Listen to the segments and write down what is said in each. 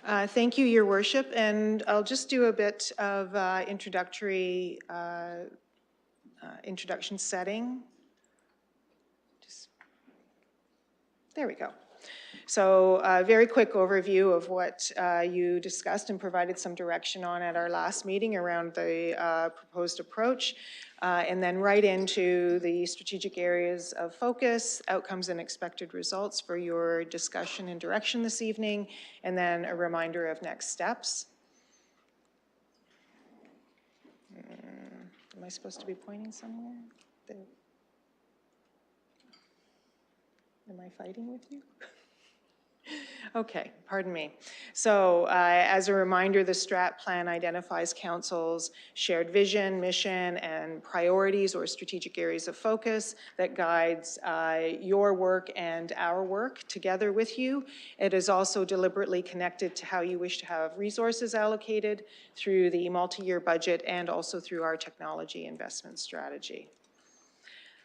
Thank you, Your Worship, and I'll just do a bit of introduction setting. There we go. So a very quick overview of what you discussed and provided some direction on at our last meeting around the proposed approach, and then right into the strategic areas of focus, outcomes and expected results for your discussion and direction this evening, and then a reminder of next steps. Am I supposed to be pointing somewhere? Am I fighting with you? Okay, pardon me. So as a reminder, the STRAT plan identifies Council's shared vision, mission, and priorities or strategic areas of focus that guides your work and our work together with you. It is also deliberately connected to how you wish to have resources allocated through the multi-year budget and also through our technology investment strategy.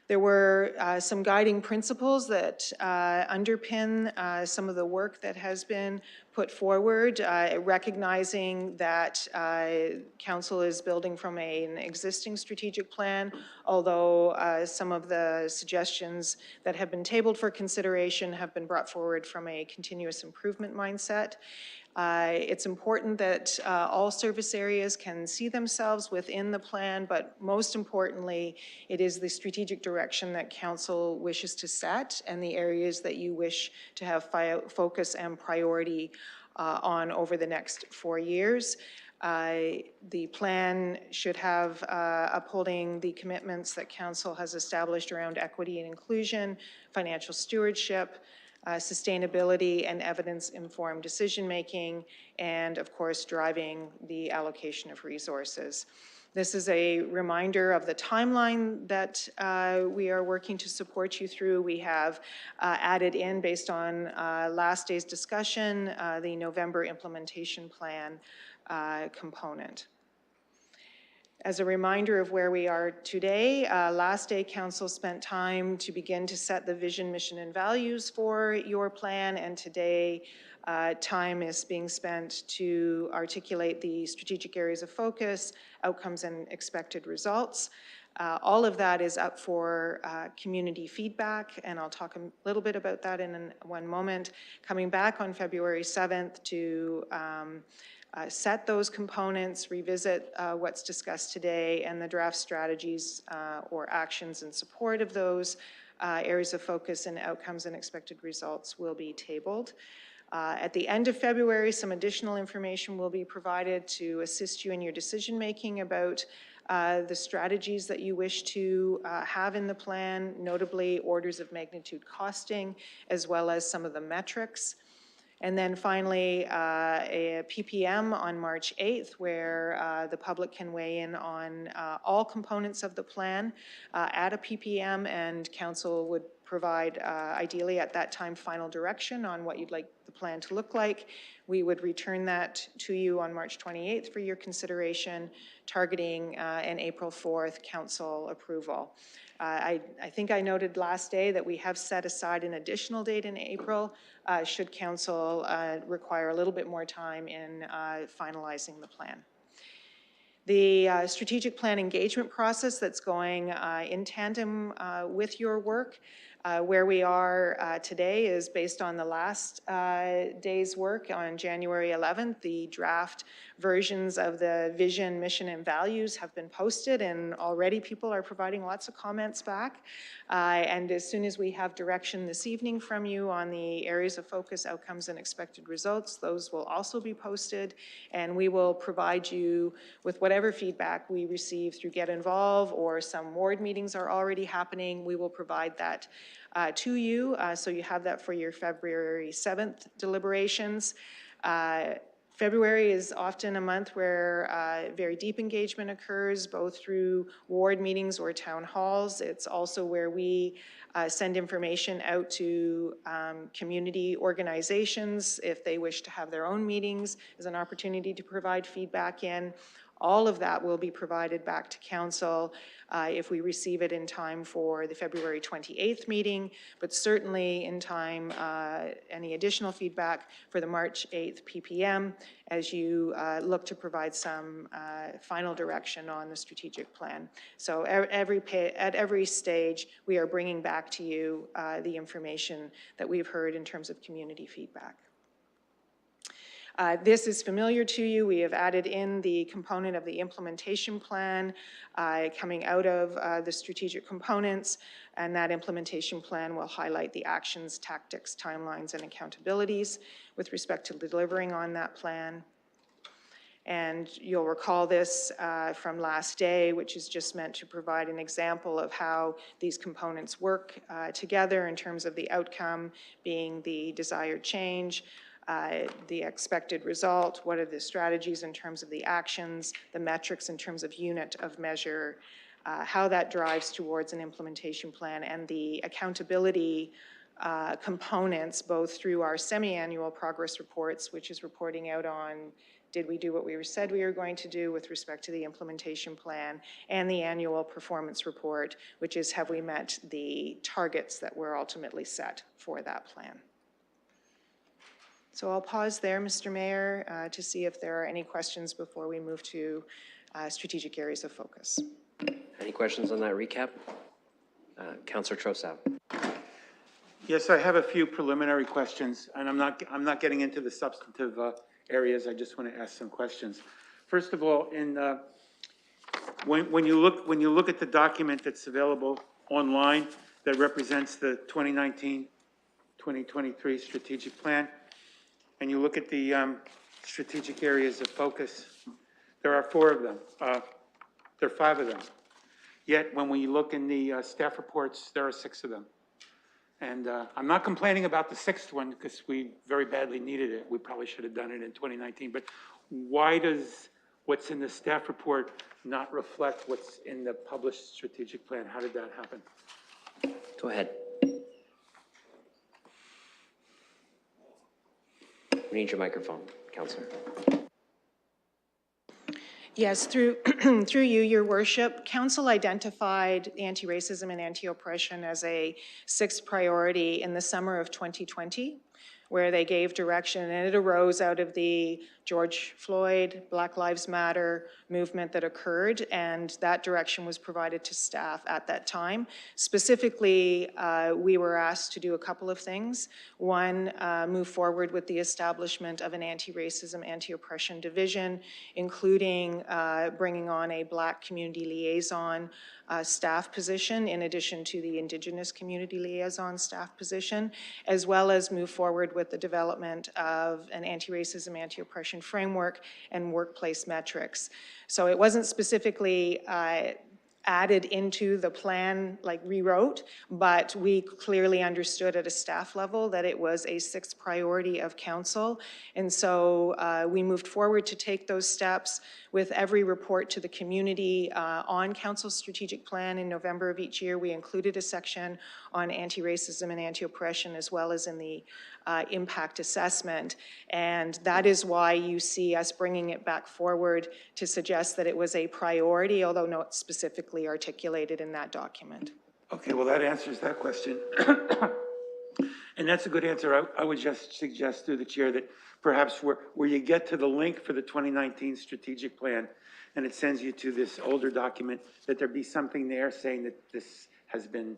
There were some guiding principles that underpin some of the work that has been put forward, recognizing that Council is building from an existing strategic plan, although some of the suggestions that have been tabled for consideration have been brought forward from a continuous improvement mindset. It's important that all service areas can see themselves within the plan, but most importantly, it is the strategic direction that Council wishes to set and the areas that you wish to have focus and priority on over the next 4 years. The plan should have upholding the commitments that Council has established around equity and inclusion, financial stewardship, sustainability and evidence-informed decision-making, and of course, driving the allocation of resources. This is a reminder of the timeline that we are working to support you through. We have added in, based on last day's discussion, the November implementation plan component. As a reminder of where we are today, last day Council spent time to begin to set the vision, mission, and values for your plan, and today time is being spent to articulate the strategic areas of focus, outcomes, and expected results. All of that is up for community feedback, and I'll talk a little bit about that in one moment. Coming back on February 7th to set those components, revisit what's discussed today, and the draft strategies or actions in support of those areas of focus and outcomes and expected results will be tabled. At the end of February, some additional information will be provided to assist you in your decision-making about the strategies that you wish to have in the plan, notably orders of magnitude costing, as well as some of the metrics. And then finally, a PPM on March 8th, where the public can weigh in on all components of the plan at a PPM, and Council would provide, ideally at that time, final direction on what you'd like the plan to look like. We would return that to you on March 28th for your consideration, targeting an April 4th Council approval. I think I noted last day that we have set aside an additional date in April should Council require a little bit more time in finalizing the plan. The strategic plan engagement process that's going in tandem with your work, where we are today is based on the last day's work on January 11th. The draft versions of the vision, mission, and values have been posted, and already people are providing lots of comments back. And as soon as we have direction this evening from you on the areas of focus, outcomes, and expected results, those will also be posted, and we will provide you with whatever feedback we receive through Get Involved, or some ward meetings are already happening. We will provide that to you, so you have that for your February 7th deliberations. February is often a month where very deep engagement occurs, both through ward meetings or town halls. It's also where we send information out to community organizations if they wish to have their own meetings as an opportunity to provide feedback in. All of that will be provided back to council if we receive it in time for the February 28th meeting, but certainly in time, any additional feedback for the March 8th PPM as you look to provide some final direction on the strategic plan. So at every stage, we are bringing back to you the information that we've heard in terms of community feedback. This is familiar to you. We have added in the component of the implementation plan coming out of the strategic components, and that implementation plan will highlight the actions, tactics, timelines, and accountabilities with respect to delivering on that plan. And you'll recall this from last day, which is just meant to provide an example of how these components work together in terms of the outcome being the desired change, the expected result, what are the strategies in terms of the actions, the metrics in terms of unit of measure, how that drives towards an implementation plan, and the accountability components, both through our semi-annual progress reports, which is reporting out on did we do what we said we were going to do with respect to the implementation plan, and the annual performance report, which is have we met the targets that were ultimately set for that plan. So I'll pause there, Mr. Mayor, to see if there are any questions before we move to strategic areas of focus. Any questions on that recap? Councillor Trossau. Yes, I have a few preliminary questions, and I'm not getting into the substantive areas. I just want to ask some questions. First of all, when you look at the document that's available online that represents the 2019-2023 strategic plan, and you look at the strategic areas of focus, there are 4 of them. There are 5 of them. Yet when we look in the staff reports, there are 6 of them. And I'm not complaining about the 6th one because we very badly needed it. We probably should have done it in 2019. But why does what's in the staff report not reflect what's in the published strategic plan? How did that happen? Go ahead. We need your microphone, Councillor. Yes, through you, Your Worship, Council identified anti-racism and anti-oppression as a 6th priority in the summer of 2020, where they gave direction, and it arose out of the George Floyd, Black Lives Matter movement that occurred, and that direction was provided to staff at that time. Specifically, we were asked to do a couple of things. One, move forward with the establishment of an anti-racism, anti-oppression division, including bringing on a Black community liaison staff position, in addition to the Indigenous community liaison staff position, as well as move forward with the development of an anti-racism, anti-oppression framework and workplace metrics. So it wasn't specifically added into the plan, like rewrote, but we clearly understood at a staff level that it was a 6th priority of council. And so we moved forward to take those steps with every report to the community on council's strategic plan. In November of each year, we included a section on anti-racism and anti-oppression, as well as in the impact assessment. And that is why you see us bringing it back forward to suggest that it was a priority, although not specifically articulated in that document. Okay, well, that answers that question. And that's a good answer. I would just suggest through the chair that perhaps where you get to the link for the 2019 strategic plan and it sends you to this older document, that there be something there saying that this has been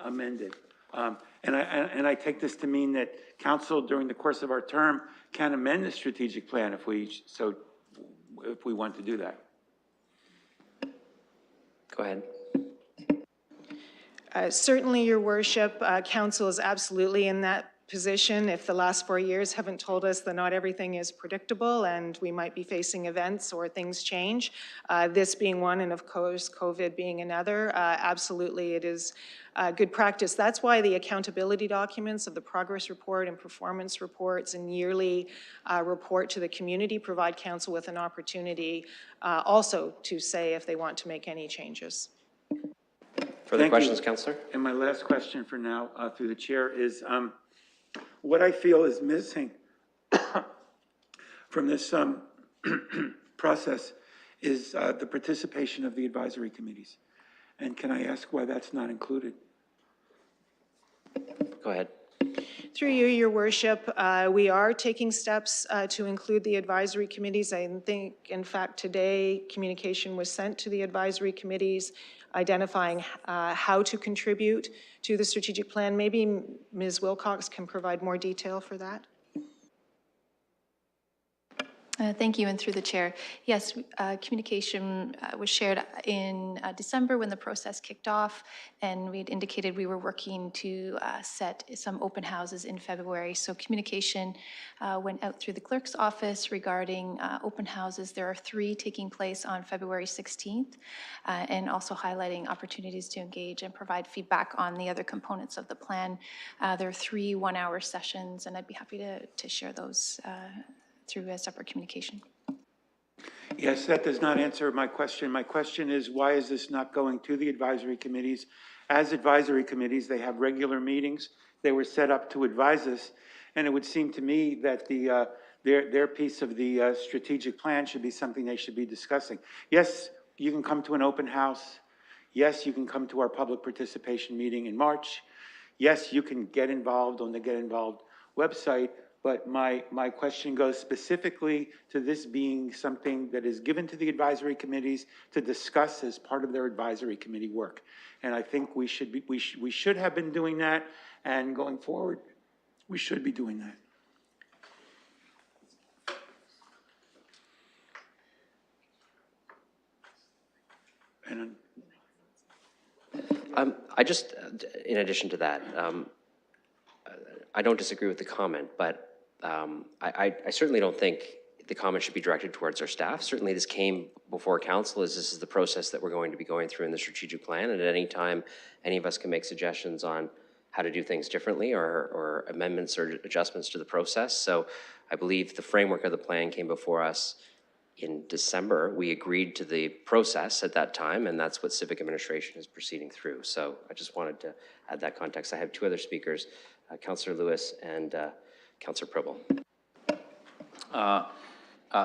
amended. And I take this to mean that council during the course of our term can amend the strategic plan if we want to do that. Go ahead. Certainly, Your Worship, council is absolutely in that position. If the last 4 years haven't told us that not everything is predictable and we might be facing events or things change, this being one and of course COVID being another, absolutely it is good practice. That's why the accountability documents of the progress report and performance reports and yearly report to the community provide council with an opportunity also to say if they want to make any changes. Further questions, Councillor? And my last question for now, through the chair, is what I feel is missing from this process is the participation of the advisory committees. And can I ask why that's not included? Go ahead. Through you, Your Worship, we are taking steps to include the advisory committees. I think, in fact, today, communication was sent to the advisory committees identifying how to contribute to the strategic plan. Maybe Ms. Wilcox can provide more detail for that. Thank you, and through the chair. Yes, communication was shared in December when the process kicked off, and we had indicated we were working to set some open houses in February. So communication went out through the clerk's office regarding open houses. There are 3 taking place on February 16th, and also highlighting opportunities to engage and provide feedback on the other components of the plan. There are 3 one-hour sessions, and I'd be happy to share those through a separate communication. Yes, that does not answer my question. My question is, why is this not going to the advisory committees? As advisory committees, they have regular meetings. They were set up to advise us. And it would seem to me that their piece of the strategic plan should be something they should be discussing. Yes, you can come to an open house. Yes, you can come to our public participation meeting in March. Yes, you can get involved on the Get Involved website. But my question goes specifically to this being something that is given to the advisory committees to discuss as part of their advisory committee work. And I think we should have been doing that, and going forward, we should be doing that. And I just, in addition to that, I don't disagree with the comment, but I certainly don't think the comment should be directed towards our staff. Certainly this came before council, as this is the process that we're going to be going through in the strategic plan, and at any time, any of us can make suggestions on how to do things differently or amendments or adjustments to the process. So I believe the framework of the plan came before us in December. We agreed to the process at that time, and that's what civic administration is proceeding through. So I just wanted to add that context. I have 2 other speakers, Councillor Lewis and Councillor Pribble.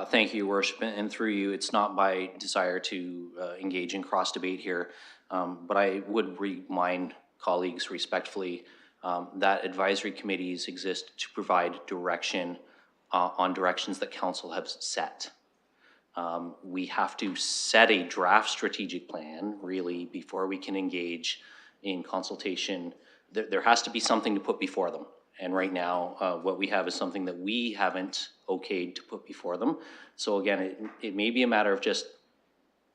Thank you, Your Worship, and through you, it's not by desire to engage in cross debate here, but I would remind colleagues respectfully that advisory committees exist to provide direction on directions that council has set. We have to set a draft strategic plan, really, before we can engage in consultation. There has to be something to put before them. And right now, what we have is something that we haven't okayed to put before them. So again, it may be a matter of just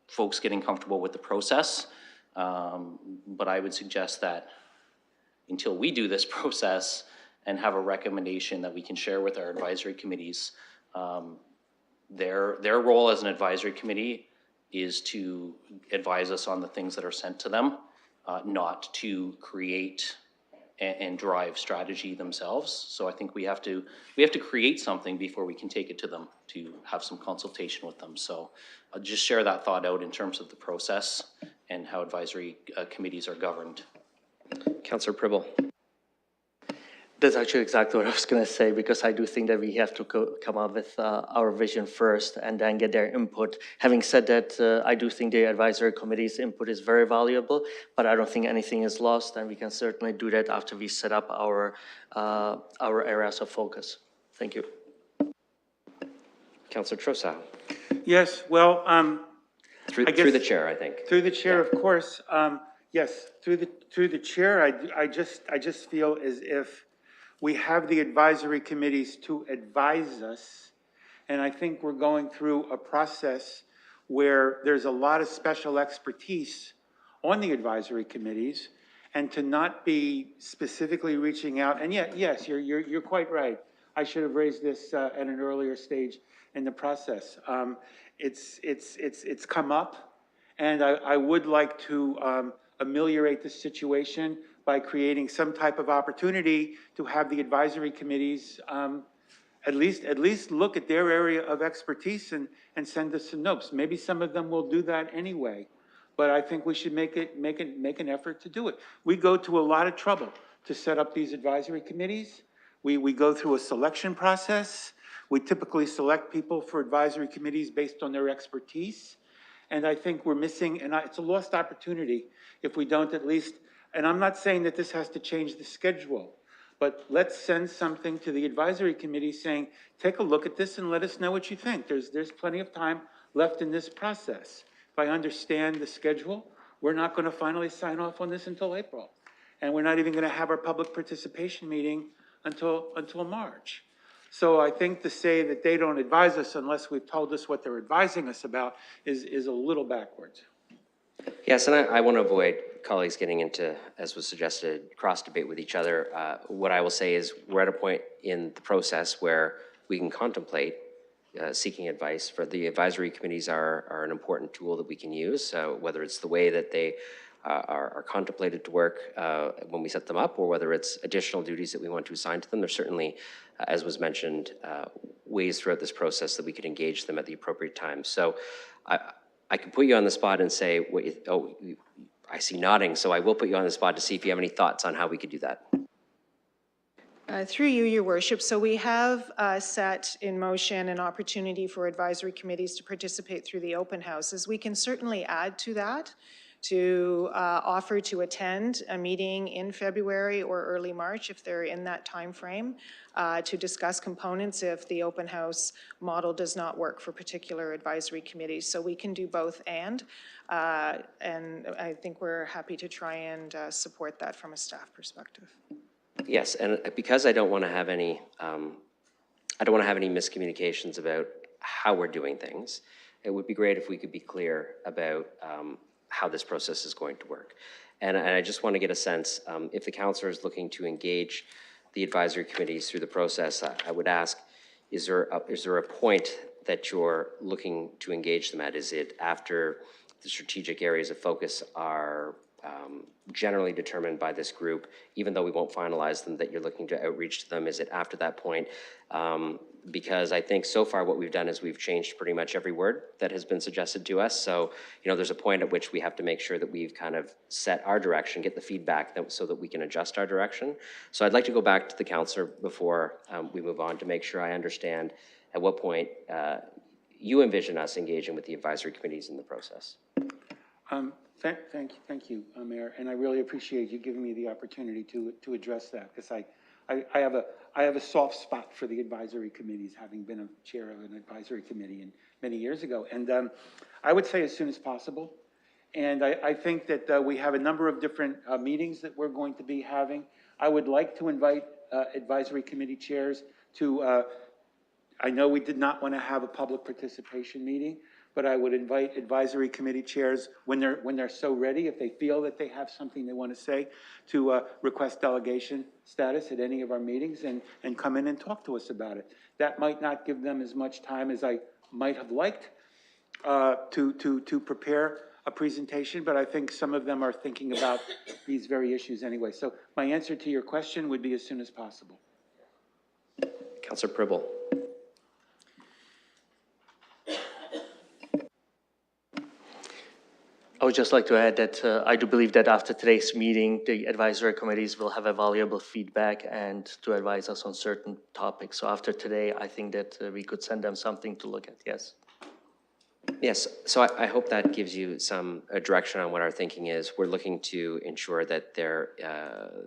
folks getting comfortable with the process. But I would suggest that until we do this process and have a recommendation that we can share with our advisory committees, their role as an advisory committee is to advise us on the things that are sent to them, not to create and drive strategy themselves. So I think we have to create something before we can take it to them to have some consultation with them. So I'll just share that thought out in terms of the process and how advisory committees are governed. Councillor Pribble. That's actually exactly what I was going to say, because I do think that we have to come up with our vision first and then get their input. Having said that, I do think the advisory committee's input is very valuable, but I don't think anything is lost, and we can certainly do that after we set up our areas of focus. Thank you. Councillor Trossau. yes, well, Through the chair, I think. Through the chair, of course. Yes, through the chair, I just feel as if we have the advisory committees to advise us, and I think we're going through a process where there's a lot of special expertise on the advisory committees, and to not be specifically reaching out. And yet, yes, you're quite right. I should have raised this at an earlier stage in the process. It's come up, and I would like to ameliorate the situation by creating some type of opportunity to have the advisory committees at least look at their area of expertise and send us some notes. Maybe some of them will do that anyway, but I think we should make an effort to do it. We go to a lot of trouble to set up these advisory committees. We go through a selection process. We typically select people for advisory committees based on their expertise. And I think we're missing, and it's a lost opportunity if we don't at least, and I'm not saying that this has to change the schedule, but let's send something to the advisory committee saying, take a look at this and let us know what you think. There's plenty of time left in this process. If I understand the schedule, we're not going to finally sign off on this until April. And we're not even going to have our public participation meeting until March. So I think to say that they don't advise us unless we've told us what they're advising us about is a little backwards. Yes, and I want to avoid colleagues getting into, as was suggested, cross-debate with each other. What I will say is we're at a point in the process where we can contemplate seeking advice. For the advisory committees are an important tool that we can use, whether it's the way that they are contemplated to work when we set them up, or whether it's additional duties that we want to assign to them. There's certainly, as was mentioned, ways throughout this process that we could engage them at the appropriate time. So I can put you on the spot and say, I see nodding, so I will put you on the spot to see if you have any thoughts on how we could do that. Through you, Your Worship. So we have set in motion an opportunity for advisory committees to participate through the open houses. We can certainly add to that to offer to attend a meeting in February or early March if they're in that time frame to discuss components if the open house model does not work for particular advisory committees. So we can do both and I think we're happy to try and support that from a staff perspective. Yes, and because I don't want to have any, miscommunications about how we're doing things, it would be great if we could be clear about how this process is going to work. And I just want to get a sense, if the councillor is looking to engage the advisory committees through the process, I would ask, is there a point that you're looking to engage them at? Is it after the strategic areas of focus are generally determined by this group, even though we won't finalize them, that you're looking to outreach to them? Is it after that point? Because I think so far what we've done is we've changed pretty much every word that has been suggested to us. So, there's a point at which we have to make sure that we've kind of set our direction, get the feedback so that we can adjust our direction. So I'd like to go back to the councillor before we move on to make sure I understand at what point you envision us engaging with the advisory committees in the process. Thank you, Mayor, and I really appreciate you giving me the opportunity to address that, because I have a soft spot for the advisory committees, having been a chair of an advisory committee many years ago, and I would say as soon as possible. And I think that we have a number of different meetings that we're going to be having. I would like to invite advisory committee chairs to. I know we did not want to have a public participation meeting, but I would invite advisory committee chairs when they're so ready, if they feel that they have something they want to say, to request delegation status at any of our meetings and come in and talk to us about it. That might not give them as much time as I might have liked to prepare a presentation, but I think some of them are thinking about these very issues anyway. So my answer to your question would be as soon as possible. Councillor Pribble. I would just like to add that I do believe that after today's meeting, the advisory committees will have a valuable feedback and to advise us on certain topics. So after today, I think that we could send them something to look at, yes. Yes, so I hope that gives you some direction on what our thinking is. We're looking to ensure that the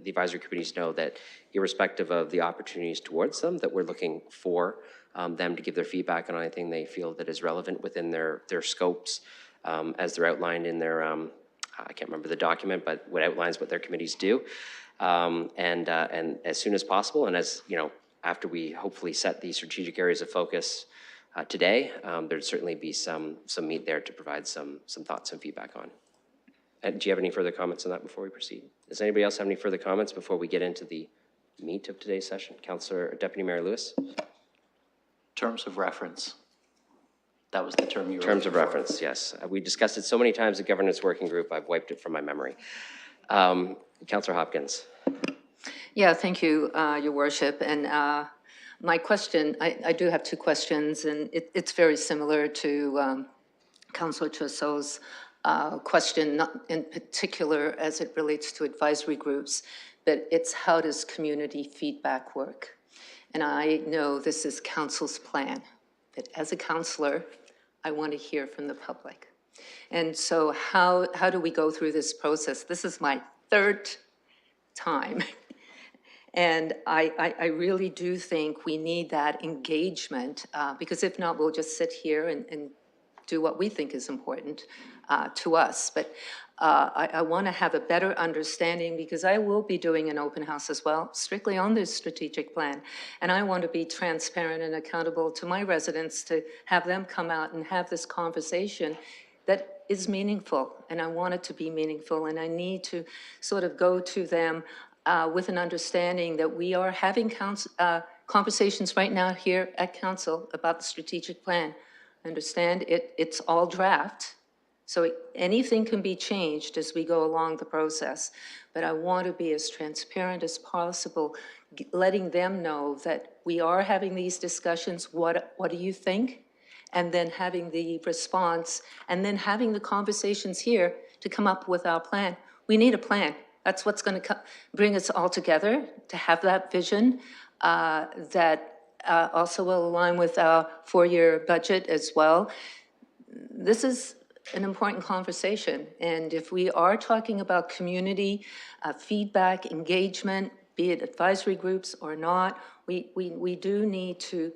advisory committees know that irrespective of the opportunities towards them, that we're looking for them to give their feedback on anything they feel that is relevant within their scopes. As they're outlined in their, I can't remember the document, but what outlines what their committees do. And as soon as possible, and as, after we hopefully set the strategic areas of focus today, there'd certainly be some meat there to provide some thoughts and feedback on. And do you have any further comments on that before we proceed? Does anybody else have any further comments before we get into the meat of today's session? Councillor Deputy Mayor Lewis? Terms of reference. That was the term you were Terms of looking for. reference, yes. We discussed it so many times at Governance Working Group, I've wiped it from my memory. Councillor Hopkins. Yeah, thank you, Your Worship. And my question, I do have two questions, and it's very similar to Councillor Chosso's question, not in particular as it relates to advisory groups, but it's how does community feedback work? And I know this is council's plan, but as a counselor, I want to hear from the public. And so how do we go through this process? This is my third time. And I really do think we need that engagement, because if not, we'll just sit here and do what we think is important to us. But I want to have a better understanding, because I will be doing an open house as well, strictly on this strategic plan. And I want to be transparent and accountable to my residents, to have them come out and have this conversation that is meaningful. And I want it to be meaningful. And I need to sort of go to them with an understanding that we are having conversations right now here at council about the strategic plan. Understand it's all draft, so anything can be changed as we go along the process. But I want to be as transparent as possible, letting them know that we are having these discussions. What do you think? And then having the response, and then having the conversations here to come up with our plan. We need a plan. That's what's going to bring us all together, to have that vision that also will align with our four-year budget as well. This is an important conversation. And if we are talking about community feedback, engagement, be it advisory groups or not, we do need to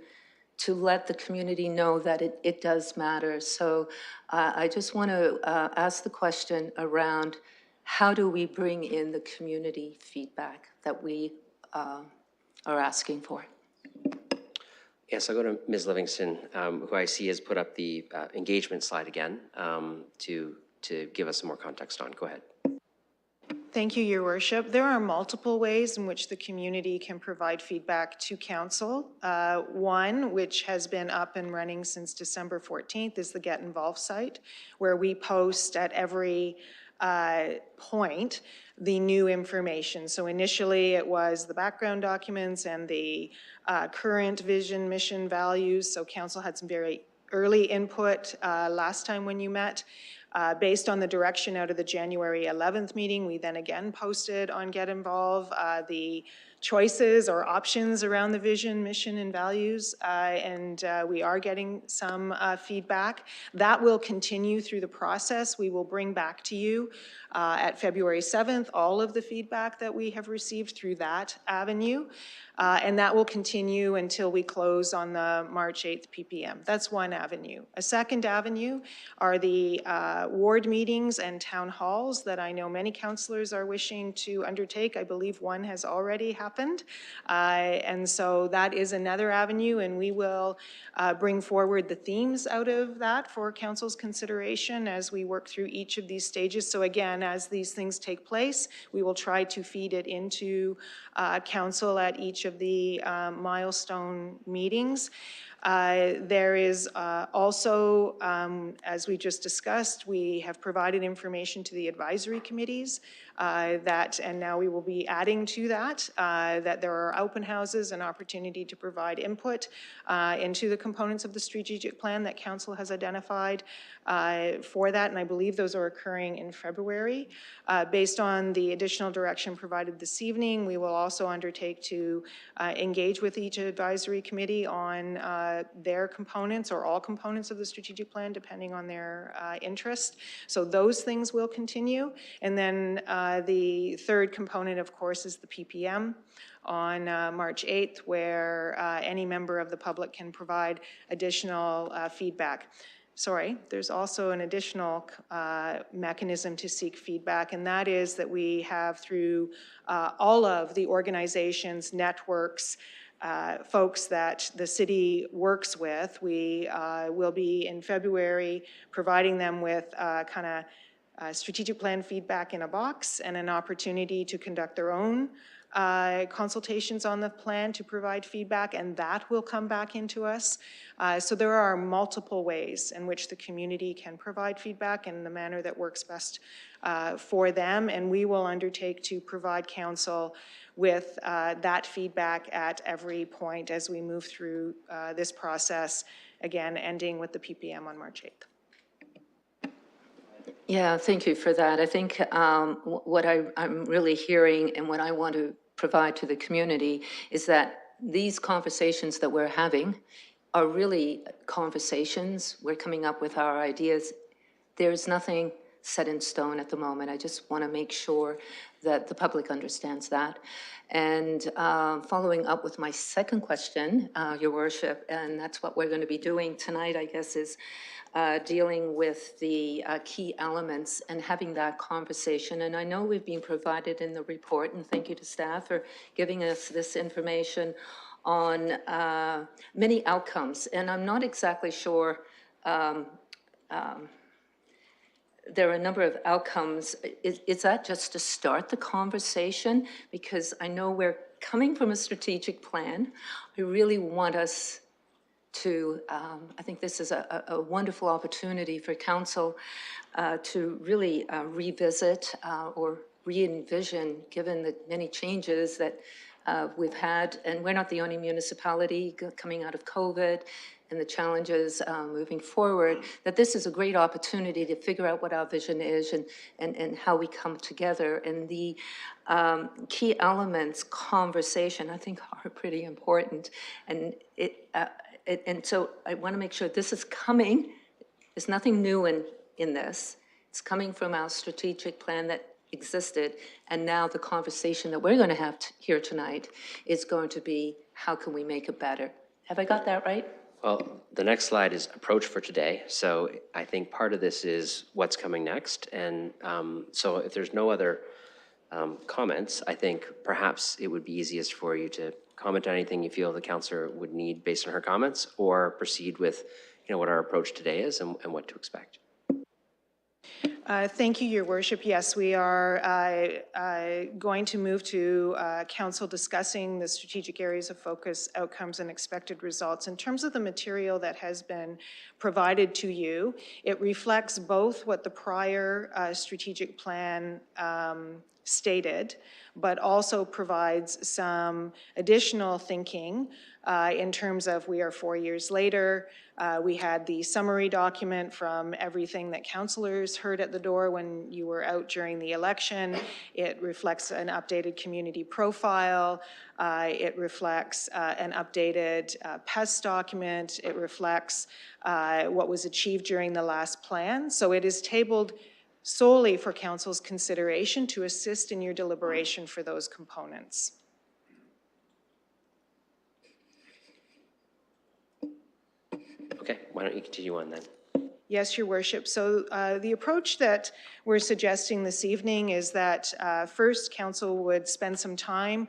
let the community know that it does matter. So I just want to ask the question around, how do we bring in the community feedback that we are asking for? Yes, I'll go to Ms. Livingston, who I see has put up the engagement slide again to give us some more context on. Go ahead. Thank you, Your Worship. There are multiple ways in which the community can provide feedback to council. One, which has been up and running since December 14th, is the Get Involved site, where we post at every point the new information. So initially it was the background documents and the current vision, mission, values. So council had some very early input last time when you met. Based on the direction out of the January 11th meeting, we then again posted on Get Involved the choices or options around the vision, mission, and values, and we are getting some feedback. That will continue through the process. We will bring back to you at February 7th all of the feedback that we have received through that avenue, and that will continue until we close on the March 8th PPM. That's one avenue. A second avenue are the ward meetings and town halls that I know many councillors are wishing to undertake. I believe one has already happened. And so that is another avenue, and we will bring forward the themes out of that for council's consideration as we work through each of these stages. So again, as these things take place, we will try to feed it into council at each of the milestone meetings. There is also, as we just discussed, we have provided information to the advisory committees and now we will be adding to that, that there are open houses and opportunity to provide input into the components of the strategic plan that council has identified for that, and I believe those are occurring in February. Based on the additional direction provided this evening, we will also undertake to engage with each advisory committee on their components or all components of the strategic plan, depending on their interest. So those things will continue. And then the third component, of course, is the PPM on March 8th, where any member of the public can provide additional feedback. Sorry, there's also an additional mechanism to seek feedback, and that is that we have through all of the organizations, networks, folks that the city works with. We will be in February providing them with kind of strategic plan feedback in a box and an opportunity to conduct their own consultations on the plan to provide feedback, and that will come back into us. So there are multiple ways in which the community can provide feedback in the manner that works best for them, and we will undertake to provide council with that feedback at every point as we move through this process, again, ending with the PPM on March 8th. Yeah, thank you for that. I think what I'm really hearing and what I want to provide to the community is that these conversations that we're having are really conversations. We're coming up with our ideas. There's nothing set in stone at the moment. I just want to make sure that the public understands that. And following up with my second question, Your Worship, and that's what we're going to be doing tonight, I guess, is dealing with the key elements and having that conversation. And I know we've been provided in the report, and thank you to staff for giving us this information on many outcomes. And I'm not exactly sure there are a number of outcomes. Is that just to start the conversation? Because I know we're coming from a strategic plan. I really want us to, I think this is a wonderful opportunity for council to really revisit or re-envision, given the many changes that we've had. And we're not the only municipality coming out of COVID and the challenges moving forward, that this is a great opportunity to figure out what our vision is and how we come together. And the key elements, conversation, I think are pretty important. And and so I want to make sure this is coming. There's nothing new in this. It's coming from our strategic plan that existed. And now the conversation that we're going to have here tonight is going to be, how can we make it better? Have I got that right? Well, the next slide is approach for today. So I think part of this is what's coming next. And so if there's no other comments, I think perhaps it would be easiest for you to comment on anything you feel the councillor would need based on her comments, or proceed with, what our approach today is and what to expect. Thank you, Your Worship. Yes, we are going to move to council discussing the strategic areas of focus, outcomes, and expected results. In terms of the material that has been provided to you, it reflects both what the prior strategic plan stated, but also provides some additional thinking in terms of, we are 4 years later. We had the summary document from everything that councillors heard at the door when you were out during the election. It reflects an updated community profile. It reflects an updated PES document. It reflects what was achieved during the last plan. So it is tabled solely for council's consideration to assist in your deliberation for those components. Okay, why don't you continue on then? Yes, Your Worship. So the approach that we're suggesting this evening is that first, council would spend some time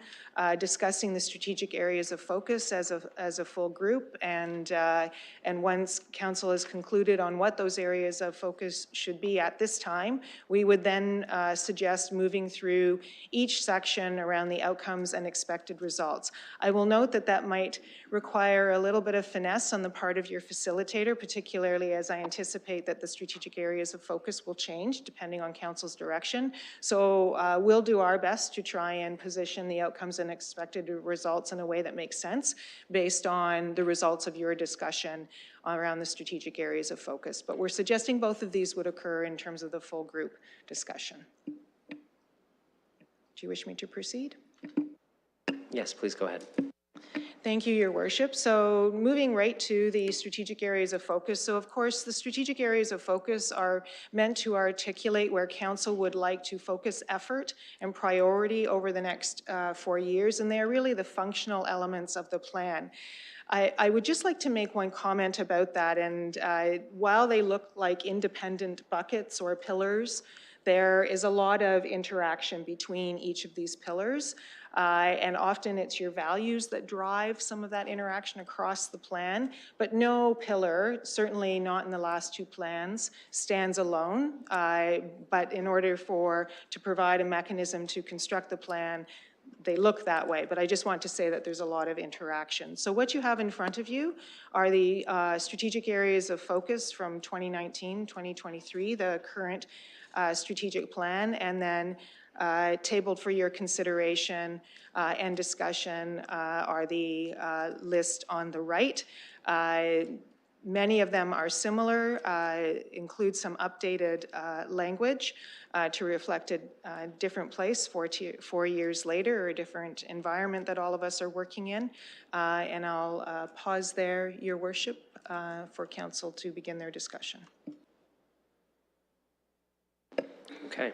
discussing the strategic areas of focus as a full group, and once council has concluded on what those areas of focus should be at this time, we would then suggest moving through each section around the outcomes and expected results. I will note that that might require a little bit of finesse on the part of your facilitator, particularly as I anticipate that the strategic areas of focus will change depending on council's direction. So we'll do our best to try and position the outcomes and expected results in a way that makes sense based on the results of your discussion around the strategic areas of focus. But we're suggesting both of these would occur in terms of the full group discussion. Do you wish me to proceed? Yes, please go ahead. Thank you, Your Worship. So moving right to the strategic areas of focus. So of course, the strategic areas of focus are meant to articulate where council would like to focus effort and priority over the next 4 years, and they are really the functional elements of the plan. I would just like to make one comment about that, and while they look like independent buckets or pillars, there is a lot of interaction between each of these pillars. And often it's your values that drive some of that interaction across the plan, but no pillar, certainly not in the last 2 plans, stands alone. But in order to provide a mechanism to construct the plan, they look that way, but I just want to say that there's a lot of interaction. So what you have in front of you are the strategic areas of focus from 2019-2023, the current strategic plan, and then tabled for your consideration and discussion are the list on the right. Many of them are similar, include some updated language to reflect a different place 4 years later, or a different environment that all of us are working in. And I'll pause there, Your Worship, for council to begin their discussion. Okay.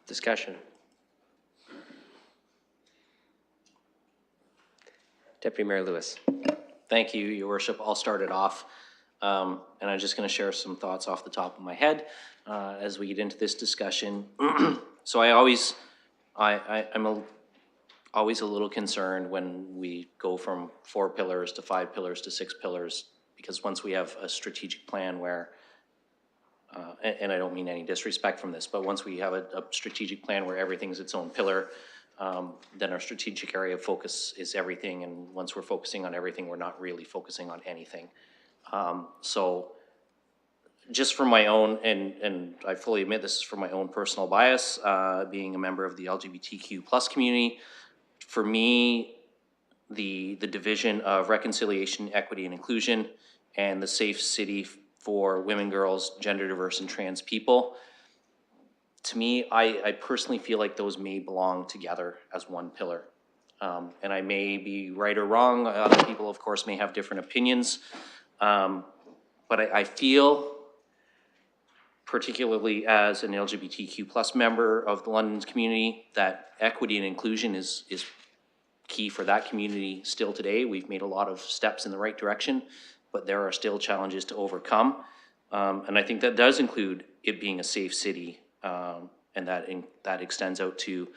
Discussion. Deputy Mayor Lewis. Thank you, Your Worship. I'll start it off. And I'm just going to share some thoughts off the top of my head as we get into this discussion. So I'm always a little concerned when we go from 4 pillars to 5 pillars to 6 pillars, because once we have a strategic plan where, and I don't mean any disrespect from this, but once we have a strategic plan where everything's its own pillar, then our strategic area of focus is everything, and once we're focusing on everything, we're not really focusing on anything. So just from my own, and I fully admit this is from my own personal bias, being a member of the LGBTQ plus community, for me, the division of reconciliation, equity, and inclusion, and the safe city for women, girls, gender diverse, and trans people, to me, I personally feel like those may belong together as one pillar. And I may be right or wrong. Other people, of course, may have different opinions. But I feel, particularly as an LGBTQ plus member of the London community, that equity and inclusion is key for that community still today. We've made a lot of steps in the right direction, but there are still challenges to overcome. And I think that does include it being a safe city, and that extends out to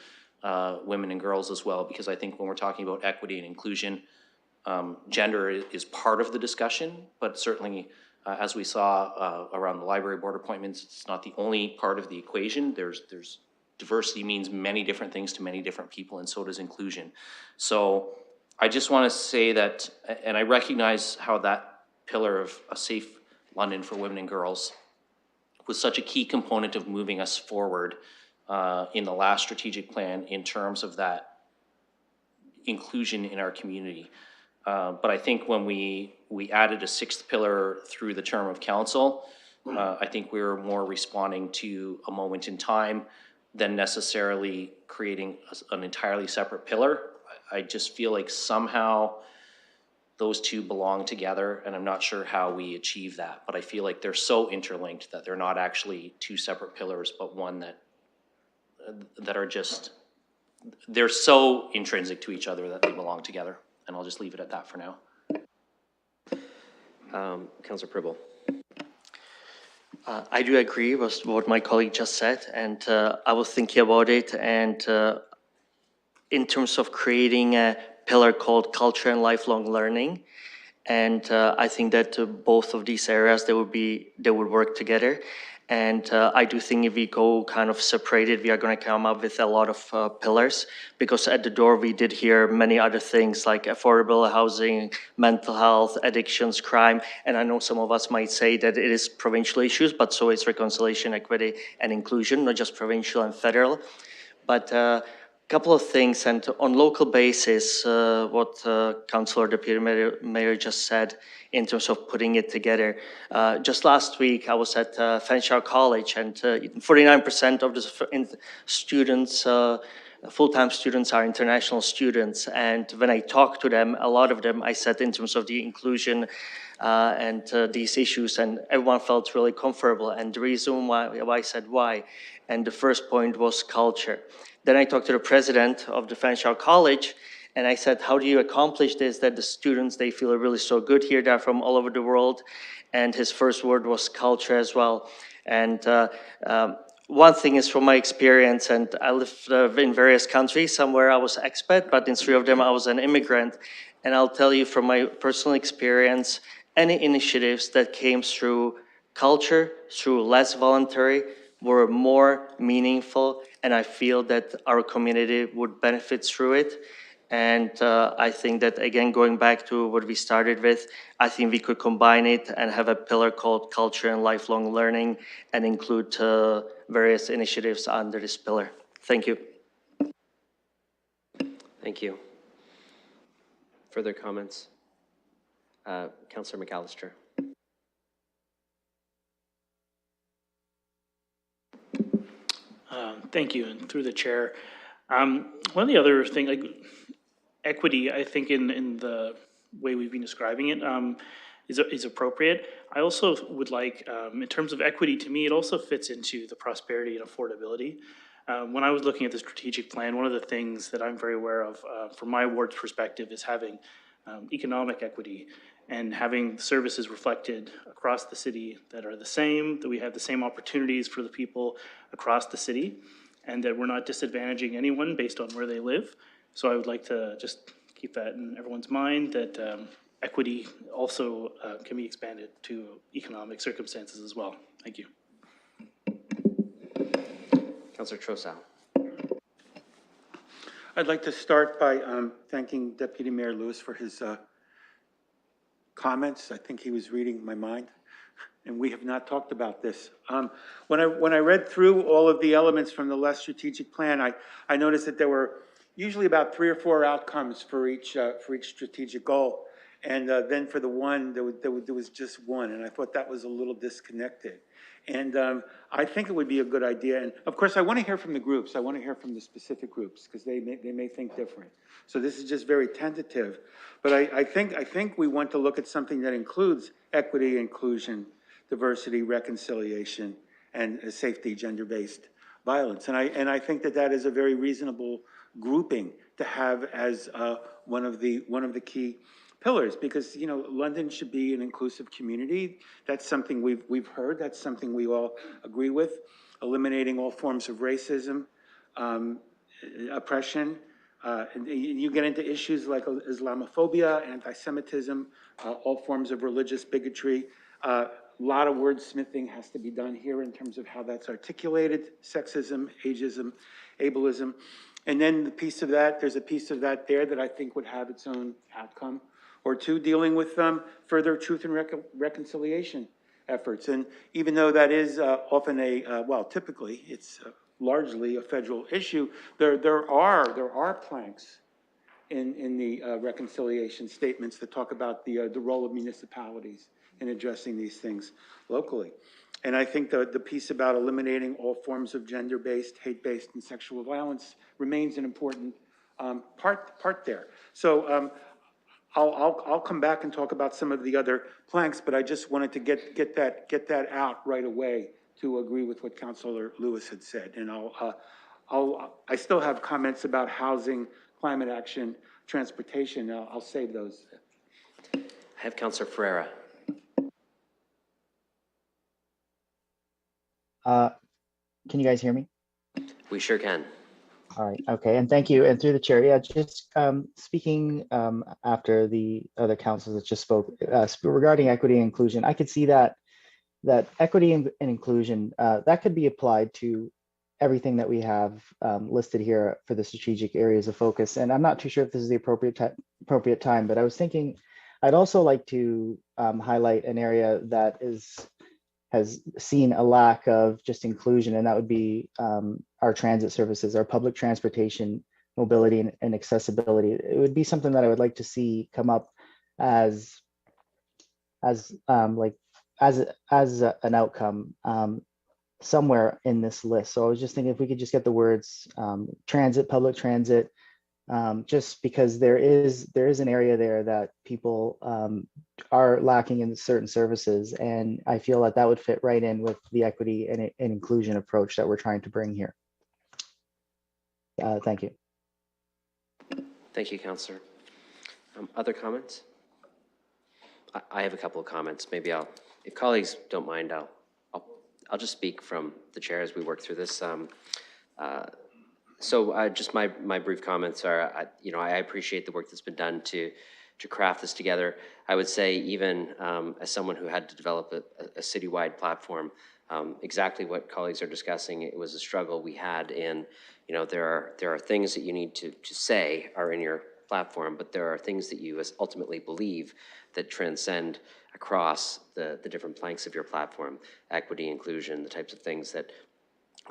women and girls as well, because I think when we're talking about equity and inclusion, gender is part of the discussion, but certainly as we saw around the library board appointments, it's not the only part of the equation. There's diversity means many different things to many different people, and so does inclusion. So I just want to say that, and I recognize how that pillar of a safe London for women and girls was such a key component of moving us forward in the last strategic plan in terms of that inclusion in our community. But I think when we added a 6th pillar through the term of council, I think we were more responding to a moment in time than necessarily creating an entirely separate pillar. I just feel like somehow those two belong together, and I'm not sure how we achieve that, but I feel like they're so interlinked that they're not actually 2 separate pillars, but one that are just, they're so intrinsic to each other that they belong together. And I'll just leave it at that for now. Councillor Pribble. I do agree with what my colleague just said, and I was thinking about it, and in terms of creating a pillar called culture and lifelong learning, and I think that both of these areas, they would work together. And I do think if we go kind of separated, we are going to come up with a lot of pillars, because at the door we did hear many other things like affordable housing, mental health, addictions, crime. And I know some of us might say that it is provincial issues, but so is reconciliation, equity, and inclusion, not just provincial and federal. But a couple of things, and on local basis, what Councillor Deputy Mayor just said, in terms of putting it together. Just last week, I was at Fanshawe College, and 49% of the students, full-time students, are international students. And when I talked to them, a lot of them, I said in terms of the inclusion and these issues, and everyone felt really comfortable. And the reason why I said why, and the first point was culture. Then I talked to the president of the Fanshawe College, and I said, how do you accomplish this, that the students, they feel really so good here, they're from all over the world? And his first word was culture as well. And one thing is from my experience, and I lived in various countries, somewhere I was expat, but in 3 of them I was an immigrant. And I'll tell you from my personal experience, any initiatives that came through culture, through less voluntary, were more meaningful, and I feel that our community would benefit through it. And I think that, again, going back to what we started with, I think we could combine it and have a pillar called culture and lifelong learning and include various initiatives under this pillar. Thank you. Thank you. Further comments? Councillor McAllister. Thank you, and through the chair. One of the other thing, like equity, I think in the way we've been describing it, is appropriate. I also would like, in terms of equity, to me, it also fits into the prosperity and affordability. When I was looking at the strategic plan, one of the things that I'm very aware of, from my ward's perspective, is having economic equity and having services reflected across the city that are the same, that we have the same opportunities for the people across the city, and that we're not disadvantaging anyone based on where they live. So I would like to just keep that in everyone's mind, that equity also can be expanded to economic circumstances as well. Thank you. Councillor Trossel. I'd like to start by thanking Deputy Mayor Lewis for his comments. I think he was reading my mind, and we have not talked about this. When I read through all of the elements from the last strategic plan, I noticed that there were usually about 3 or 4 outcomes for each strategic goal, and then for the one there was just one, and I thought that was a little disconnected. And I think it would be a good idea. And of course, I want to hear from the groups. I want to hear from the specific groups because they may think different. So this is just very tentative. But I think we want to look at something that includes equity, inclusion, diversity, reconciliation, and safety, gender-based violence. And I think that is a very reasonable grouping to have as one of the key pillars, because, you know, London should be an inclusive community. That's something we've heard. That's something we all agree with. Eliminating all forms of racism, oppression. And you get into issues like Islamophobia, anti-Semitism, all forms of religious bigotry. A lot of wordsmithing has to be done here in terms of how that's articulated. Sexism, ageism, ableism. And then there's a piece of that there that I think would have its own outcome. Or 2, dealing with further truth and reconciliation efforts. And even though that is often typically it's largely a federal issue, there are planks in the reconciliation statements that talk about the role of municipalities in addressing these things locally. And I think the piece about eliminating all forms of gender-based, hate-based, and sexual violence remains an important part there. So I'll come back and talk about some of the other planks, but I just wanted to get that out right away to agree with what Councillor Lewis had said. And I still have comments about housing, climate action, transportation. I'll save those. I have Councillor Ferreira. Can you guys hear me? We sure can. All right, okay, and thank you. And through the chair, yeah, just speaking after the other councils that just spoke regarding equity and inclusion, I could see that equity and inclusion, that could be applied to everything that we have listed here for the strategic areas of focus. And I'm not too sure if this is the appropriate time, but I was thinking I'd also like to highlight an area that has seen a lack of just inclusion, and that would be our transit services, our public transportation, mobility, and accessibility. It would be something that I would like to see come up as an outcome somewhere in this list. So I was just thinking if we could just get the words transit, public transit, just because there is an area there that people are lacking in certain services, and I feel that would fit right in with the equity and inclusion approach that we're trying to bring here. Thank you. Thank you, Councillor. Other comments? I have a couple of comments. Maybe if colleagues don't mind, I'll just speak from the chair as we work through this. So just my brief comments are, I appreciate the work that's been done to craft this together. I would say even as someone who had to develop a citywide platform, exactly what colleagues are discussing, it was a struggle we had in, there are things that you need to say are in your platform, but there are things that you ultimately believe that transcend across the different planks of your platform, equity, inclusion, the types of things that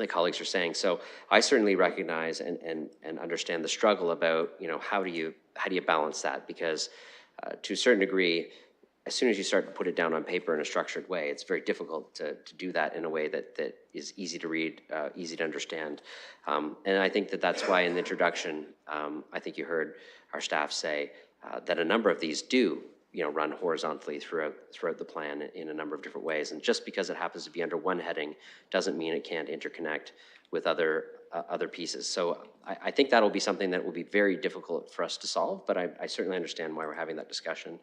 colleagues are saying. So I certainly recognize and understand the struggle about, how do you balance that? Because to a certain degree, as soon as you start to put it down on paper in a structured way, it's very difficult to do that in a way that is easy to read, easy to understand. And I think that that's why in the introduction, I think you heard our staff say that a number of these do, run horizontally throughout the plan in a number of different ways. And just because it happens to be under one heading doesn't mean it can't interconnect with other pieces. So I think that'll be something that will be very difficult for us to solve, but I certainly understand why we're having that discussion.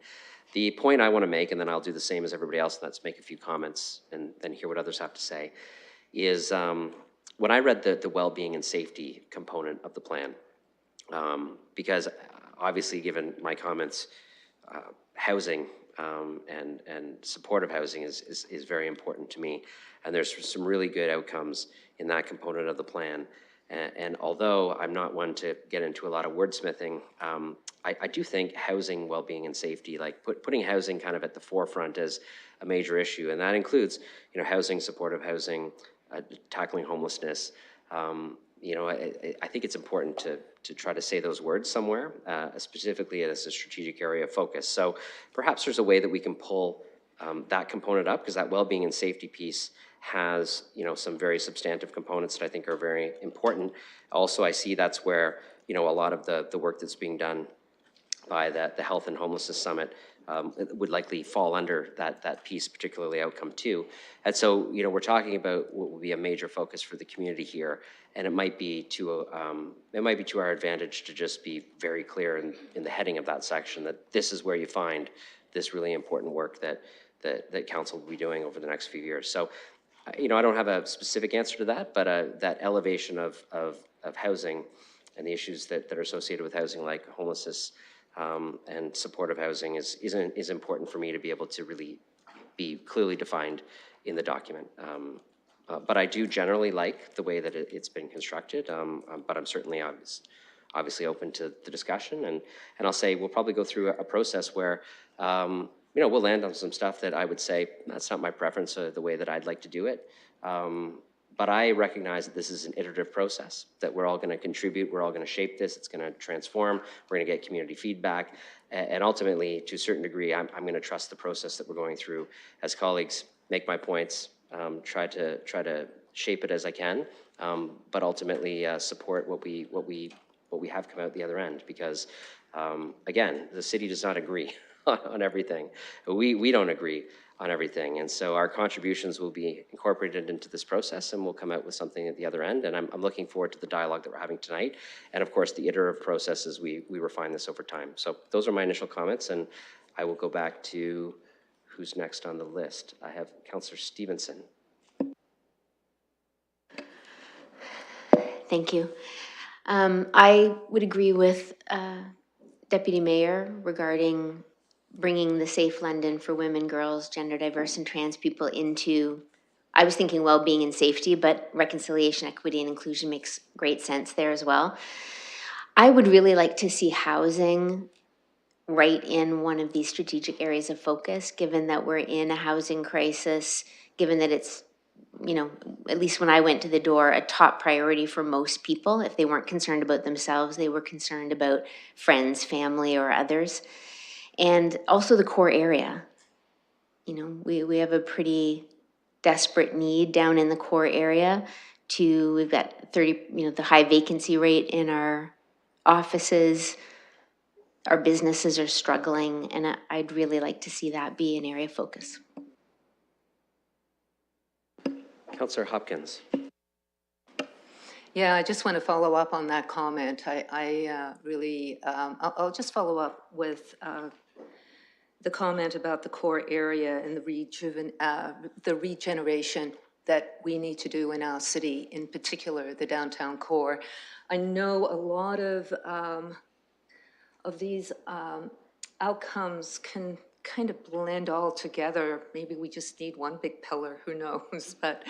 The point I want to make, and then I'll do the same as everybody else, and that's make a few comments and then hear what others have to say, is when I read the well-being and safety component of the plan, because obviously given my comments, housing and supportive housing is very important to me. And there's some really good outcomes in that component of the plan. And although I'm not one to get into a lot of wordsmithing, I do think housing, well-being, and safety, like putting housing kind of at the forefront as a major issue, and that includes, housing, supportive housing, tackling homelessness. I think it's important to try to say those words somewhere, specifically as a strategic area of focus. So perhaps there's a way that we can pull that component up, because that well-being and safety piece has, some very substantive components that I think are very important. Also, I see that's where, a lot of the work that's being done by the Health and Homelessness Summit would likely fall under that piece, particularly outcome 2. And so, we're talking about what will be a major focus for the community here, and it might be to our advantage to just be very clear in the heading of that section that this is where you find this really important work that council will be doing over the next few years. So, I don't have a specific answer to that, but that elevation of housing and the issues that are associated with housing, like homelessness and supportive housing, is important for me to be able to really be clearly defined in the document. But I do generally like the way that it's been constructed, but I'm certainly obviously open to the discussion. And I'll say we'll probably go through a process where we'll land on some stuff that I would say, that's not my preference or the way that I'd like to do it. But I recognize that this is an iterative process, that we're all going to contribute, we're all going to shape this, it's going to transform, we're going to get community feedback, and ultimately, to a certain degree, I'm going to trust the process that we're going through as colleagues, make my points, try to shape it as I can, but ultimately support what we have come out the other end, because again, the city does not agree on everything. We don't agree on everything. And so our contributions will be incorporated into this process, and we'll come out with something at the other end. And I'm looking forward to the dialogue that we're having tonight. And of course, the iterative process as we refine this over time. So those are my initial comments, and I will go back to who's next on the list. I have Councillor Stevenson. Thank you. I would agree with Deputy Mayor regarding bringing the Safe London for women, girls, gender diverse, and trans people into, I was thinking well-being and safety, but reconciliation, equity, and inclusion makes great sense there as well. I would really like to see housing right in one of these strategic areas of focus, given that we're in a housing crisis, given that it's, at least when I went to the door, a top priority for most people. If they weren't concerned about themselves, they were concerned about friends, family, or others. And also the core area. We have a pretty desperate need down in the core area we've got 30, the high vacancy rate in our offices. Our businesses are struggling, and I'd really like to see that be an area of focus. Councillor Hopkins. Yeah, I just want to follow up on that comment. I'll just follow up with the comment about the core area and the regeneration that we need to do in our city, in particular the downtown core. I know a lot of these outcomes can kind of blend all together. Maybe we just need one big pillar, who knows? But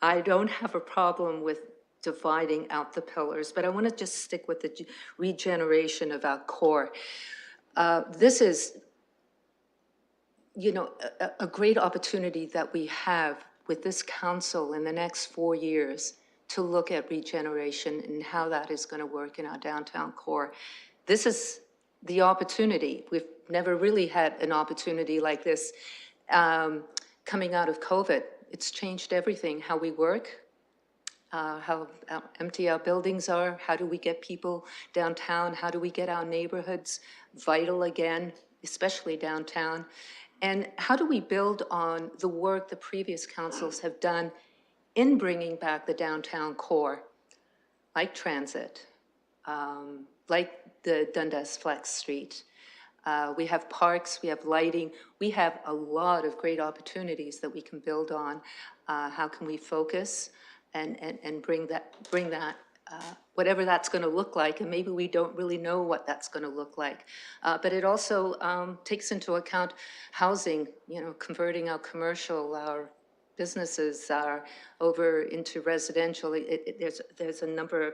I don't have a problem with dividing out the pillars, but I want to just stick with the regeneration of our core. This is, a great opportunity that we have with this council in the next 4 years to look at regeneration and how that is going to work in our downtown core. This is the opportunity. We've never really had an opportunity like this coming out of COVID. It's changed everything, how we work, how empty our buildings are, how do we get people downtown, how do we get our neighborhoods vital again, especially downtown, and how do we build on the work the previous councils have done in bringing back the downtown core, like transit, like the Dundas Flex Street. We have parks, we have lighting, we have a lot of great opportunities that we can build on. How can we focus and bring that, whatever that's going to look like, and maybe we don't really know what that's going to look like. But it also takes into account housing, you know, converting our commercial, our businesses are over into residential. There's a number of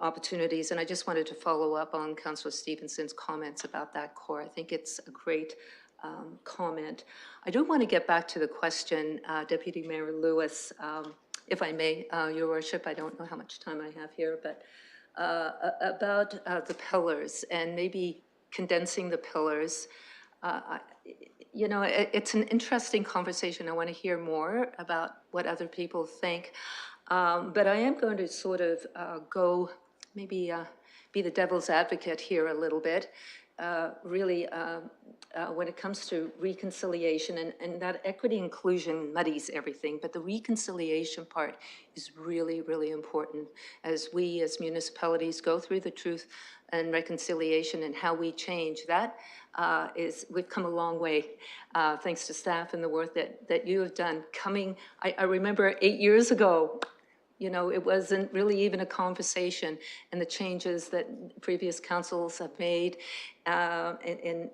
opportunities, and I just wanted to follow up on Councillor Stevenson's comments about that core. I think it's a great comment. I do want to get back to the question, Deputy Mayor Lewis, if I may, Your Worship, I don't know how much time I have here, but about the pillars and maybe condensing the pillars. You know, it's an interesting conversation. I want to hear more about what other people think. But I am going to sort of go, maybe be the devil's advocate here a little bit. Really, when it comes to reconciliation, and that equity inclusion muddies everything, but the reconciliation part is really, really important as we as municipalities go through the truth and reconciliation and how we change. That we've come a long way, thanks to staff and the work that you have done. I remember 8 years ago, you know, it wasn't really even a conversation, and the changes that previous councils have made, and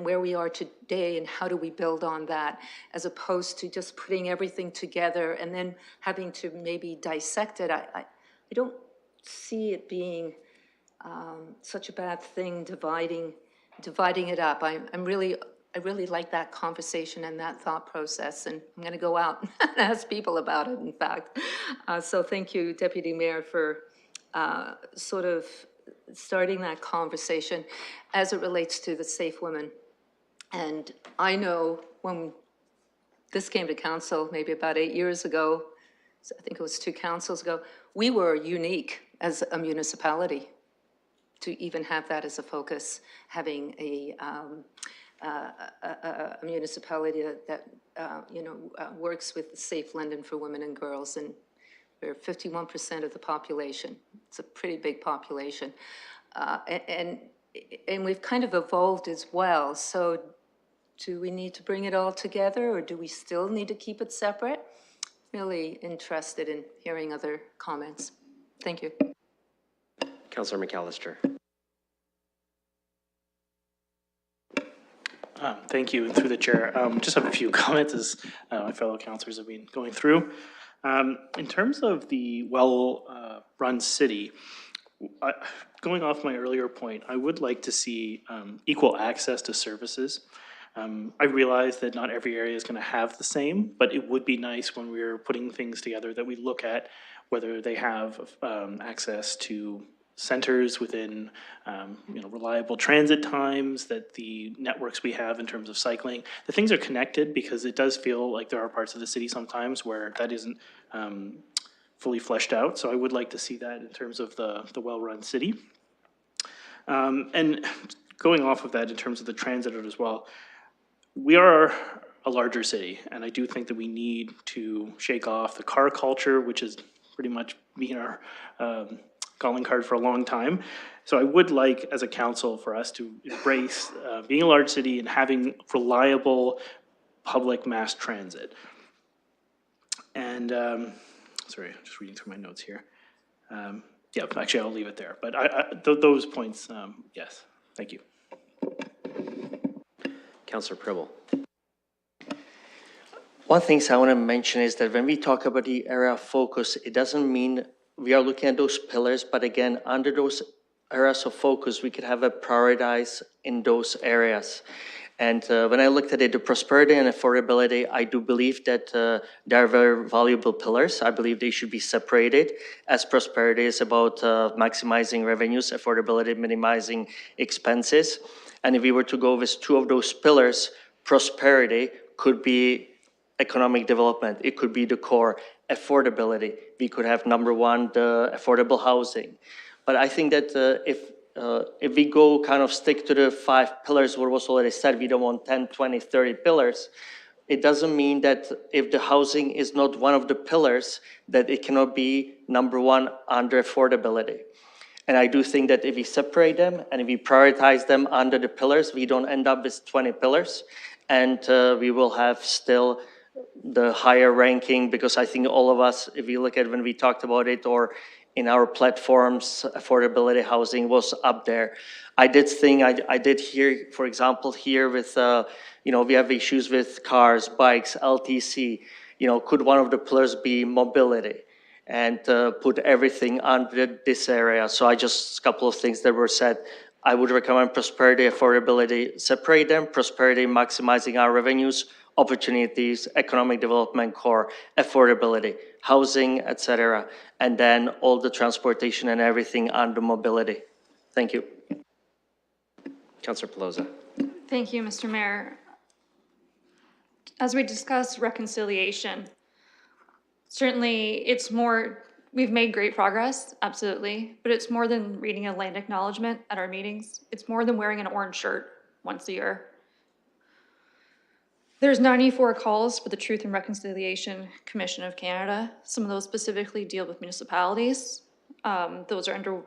where we are today, and how do we build on that, as opposed to just putting everything together and then having to maybe dissect it. I don't see it being such a bad thing, dividing it up. I really like that conversation and that thought process, and I'm going to go out and ask people about it, in fact. So thank you, Deputy Mayor, for sort of starting that conversation as it relates to the Safe Women. And I know when this came to council, maybe about 8 years ago, so I think it was 2 councils ago, we were unique as a municipality to even have that as a focus, having a municipality that you know, works with Safe London for Women and Girls, and we're 51% of the population. It's a pretty big population, and we've kind of evolved as well. So, do we need to bring it all together, or do we still need to keep it separate? Really interested in hearing other comments. Thank you. Councillor McAllister. Thank you, through the chair. Just have a few comments as my fellow councillors have been going through. In terms of the well-run city, going off my earlier point, I would like to see equal access to services. I realize that not every area is going to have the same, but it would be nice when we're putting things together that we look at whether they have access to centers within you know, reliable transit times, that the networks we have in terms of cycling, the things are connected, because it does feel like there are parts of the city sometimes where that isn't fully fleshed out. So I would like to see that in terms of the well-run city. And going off of that in terms of the transit as well, we are a larger city, and I do think that we need to shake off the car culture, which is pretty much being our calling card for a long time. So I would like, as a council, for us to embrace being a large city and having reliable public mass transit. And, sorry, I'm just reading through my notes here. Yeah, actually, I'll leave it there. But those points, yes, thank you. Councillor Pribble. One thing I want to mention is that when we talk about the area of focus, it doesn't mean we are looking at those pillars, but again, under those areas of focus, we could have a prioritize in those areas. And when I looked at it, the prosperity and affordability, I do believe that they are very valuable pillars. I believe they should be separated, as prosperity is about maximizing revenues, affordability, minimizing expenses. And if we were to go with two of those pillars, prosperity could be economic development. It could be the core. Affordability, we could have number one, the affordable housing. But I think that if we go kind of stick to the 5 pillars, what was already said, we don't want 10, 20, 30 pillars. It doesn't mean that if the housing is not one of the pillars, that it cannot be number one under affordability. And I do think that if we separate them and if we prioritize them under the pillars, we don't end up with 20 pillars. And we will have still the higher ranking, because I think all of us, if you look at when we talked about it or in our platforms, affordability housing was up there. I did think, I did hear, for example, here with, we have issues with cars, bikes, LTC, could one of the pillars be mobility? And put everything under this area. So a couple of things that were said. I would recommend prosperity, affordability, separate them, prosperity, maximizing our revenues, opportunities, economic development core, affordability, housing, etc. And then all the transportation and everything under mobility. Thank you. Councillor Pelosa. Thank you, Mr. Mayor. As we discuss reconciliation, certainly it's more, we've made great progress, absolutely, but it's more than reading a land acknowledgement at our meetings. It's more than wearing an orange shirt once a year. There's 94 calls for the Truth and Reconciliation Commission of Canada. Some of those specifically deal with municipalities. Those are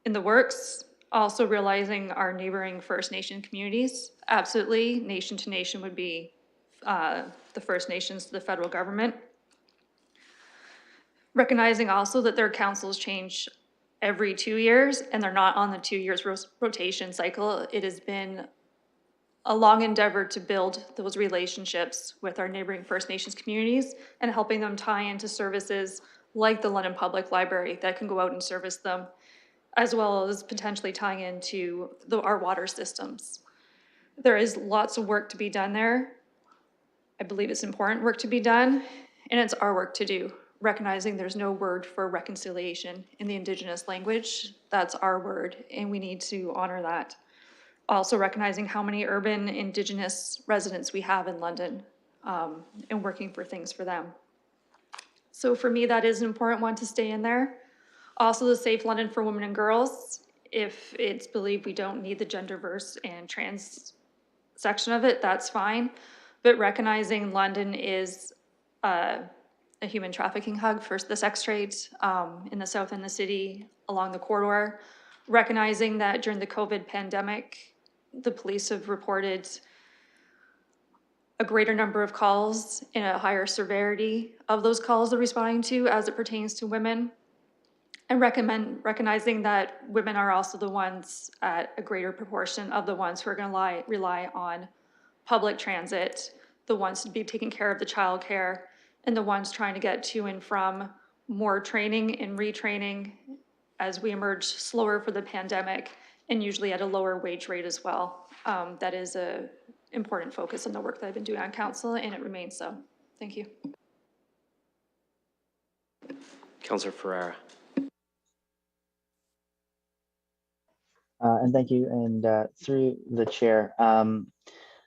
in the works. Also realizing our neighboring First Nation communities. Absolutely, nation to nation would be the First Nations to the federal government. Recognizing also that their councils change every 2 years and they're not on the 2 years rotation cycle. It has been a long endeavor to build those relationships with our neighboring First Nations communities and helping them tie into services like the London Public Library that can go out and service them, as well as potentially tying into our water systems. There is lots of work to be done there. I believe it's important work to be done, and it's our work to do. Recognizing there's no word for reconciliation in the Indigenous language. That's our word, and we need to honor that. Also recognizing how many urban Indigenous residents we have in London, and working for things for them. So for me, that is an important one to stay in there. Also the Safe London for Women and Girls, if it's believed we don't need the gender-verse and trans section of it, that's fine. But recognizing London is a human trafficking hub for the sex trade in the south end of the city, along the corridor. Recognizing that during the COVID pandemic, the police have reported a greater number of calls and a higher severity of those calls they're responding to as it pertains to women. And recognizing that women are also the ones at a greater proportion of the ones who are gonna rely on public transit, the ones to be taking care of the childcare, and the ones trying to get to and from more training and retraining as we emerge slower for the pandemic, and usually at a lower wage rate as well. That is an important focus on the work that I've been doing on council, and it remains so. Thank you. Councillor Ferreira. And thank you, and through the chair.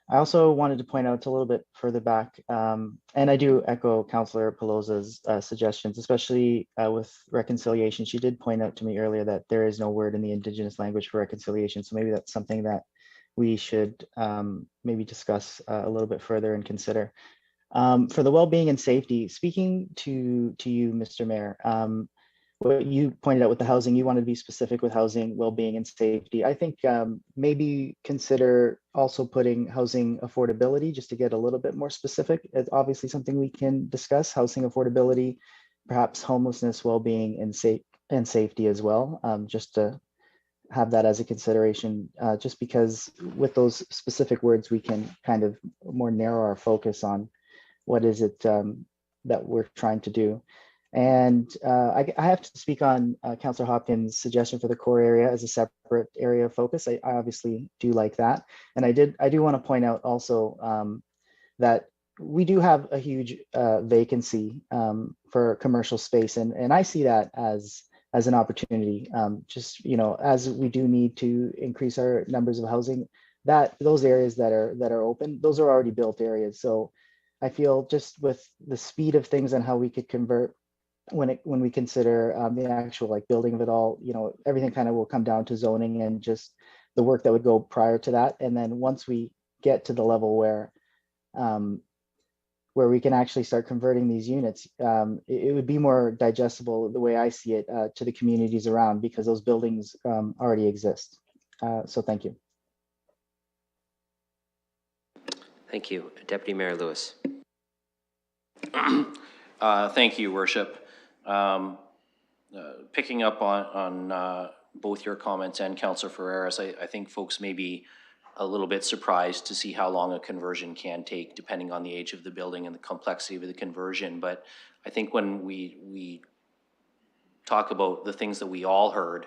I also wanted to point out a little bit further back, and I do echo Councillor Pelosa's suggestions, especially with reconciliation. She did point out to me earlier that there is no word in the Indigenous language for reconciliation, so maybe that's something that we should maybe discuss a little bit further and consider. For the well-being and safety, speaking to you, Mr. Mayor, what you pointed out with the housing, you wanted to be specific with housing, well-being and safety. I think maybe consider also putting housing affordability just to get a little bit more specific. It's obviously something we can discuss, housing affordability, perhaps homelessness, well-being and safety as well, just to have that as a consideration, just because with those specific words, we can kind of more narrow our focus on what is it that we're trying to do. And I have to speak on Councillor Hopkins' suggestion for the core area as a separate area of focus. I obviously do like that. And I do want to point out also that we do have a huge vacancy for commercial space. And I see that as an opportunity. Just, as we do need to increase our numbers of housing, that those areas that are open, those are already built areas. So I feel just with the speed of things and how we could convert when we consider the actual building of it all, everything kind of will come down to zoning and just the work that would go prior to that. And then once we get to the level where we can actually start converting these units, it would be more digestible the way I see it to the communities around, because those buildings already exist. So thank you. Thank you. Deputy Mayor Lewis. Thank you, Worship. Picking up on both your comments and Councillor Ferreras, I think folks may be a little bit surprised to see how long a conversion can take, depending on the age of the building and the complexity of the conversion. But I think when we talk about the things that we all heard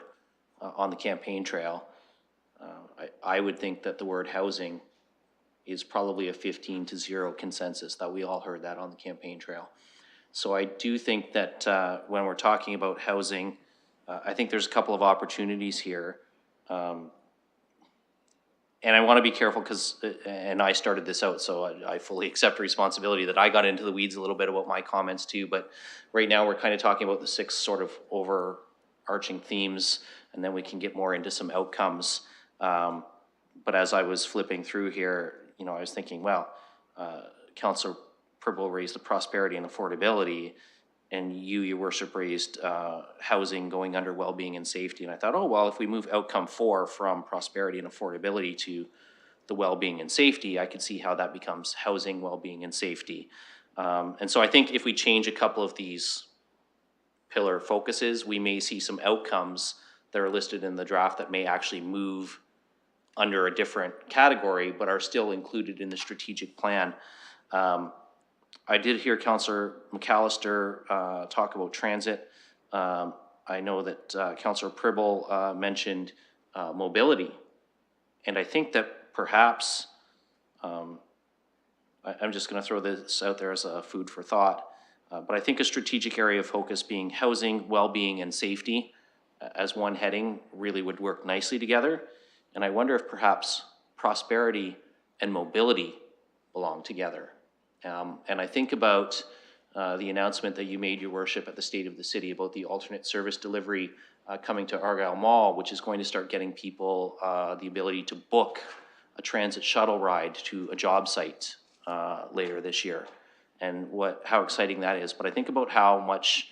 on the campaign trail, I would think that the word housing is probably a 15-0 consensus, that we all heard that on the campaign trail. So I do think that when we're talking about housing, I think there's a couple of opportunities here. And I want to be careful because, and I started this out, so I fully accept responsibility that I got into the weeds a little bit about my comments too. But right now we're kind of talking about the 6 sort of overarching themes, and then we can get more into some outcomes. But as I was flipping through here, I was thinking, well, Councillor Pribble raised the prosperity and affordability, and your worship raised housing going under well-being and safety. And I thought, oh, well, if we move outcome 4 from prosperity and affordability to the well-being and safety, I could see how that becomes housing, well-being, and safety. And so I think if we change a couple of these pillar focuses, we may see some outcomes that are listed in the draft that may actually move under a different category, but are still included in the strategic plan. I did hear Councillor McAllister talk about transit. I know that Councillor Pribble mentioned mobility. And I think that perhaps, I'm just going to throw this out there as a food for thought, but I think a strategic area of focus being housing, well-being, and safety as one heading really would work nicely together. And I wonder if perhaps prosperity and mobility belong together. And I think about the announcement that you made, your worship, at the State of the City about the alternate service delivery coming to Argyle Mall, which is going to start getting people the ability to book a transit shuttle ride to a job site later this year, and how exciting that is. But I think about how much,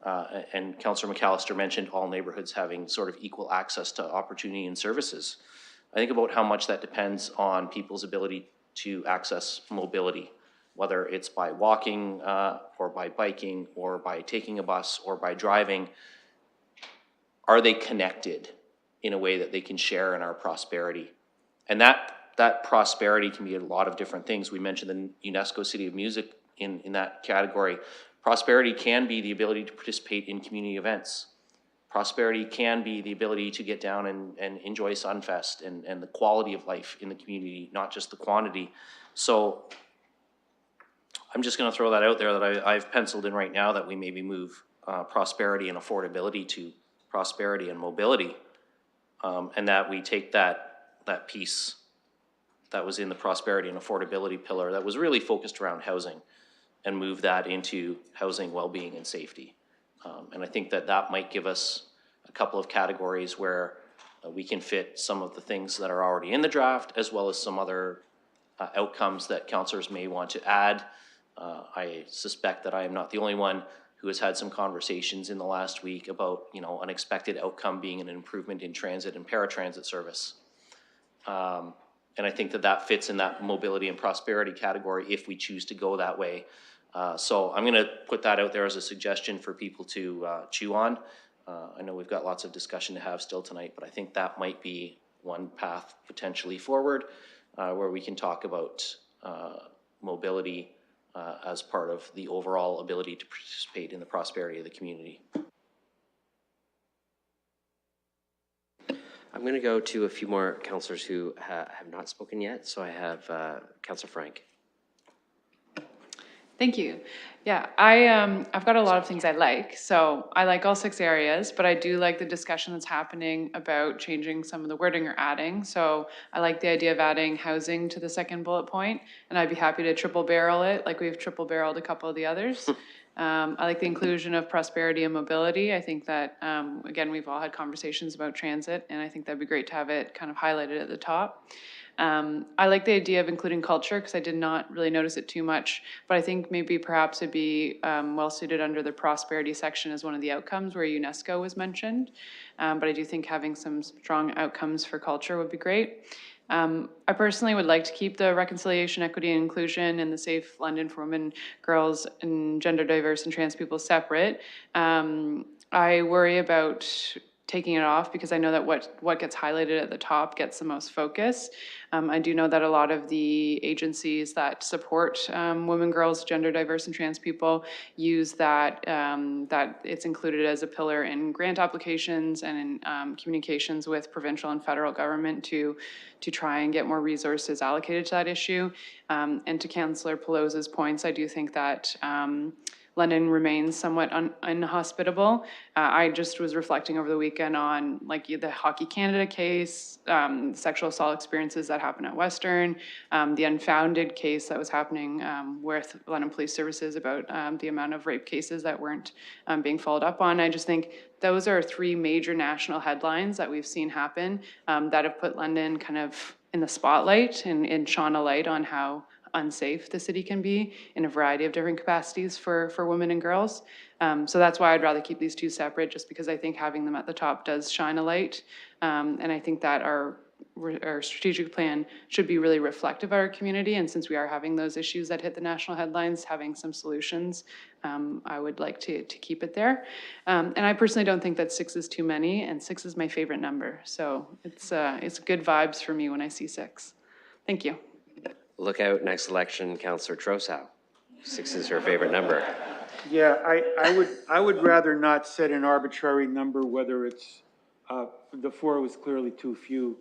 and Councillor McAllister mentioned all neighborhoods having sort of equal access to opportunity and services. I think about how much that depends on people's ability to access mobility, whether it's by walking or by biking or by taking a bus or by driving. Are they connected in a way that they can share in our prosperity? And that prosperity can be a lot of different things. We mentioned the UNESCO City of Music in that category. Prosperity can be the ability to participate in community events. Prosperity can be the ability to get down and enjoy Sunfest and the quality of life in the community, not just the quantity. So I'm just going to throw that out there that I've penciled in right now, that we maybe move prosperity and affordability to prosperity and mobility, and that we take that piece that was in the prosperity and affordability pillar that was really focused around housing and move that into housing, well-being, and safety. And I think that might give us a couple of categories where we can fit some of the things that are already in the draft, as well as some other outcomes that councillors may want to add. I suspect that I am not the only one who has had some conversations in the last week about, an expected outcome being an improvement in transit and paratransit service. And I think that fits in that mobility and prosperity category if we choose to go that way. So I'm going to put that out there as a suggestion for people to chew on. I know we've got lots of discussion to have still tonight, but I think that might be one path potentially forward where we can talk about mobility as part of the overall ability to participate in the prosperity of the community. I'm going to go to a few more councillors who have not spoken yet. So I have Councillor Frank. Thank you. Yeah, I've got a lot of things I like. So I like all 6 areas, but I do like the discussion that's happening about changing some of the wording or adding. So I like the idea of adding housing to the second bullet point, and I'd be happy to triple barrel it like we've triple barreled a couple of the others. I like the inclusion of prosperity and mobility. I think that, again, we've all had conversations about transit, and I think that'd be great to have it kind of highlighted at the top. I like the idea of including culture because I did not really notice it too much, but I think maybe perhaps it'd be well suited under the prosperity section as one of the outcomes where UNESCO was mentioned. But I do think having some strong outcomes for culture would be great. I personally would like to keep the reconciliation, equity, and inclusion and the safe London for women, girls, and gender diverse and trans people separate. I worry about taking it off because I know that what gets highlighted at the top gets the most focus. I do know that a lot of the agencies that support women, girls, gender diverse, and trans people use that it's included as a pillar in grant applications and in communications with provincial and federal government to try and get more resources allocated to that issue. And to Councillor Pelosi's points, I do think that London remains somewhat inhospitable. I just was reflecting over the weekend on like the Hockey Canada case, sexual assault experiences that happened at Western, the unfounded case that was happening with London Police Services about the amount of rape cases that weren't being followed up on. I just think those are 3 major national headlines that we've seen happen that have put London kind of in the spotlight and shone a light on how unsafe the city can be in a variety of different capacities for women and girls. So that's why I'd rather keep these 2 separate, just because I think having them at the top does shine a light. And I think that our strategic plan should be really reflective of our community. And since we are having those issues that hit the national headlines, having some solutions, I would like to keep it there. And I personally don't think that 6 is too many, and 6 is my favorite number. So it's good vibes for me when I see 6. Thank you. Look out, next election, Councillor Trosau. 6 is her favorite number. Yeah, I would rather not set an arbitrary number, whether it's, the 4 was clearly too few,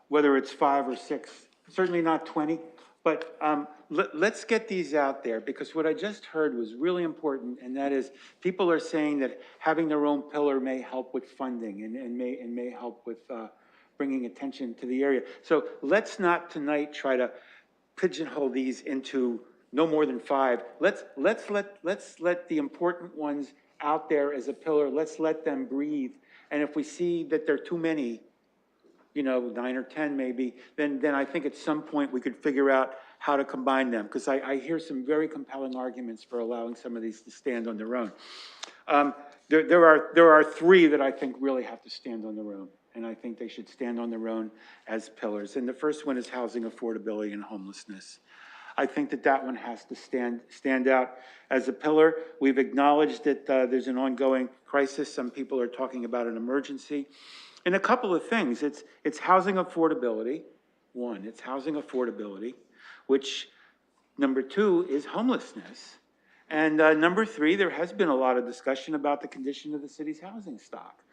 whether it's 5 or 6, certainly not 20. But let's get these out there, because what I just heard was really important, and that is people are saying that having their own pillar may help with funding and may help with bringing attention to the area. So let's not tonight try to pigeonhole these into no more than 5. Let's let the important ones out there as a pillar. Let's let them breathe. And if we see that there are too many, 9 or 10 maybe, then I think at some point we could figure out how to combine them, because I hear some very compelling arguments for allowing some of these to stand on their own. There are 3 that I think really have to stand on their own, and I think they should stand on their own as pillars. And the first one is housing affordability and homelessness. I think that one has to stand out as a pillar. We've acknowledged that there's an ongoing crisis. Some people are talking about an emergency. And a couple of things, it's housing affordability. 1, it's housing affordability, which number 2 is homelessness. And number 3, there has been a lot of discussion about the condition of the city's housing stock,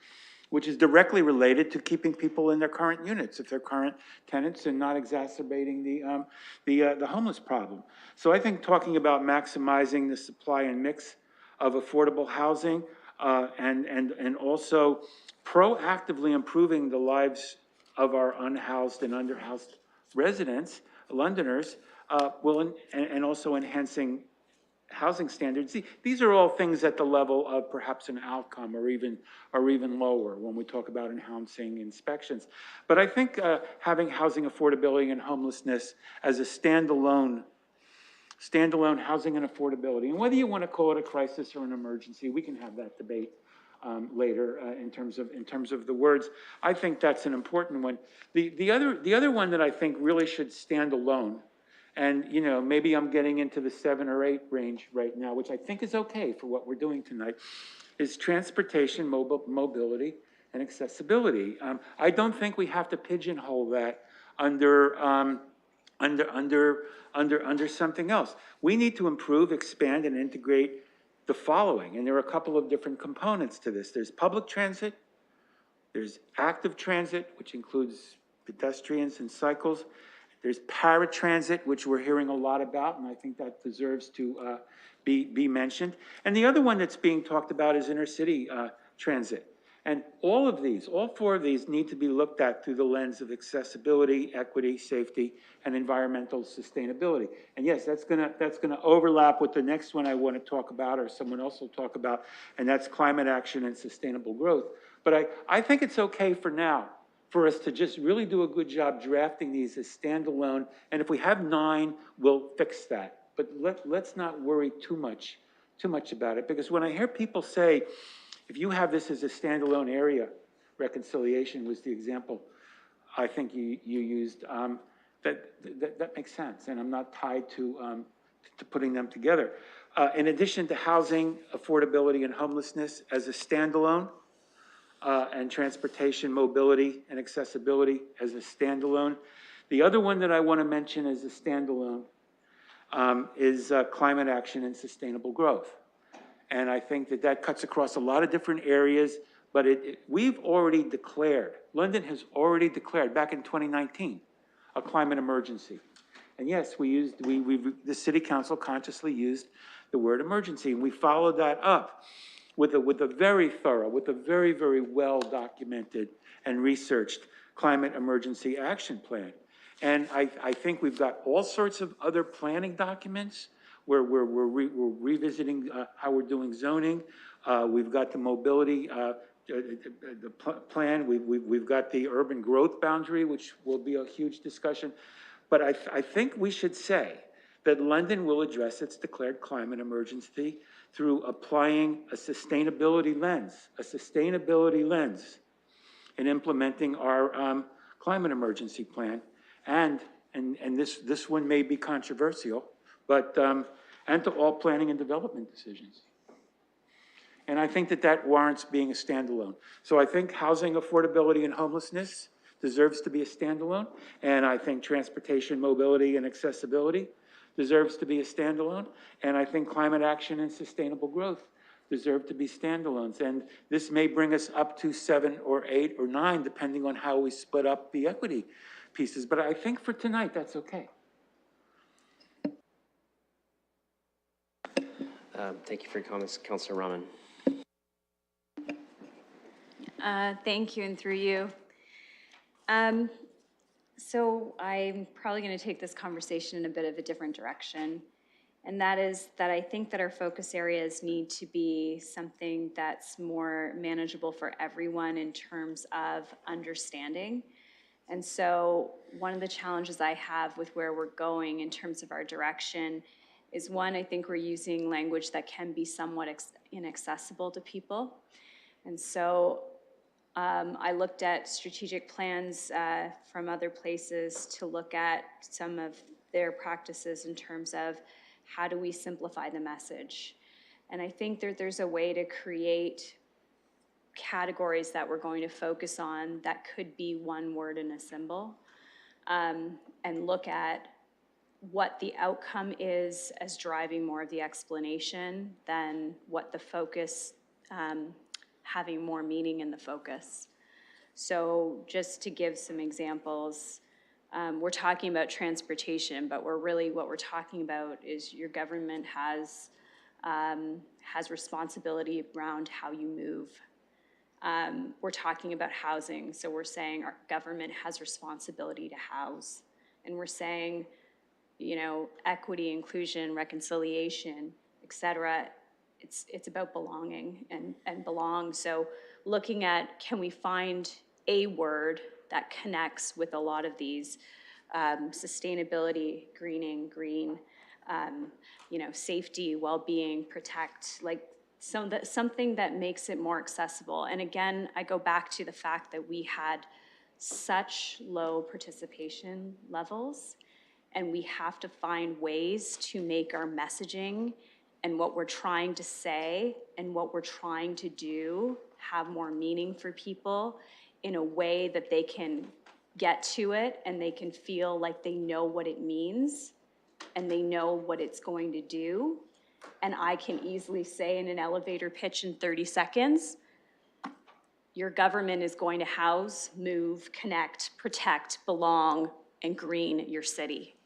which is directly related to keeping people in their current units, if they're current tenants, and not exacerbating the homeless problem. So I think talking about maximizing the supply and mix of affordable housing and also proactively improving the lives of our unhoused and underhoused residents, Londoners, and also enhancing housing standards. These are all things at the level of perhaps an outcome or even lower when we talk about enhancing inspections. But I think having housing affordability and homelessness as a standalone housing and affordability, and whether you want to call it a crisis or an emergency, we can have that debate later in terms of the words. I think that's an important one. The other one that I think really should stand alone, and maybe I'm getting into the 7 or 8 range right now, which I think is okay for what we're doing tonight, is transportation, mobility, and accessibility. I don't think we have to pigeonhole that under under something else. We need to improve, expand, and integrate the following, and there are a couple of different components to this. There's public transit, there's active transit, which includes pedestrians and cycles. There's paratransit, which we're hearing a lot about, and I think that deserves to be mentioned. And the other one that's being talked about is intercity transit. And all of these, all four of these need to be looked at through the lens of accessibility, equity, safety, and environmental sustainability. And yes, that's gonna overlap with the next one I want to talk about, or someone else will talk about, and that's climate action and sustainable growth. But I think it's okay for now for us to just really do a good job drafting these as standalone. And if we have 9, we'll fix that. But let's not worry too much about it, because when I hear people say, if you have this as a standalone area, reconciliation was the example I think you used, that makes sense, and I'm not tied to putting them together. In addition to housing, affordability, and homelessness as a standalone, and transportation, mobility, and accessibility as a standalone. The other one that I want to mention as a standalone is climate action and sustainable growth. And I think that cuts across a lot of different areas, but we've already declared, London has already declared back in 2019, a climate emergency. And yes, the city council consciously used the word emergency, and we followed that up with a very thorough, with a very, very well documented and researched climate emergency action plan. And I think we've got all sorts of other planning documents where we're revisiting how we're doing zoning. We've got the mobility plan. We've got the urban growth boundary, which will be a huge discussion. But I think we should say that London will address its declared climate emergency through applying a sustainability lens in implementing our climate emergency plan. And this one may be controversial, but, and to all planning and development decisions. And I think that warrants being a standalone. So I think housing, affordability, and homelessness deserves to be a standalone. And I think transportation, mobility, and accessibility deserves to be a standalone. And I think climate action and sustainable growth deserve to be standalones. And this may bring us up to 7 or 8 or 9, depending on how we split up the equity pieces. But I think for tonight, that's okay. Thank you for your comments, Councillor Rahman. Thank you, and through you. So I'm probably going to take this conversation in a bit of a different direction. And that is that I think that our focus areas need to be something that's more manageable for everyone in terms of understanding. And so one of the challenges I have with where we're going in terms of our direction is, one, I think we're using language that can be somewhat inaccessible to people. And so I looked at strategic plans from other places to look at some of their practices in terms of how do we simplify the message. And I think that there's a way to create categories that we're going to focus on that could be one word and a symbol, and look at what the outcome is as driving more of the explanation than what the focus, having more meaning in the focus. So just to give some examples, we're talking about transportation, but what we're talking about is your government has responsibility around how you move. We're talking about housing, so we're saying our government has responsibility to house. And we're saying, you know, equity, inclusion, reconciliation, et cetera, it's about belonging and belong. So looking at, can we find a word that connects with a lot of these, sustainability, greening, green, you know, safety, well-being, protect, like something that makes it more accessible. And again, I go back to the fact that we had such low participation levels, and we have to find ways to make our messaging and what we're trying to say and what we're trying to do have more meaning for people in a way that they can get to it and they can feel like they know what it means and they know what it's going to do. And I can easily say in an elevator pitch in 30 seconds, your government is going to house, move, connect, protect, belong, and green your city.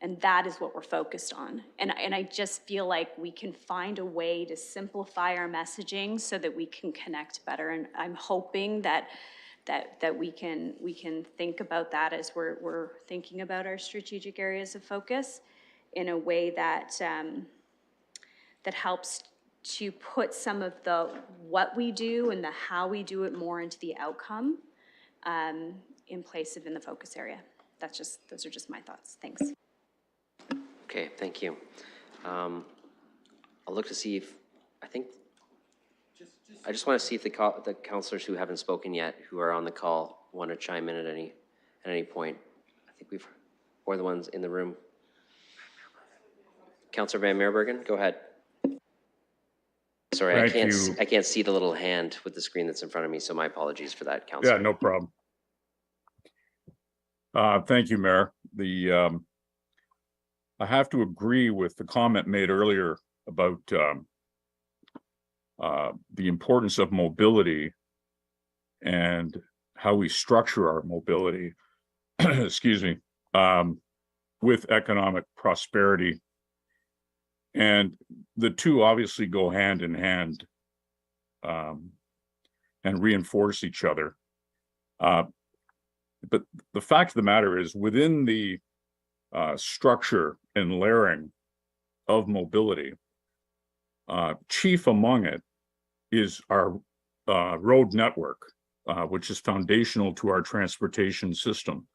And that is what we're focused on. And I just feel like we can find a way to simplify our messaging so that we can connect better. And I'm hoping that we can think about that as we're thinking about our strategic areas of focus in a way that that helps to put some of the what we do and the how we do it more into the outcome in place of in the focus area. Those are just my thoughts. Thanks. Okay, thank you. I'll look to see if, I just want to see if the councillors who haven't spoken yet, who are on the call, want to chime in at any point. I think or the ones in the room. Councillor Van Meerbergen, go ahead. Sorry, I can't see the little hand with the screen that's in front of me, so my apologies for that, Councillor. Yeah, no problem. Thank you, Mayor. I have to agree with the comment made earlier about the importance of mobility and how we structure our mobility, excuse me, with economic prosperity. And the two obviously go hand in hand and reinforce each other. But the fact of the matter is, within the structure and layering of mobility, chief among it is our road network, which is foundational to our transportation system.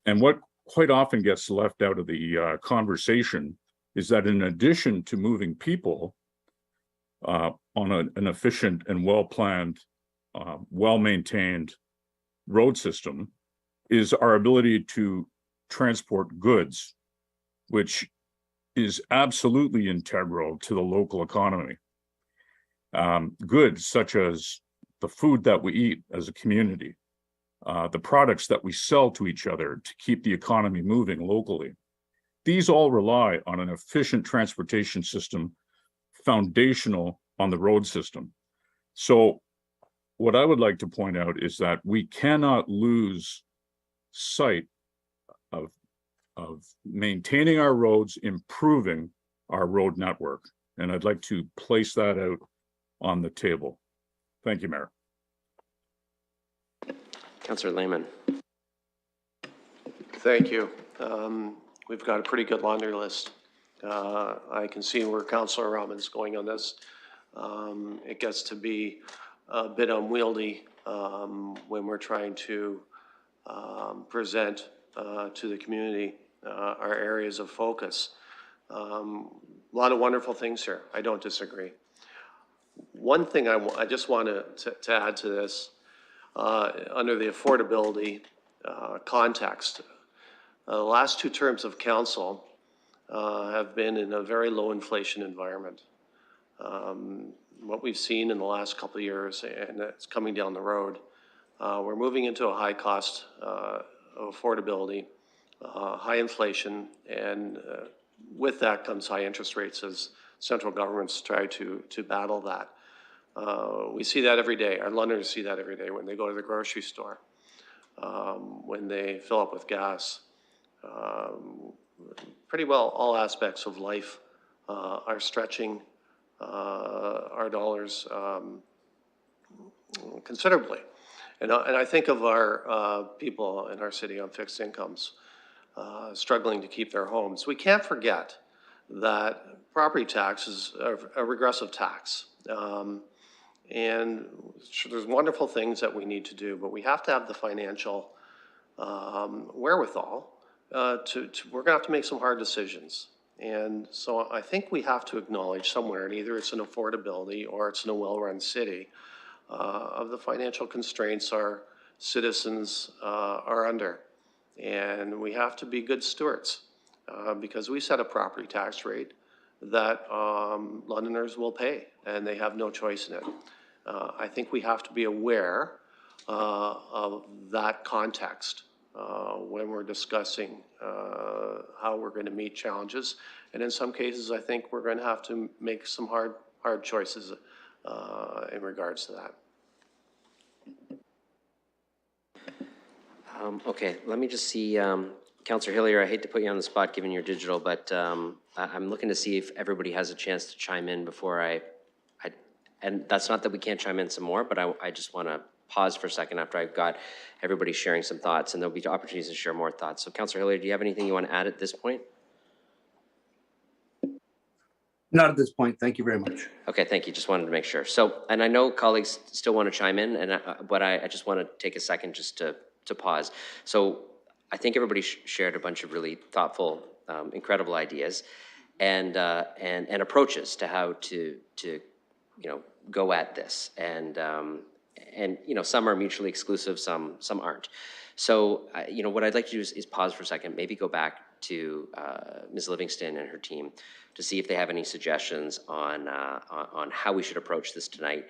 And what quite often gets left out of the conversation is that in addition to moving people on an efficient and well-planned, well-maintained road system, is our ability to transport goods, which is absolutely integral to the local economy. Goods such as the food that we eat as a community, the products that we sell to each other to keep the economy moving locally. These all rely on an efficient transportation system, foundational on the road system. So what I would like to point out is that we cannot lose sight of maintaining our roads, improving our road network. And I'd like to place that out on the table. Thank you, Mayor. Councillor Lehman. Thank you. We've got a pretty good laundry list. I can see where Councillor Rahman's going on this. It gets to be a bit unwieldy when we're trying to present to the community our areas of focus. A lot of wonderful things here. I don't disagree. One thing I just want to add to this, under the affordability context, the last two terms of council have been in a very low inflation environment. What we've seen in the last couple of years, and it's coming down the road, we're moving into a high cost of affordability, high inflation, and with that comes high interest rates as central governments try to battle that. We see that every day. Our Londoners see that every day when they go to the grocery store, when they fill up with gas. Pretty well all aspects of life are stretching our dollars considerably. And I think of our people in our city on fixed incomes struggling to keep their homes. We can't forget that property tax is a regressive tax. And there's wonderful things that we need to do, but we have to have the financial wherewithal we're gonna have to make some hard decisions. And so I think we have to acknowledge somewhere, and either it's an affordability or it's in a well-run city, of the financial constraints our citizens are under. And we have to be good stewards because we set a property tax rate that Londoners will pay, and they have no choice in it. I think we have to be aware of that context when we're discussing how we're going to meet challenges. And in some cases, I think we're going to have to make some hard choices in regards to that. Okay, let me just see, Councillor Hillier, I hate to put you on the spot given your digital, but I'm looking to see if everybody has a chance to chime in before and that's not that we can't chime in some more, but I just want to pause for a second after I've got everybody sharing some thoughts, and there'll be opportunities to share more thoughts. So Councillor Hillier, do you have anything you want to add at this point? Not at this point. Thank you very much. Okay, thank you. Just wanted to make sure. So, and I know colleagues still want to chime in, and but I just want to take a second just to pause. So I think everybody shared a bunch of really thoughtful, incredible ideas and approaches to how to go at this. And some are mutually exclusive, some aren't. So what I'd like to do is pause for a second, maybe go back to Ms. Livingston and her team to see if they have any suggestions on how we should approach this tonight.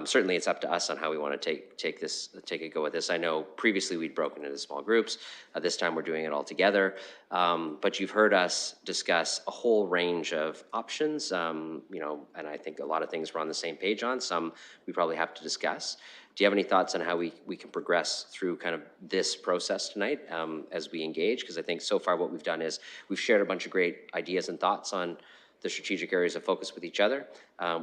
Certainly, it's up to us on how we want to take a go at this. I know previously we'd broken into small groups. This time we're doing it all together. But you've heard us discuss a whole range of options, and I think a lot of things we're on the same page on. Some we probably have to discuss. Do you have any thoughts on how we can progress through kind of this process tonight as we engage? Because I think so far what we've done is we've shared a bunch of great ideas and thoughts on the strategic areas of focus with each other.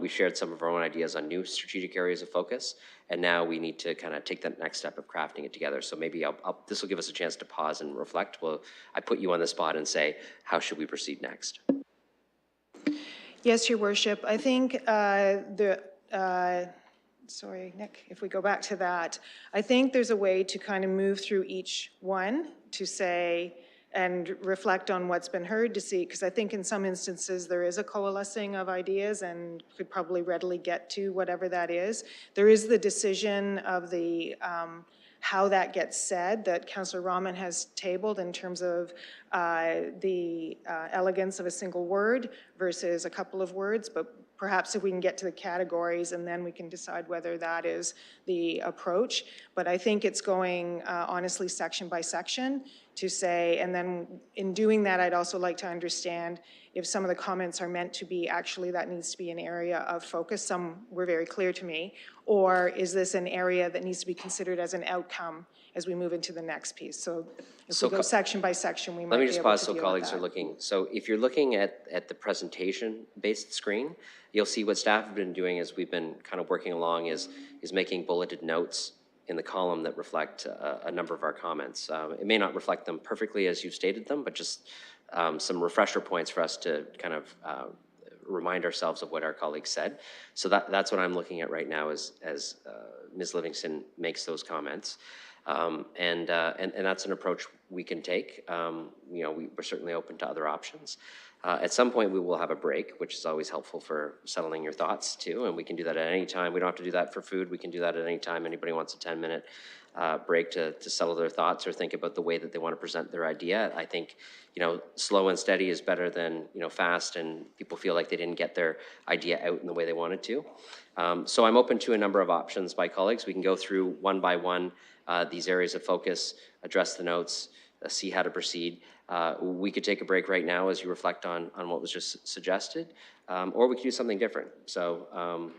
We've shared some of our own ideas on new strategic areas of focus, and now we need to kind of take that next step of crafting it together. So maybe this will give us a chance to pause and reflect. Well, I put you on the spot and say, how should we proceed next? Yes, Your Worship. I think sorry, Nick, if we go back to that, I think there's a way to kind of move through each one to say, and reflect on what's been heard to see, because I think in some instances there is a coalescing of ideas and could probably readily get to whatever that is. There is the decision of the how that gets said that Councillor Rahman has tabled in terms of the elegance of a single word versus a couple of words, but perhaps if we can get to the categories and then we can decide whether that is the approach. But I think it's going honestly section by section to say, and then in doing that, I'd also like to understand if some of the comments are meant to be actually that needs to be an area of focus. Some were very clear to me. Or is this an area that needs to be considered as an outcome as we move into the next piece? So if we go section by section, we might be able to deal with that. Let me just pause so colleagues are looking. So if you're looking at the presentation-based screen, you'll see what staff have been doing as we've been kind of working along is making bulleted notes in the column that reflect a number of our comments. It may not reflect them perfectly as you've stated them, but just some refresher points for us to kind of remind ourselves of what our colleagues said. So that's what I'm looking at right now as Ms. Livingston makes those comments. And that's an approach we can take. We're certainly open to other options. At some point, we will have a break, which is always helpful for settling your thoughts too, and we can do that at any time. We don't have to do that for food. We can do that at any time. Anybody wants a 10-minute break to settle their thoughts or think about the way that they want to present their idea. I think, slow and steady is better than, fast and people feel like they didn't get their idea out in the way they wanted to. So I'm open to a number of options by colleagues. We can go through one by one these areas of focus, address the notes, see how to proceed. We could take a break right now as you reflect on what was just suggested, or we could do something different. So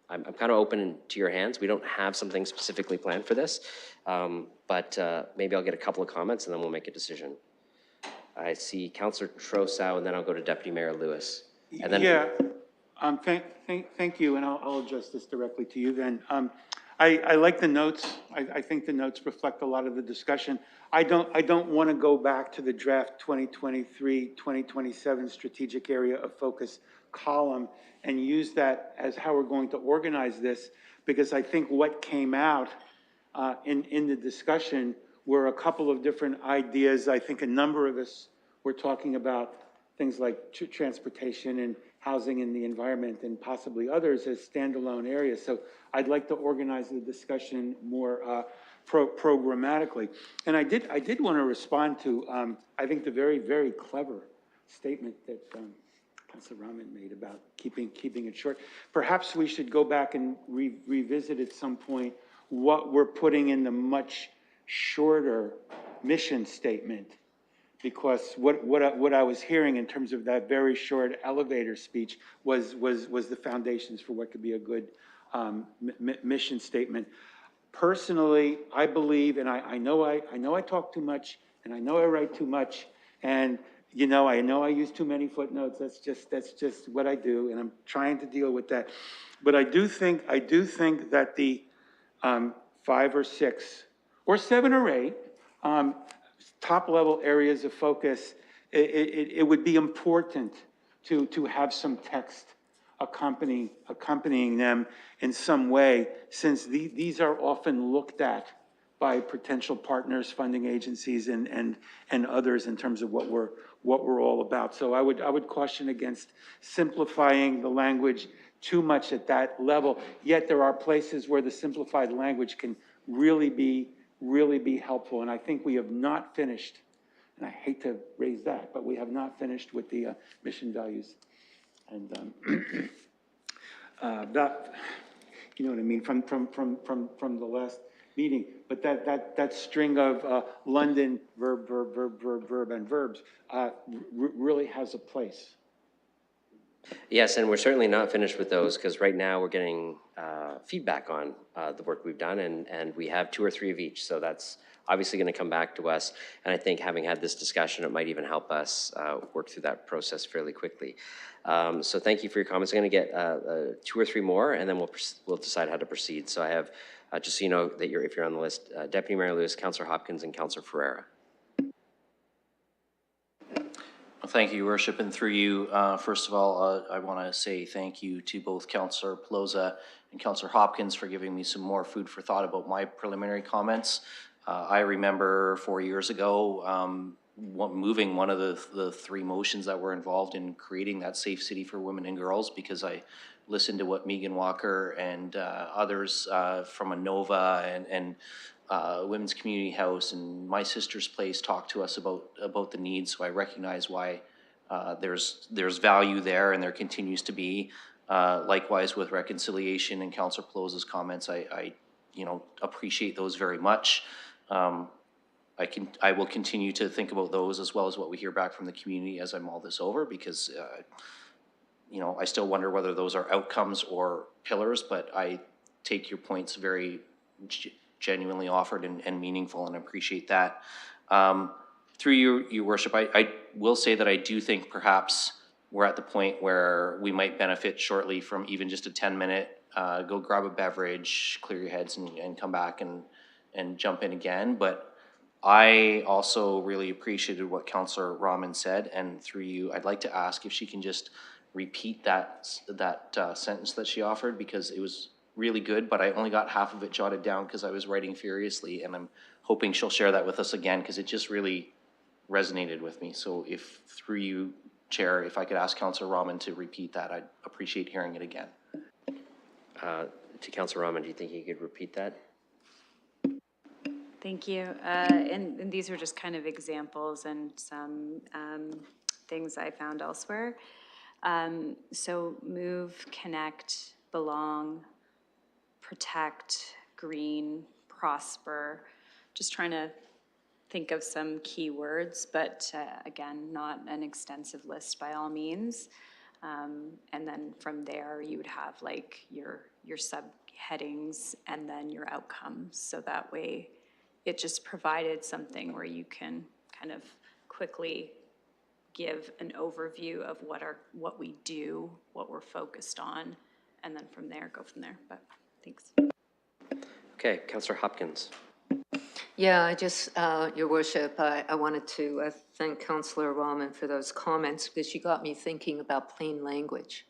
I'm kind of open to your hands. We don't have something specifically planned for this, but maybe I'll get a couple of comments and then we'll make a decision. I see Councillor Trosau, and then I'll go to Deputy Mayor Lewis. And then thank you, and I'll address this directly to you then. I like the notes. I think the notes reflect a lot of the discussion. I don't want to go back to the draft 2023-2027 strategic area of focus column and use that as how we're going to organize this, because I think what came out in the discussion were a couple of different ideas. I think a number of us were talking about things like transportation and housing and the environment, and possibly others as standalone areas. So I'd like to organize the discussion more programmatically. And I did want to respond to, I think, the very, very clever statement that Councilor Rahman made about keeping it short. Perhaps we should go back and revisit at some point what we're putting in the much shorter mission statement. Because what I was hearing in terms of that very short elevator speech was the foundations for what could be a good mission statement. Personally, I believe, and I know I talk too much, and I know I write too much, and I know I use too many footnotes. That's just what I do, and I'm trying to deal with that. But I do think that the 5 or 6 or 7 or 8 top-level areas of focus, it would be important to have some text accompanying them in some way, since these are often looked at by potential partners, funding agencies, and others in terms of what we're all about. So I would caution against simplifying the language too much at that level. Yet there are places where the simplified language can really be helpful. And I think we have not finished, and I hate to raise that, but we have not finished with the mission values. And that, you know what I mean, from the last meeting. But that string of London verb, and verbs really has a place. Yes, and we're certainly not finished with those, because right now we're getting feedback on the work we've done, and we have 2 or 3 of each. So that's obviously going to come back to us. And I think having had this discussion, it might even help us work through that process fairly quickly. So thank you for your comments. I'm going to get 2 or 3 more, and then we'll decide how to proceed. So I have, just so you know that if you're on the list, Deputy Mayor Lewis, Councillor Hopkins, and Councillor Ferreira. Thank you, Your Worship, and through you, first of all, I want to say thank you to both Councillor Pelosa and Councillor Hopkins for giving me some more food for thought about my preliminary comments. I remember 4 years ago moving one of the 3 motions that were involved in creating that safe city for women and girls, because I listened to what Megan Walker and others from ANOVA and Women's Community House and My Sister's Place talked to us about the needs. So I recognize why there's value there, and there continues to be. Likewise with reconciliation and Councillor Pelosa's comments, I appreciate those very much. I will continue to think about those, as well as what we hear back from the community as I mull this over, because I still wonder whether those are outcomes or pillars, but I take your points very genuinely offered and meaningful, and appreciate that. Through your worship, I will say that I do think perhaps we're at the point where we might benefit shortly from even just a 10-minute, go grab a beverage, clear your heads, and come back and jump in again. But I also really appreciated what Councillor Rahman said, and through you, I'd like to ask if she can just repeat that sentence that she offered, because it was really good, but I only got half of it jotted down because I was writing furiously, and I'm hoping she'll share that with us again, because it just really resonated with me. So if, through you, Chair, if I could ask Councillor Rahman to repeat that, I'd appreciate hearing it again. To Councillor Rahman, do you think you could repeat that? Thank you. And these are just kind of examples and some things I found elsewhere. So move, connect, belong, protect, green, prosper. Just trying to think of some key words, but again, not an extensive list by all means. And then from there, you would have like your subheadings and then your outcomes. So that way, it just provided something where you can kind of quickly give an overview of what we do, what we're focused on, and then from there, go from there. But thanks. Okay, Councillor Hopkins. Yeah, I just, Your Worship, I wanted to thank Councillor Rahman for those comments, because you got me thinking about plain language.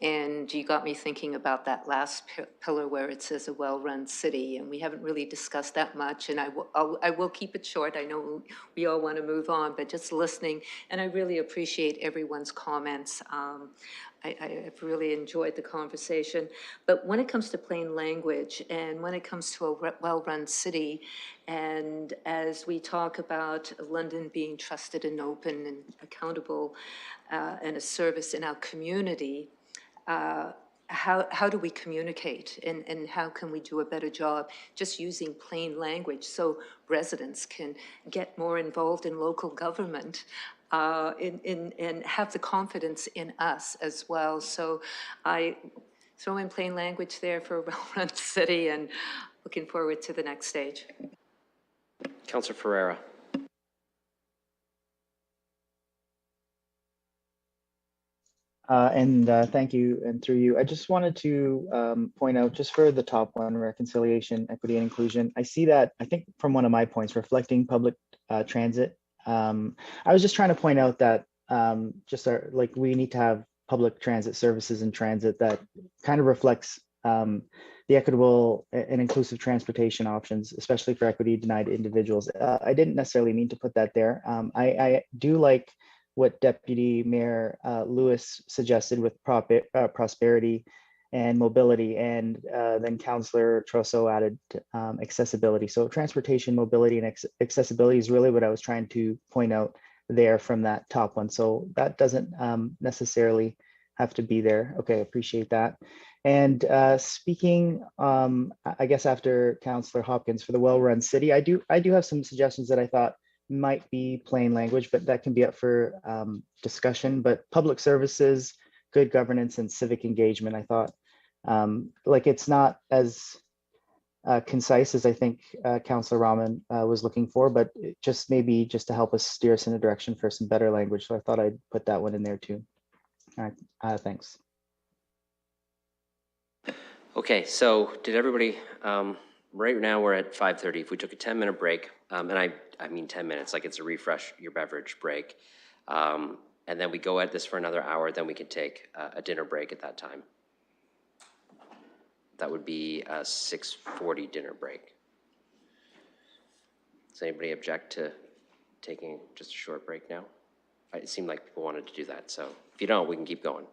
And you got me thinking about that last pillar where it says a well-run city, and we haven't really discussed that much, and I will keep it short. I know we all want to move on, but just listening, and I really appreciate everyone's comments. I've really enjoyed the conversation. But when it comes to plain language, and when it comes to a well-run city, and as we talk about London being trusted and open and accountable and a service in our community, how do we communicate and how can we do a better job just using plain language so residents can get more involved in local government and have the confidence in us as well. So I throw in plain language there for a well-run city and looking forward to the next stage. Councillor Ferreira. Thank you, and through you, I just wanted to point out, just for the top one, reconciliation, equity, and inclusion. I see that, I think from one of my points, reflecting public transit. I was just trying to point out that like we need to have public transit services in transit that kind of reflects the equitable and inclusive transportation options, especially for equity denied individuals. I didn't necessarily mean to put that there. I do like what Deputy Mayor Lewis suggested with prosperity and mobility, and then Councillor Trosso added accessibility. So transportation, mobility, and accessibility is really what I was trying to point out there from that top one. So that doesn't necessarily have to be there. Okay, appreciate that. And speaking, I guess after Councillor Hopkins, for the well-run city, I do have some suggestions that I thought might be plain language, but that can be up for discussion. But public services, good governance, and civic engagement, I thought, like it's not as concise as I think Councillor Rahman was looking for, but just maybe just to help us steer us in a direction for some better language. So I thought I'd put that one in there too. All right, thanks. Okay, so did everybody, right now we're at 5:30. If we took a 10-minute break, and I mean 10 minutes, like it's a refresh your beverage break, and then we go at this for another hour, then we can take a dinner break at that time. That would be a 6:40 dinner break. Does anybody object to taking just a short break now? It seemed like people wanted to do that, so if you don't, we can keep going.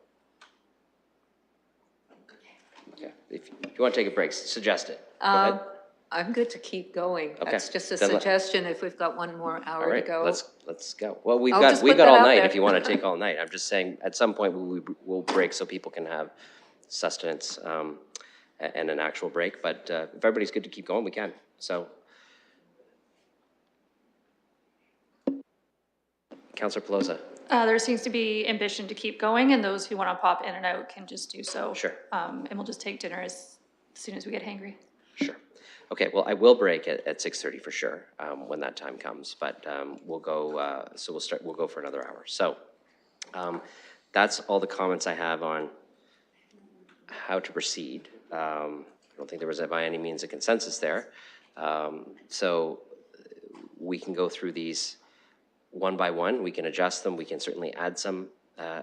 Okay, if you want to take a break, suggest it. Go ahead. I'm good to keep going. Okay. That's just a Then suggestion if we've got one more All hour to right, go. let's go. Well, we've I'll got just put that all out night there. if you want to take all night. I'm just saying, at some point, we'll break so people can have sustenance and an actual break. But if everybody's good to keep going, we can. So, Councillor Pelosa. There seems to be ambition to keep going, and those who want to pop in and out can just do so. Sure. And we'll just take dinner as soon as we get hangry. Sure. Okay, well, I will break at 6:30 for sure, when that time comes, but we'll go, so we'll go for another hour. So that's all the comments I have on how to proceed. I don't think there was by any means a consensus there. So we can go through these one by one. We can adjust them. We can certainly add some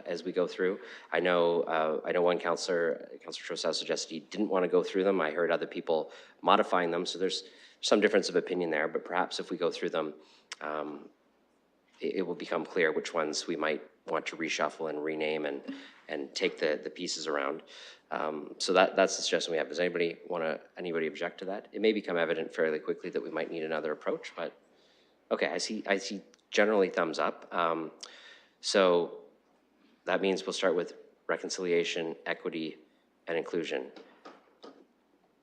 as we go through. I know one Councillor Trossel suggested he didn't want to go through them. I heard other people modifying them, so there's some difference of opinion there, but perhaps if we go through them, it will become clear which ones we might want to reshuffle and rename and take the pieces around. So that's the suggestion we have. Does anybody object to that? It may become evident fairly quickly that we might need another approach, but okay, I see generally thumbs up. So that means we'll start with reconciliation, equity, and inclusion.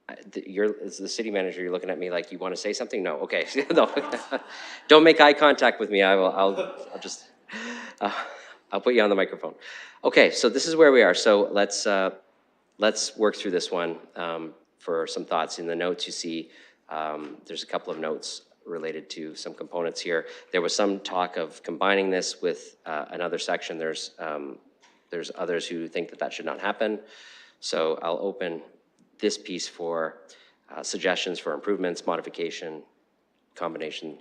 As the city manager, you're looking at me like you want to say something? No, okay. No. Don't make eye contact with me. I'll put you on the microphone. Okay, so this is where we are. So let's work through this one for some thoughts. In the notes you see, there's a couple of notes related to some components here. There was some talk of combining this with another section. There's others who think that should not happen. So I'll open this piece for suggestions for improvements, modification, combination,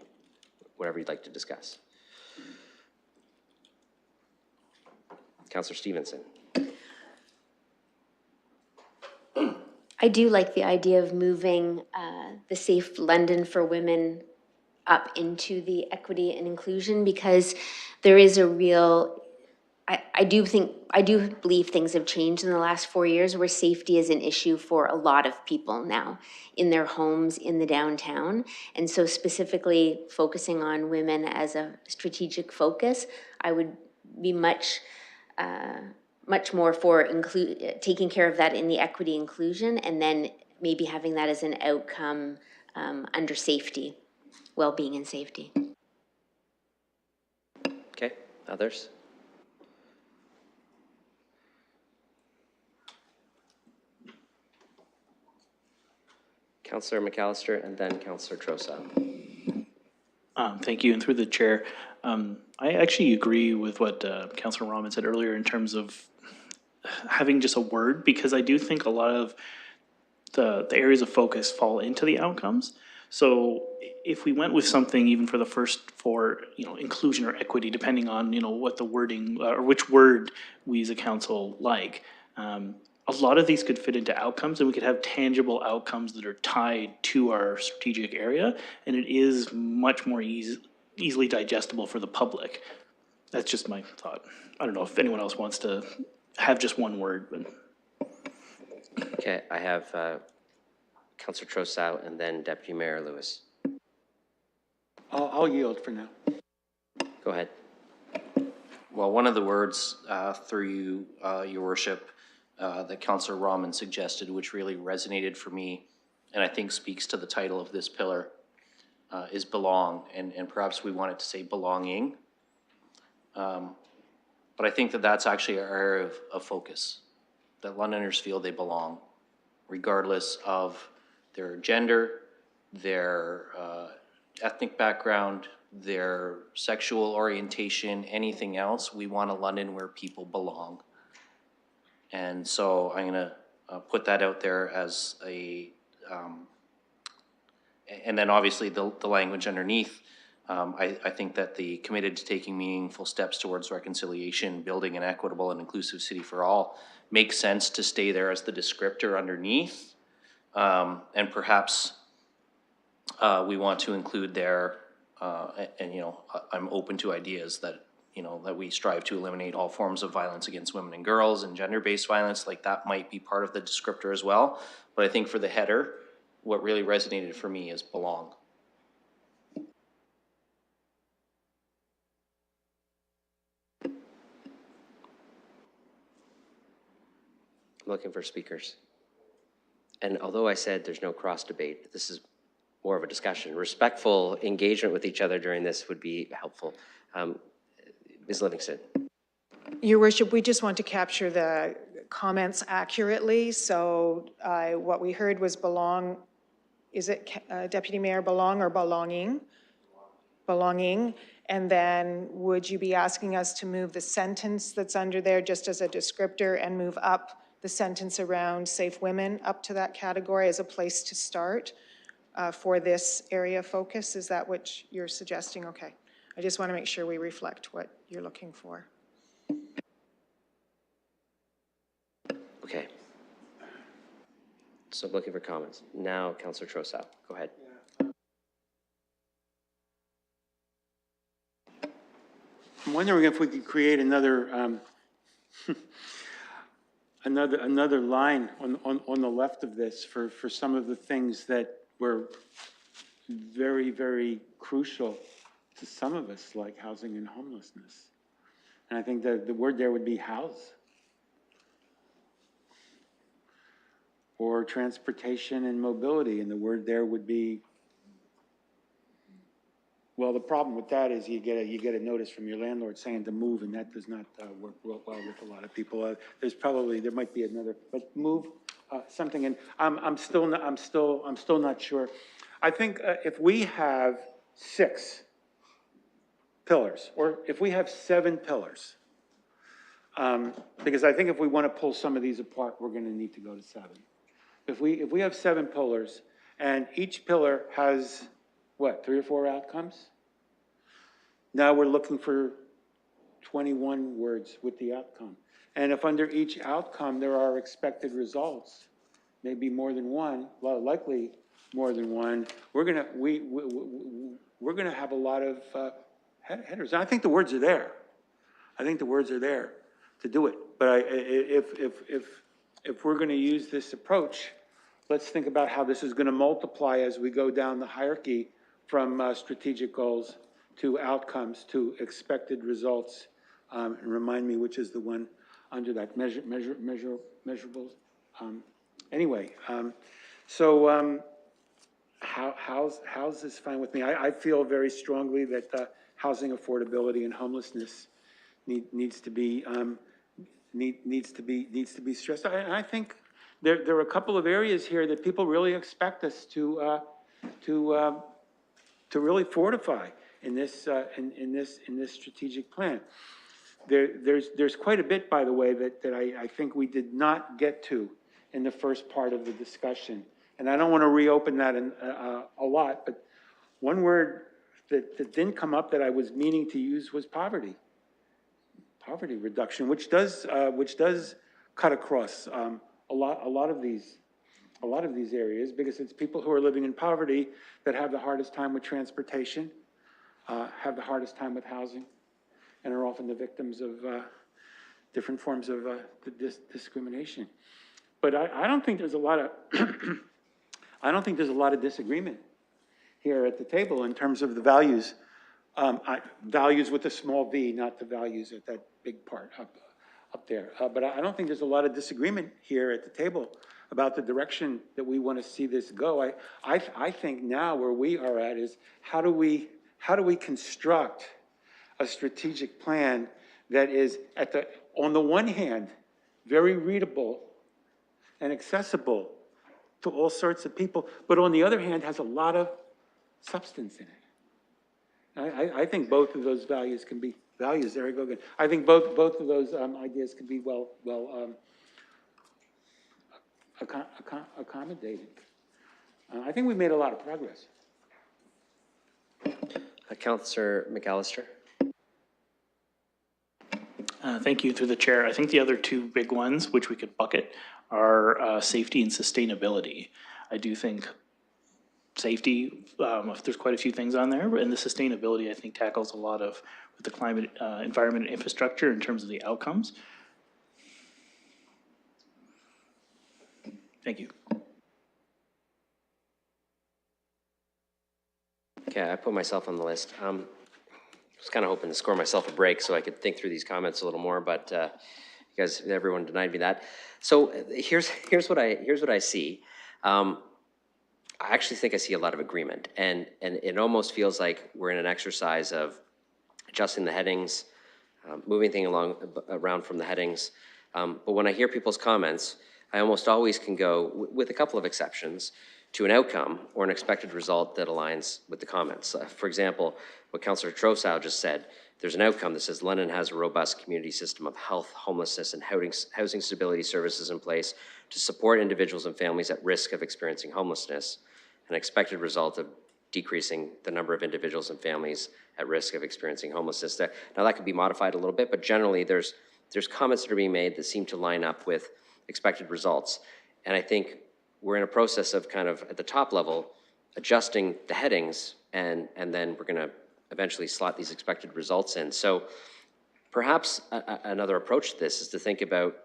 whatever you'd like to discuss. Councillor Stevenson. I do like the idea of moving the Safe London for Women up into the equity and inclusion, because there is a real, I do believe things have changed in the last 4 years where safety is an issue for a lot of people now in their homes, in the downtown. And so specifically focusing on women as a strategic focus, I would be much much more for taking care of that in the equity inclusion, and then maybe having that as an outcome under safety, well-being and safety. Okay, others? Councillor McAllister and then Councillor Trosa. Thank you, and through the chair, I actually agree with what Councillor Rahman said earlier in terms of having just a word, because I do think a lot of the areas of focus fall into the outcomes. So if we went with something even for the first four, inclusion or equity, depending on, what the wording or which word we as a council like, a lot of these could fit into outcomes, and we could have tangible outcomes that are tied to our strategic area, and it is much more easily digestible for the public. That's just my thought. I don't know if anyone else wants to have just one word, but. Okay, I have Councillor Trosa and then Deputy Mayor Lewis. I'll yield for now. Go ahead. Well, one of the words through you, Your Worship, that Councillor Rahman suggested, which really resonated for me, and I think speaks to the title of this pillar, is belong, and perhaps we want it to say belonging. But I think that that's actually our area of focus, that Londoners feel they belong, regardless of their gender, their ethnic background, their sexual orientation, anything else. We want a London where people belong. And so I'm going to put that out there as a, and then obviously the language underneath. I think that the committed to taking meaningful steps towards reconciliation, building an equitable and inclusive city for all makes sense to stay there as the descriptor underneath. And perhaps we want to include there, and I'm open to ideas that, that we strive to eliminate all forms of violence against women and girls and gender-based violence, like that might be part of the descriptor as well. But I think for the header, what really resonated for me is belong. I'm looking for speakers. And although I said there's no cross debate, this is more of a discussion. Respectful engagement with each other during this would be helpful. Ms. Livingston. Your Worship, we just want to capture the comments accurately. So what we heard was belong, is it Deputy Mayor, belong or belonging? Belonging. And then would you be asking us to move the sentence that's under there just as a descriptor and move up the sentence around safe women up to that category as a place to start for this area of focus? Is that what you're suggesting? Okay. I just want to make sure we reflect what you're looking for. Okay. So I'm looking for comments. Now, Councillor Trosa, go ahead. I'm wondering if we could create another another line on the left of this for some of the things that were very, very crucial to some of us, like housing and homelessness. And I think that the word there would be house. Or transportation and mobility, and the word there would be, well, the problem with that is you get a notice from your landlord saying to move, and that does not work well with a lot of people. There might be another, but move something, and I'm still not sure. I think if we have 6 pillars, or if we have 7 pillars, because I think if we want to pull some of these apart, we're going to need to go to 7. If we have 7 pillars, and each pillar has, what, 3 or 4 outcomes? Now we're looking for 21 words with the outcome. And if under each outcome there are expected results, maybe more than one, well, likely more than one, we're gonna have a lot of headers. And I think the words are there. I think the words are there to do it. But if we're going to use this approach, let's think about how this is going to multiply as we go down the hierarchy from strategic goals to outcomes to expected results. And remind me which is the one under that measurable. How's this fine with me? I feel very strongly that housing affordability and homelessness needs to be stressed. I think there are a couple of areas here that people really expect us to really fortify in this strategic plan. There's quite a bit, by the way, that I think we did not get to in the first part of the discussion. And I don't want to reopen that a lot, but one word that didn't come up that I was meaning to use was poverty. Poverty reduction, which does cut across a lot of these areas, because it's people who are living in poverty that have the hardest time with transportation, have the hardest time with housing, and are often the victims of different forms of discrimination. But I don't think there's a lot of I don't think there's a lot of disagreement here at the table in terms of the values. Values with a small v, not the values at that big part up there. But I don't think there's a lot of disagreement here at the table about the direction that we want to see this go. I think now where we are at is how do we construct a strategic plan that is on the one hand, very readable and accessible to all sorts of people, but on the other hand, has a lot of substance in it. I think both of those values can be, there I go again. I think both of those ideas can be well accommodated. I think we've made a lot of progress. Councillor McAllister. Thank you, through the chair. I think the other two big ones, which we could bucket, are safety and sustainability. I do think safety, there's quite a few things on there, and the sustainability, I think, tackles a lot of with the climate, environment, and infrastructure in terms of the outcomes. Thank you. Okay, I put myself on the list. I was kind of hoping to score myself a break so I could think through these comments a little more, but everyone denied me that. So here's what I see. I actually think I see a lot of agreement, and it almost feels like we're in an exercise of adjusting the headings, moving things around from the headings. But when I hear people's comments, I almost always can go, with a couple of exceptions, to an outcome or an expected result that aligns with the comments. For example, what Councillor Trossau just said, there's an outcome that says London has a robust community system of health, homelessness, and housing stability services in place to support individuals and families at risk of experiencing homelessness, an expected result of decreasing the number of individuals and families at risk of experiencing homelessness. Now that could be modified a little bit, but generally there's comments that are being made that seem to line up with expected results. And I think we're in a process of kind of, at the top level, adjusting the headings, and then we're going to eventually slot these expected results in. So perhaps another approach to this is to think about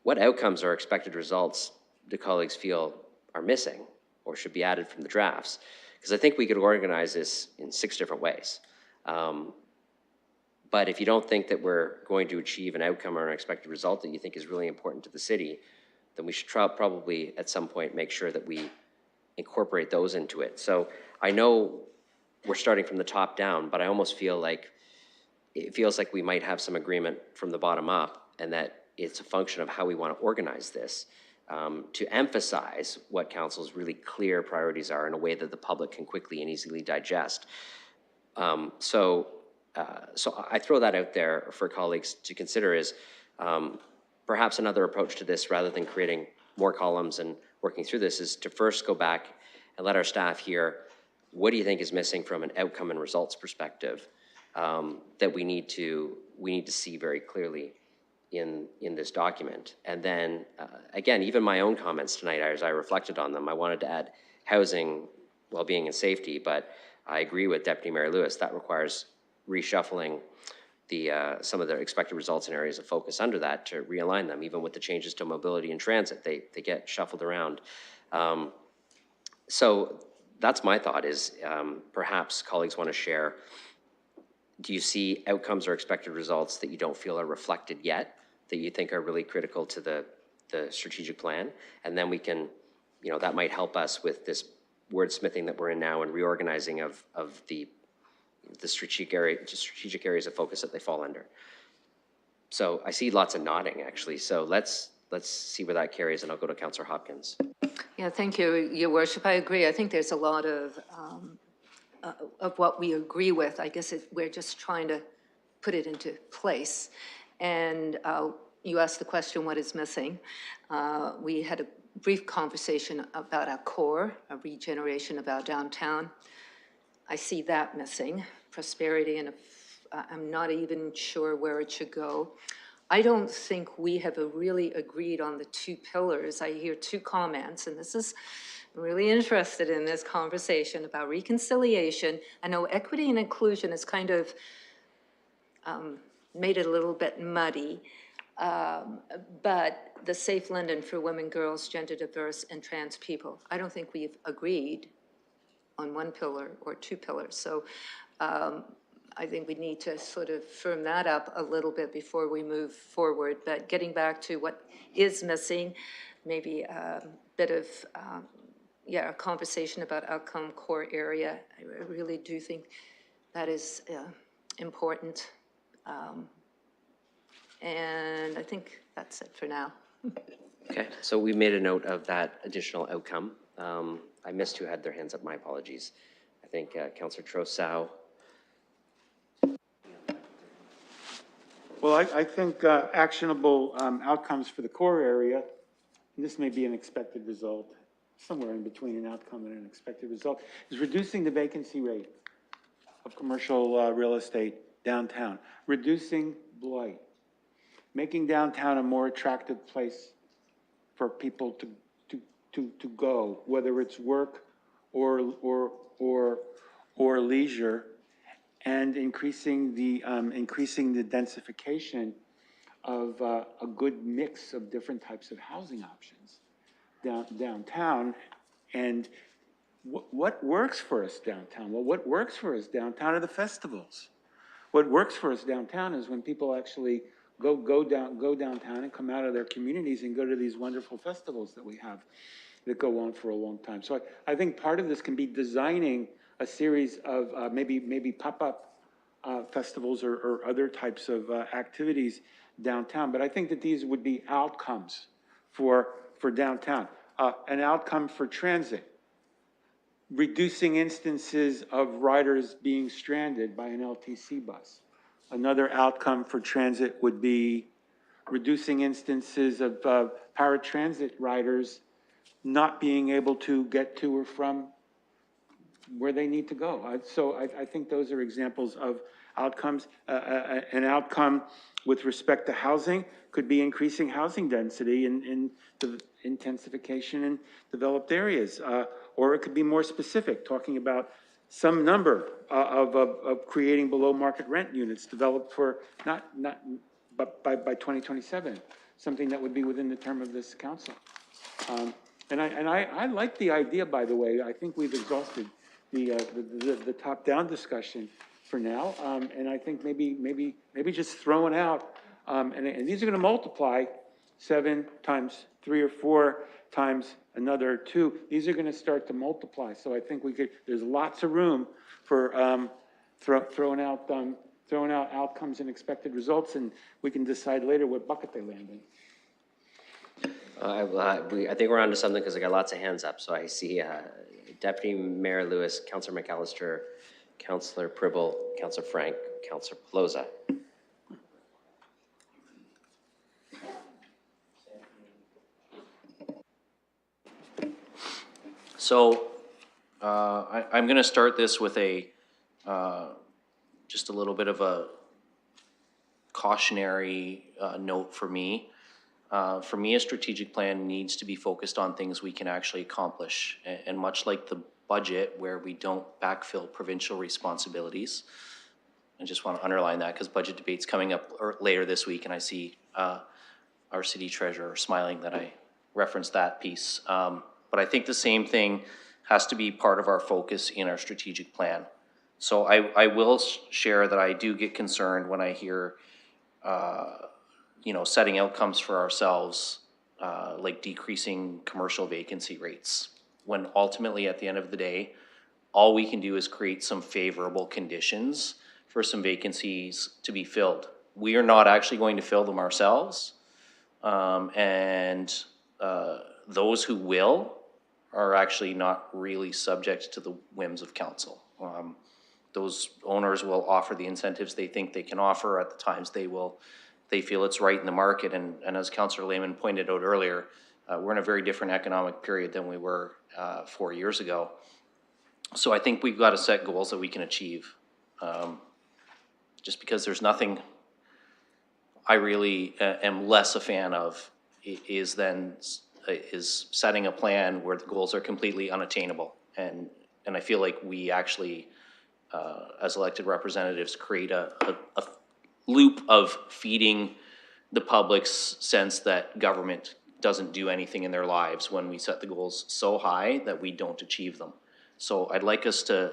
what outcomes or expected results do colleagues feel are missing or should be added from the drafts. Because I think we could organize this in 6 different ways. But if you don't think that we're going to achieve an outcome or an expected result that you think is really important to the city, then we should probably at some point make sure that we incorporate those into it. So I know we're starting from the top down, but I almost feel like it feels like we might have some agreement from the bottom up, and that it's a function of how we want to organize this to emphasize what council's really clear priorities are in a way that the public can quickly and easily digest. So I throw that out there for colleagues to consider is perhaps another approach to this, rather than creating more columns and working through this, is to first go back and let our staff hear, what do you think is missing from an outcome and results perspective that we need to see very clearly in this document. And then again, even my own comments tonight, as I reflected on them, I wanted to add housing, well-being, and safety, but I agree with Deputy Mayor Lewis, that requires reshuffling some of the expected results in areas of focus under that to realign them. Even with the changes to mobility and transit, they get shuffled around. So that's my thought is perhaps colleagues want to share, do you see outcomes or expected results that you don't feel are reflected yet that you think are really critical to the strategic plan. And then we can, you know, that might help us with this wordsmithing that we're in now and reorganizing of the strategic areas of focus that they fall under. So I see lots of nodding, actually. So let's see where that carries, and I'll go to Councillor Hopkins. Yeah, thank you, Your Worship. I agree. I think there's a lot of what we agree with. I guess we're just trying to put it into place. And you asked the question, what is missing? We had a brief conversation about our core, a regeneration of our downtown. I see that missing, prosperity, and I'm not even sure where it should go. I don't think we have really agreed on the two pillars. I hear two comments, and this is I'm really interested in this conversation about reconciliation. I know equity and inclusion is kind of made it a little bit muddy, but the Safe London for women, girls, gender diverse, and trans people, I don't think we've agreed on one pillar or two pillars. So I think we need to sort of firm that up a little bit before we move forward. But getting back to what is missing, maybe a bit of, a conversation about outcome core area. I really do think that is important. And I think that's it for now. Okay, so we made a note of that additional outcome. I missed who had their hands up. My apologies. I think Councillor Trossau. Well, I think actionable outcomes for the core area, and this may be an expected result, somewhere in between an outcome and an expected result, is reducing the vacancy rate of commercial real estate downtown, reducing blight, making downtown a more attractive place for people to go, whether it's work or leisure, and increasing the densification of a good mix of different types of housing options downtown. And what works for us downtown? Well, what works for us downtown are the festivals. What works for us downtown is when people actually go downtown and come out of their communities and go to these wonderful festivals that we have that go on for a long time. So I think part of this can be designing a series of maybe pop-up festivals or other types of activities downtown. But I think that these would be outcomes for downtown. An outcome for transit, reducing instances of riders being stranded by an LTC bus. Another outcome for transit would be reducing instances of paratransit riders not being able to get to or from where they need to go. So I think those are examples of outcomes. An outcome with respect to housing could be increasing housing density in the intensification in developed areas. Or it could be more specific, talking about some number of creating below market rent units developed for but by 2027, something that would be within the term of this council. And I like the idea, by the way. I think we've exhausted the top-down discussion for now, and I think maybe just throwing out, and these are going to multiply 7 times 3 or 4 times another 2. These are going to start to multiply. So I think there's lots of room for throwing out outcomes and expected results, and we can decide later what bucket they land in. I think we're onto something because I got lots of hands up. So I see Deputy Mayor Lewis, Councillor McAllister, Councillor Pribble, Councillor Frank, Councillor Pelosa. So I'm going to start this with just a little bit of a cautionary note for me. For me, a strategic plan needs to be focused on things we can actually accomplish. And much like the budget, where we don't backfill provincial responsibilities, I just want to underline that because budget debate's coming up later this week, and I see our city treasurer smiling that I referenced that piece. But I think the same thing has to be part of our focus in our strategic plan. So I will share that I do get concerned when I hear setting outcomes for ourselves, like decreasing commercial vacancy rates, when ultimately, at the end of the day, all we can do is create some favorable conditions for some vacancies to be filled. We are not actually going to fill them ourselves. Those who will are actually not really subject to the whims of council. Those owners will offer the incentives they think they can offer at the times they feel it's right in the market. And as Councillor Lehman pointed out earlier, we're in a very different economic period than we were 4 years ago. So I think we've got to set goals that we can achieve. Just because there's nothing I really am less a fan of is setting a plan where the goals are completely unattainable. And I feel like we actually, as elected representatives, create a loop of feeding the public's sense that government doesn't do anything in their lives when we set the goals so high that we don't achieve them. So I'd like us to,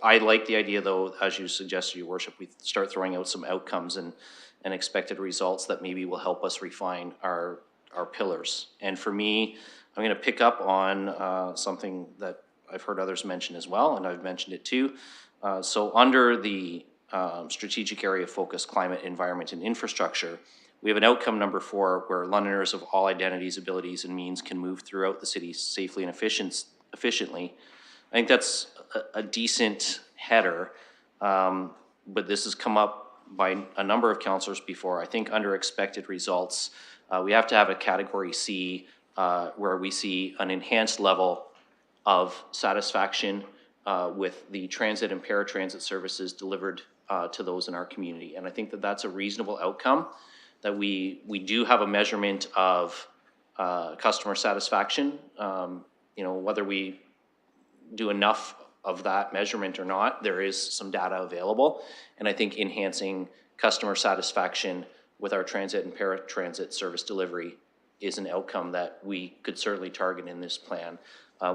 I like the idea, though, as you suggested, Your Worship, we start throwing out some outcomes and expected results that maybe will help us refine our pillars. And for me, I'm going to pick up on something that I've heard others mention as well, and I've mentioned it too. So under the strategic area of focus, climate, environment, and infrastructure, we have an outcome number 4 where Londoners of all identities, abilities, and means can move throughout the city safely and efficiently. I think that's a decent header, but this has come up by a number of councillors before. I think under expected results, we have to have a category C where we see an enhanced level of satisfaction with the transit and paratransit services delivered to those in our community. And I think that that's a reasonable outcome, that we do have a measurement of customer satisfaction. Whether we do enough of that measurement or not, there is some data available. And I think enhancing customer satisfaction with our transit and paratransit service delivery is an outcome that we could certainly target in this plan.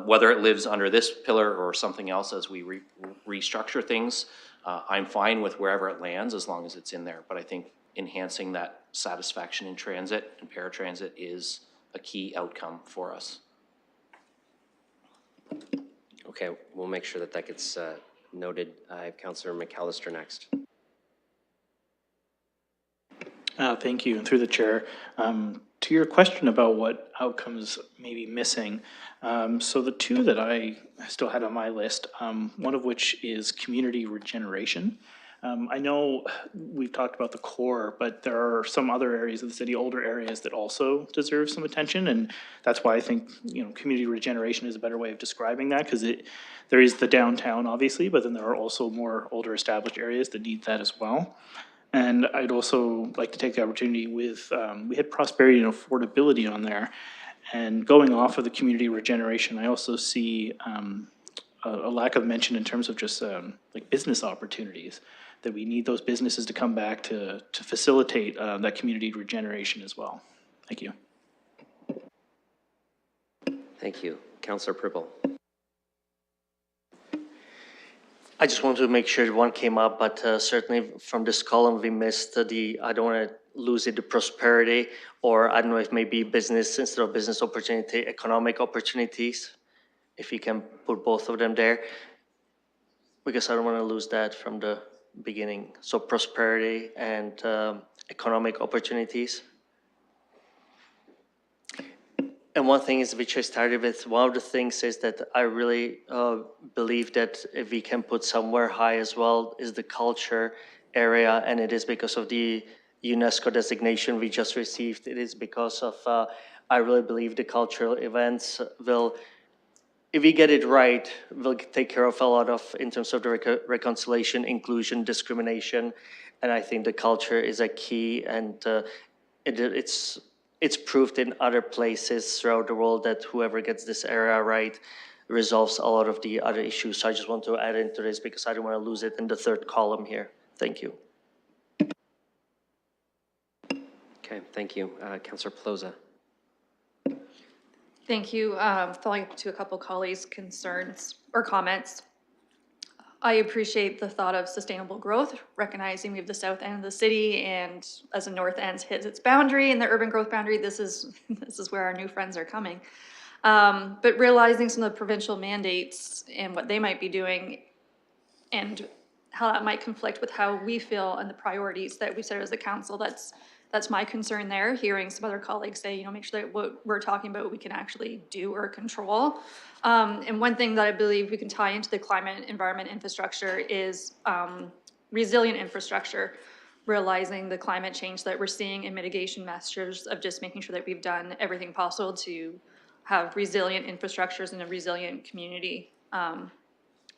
Whether it lives under this pillar or something else as we restructure things, I'm fine with wherever it lands as long as it's in there. But I think enhancing that satisfaction in transit and paratransit is a key outcome for us. Okay, we'll make sure that gets noted. I have Councillor McAllister next. Thank you, and through the chair. To your question about what outcomes may be missing, so the 2 that I still had on my list, one of which is community regeneration. I know we've talked about the core, but there are some other areas of the city, older areas, that also deserve some attention, and that's why I think community regeneration is a better way of describing that, because there is the downtown, obviously, but then there are also more older established areas that need that as well. And I'd also like to take the opportunity with, we had prosperity and affordability on there, and going off of the community regeneration, I also see a lack of mention in terms of just like business opportunities, that we need those businesses to come back to facilitate that community regeneration as well. Thank you. Thank you. Councillor Pribble. I just want to make sure one came up, but certainly from this column we missed I don't want to lose it, the prosperity, or I don't know if maybe business, instead of business opportunity, economic opportunities, if you can put both of them there, because I don't want to lose that from the beginning. So prosperity and economic opportunities. And one thing is, which I started with, one of the things is that I really believe that if we can put somewhere high as well is the culture area, and it is because of the UNESCO designation we just received. It is because of, I really believe the cultural events will, if we get it right, will take care of a lot of, in terms of the reconciliation, inclusion, discrimination, and I think the culture is a key, and it's proved in other places throughout the world that whoever gets this area right resolves a lot of the other issues. So I just want to add into this because I don't want to lose it in the 3rd column here. Thank you. Okay, thank you. Councillor Plaza. Thank you. Following up to a couple colleagues' concerns or comments. I appreciate the thought of sustainable growth, recognizing we have the south end of the city, and as the north end hits its boundary and the urban growth boundary, this is where our new friends are coming. But realizing some of the provincial mandates and what they might be doing, and how that might conflict with how we feel and the priorities that we set as a council, that's my concern there. Hearing some other colleagues say, make sure that what we're talking about we can actually do or control. And one thing that I believe we can tie into the climate, environment, infrastructure is resilient infrastructure, realizing the climate change that we're seeing and mitigation measures of just making sure that we've done everything possible to have resilient infrastructures and a resilient community,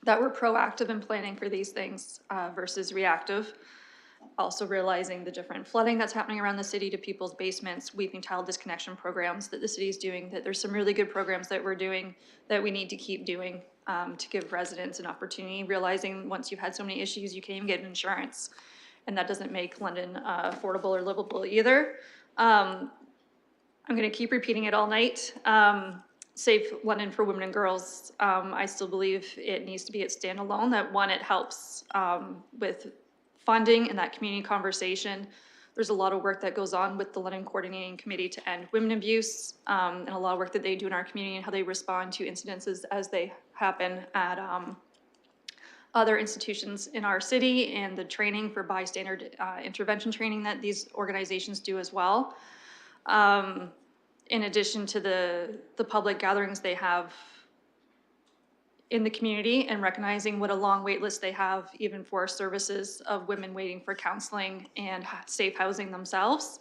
that we're proactive in planning for these things versus reactive. Also realizing the different flooding that's happening around the city to people's basements, weeping child disconnection programs that the city is doing, that there's some really good programs that we're doing that we need to keep doing to give residents an opportunity, realizing once you've had so many issues, you can't even get insurance. And that doesn't make London affordable or livable either. I'm gonna keep repeating it all night. Safe London for women and girls. I still believe it needs to be its standalone, that one, it helps with funding and that community conversation. There's a lot of work that goes on with the London Coordinating Committee to End Women Abuse, and a lot of work that they do in our community and how they respond to incidences as they happen at other institutions in our city, and the training for bystander intervention training that these organizations do as well. In addition to the public gatherings they have in the community, and recognizing what a long wait list they have even for services of women waiting for counseling and safe housing themselves.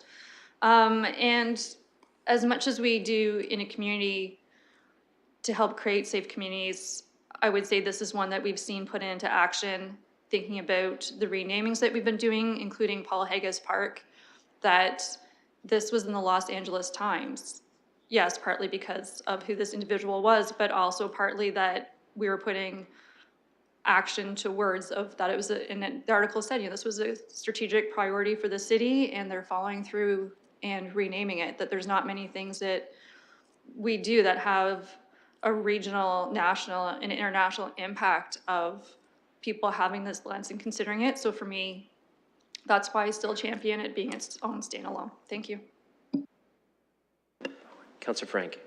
And as much as we do in a community to help create safe communities, I would say this is one that we've seen put into action, thinking about the renamings that we've been doing, including Paul Haggis Park, that this was in the Los Angeles Times. Yes, partly because of who this individual was, but also partly that we were putting action to words of that it was, and the article said, this was a strategic priority for the city, and they're following through and renaming it, that there's not many things that we do that have a regional, national, and international impact of people having this lens and considering it. So for me, that's why I still champion it being its own standalone. Thank you. Councillor Frank.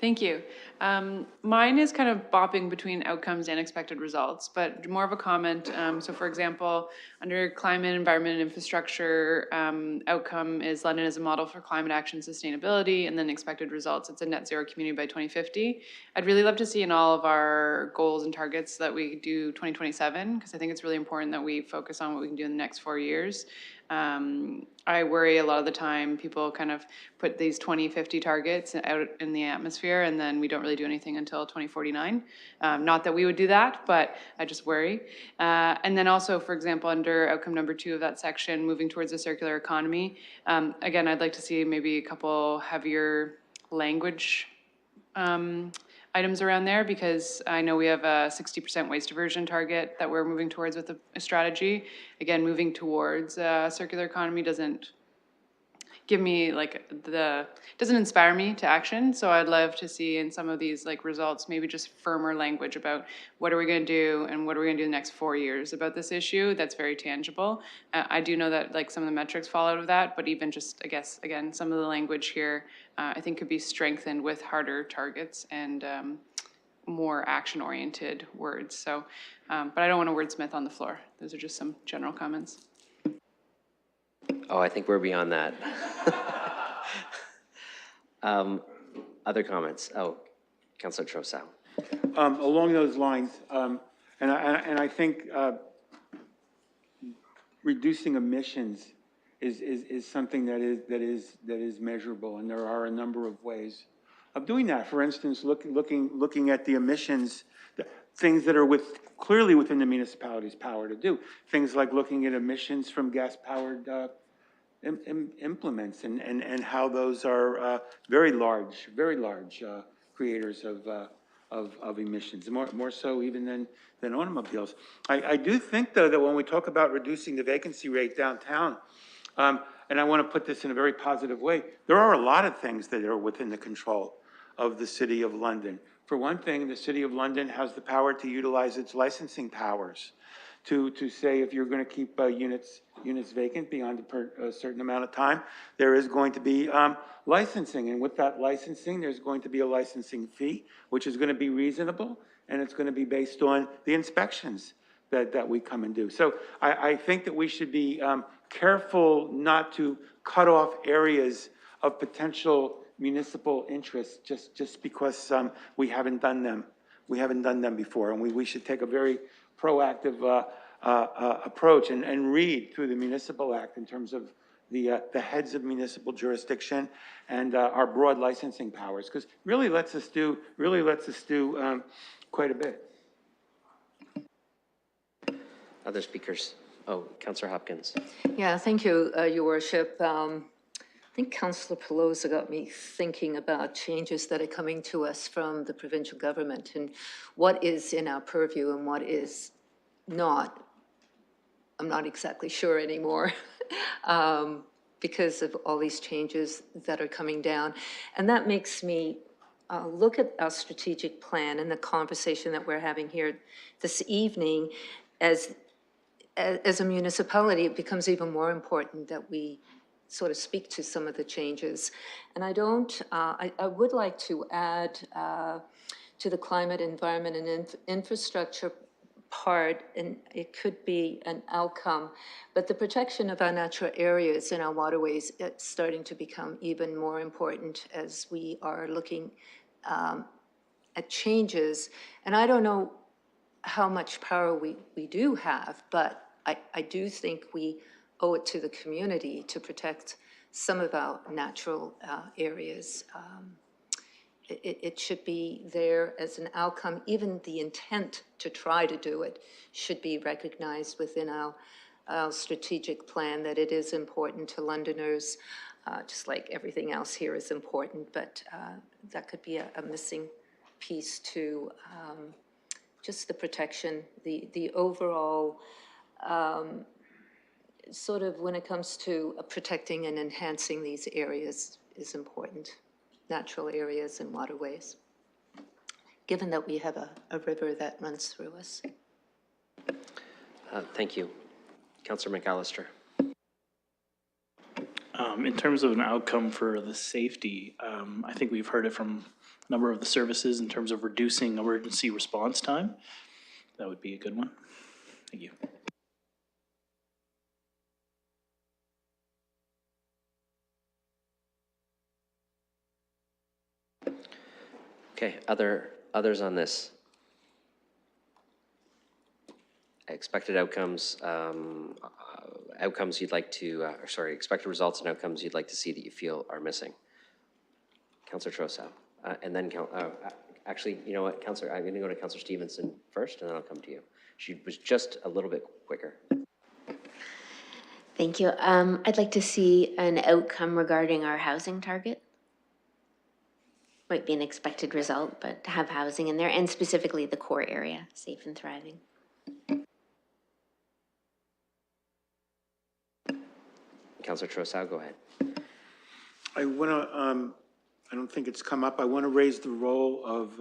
Thank you. Mine is kind of bopping between outcomes and expected results, but more of a comment. So for example, under climate, environment, and infrastructure, outcome is London as a model for climate action sustainability, and then expected results, it's a net zero community by 2050. I'd really love to see in all of our goals and targets that we do 2027, because I think it's really important that we focus on what we can do in the next 4 years. I worry a lot of the time people kind of put these 2050 targets out in the atmosphere, and then we don't really do anything until 2049. Not that we would do that, but I just worry. And then also, for example, under outcome number 2 of that section, moving towards a circular economy. Again, I'd like to see maybe a couple heavier language items around there, because I know we have a 60% waste diversion target that we're moving towards with a strategy. Again, moving towards a circular economy doesn't give me doesn't inspire me to action. So I'd love to see in some of these results, maybe just firmer language about what are we going to do and what are we going to do in the next 4 years about this issue that's very tangible. I do know that some of the metrics fall out of that, but even just, I guess, again, some of the language here I think could be strengthened with harder targets and more action-oriented words. So, but I don't want to wordsmith on the floor. Those are just some general comments. Oh, I think we're beyond that. Other comments? Oh, Councillor Trossau. Along those lines, and I think reducing emissions is something that is measurable, and there are a number of ways of doing that. For instance, looking at the emissions, things that are clearly within the municipality's power to do. Things like looking at emissions from gas-powered implements and how those are very large creators of emissions, more so even than automobiles. I do think, though, that when we talk about reducing the vacancy rate downtown, and I want to put this in a very positive way, there are a lot of things that are within the control of the City of London. For one thing, the City of London has the power to utilize its licensing powers to say if you're going to keep units vacant beyond a certain amount of time, there is going to be licensing. And with that licensing, there's going to be a licensing fee, which is going to be reasonable, and it's going to be based on the inspections that we come and do. So I think that we should be careful not to cut off areas of potential municipal interest just because we haven't done them. We haven't done them before, and we should take a very proactive approach and read through the Municipal Act in terms of the heads of municipal jurisdiction and our broad licensing powers, because really lets us do quite a bit. Other speakers? Oh, Councillor Hopkins. Yeah, thank you, Your Worship. I think Councillor Pelosa got me thinking about changes that are coming to us from the provincial government and what is in our purview and what is not. I'm not exactly sure anymore because of all these changes that are coming down. And that makes me look at our strategic plan and the conversation that we're having here this evening. As a municipality, it becomes even more important that we sort of speak to some of the changes. And I would like to add to the climate, environment, and infrastructure part, and it could be an outcome, but the protection of our natural areas and our waterways, it's starting to become even more important as we are looking at changes. And I don't know how much power we do have, but I do think we owe it to the community to protect some of our natural areas. It should be there as an outcome. Even the intent to try to do it should be recognized within our strategic plan, that it is important to Londoners, just like everything else here is important, but that could be a missing piece to just the protection, the overall sort of when it comes to protecting and enhancing these areas is important, natural areas and waterways, given that we have a river that runs through us. Thank you. Councillor McAllister. In terms of an outcome for the safety, I think we've heard it from a number of the services in terms of reducing emergency response time. That would be a good one. Thank you. Okay, others on this? Expected outcomes, outcomes you'd like to, expected results and outcomes you'd like to see that you feel are missing. Councillor Trossau, and then, actually, you know what, Councillor, I'm going to go to Councillor Stevenson first, and then I'll come to you. She was just a little bit quicker. Thank you. I'd like to see an outcome regarding our housing target. Might be an expected result, but to have housing in there, and specifically the core area, safe and thriving. Councillor Trossau, go ahead. I want to, I don't think it's come up, I want to raise the role of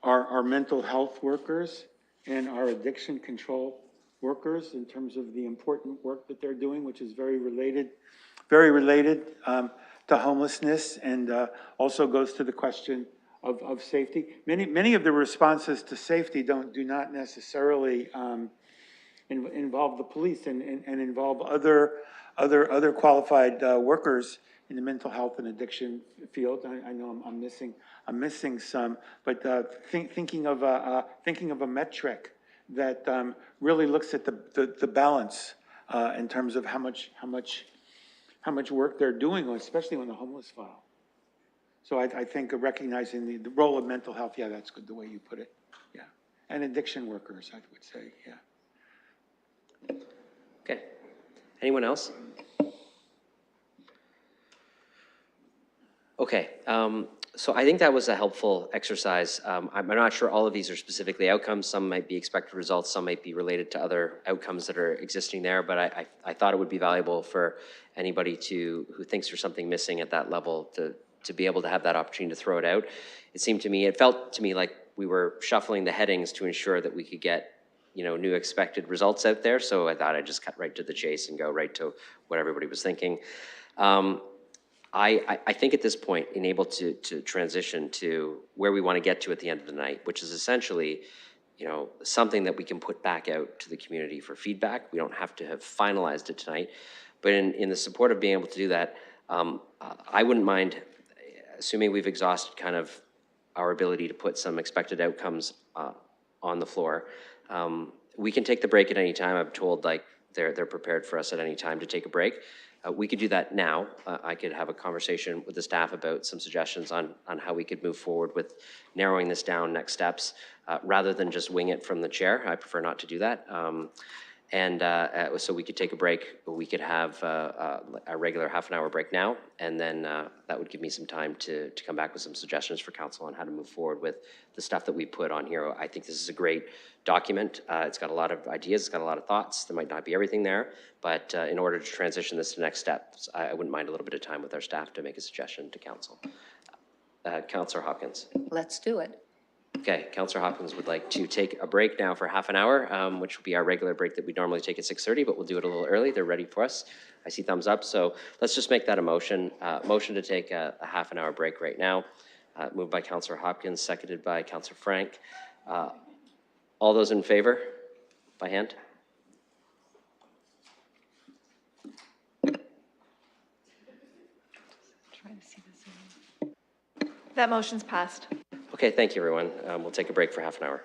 our mental health workers and our addiction control workers in terms of the important work that they're doing, which is very related to homelessness, and also goes to the question of safety. Many of the responses to safety do not necessarily involve the police and involve other qualified workers in the mental health and addiction field. I know I'm missing some, but thinking of a metric that really looks at the balance in terms of how much work they're doing, especially on the homeless file. So I think recognizing the role of mental health, yeah, that's good the way you put it, yeah. And addiction workers, I would say, yeah. Okay. Anyone else? Okay. So I think that was a helpful exercise. I'm not sure all of these are specifically outcomes. Some might be expected results. Some might be related to other outcomes that are existing there. But I thought it would be valuable for anybody who thinks there's something missing at that level to to be able to have that opportunity to throw it out. It felt to me like we were shuffling the headings to ensure that we could get, new expected results out there. So I thought I'd just cut right to the chase and go right to what everybody was thinking. I think at this point, being able to transition to where we want to get to at the end of the night, which is essentially, something that we can put back out to the community for feedback. We don't have to have finalized it tonight, but in the support of being able to do that, I wouldn't mind, assuming we've exhausted kind of our ability to put some expected outcomes on the floor. We can take the break at any time. I'm told like they're prepared for us at any time to take a break. We could do that now. I could have a conversation with the staff about some suggestions on how we could move forward with narrowing this down, next steps, rather than just wing it from the chair. I prefer not to do that. So we could take a break. We could have a regular half-an-hour break now, and then that would give me some time to come back with some suggestions for council on how to move forward with the stuff that we put on here. I think this is a great document. It's got a lot of ideas, it's got a lot of thoughts. There might not be everything there, but in order to transition this to next steps, I wouldn't mind a little bit of time with our staff to make a suggestion to council. Councillor Hopkins. Let's do it. Okay, Councillor Hopkins would like to take a break now for half an hour, which will be our regular break that we normally take at 6:30, but we'll do it a little early. They're ready for us. I see thumbs up, so let's just make that a motion. Motion to take a half an hour break right now. Moved by Councillor Hopkins, seconded by Councillor Frank. All those in favor, by hand? That motion's passed. Okay, thank you, everyone. We'll take a break for half an hour.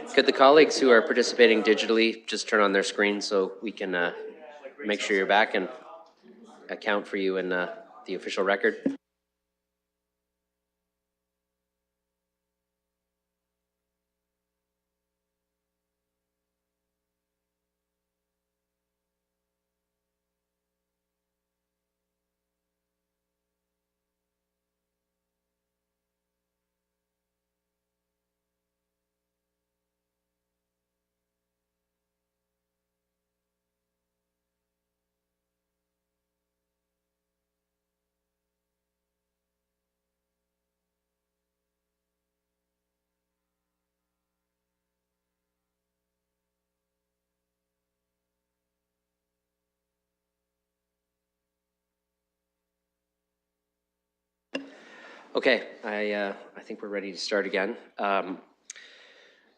Could the colleagues who are participating digitally just turn on their screen so we can make sure you're back and account for you in the official record? Okay, I think we're ready to start again.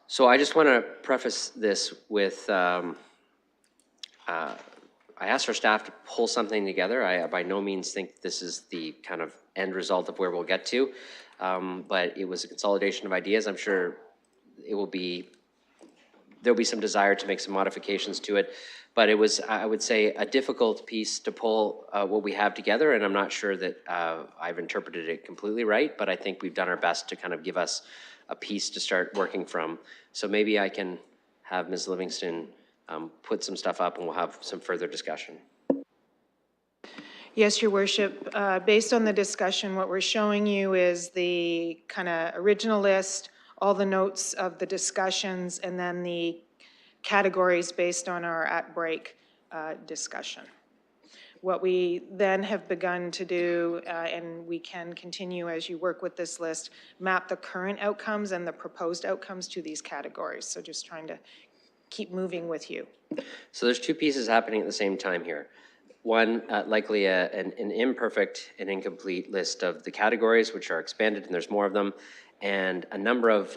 So I just want to preface this with, I asked our staff to pull something together. I by no means think this is the kind of end result of where we'll get to, but it was a consolidation of ideas. I'm sure it will be, there'll be some desire to make some modifications to it, but it was, I would say, a difficult piece to pull what we have together, and I'm not sure that I've interpreted it completely right, but I think we've done our best to kind of give us a piece to start working from. So maybe I can have Ms. Livingston put some stuff up and we'll have some further discussion. Yes, Your Worship. Based on the discussion, what we're showing you is the kind of original list, all the notes of the discussions, and then the categories based on our at-break discussion. What we then have begun to do, and we can continue as you work with this list, map the current outcomes and the proposed outcomes to these categories. So just trying to keep moving with you. So there's two pieces happening at the same time here. One, likely an imperfect and incomplete list of the categories, which are expanded, and there's more of them, and a number of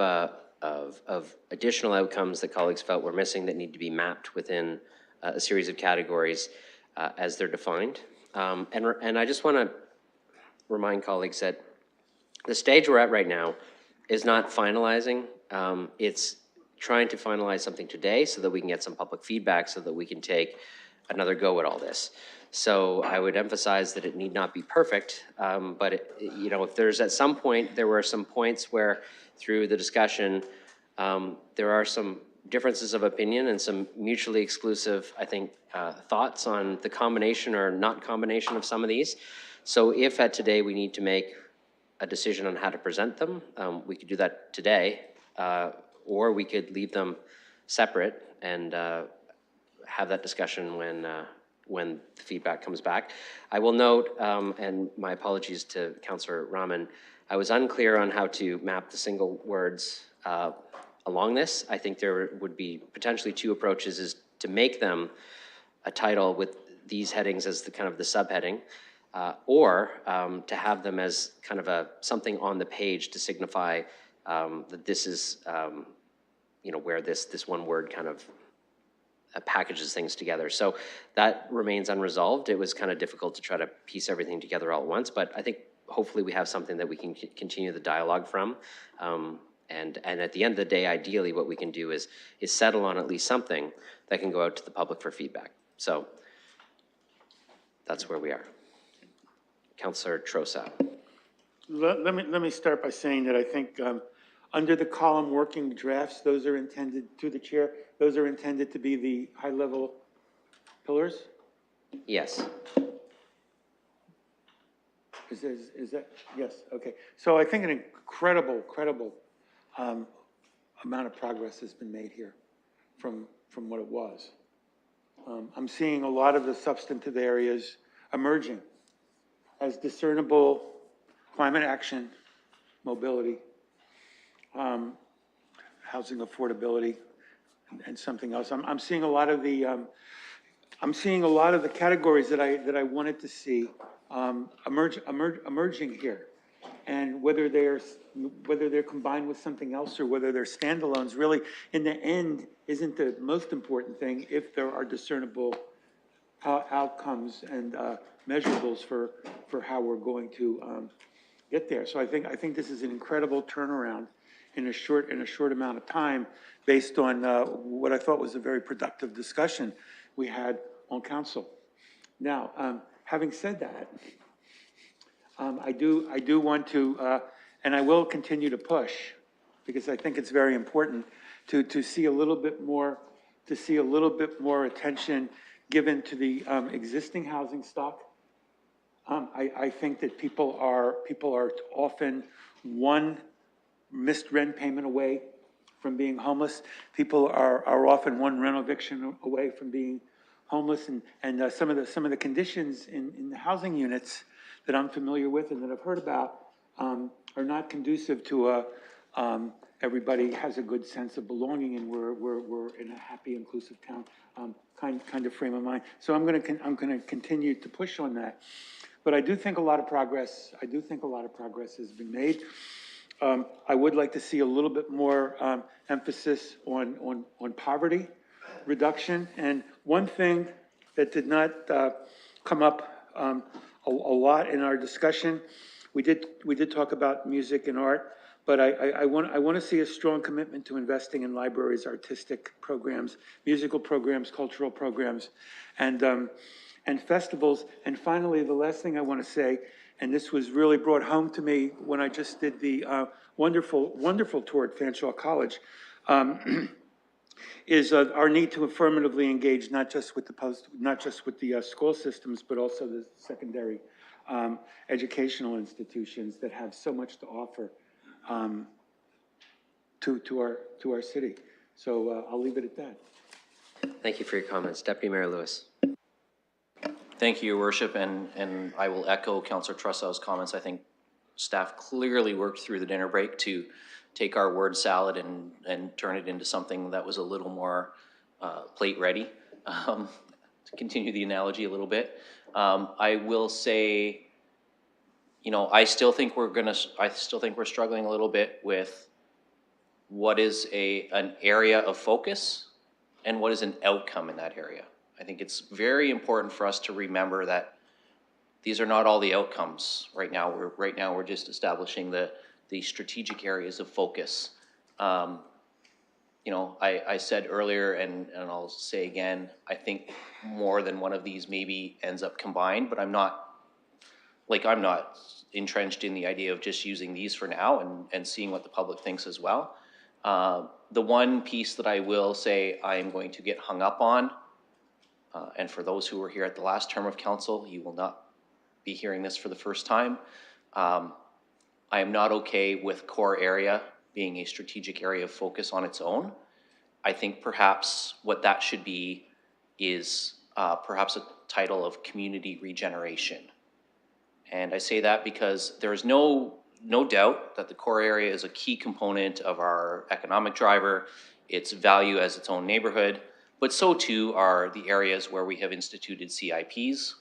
additional outcomes that colleagues felt were missing that need to be mapped within a series of categories as they're defined. And I just want to remind colleagues that the stage we're at right now is not finalizing. It's trying to finalize something today so that we can get some public feedback so that we can take another go at all this. So I would emphasize that it need not be perfect, but you know, if there's at some point, there were some points where through the discussion, there are some differences of opinion and some mutually exclusive, I think, thoughts on the combination or not combination of some of these. So if at today we need to make a decision on how to present them, we could do that today, or we could leave them separate and have that discussion when the feedback comes back. I will note, and my apologies to Councillor Rahman, I was unclear on how to map the single words along this. I think there would be potentially two approaches: is to make them a title with these headings as the kind of the subheading, or to have them as kind of something on the page to signify that this is you know, where this one word kind of packages things together. So that remains unresolved. It was kind of difficult to try to piece everything together all at once, but I think hopefully we have something that we can continue the dialogue from. And at the end of the day, ideally, what we can do is settle on at least something that can go out to the public for feedback. So that's where we are. Councillor Trosa. Let me start by saying that I think under the column working drafts, those are intended, to the chair, those are intended to be the high-level pillars? Yes. Is that, yes, okay. So I think an incredible amount of progress has been made here from what it was. I'm seeing a lot of the substantive areas emerging as discernible climate action, mobility, housing affordability, and something else. I'm seeing a lot of the categories that I wanted to see emerging here, and whether they're combined with something else or whether they're standalones, really in the end isn't the most important thing if there are discernible outcomes and measurables for how we're going to get there. So I think this is an incredible turnaround in a short amount of time based on what I thought was a very productive discussion we had on council. Now, having said that, I do want to, and I will continue to push, because I think it's very important to see a little bit more, attention given to the existing housing stock. I think that people are often one missed rent payment away from being homeless. People are often one rent eviction away from being homeless, and some of the conditions in the housing units that I'm familiar with and that I've heard about are not conducive to everybody has a good sense of belonging, and we're in a happy, inclusive town kind of frame of mind. So I'm going to continue to push on that. But I do think a lot of progress. Has been made. I would like to see a little bit more emphasis on poverty reduction. And one thing that did not come up a lot in our discussion, we did talk about music and art, but I want to see a strong commitment to investing in libraries, artistic programs, musical programs, cultural programs, and festivals. And finally, the last thing I want to say, and this was really brought home to me when I just did the wonderful tour at Fanshawe College, is our need to affirmatively engage not just with the school systems, but also the secondary educational institutions that have so much to offer to our city. So I'll leave it at that. Thank you for your comments. Deputy Mayor Lewis. Thank you, Your Worship, and I will echo Councillor Trussell's comments. I think staff clearly worked through the dinner break to take our word salad and turn it into something that was a little more plate ready, to continue the analogy a little bit. I will say, I still think we're struggling a little bit with what is an area of focus and what is an outcome in that area. I think it's very important for us to remember that these are not all the outcomes right now. We're just establishing the strategic areas of focus. I said earlier, and I'll say again, I think more than one of these maybe ends up combined, but I'm not entrenched in the idea of just using these for now and seeing what the public thinks as well. The one piece that I will say I'm going to get hung up on, and for those who were here at the last term of council, you will not be hearing this for the first time. I am not okay with core area being a strategic area of focus on its own. I think perhaps what that should be is perhaps a title of community regeneration. And I say that because there is no doubt that the core area is a key component of our economic driver, its value as its own neighborhood, but so too are the areas where we have instituted CIPs,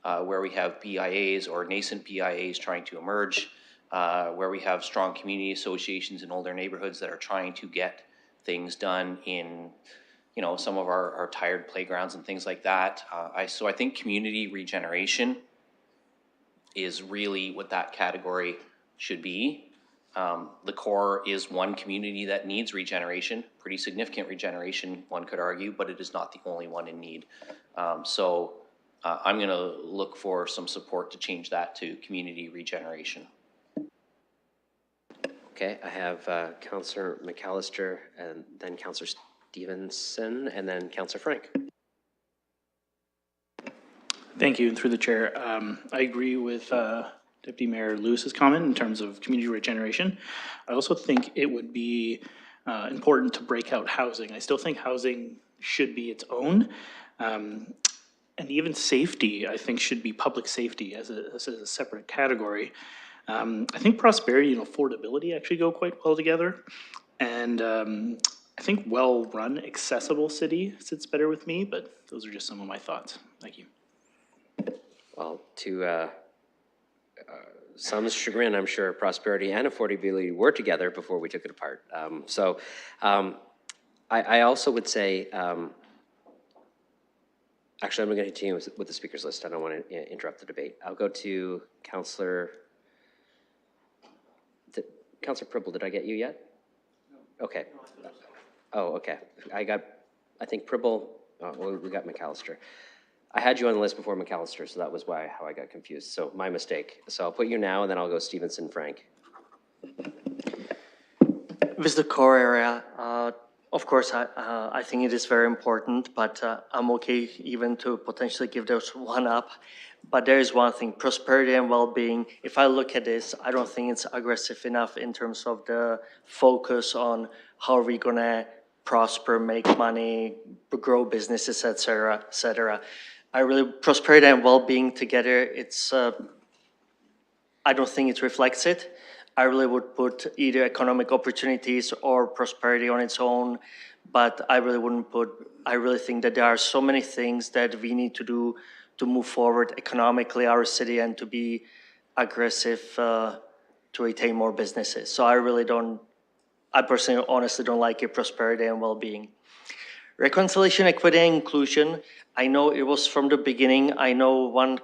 where we have BIAs or nascent BIAs trying to emerge, where we have strong community associations in older neighborhoods that are trying to get things done in, some of our tired playgrounds and things like that. So I think community regeneration is really what that category should be. The core is one community that needs regeneration, pretty significant regeneration, one could argue, but it is not the only one in need. So I'm going to look for some support to change that to community regeneration. Okay, I have Councillor McAllister, and then Councillor Stevenson, and then Councillor Frank. Thank you, and through the chair, I agree with Deputy Mayor Lewis's comment in terms of community regeneration. I also think it would be important to break out housing. I still think housing should be its own. And even safety, I think, should be public safety as a separate category. I think prosperity and affordability actually go quite well together. And I think well-run, accessible city sits better with me, but those are just some of my thoughts. Thank you. Well, to some's chagrin, I'm sure prosperity and affordability were together before we took it apart. I also would say, actually, I'm going to continue with the speakers list. I don't want to interrupt the debate. I'll go to Councillor, Counselor Pribble, did I get you yet? No. Okay. Oh, okay. I think Pribble, well, we got McAllister. I had you on the list before McAllister, so that was how I got confused. So my mistake. So I'll put you now, and then I'll go Stevenson, Frank. With the core area, of course, I think it is very important, but I'm okay even to potentially give those one up. But there is one thing, prosperity and well-being. If I look at this, I don't think it's aggressive enough in terms of the focus on how are we gonna prosper, make money, grow businesses, et cetera, et cetera. Prosperity and well-being together, I don't think it reflects it. I really would put either economic opportunities or prosperity on its own, but I really think that there are so many things that we need to do to move forward economically our city and to be aggressive to retain more businesses. So I personally honestly don't like it, prosperity and well-being. Reconciliation, equity, and inclusion. I know it was from the beginning. I know one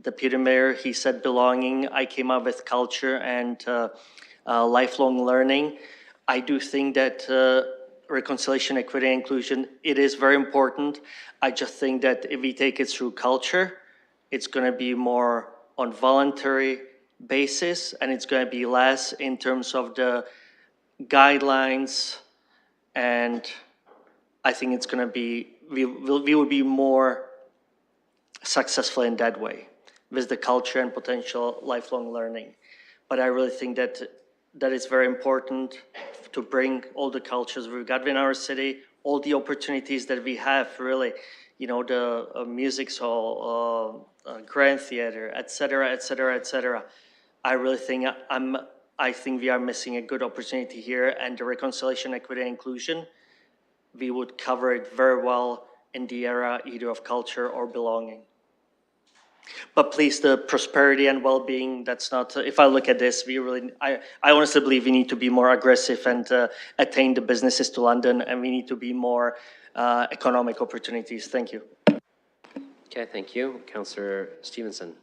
deputy mayor, he said belonging. I came up with culture and lifelong learning. I do think that reconciliation, equity, and inclusion, it is very important. I just think that if we take it through culture, it's going to be more on voluntary basis, and it's going to be less in terms of the guidelines, and I think it's going to be, we will be more successful in that way with the culture and potential lifelong learning. But I really think that is very important to bring all the cultures we've got in our city, all the opportunities that we have, really, the music hall, grand theater, et cetera, et cetera, et cetera. I really think I think we are missing a good opportunity here, and the reconciliation, equity, and inclusion, we would cover it very well in the area either of culture or belonging. But please, the prosperity and well-being, that's not, if I look at this, I honestly believe we need to be more aggressive and attain the businesses to London, and we need to be more economic opportunities. Thank you. Okay, thank you. Councillor Stevenson.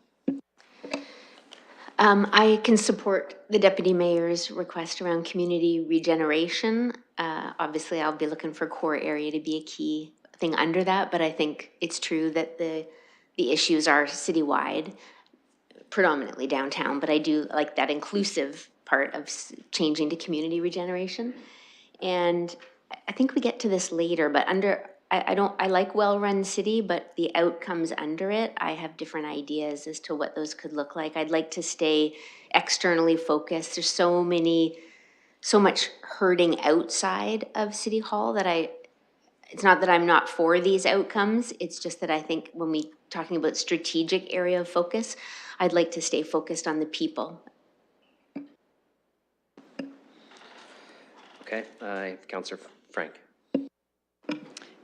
I can support the deputy mayor's request around community regeneration. Obviously, I'll be looking for core area to be a key thing under that, but I think it's true that the issues are citywide, predominantly downtown, but I do like that inclusive part of changing to community regeneration. And I think we get to this later, but I like well-run city, but the outcomes under it, I have different ideas as to what those could look like. I'd like to stay externally focused. There's so much hurting outside of City Hall that it's not that I'm not for these outcomes, it's just that I think when we talking about strategic area of focus, I'd like to stay focused on the people. Okay, Councillor Frank.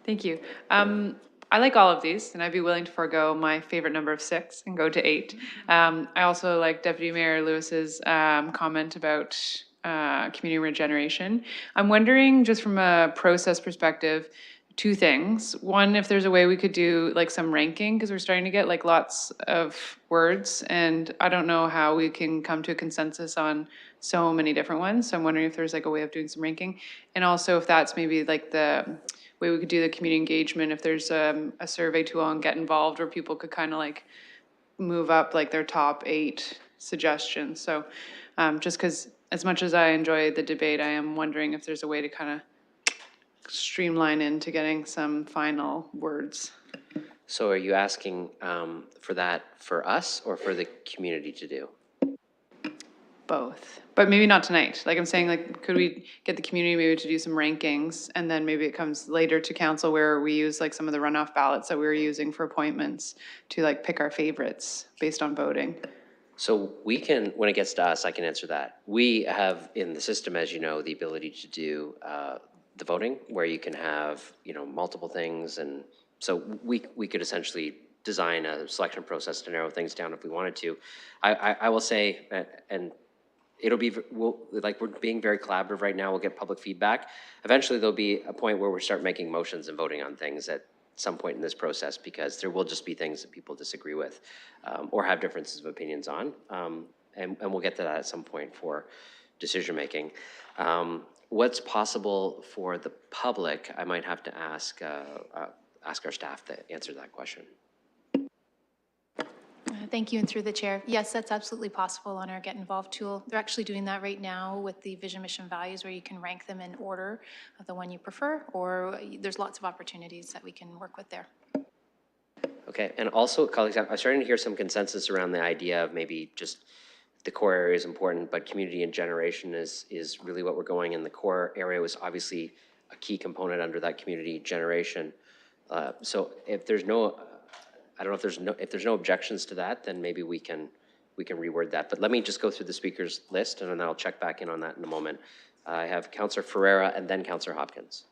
Thank you. I like all of these, and I'd be willing to forego my favorite number of 6 and go to 8. I also like Deputy Mayor Lewis's comment about community regeneration. I'm wondering, just from a process perspective, 2 things. One, if there's a way we could do like some ranking, because we're starting to get like lots of words, and I don't know how we can come to a consensus on so many different ones. So I'm wondering if there's like a way of doing some ranking, and also if that's maybe like the way we could do the community engagement, if there's a survey tool on Get Involved where people could kind of like move up like their top 8 suggestions. So just because as much as I enjoy the debate, I am wondering if there's a way to kind of streamline into getting some final words. So are you asking for that for us or for the community to do? Both, but maybe not tonight. Like I'm saying, like, could we get the community maybe to do some rankings, and then maybe it comes later to council where we use like some of the runoff ballots that we were using for appointments to like pick our favorites based on voting. So we can, when it gets to us, I can answer that. We have in the system, as you know, the ability to do the voting where you can have, multiple things. And so we could essentially design a selection process to narrow things down if we wanted to. I will say, and it'll be, we're being very collaborative right now. We'll get public feedback. Eventually there'll be a point where we start making motions and voting on things at some point in this process, because there will just be things that people disagree with or have differences of opinions on. And we'll get to that at some point for decision-making. What's possible for the public, I might have to ask our staff to answer that question. Thank you, and through the chair. Yes, that's absolutely possible on our Get Involved tool. They're actually doing that right now with the vision, mission, values, where you can rank them in order of the one you prefer, or there's lots of opportunities that we can work with there. Okay, and also, colleagues, I'm starting to hear some consensus around the idea of maybe just the core area is important, but community and generation is really what we're going in. The core area was obviously a key component under that community generation. So if there's no, I don't know if there's no objections to that, then maybe we can reword that. But let me just go through the speakers list, and then I'll check back in on that in a moment. I have Councillor Ferreira and then Councillor Hopkins.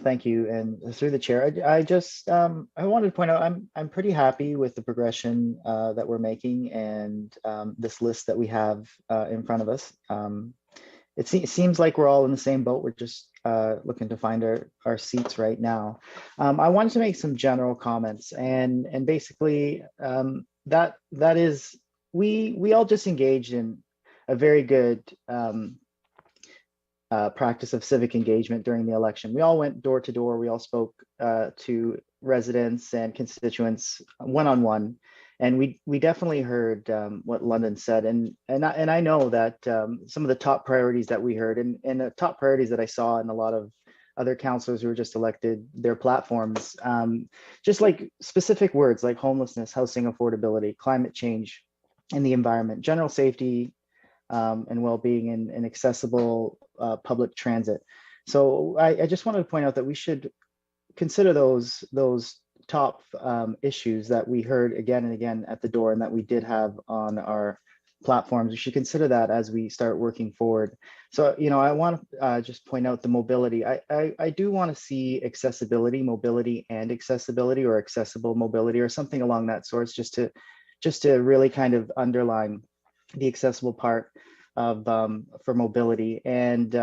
Thank you. And through the chair, I just I wanted to point out I'm pretty happy with the progression that we're making and this list that we have in front of us. It seems like we're all in the same boat. We're just looking to find our seats right now. I wanted to make some general comments, and basically that is we all just engaged in a very good practice of civic engagement during the election. We all went door to door. We all spoke to residents and constituents one-on-one, and we definitely heard what London said. And I know that some of the top priorities that we heard, and the top priorities that I saw in a lot of other councillors who were just elected, their platforms, just like specific words like homelessness, housing affordability, climate change, and the environment, general safety, and well-being, and accessible public transit. So I just wanted to point out that we should consider those top issues that we heard again and again at the door, and that we did have on our platforms. We should consider that as we start working forward. So, you know, I want to just point out the mobility. I do want to see accessibility, mobility and accessibility, or accessible mobility, or something along that source, just to really kind of underline the accessible part of for mobility. And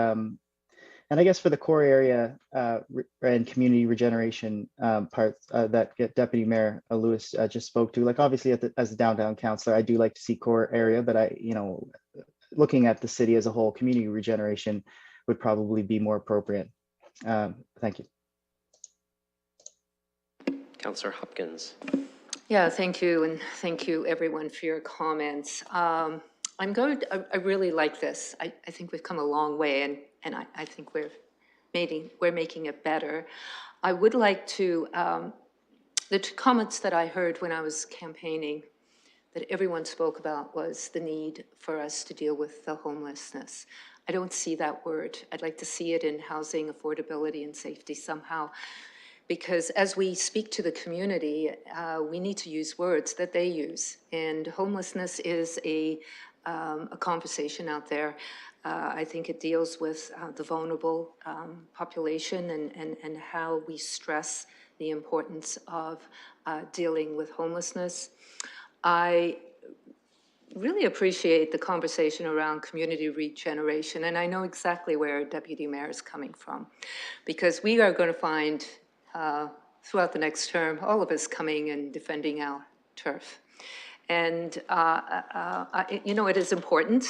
I guess for the core area and community regeneration parts that Deputy Mayor Lewis just spoke to, like obviously as a downtown councillor, I do like to see core area, but looking at the city as a whole, community regeneration would probably be more appropriate. Thank you. Councillor Hopkins. Yeah, thank you, and thank you everyone for your comments. I really like this. I think we've come a long way, and I think we're making it better. I would like to, the two comments that I heard when I was campaigning that everyone spoke about was the need for us to deal with the homelessness. I don't see that word. I'd like to see it in housing, affordability, and safety somehow. Because as we speak to the community, we need to use words that they use. And homelessness is a conversation out there. I think it deals with the vulnerable population and how we stress the importance of dealing with homelessness. I really appreciate the conversation around community regeneration, and I know exactly where Deputy Mayor is coming from, because we are going to find throughout the next term, all of us coming and defending our turf. And, it is important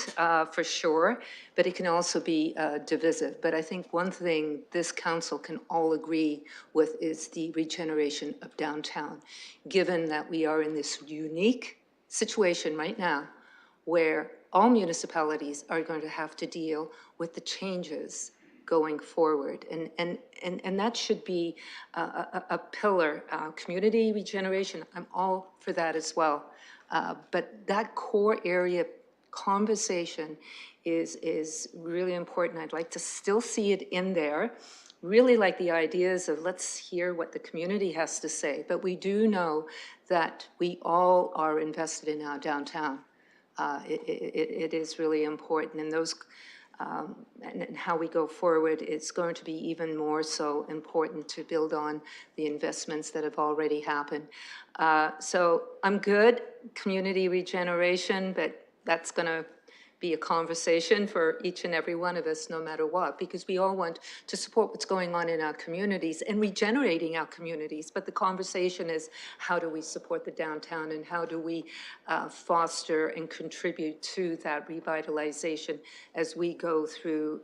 for sure, but it can also be divisive. But I think one thing this council can all agree with is the regeneration of downtown, given that we are in this unique situation right now where all municipalities are going to have to deal with the changes going forward. And that should be a pillar. Community regeneration, I'm all for that as well. But that core area conversation is really important. I'd like to still see it in there. Really like the ideas of let's hear what the community has to say. But we do know that we all are invested in our downtown. It is really important. And those and how we go forward, it's going to be even more so important to build on the investments that have already happened. So I'm good, community regeneration, but that's going to be a conversation for each and every one of us, no matter what, because we all want to support what's going on in our communities and regenerating our communities. But the conversation is, how do we support the downtown and how do we foster and contribute to that revitalization as we go through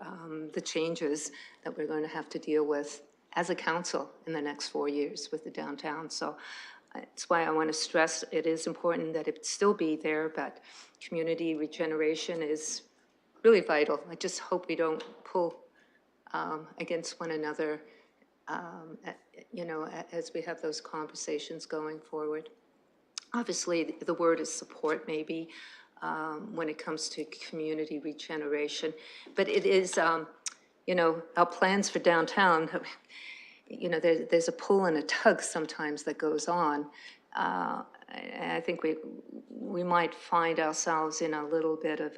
the changes that we're going to have to deal with as a council in the next 4 years with the downtown. So that's why I want to stress it is important that it still be there, but community regeneration is really vital. I just hope we don't pull against one another, as we have those conversations going forward. Obviously, the word is support maybe when it comes to community regeneration, but it is, our plans for downtown, there's a pull and a tug sometimes that goes on. And I think we might find ourselves in a little bit of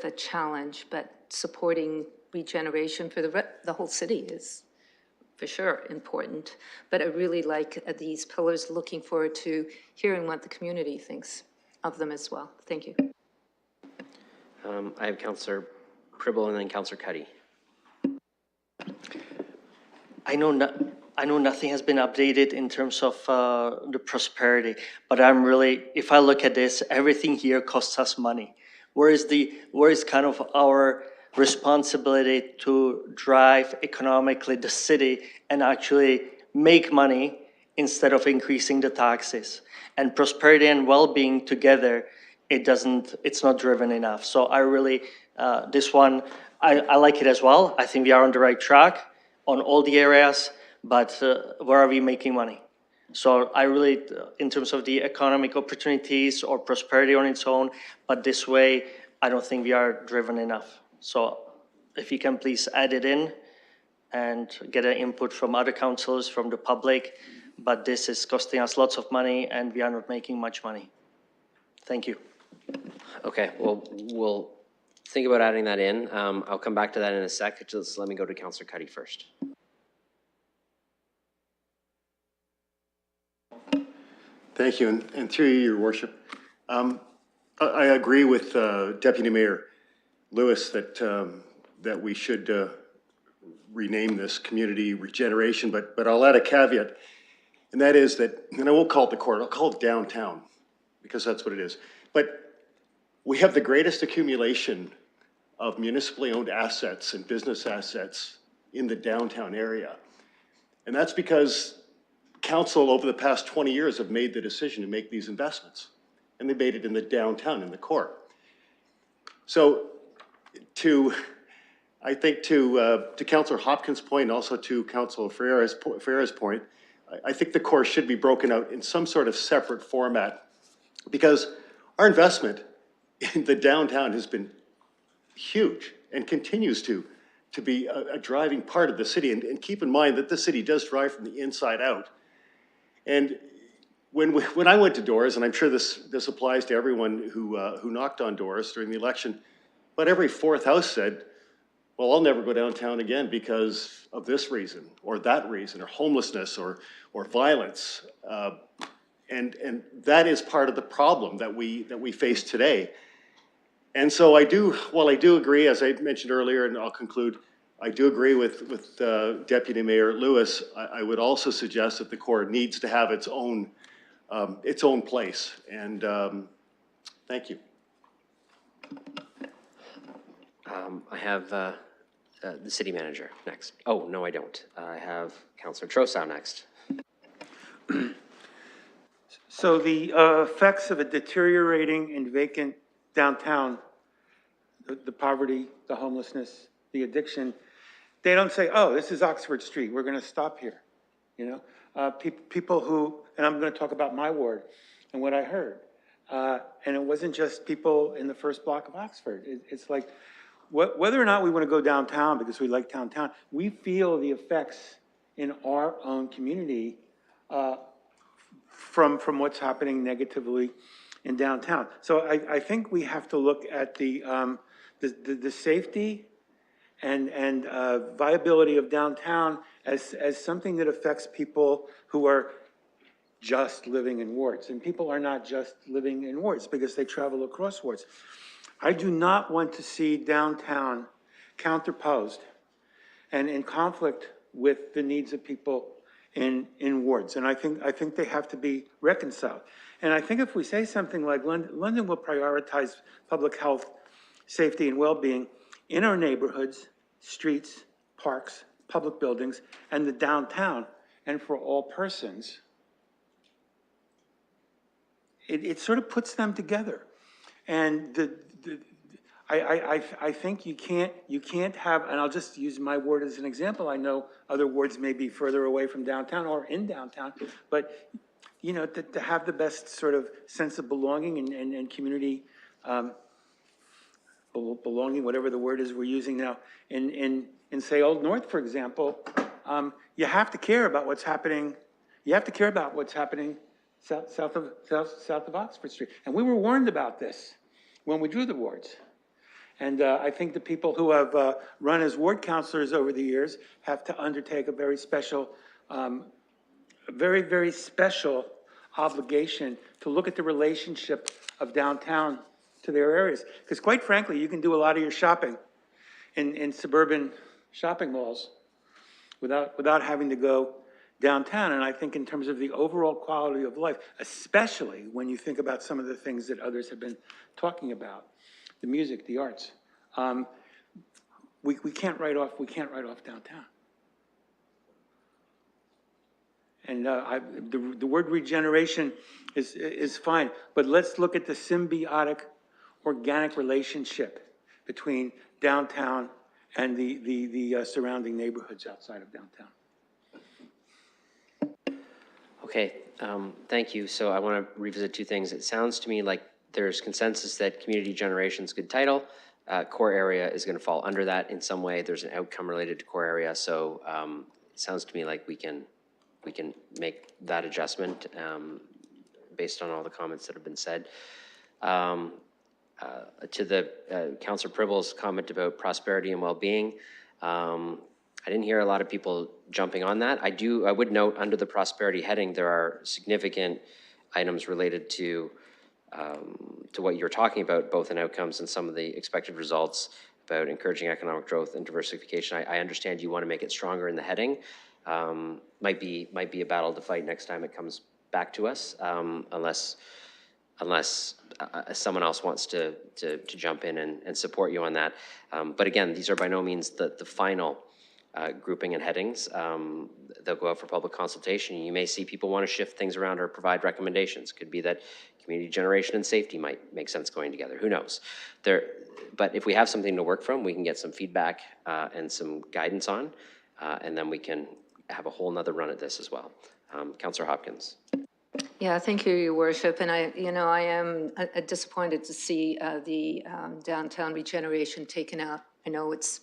a challenge, but supporting regeneration for the whole city is for sure important. But I really like these pillars, looking forward to hearing what the community thinks of them as well. Thank you. I have Councillor Pribble and then Councillor Cuddy. I know nothing has been updated in terms of the prosperity, but if I look at this, everything here costs us money. Where is kind of our responsibility to drive economically the city and actually make money instead of increasing the taxes? And prosperity and well-being together, it's not driven enough. So I really, this one, I like it as well. I think we are on the right track on all the areas, but where are we making money? So I really, in terms of the economic opportunities or prosperity on its own, but this way, I don't think we are driven enough. So if you can please add it in and get an input from other councils, from the public, but this is costing us lots of money and we are not making much money. Thank you. Okay, well, we'll think about adding that in. I'll come back to that in a sec. Just let me go to Councillor Cuddy first. Thank you, and through you, Your Worship. I agree with Deputy Mayor Lewis that we should rename this community regeneration, but I'll add a caveat, and that is that, and I won't call it the court, I'll call it downtown, because that's what it is. But we have the greatest accumulation of municipally owned assets and business assets in the downtown area. And that's because council over the past 20 years have made the decision to make these investments. And they made it in the downtown, in the core. So I think to Councillor Hopkins' point, and also to Councillor Ferreira's point, I think the core should be broken out in some sort of separate format, because our investment in the downtown has been huge and continues to be a driving part of the city. And keep in mind that the city does drive from the inside out. And when I went to doors, and I'm sure this applies to everyone who knocked on doors during the election, but every fourth house said, well, I'll never go downtown again because of this reason, or that reason, or homelessness, or violence. And that is part of the problem that we face today. And so while I do agree, as I mentioned earlier, and I'll conclude, I do agree with Deputy Mayor Lewis. I would also suggest that the core needs to have its own place. And thank you. I have the city manager next. Oh, no, I don't. I have Councillor Trosau next. So the effects of a deteriorating and vacant downtown, the poverty, the homelessness, the addiction, they don't say, oh, this is Oxford Street, we're going to stop here. People who, and I'm going to talk about my ward and what I heard. And it wasn't just people in the first block of Oxford. It's like, whether or not we want to go downtown because we like downtown, we feel the effects in our own community from what's happening negatively in downtown. So I think we have to look at the safety and viability of downtown as something that affects people who are just living in wards. And people are not just living in wards because they travel across wards. I do not want to see downtown counterposed and in conflict with the needs of people in wards. And I think they have to be reconciled. And I think if we say something like London will prioritize public health, safety, and well-being in our neighborhoods, streets, parks, public buildings, and the downtown, and for all persons, it sort of puts them together. And I think you can't have, and I'll just use my ward as an example. I know other wards may be further away from downtown or in downtown, but you know, to have the best sort of sense of belonging and community belonging, whatever the word is we're using now, in say Old North, for example, you have to care about what's happening. You have to care about what's happening south of Oxford Street. And we were warned about this when we drew the wards. And I think the people who have run as ward councilors over the years have to undertake a very special, very, very special obligation to look at the relationship of downtown to their areas. Because quite frankly, you can do a lot of your shopping in suburban shopping malls without having to go downtown. And I think in terms of the overall quality of life, especially when you think about some of the things that others have been talking about, the music, the arts, we can't write off downtown. And the word regeneration is fine, but let's look at the symbiotic, organic relationship between downtown and the surrounding neighborhoods outside of downtown. Okay, thank you. So I want to revisit two things. It sounds to me like there's consensus that community generation is a good title. Core area is going to fall under that in some way. There's an outcome related to core area. So it sounds to me like we can make that adjustment based on all the comments that have been said. To the Councillor Pribble's comment about prosperity and well-being, I didn't hear a lot of people jumping on that. I would note under the prosperity heading, there are significant items related to what you're talking about, both in outcomes and some of the expected results about encouraging economic growth and diversification. I understand you want to make it stronger in the heading. Might be a battle to fight next time it comes back to us, unless someone else wants to jump in and support you on that. But again, these are by no means the final grouping and headings. They'll go out for public consultation. You may see people want to shift things around or provide recommendations. Could be that community generation and safety might make sense going together. Who knows? But if we have something to work from, we can get some feedback and some guidance on, and then we can have a whole nother run at this as well. Councillor Hopkins. Yeah, thank you, Your Worship. And I am disappointed to see the downtown regeneration taken out. I know it's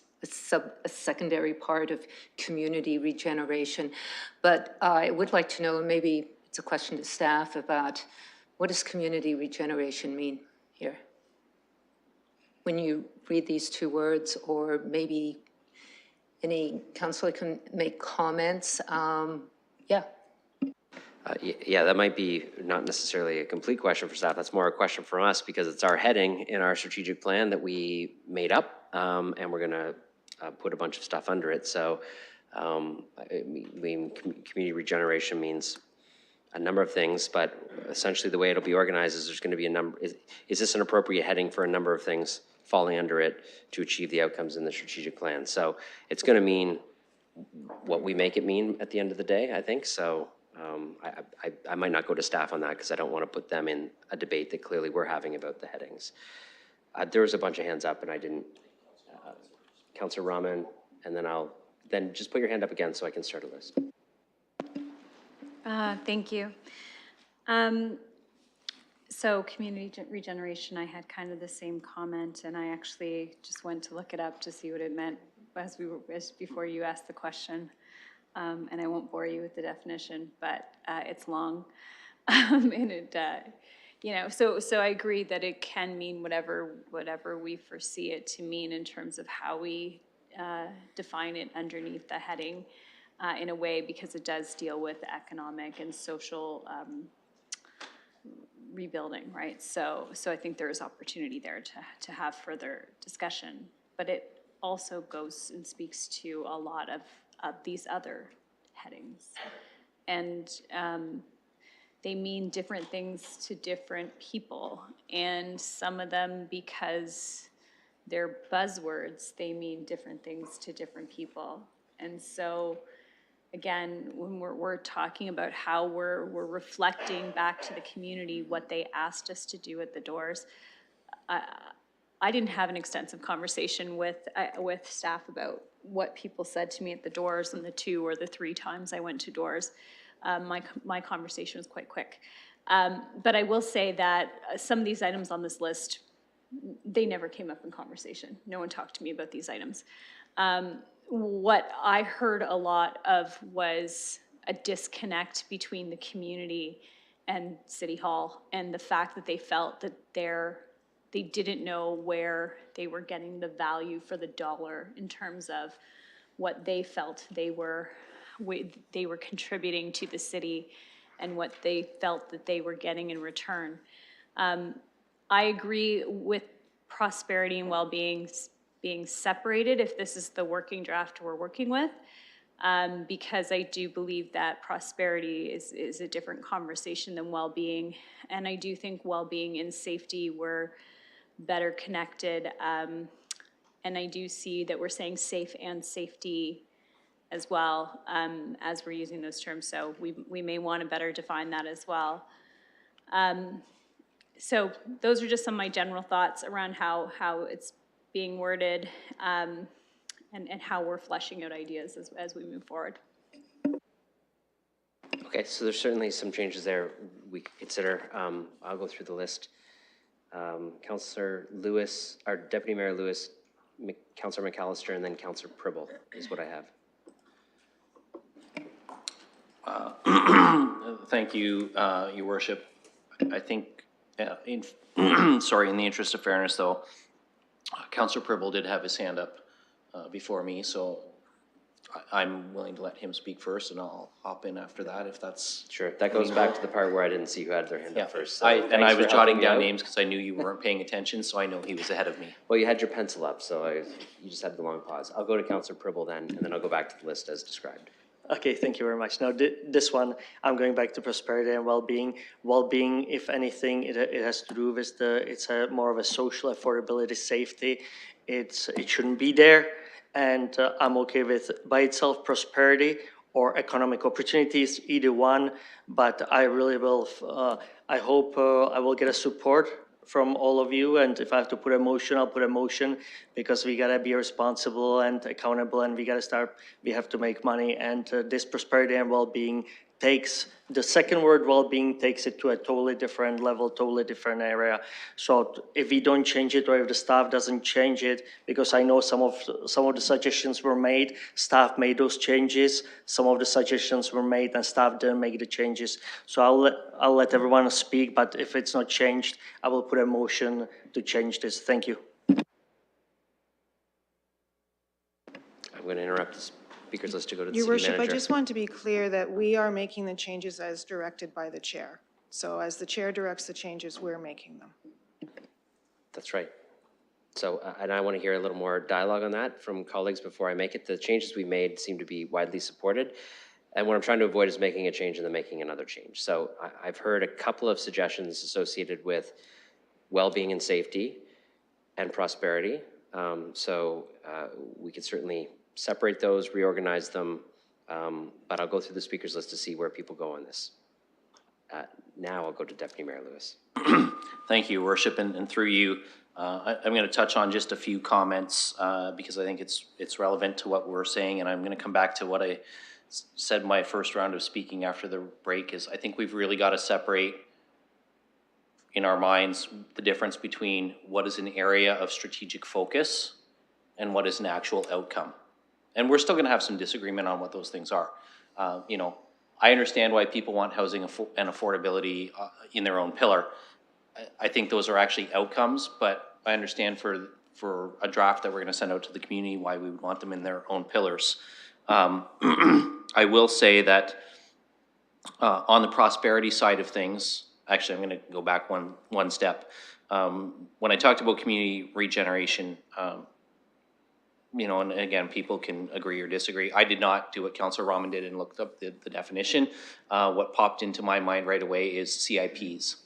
a secondary part of community regeneration, but I would like to know, maybe it's a question to staff, about what does community regeneration mean here? When you read these two words, or maybe any councillor can make comments. Yeah, that might be not necessarily a complete question for staff. That's more a question for us because it's our heading in our strategic plan that we made up, and we're going to put a bunch of stuff under it. So community regeneration means a number of things, but essentially the way it'll be organized is there's going to be a number. Is this an appropriate heading for a number of things falling under it to achieve the outcomes in the strategic plan? So it's going to mean what we make it mean at the end of the day, I think. So I might not go to staff on that because I don't want to put them in a debate that clearly we're having about the headings. There was a bunch of hands up and I didn't. Councillor Rahman, and then just put your hand up again so I can start a list. Thank you. So community regeneration, I had kind of the same comment, and I actually just went to look it up to see what it meant before you asked the question. And I won't bore you with the definition, but it's long, and it, so I agree that it can mean whatever we foresee it to mean in terms of how we define it underneath the heading, in a way, because it does deal with economic and social rebuilding, right? So I think there is opportunity there to have further discussion, but it also goes and speaks to a lot of these other headings. And they mean different things to different people, and some of them, because they're buzzwords, they mean different things to different people. And so, again, when we're talking about how we're reflecting back to the community what they asked us to do at the doors, I didn't have an extensive conversation with staff about what people said to me at the doors and the 2 or the 3 times I went to doors. My conversation was quite quick. But I will say that some of these items on this list, they never came up in conversation. No one talked to me about these items. What I heard a lot of was a disconnect between the community and City Hall, and the fact that they felt that they didn't know where they were getting the value for the dollar in terms of what they felt they were contributing to the city and what they felt that they were getting in return. I agree with prosperity and well-being being separated if this is the working draft we're working with, because I do believe that prosperity is a different conversation than well-being. And I do think well-being and safety were better connected. And I do see that we're saying safe and safety as well, as we're using those terms. So we may want to better define that as well. So those are just some of my general thoughts around how it's being worded, and how we're fleshing out ideas as we move forward. Okay, so there's certainly some changes there we could consider. I'll go through the list. Councillor Lewis, our Deputy Mayor Lewis, Councillor McAllister, and then Councillor Pribble is what I have. Thank you, Your Worship. I think, in the interest of fairness, though, Councillor Pribble did have his hand up before me, so I'm willing to let him speak first, and I'll hop in after that if that's... Sure, that goes back to the part where I didn't see who had their hand up first. So I was jotting down names because I knew you weren't paying attention, so I know he was ahead of me. Well, you had your pencil up, so you just had the long pause. I'll go to Councillor Pribble then, and then I'll go back to the list as described. Okay, thank you very much. Now, this one, I'm going back to prosperity and well-being. Well-being, if anything, it has to do with it's more of a social affordability, safety. It shouldn't be there, and I'm okay with by itself prosperity or economic opportunities, either one. But I really will. I hope I will get a support from all of you, and if I have to put a motion, I'll put a motion, because we gotta be responsible and accountable, and we have to make money, and this prosperity and well-being takes, the second word well-being takes it to a totally different level, totally different area. So if we don't change it, or if the staff doesn't change it, because I know some of the suggestions were made, staff made those changes, some of the suggestions were made and staff didn't make the changes. So I'll let everyone speak, but if it's not changed, I will put a motion to change this. Thank you. I'm going to interrupt the speakers list to go to the Your city manager. Worship, I just want to be clear that we are making the changes as directed by the chair. So as the chair directs the changes, we're making them. That's right. So, and I want to hear a little more dialogue on that from colleagues before I make it. The changes we made seem to be widely supported. And what I'm trying to avoid is making a change and then making another change. So I've heard a couple of suggestions associated with well-being and safety and prosperity. We could certainly separate those, reorganize them, but I'll go through the speakers list to see where people go on this. Now I'll go to Deputy Mayor Lewis. Thank you, Worship, and through you, I'm going to touch on just a few comments because I think it's relevant to what we're saying, and I'm going to come back to what I said in my first round of speaking after the break. Is I think we've really got to separate in our minds the difference between what is an area of strategic focus and what is an actual outcome. And we're still going to have some disagreement on what those things are. I understand why people want housing and affordability in their own pillar. I think those are actually outcomes, but I understand for a draft that we're going to send out to the community why we would want them in their own pillars. I will say that on the prosperity side of things, actually, I'm going to go back one step. When I talked about community regeneration, you know, and again, people can agree or disagree. I did not do what Councillor Rahman did and looked up the definition. What popped into my mind right away is CIPs.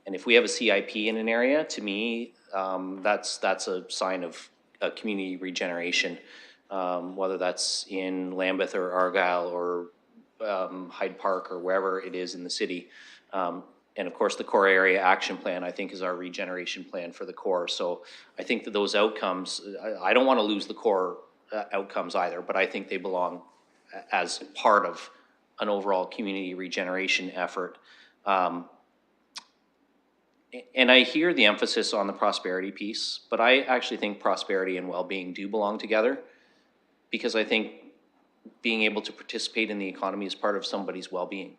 And if we have a CIP in an area, to me, that's a sign of community regeneration, whether that's in Lambeth or Argyle or Hyde Park or wherever it is in the city. And of course, the core area action plan, I think, is our regeneration plan for the core. So I think that those outcomes, I don't want to lose the core outcomes either, but I think they belong as part of an overall community regeneration effort. And I hear the emphasis on the prosperity piece, but I actually think prosperity and well-being do belong together, because I think being able to participate in the economy is part of somebody's well-being.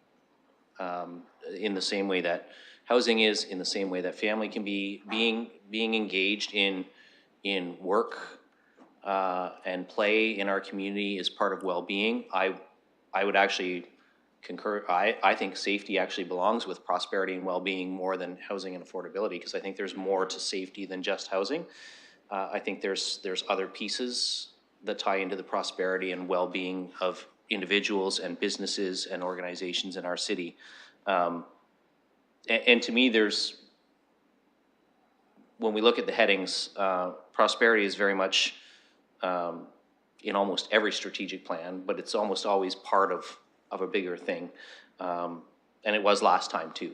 In the same way that housing is, in the same way that family can be, being engaged in work and play in our community is part of well-being. I would actually concur. I think safety actually belongs with prosperity and well-being more than housing and affordability, because I think there's more to safety than just housing. I think there's other pieces that tie into the prosperity and well-being of individuals and businesses and organizations in our city. And to me, when we look at the headings, prosperity is very much in almost every strategic plan, but it's almost always part of a bigger thing. And it was last time too,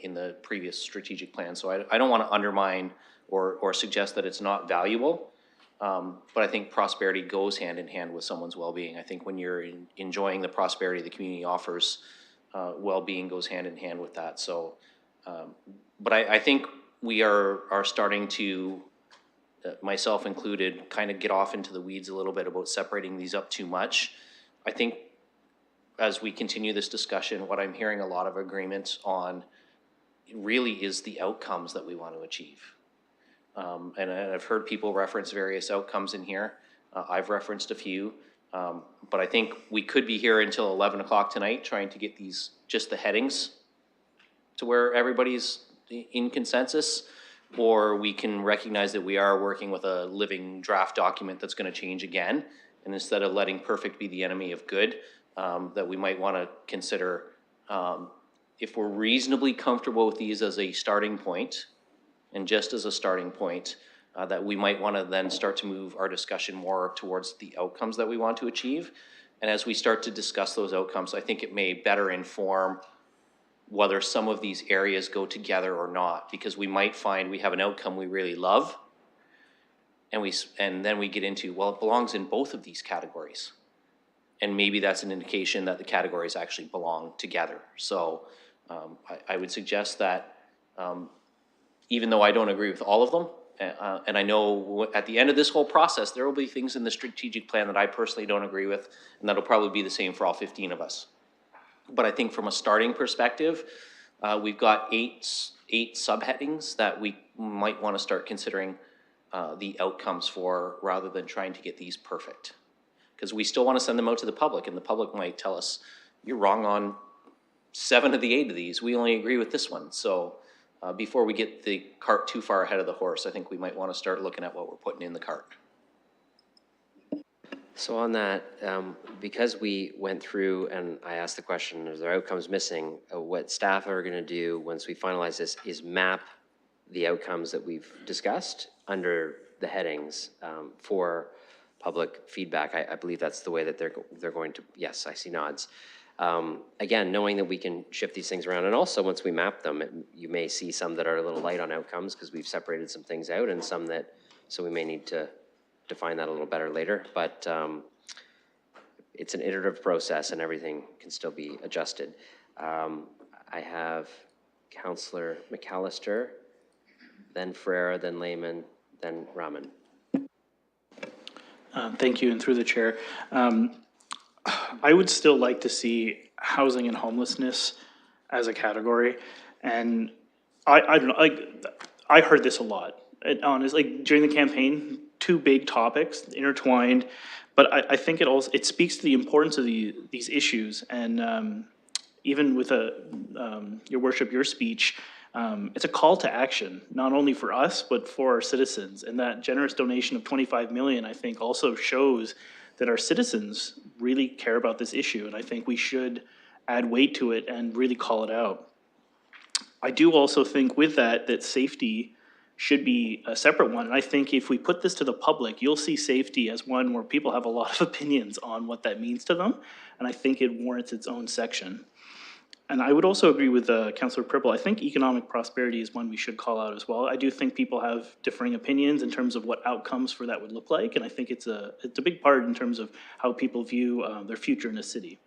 in the previous strategic plan. So I don't want to undermine or suggest that it's not valuable. But I think prosperity goes hand in hand with someone's well-being. I think when you're enjoying the prosperity the community offers, well-being goes hand in hand with that. So, but I think we are starting to, myself included, kind of get off into the weeds a little bit about separating these up too much. I think as we continue this discussion, what I'm hearing a lot of agreement on really is the outcomes that we want to achieve. And I've heard people reference various outcomes in here. I've referenced a few. But I think we could be here until 11 o'clock tonight trying to get these, just the headings to where everybody's in consensus, or we can recognize that we are working with a living draft document that's going to change again. And instead of letting perfect be the enemy of good, that we might want to consider, if we're reasonably comfortable with these as a starting point, and just as a starting point, that we might want to then start to move our discussion more towards the outcomes that we want to achieve. And as we start to discuss those outcomes, I think it may better inform whether some of these areas go together or not, because we might find we have an outcome we really love, and then we get into, well, it belongs in both of these categories. And maybe that's an indication that the categories actually belong together. So I would suggest that even though I don't agree with all of them, and I know at the end of this whole process, there will be things in the strategic plan that I personally don't agree with, and that'll probably be the same for all 15 of us. But I think from a starting perspective, we've got eight subheadings that we might want to start considering the outcomes for, rather than trying to get these perfect. Because we still want to send them out to the public, and the public might tell us, you're wrong on 7 of the 8 of these. We only agree with this one. So before we get the cart too far ahead of the horse, I think we might want to start looking at what we're putting in the cart. So on that, because we went through and I asked the question, is there outcomes missing? What staff are going to do once we finalize this is map the outcomes that we've discussed under the headings for public feedback. I believe that's the way that they're going to, yes, I see nods. Again, knowing that we can shift these things around, and also once we map them, you may see some that are a little light on outcomes because we've separated some things out, and some that, so we may need to define that a little better later, but it's an iterative process and everything can still be adjusted. I have Councillor McAllister, then Ferreira, then Lehman, then Rahman. Thank you, and through the chair. I would still like to see housing and homelessness as a category, and I don't know, like, I heard this a lot. Honestly, like, during the campaign, 2 big topics intertwined, but I think it speaks to the importance of these issues. And even with your worship, your speech, it's a call to action, not only for us, but for our citizens. And that generous donation of 25 million, I think, also shows that our citizens really care about this issue. And I think we should add weight to it and really call it out. I do also think with that safety should be a separate one. And I think if we put this to the public, you'll see safety as one where people have a lot of opinions on what that means to them. And I think it warrants its own section. And I would also agree with Councillor Pribble. I think economic prosperity is one we should call out as well. I do think people have differing opinions in terms of what outcomes for that would look like. And I think it's a big part in terms of how people view their future in a city.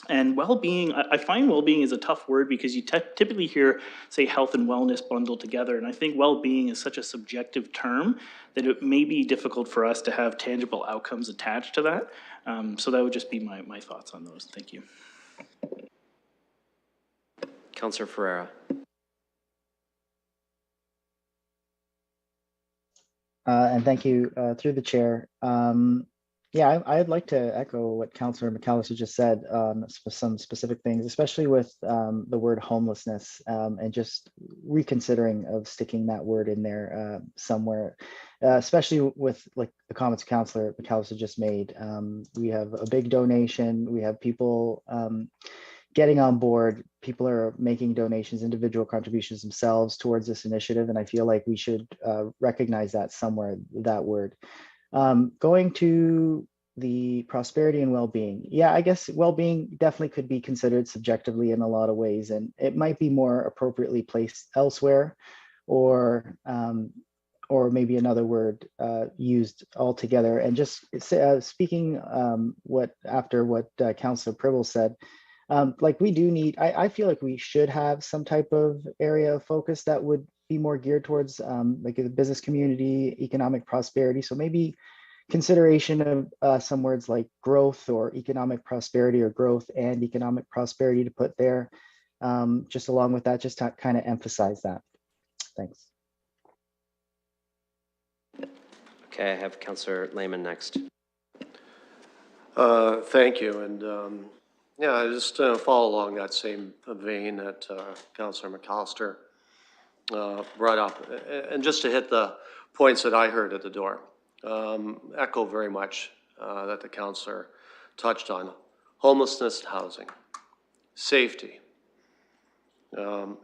And well-being, I find well-being is a tough word because you typically hear, say, health and wellness bundled together. And I think well-being is such a subjective term that it may be difficult for us to have tangible outcomes attached to that. So that would just be my thoughts on those. Thank you. Councillor Ferreira. And thank you through the chair. Yeah, I'd like to echo what Councillor McAllister just said on some specific things, especially with the word homelessness and just reconsidering of sticking that word in there somewhere, especially with like the comments Councillor McAllister just made. We have a big donation. We have people getting on board. People are making donations, individual contributions themselves towards this initiative. And I feel like we should recognize that somewhere, that word. Going to the prosperity and well-being. Yeah, I guess well-being definitely could be considered subjectively in a lot of ways, and it might be more appropriately placed elsewhere, or maybe another word used altogether. And just speaking after what Councillor Pribble said, like we do need, I feel like we should have some type of area of focus that would be more geared towards like the business community, economic prosperity. So maybe consideration of some words like growth or economic prosperity, or growth and economic prosperity to put there. Just along with that, just to kind of emphasize that. Thanks. Okay, I have Councillor Lehman next. Thank you. And yeah, just follow along that same vein that Councillor McAllister brought up. And just to hit the points that I heard at the door, echo very much that the councillor touched on: homelessness, housing, safety,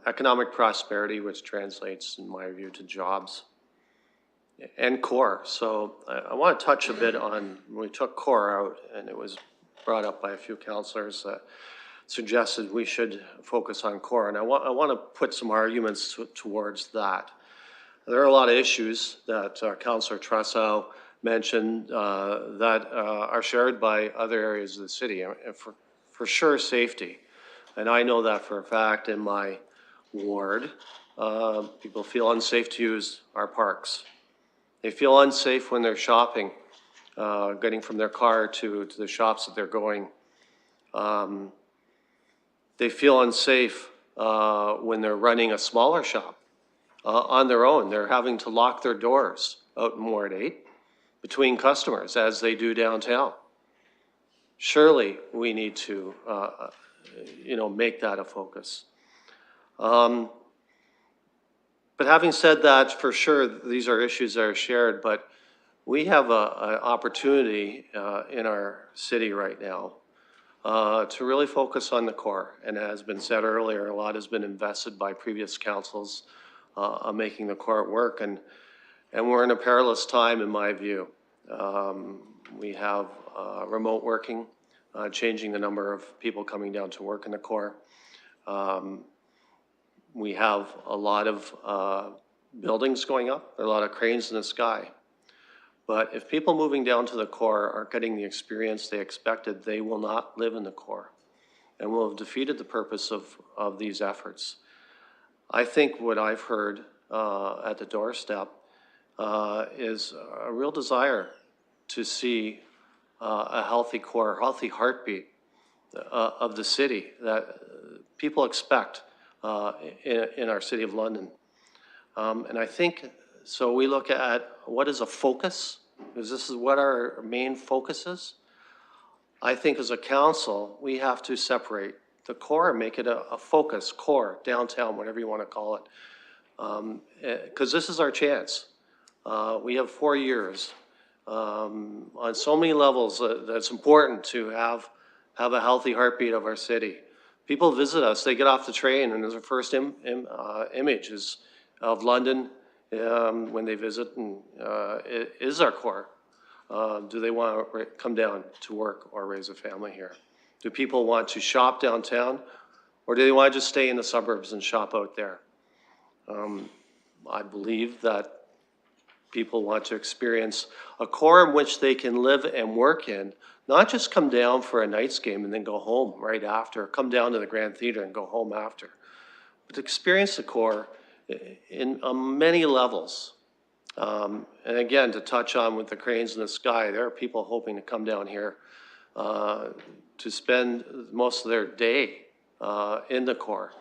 economic prosperity, which translates, in my view, to jobs, and core. So I want to touch a bit on, we took core out, and it was brought up by a few councillors that suggested we should focus on core. And I want to put some arguments towards that. There are a lot of issues that Councillor Tressau mentioned that are shared by other areas of the city. And for sure, safety. And I know that for a fact in my ward. People feel unsafe to use our parks. They feel unsafe when they're shopping, getting from their car to the shops that they're going. They feel unsafe when they're running a smaller shop on their own. They're having to lock their doors out in Ward 8 between customers, as they do downtown. Surely we need to, make that a focus. But having said that, for sure, these are issues that are shared, but we have an opportunity in our city right now to really focus on the core. And as has been said earlier, a lot has been invested by previous councils on making the core work. And we're in a perilous time, in my view. We have remote working, changing the number of people coming down to work in the core. We have a lot of buildings going up, there are a lot of cranes in the sky. But if people moving down to the core aren't getting the experience they expected, they will not live in the core, and will have defeated the purpose of these efforts. I think what I've heard at the doorstep is a real desire to see a healthy core, healthy heartbeat of the city that people expect in our city of London. And I think, so we look at what is a focus, because this is what our main focus is. I think as a council, we have to separate the core, make it a focus, core, downtown, whatever you want to call it. Because this is our chance. We have 4 years. On so many levels, that's important to have a healthy heartbeat of our city. People visit us, they get off the train, and their first image is of London when they visit, and it is our core. Do they want to come down to work or raise a family here? Do people want to shop downtown, or do they want to just stay in the suburbs and shop out there? I believe that people want to experience a core in which they can live and work in, not just come down for a night's game and then go home right after, come down to the Grand Theatre and go home after, but to experience the core on many levels. And again, to touch on with the cranes in the sky, there are people hoping to come down here to spend most of their day in the core.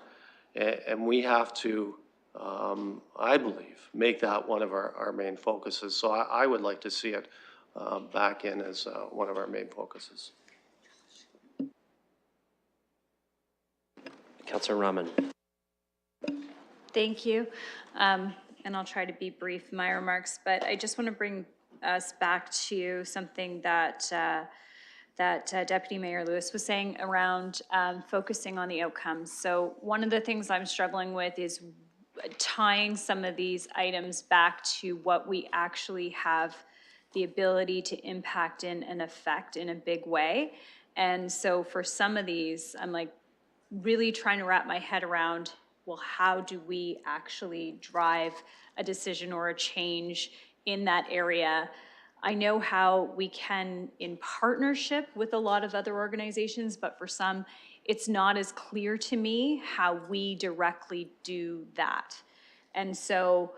And we have to, I believe, make that one of our main focuses. So I would like to see it back in as one of our main focuses. Councillor Rahman. Thank you. And I'll try to be brief in my remarks, but I just want to bring us back to something that Deputy Mayor Lewis was saying around focusing on the outcomes. So one of the things I'm struggling with is tying some of these items back to what we actually have the ability to impact in and affect in a big way. And so for some of these, I'm like really trying to wrap my head around, well, how do we actually drive a decision or a change in that area? I know how we can in partnership with a lot of other organizations, but for some, it's not as clear to me how we directly do that. And so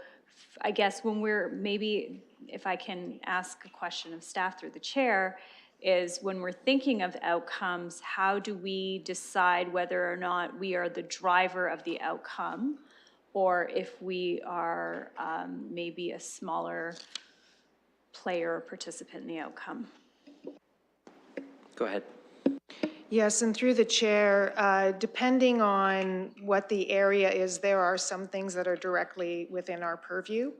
I guess when we're, maybe if I can ask a question of staff through the chair, is when we're thinking of outcomes, how do we decide whether or not we are the driver of the outcome, or if we are maybe a smaller player or participant in the outcome? Go ahead. Yes, and through the chair, depending on what the area is, there are some things that are directly within our purview.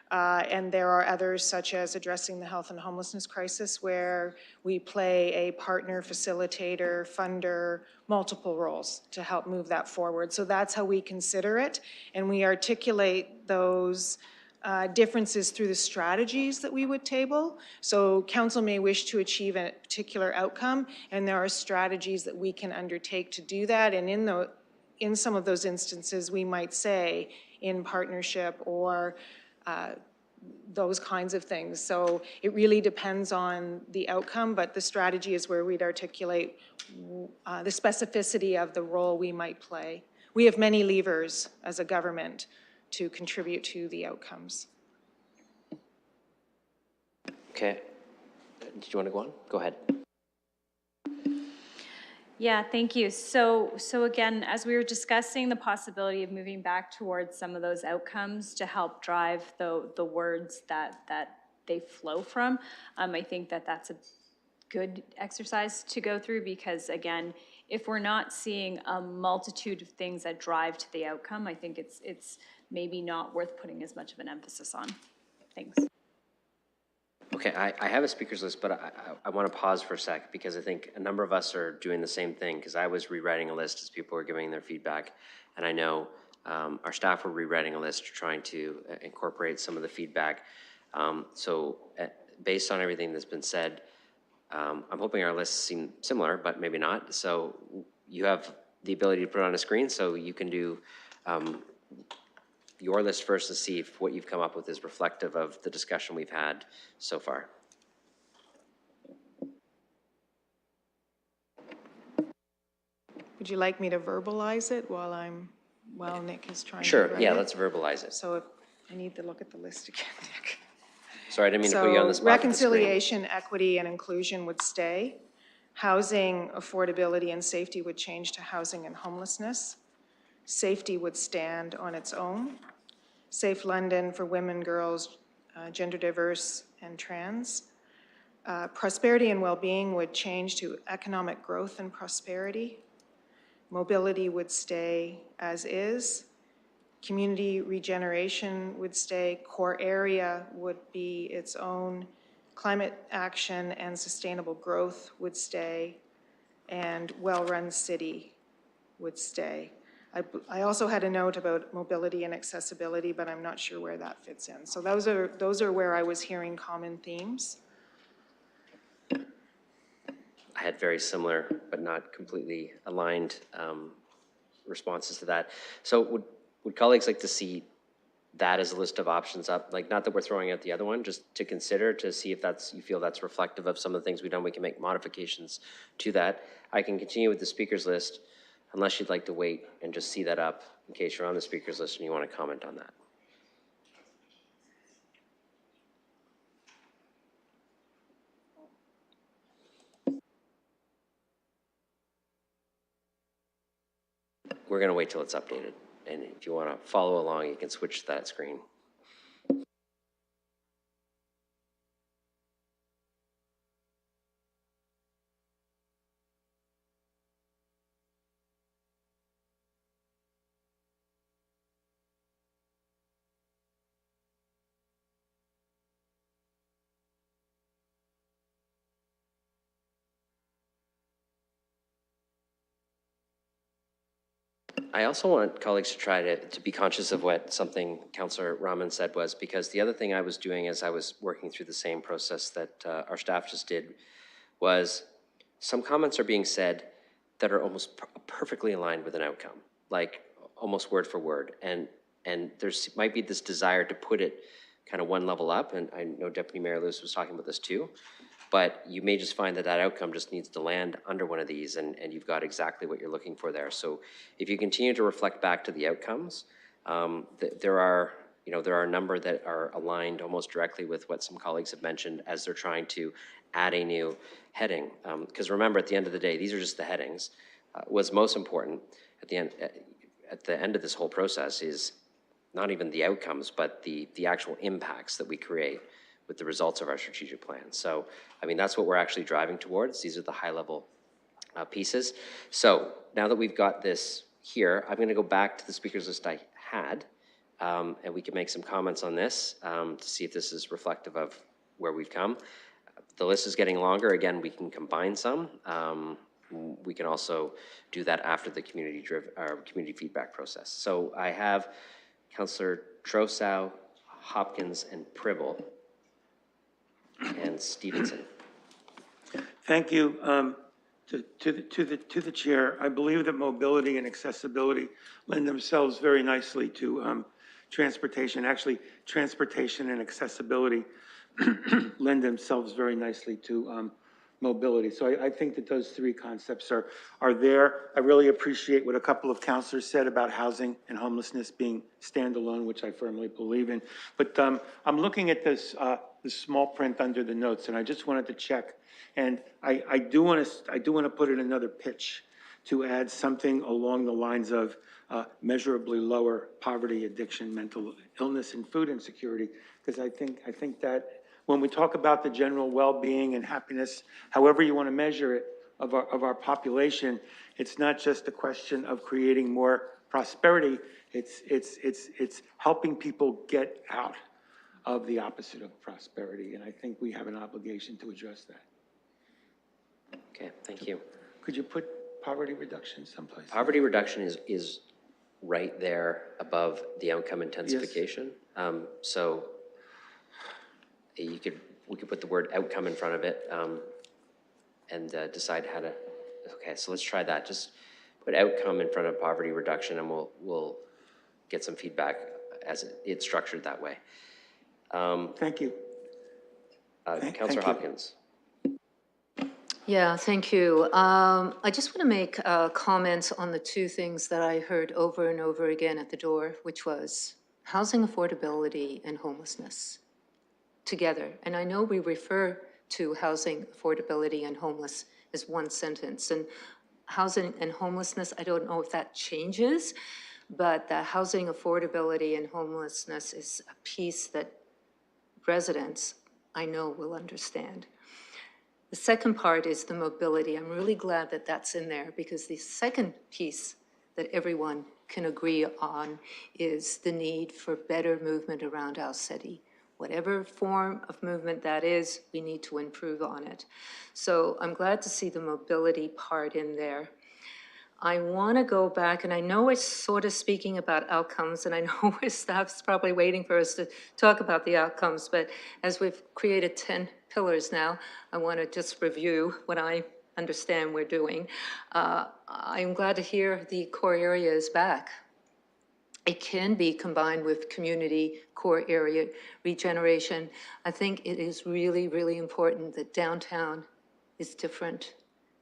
And there are others, such as addressing the health and homelessness crisis, where we play a partner, facilitator, funder, multiple roles to help move that forward. So that's how we consider it. And we articulate those differences through the strategies that we would table. So council may wish to achieve a particular outcome, and there are strategies that we can undertake to do that. And in some of those instances, we might say in partnership or those kinds of things. So it really depends on the outcome, but the strategy is where we'd articulate the specificity of the role we might play. We have many levers as a government to contribute to the outcomes. Okay. Did you want to go on? Go ahead. Yeah, thank you. So again, as we were discussing the possibility of moving back towards some of those outcomes to help drive the words that they flow from, I think that that's a good exercise to go through, because again, if we're not seeing a multitude of things that drive to the outcome, I think it's maybe not worth putting as much of an emphasis on. Thanks. Okay, I have a speakers list, but I want to pause for a sec, because I think a number of us are doing the same thing, because I was rewriting a list as people were giving their feedback, and I know our staff were rewriting a list trying to incorporate some of the feedback. So based on everything that's been said, I'm hoping our lists seem similar, but maybe not. So you have the ability to put it on a screen, so you can do your list first to see if what you've come up with is reflective of the discussion we've had so far. Would you like me to verbalize it while Nick is trying to Sure, write yeah, it? let's verbalize it. So if I need to look at the list again, Nick. Sorry, I didn't mean to put you on the spot. So reconciliation, equity, and inclusion would stay. Housing, affordability, and safety would change to housing and homelessness. Safety would stand on its own. Safe London for women, girls, gender diverse, and trans. Prosperity and well-being would change to economic growth and prosperity. Mobility would stay as is. Community regeneration would stay. Core area would be its own. Climate action and sustainable growth would stay. And well-run city would stay. I also had a note about mobility and accessibility, but I'm not sure where that fits in. So those are where I was hearing common themes. I had very similar, but not completely aligned responses to that. So would colleagues like to see that as a list of options up? Like, not that we're throwing out the other one, just to consider, to see if you feel that's reflective of some of the things we've done. We can make modifications to that. I can continue with the speakers list, unless you'd like to wait and just see that up in case you're on the speakers list and you want to comment on that. We're going to wait till it's updated. And if you want to follow along, you can switch to that screen. I also want colleagues to try to be conscious of what something Councillor Rahman said was, because the other thing I was doing as I was working through the same process that our staff just did was some comments are being said that are almost perfectly aligned with an outcome, like almost word for word. And there's might be this desire to put it kind of one level up, and I know Deputy Mayor Lewis was talking about this too, but you may just find that that outcome just needs to land under one of these, and you've got exactly what you're looking for there. So if you continue to reflect back to the outcomes, there are a number that are aligned almost directly with what some colleagues have mentioned as they're trying to add a new heading. Because remember, at the end of the day, these are just the headings. What's most important at the end of this whole process is not even the outcomes, but the actual impacts that we create with the results of our strategic plan. So, I mean, that's what we're actually driving towards. These are the high-level pieces. So now that we've got this here, I'm going to go back to the speakers list I had, and we can make some comments on this to see if this is reflective of where we've come. The list is getting longer. Again, we can combine some. We can also do that after the community feedback process. So I have Councillor Trosau, Hopkins, and Pribble, and Stevenson. Thank you. To the chair, I believe that mobility and accessibility lend themselves very nicely to transportation. Actually, transportation and accessibility lend themselves very nicely to mobility. So I think that those three concepts are there. I really appreciate what a couple of councillors said about housing and homelessness being standalone, which I firmly believe in. But I'm looking at this the small print under the notes, and I just wanted to check. And I do want to put in another pitch to add something along the lines of measurably lower poverty, addiction, mental illness, and food insecurity, because I think that when we talk about the general well-being and happiness, however you want to measure it, of our population, it's not just a question of creating more prosperity. It's helping people get out of the opposite of prosperity, and I think we have an obligation to address that. Okay, thank you. Could you put poverty reduction someplace? Poverty reduction is right there above the outcome intensification. Yes. So we could put the word outcome in front of it and decide how to. Okay, so let's try that. Just put outcome in front of poverty reduction, and we'll get some feedback as it's structured that way. Thank you. Councillor Hopkins. Yeah, thank you. I just want to make comments on the two things that I heard over and over again at the door, which was housing affordability and homelessness together. And I know we refer to housing affordability and homeless as one sentence. And housing and homelessness, I don't know if that changes, but the housing affordability and homelessness is a piece that residents, I know, will understand. The second part is the mobility. I'm really glad that that's in there because the second piece that everyone can agree on is the need for better movement around our city. Whatever form of movement that is, we need to improve on it. So I'm glad to see the mobility part in there. I want to go back, and I know we're sort of speaking about outcomes, and I know our staff's probably waiting for us to talk about the outcomes, but as we've created 10 pillars now, I want to just review what I understand we're doing. I'm glad to hear the core area is back. It can be combined with community core area regeneration. I think it is really, really important that downtown is different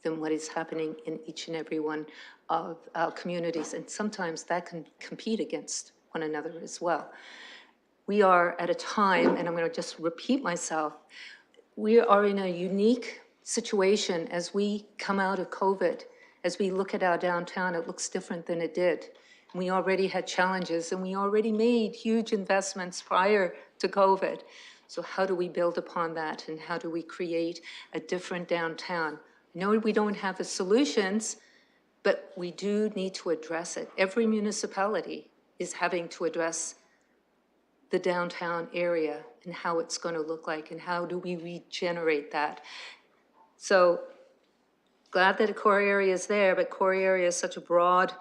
than what is happening in each and every one of our communities. And sometimes that can compete against one another as well. We are at a time, and I'm going to just repeat myself, we are in a unique situation as we come out of COVID. As we look at our downtown, it looks different than it did. We already had challenges, and we already made huge investments prior to COVID. So how do we build upon that, and how do we create a different downtown? No, we don't have the solutions, but we do need to address it. Every municipality is having to address the downtown area and how it's going to look like and how do we regenerate that. So glad that a core area is there, but core area is such a broad,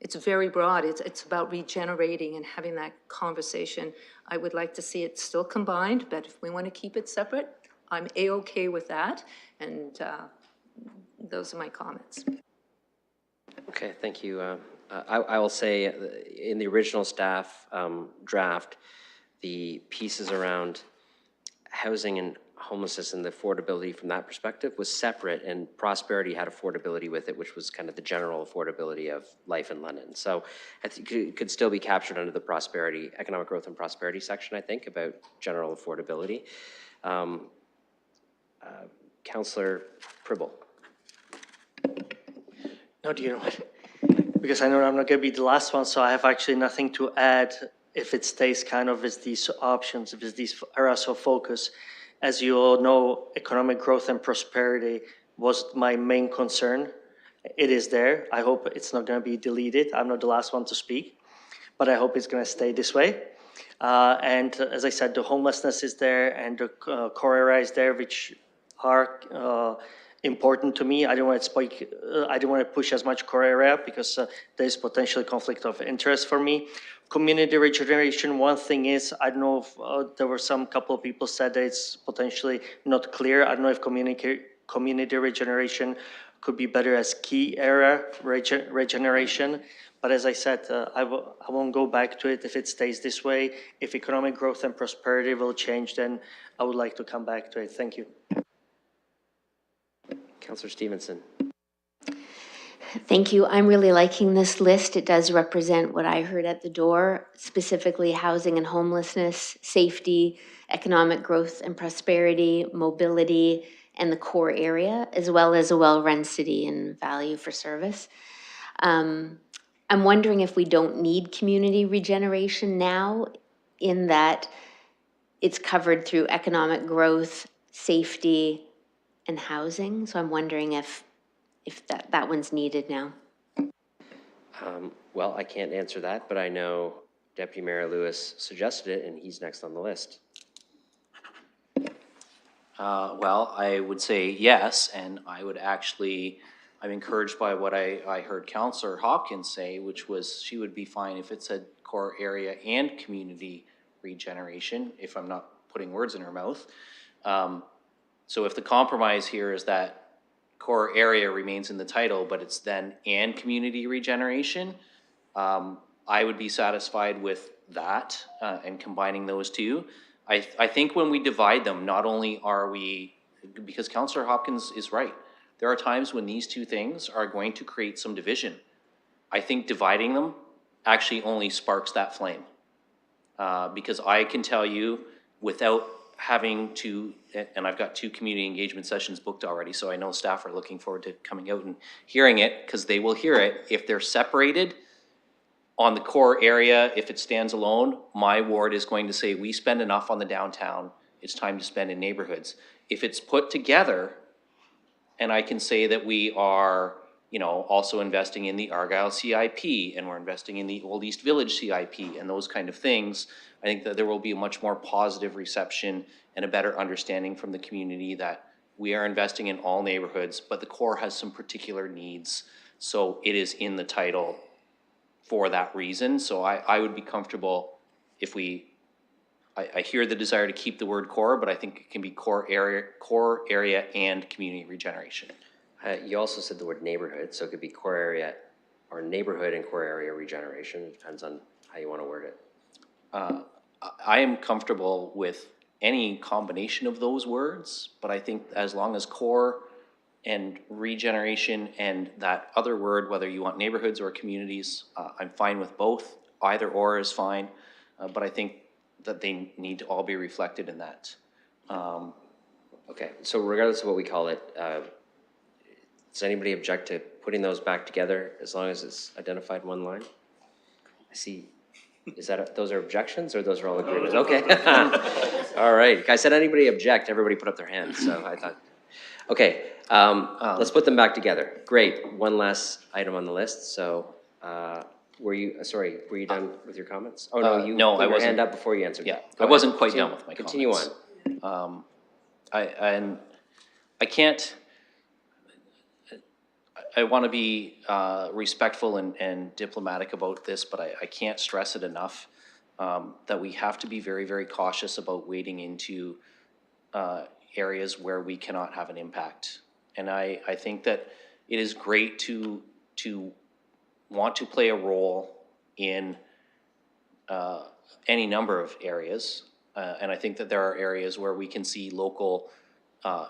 it's very broad. It's about regenerating and having that conversation. I would like to see it still combined, but if we want to keep it separate, I'm A-okay with that. And those are my comments. Okay, thank you. I will say in the original staff draft, the pieces around housing and homelessness and the affordability from that perspective was separate, and prosperity had affordability with it, which was kind of the general affordability of life in London. So I think it could still be captured under the prosperity, economic growth and prosperity section, I think, about general affordability. Councillor Pribble. No, do you know what? Because I know I'm not going to be the last one, so I have actually nothing to add if it stays kind of as these options, if it's these areas of focus. As you all know, economic growth and prosperity was my main concern. It is there. I hope it's not going to be deleted. I'm not the last one to speak, but I hope it's going to stay this way. And as I said, the homelessness is there and the core area is there, which are important to me. I don't want to push as much core area because there's potentially conflict of interest for me. Community regeneration, one thing is, I don't know if there were some couple of people said that it's potentially not clear. I don't know if community regeneration could be better as key area regeneration. But as I said, I won't go back to it if it stays this way. If economic growth and prosperity will change, then I would like to come back to it. Thank you. Councillor Stevenson. Thank you. I'm really liking this list. It does represent what I heard at the door, specifically housing and homelessness, safety, economic growth and prosperity, mobility, and the core area, as well as a well-run city and value for service. I'm wondering if we don't need community regeneration now, in that it's covered through economic growth, safety, and housing. So I'm wondering if that one's needed now. Well, I can't answer that, but I know Deputy Mayor Lewis suggested it, and he's next on the list. Well, I would say yes, and I would actually, I'm encouraged by what I heard Councillor Hopkins say, which was she would be fine if it said core area and community regeneration, if I'm not putting words in her mouth. So if the compromise here is that core area remains in the title, but it's then and community regeneration, I would be satisfied with that and combining those two. I think when we divide them, not only are we, because Councillor Hopkins is right, there are times when these two things are going to create some division. I think dividing them actually only sparks that flame. Because I can tell you without having to, and I've got 2 community engagement sessions booked already, so I know staff are looking forward to coming out and hearing it, because they will hear it. If they're separated on the core area, if it stands alone, my ward is going to say, we spend enough on the downtown. it's time to spend in neighborhoods. If it's put together, and I can say that we are, you know, also investing in the Argyle CIP, and we're investing in the Old East Village CIP, and those kind of things, I think that there will be a much more positive reception and a better understanding from the community that we are investing in all neighborhoods, but the core has some particular needs. So it is in the title for that reason. So I would be comfortable if I hear the desire to keep the word core, but I think it can be core area and community regeneration. You also said the word neighborhood, so it could be core area or neighborhood and core area regeneration. It depends on how you want to word it. I am comfortable with any combination of those words, but I think as long as core and regeneration and that other word, whether you want neighborhoods or communities, I'm fine with both. Either or is fine, but I think that they need to all be reflected in that. Okay, so regardless of what we call it, does anybody object to putting those back together as long as it's identified in one line? I see. Is that, those are objections or those are all agreements? Okay. All right. I said anybody object, everybody put up their hands, so I thought. Okay, let's put them back together. Great. One last item on the list. So were you done with your comments? Oh, no, you no, put I your wasn't. hand up before you answered. Yeah, Go I wasn't ahead. quite done with my comments. Continue on. I want to be respectful and diplomatic about this, but I can't stress it enough that we have to be very, very cautious about wading into areas where we cannot have an impact. And I think that it is great to want to play a role in any number of areas. And I think that there are areas where we can see local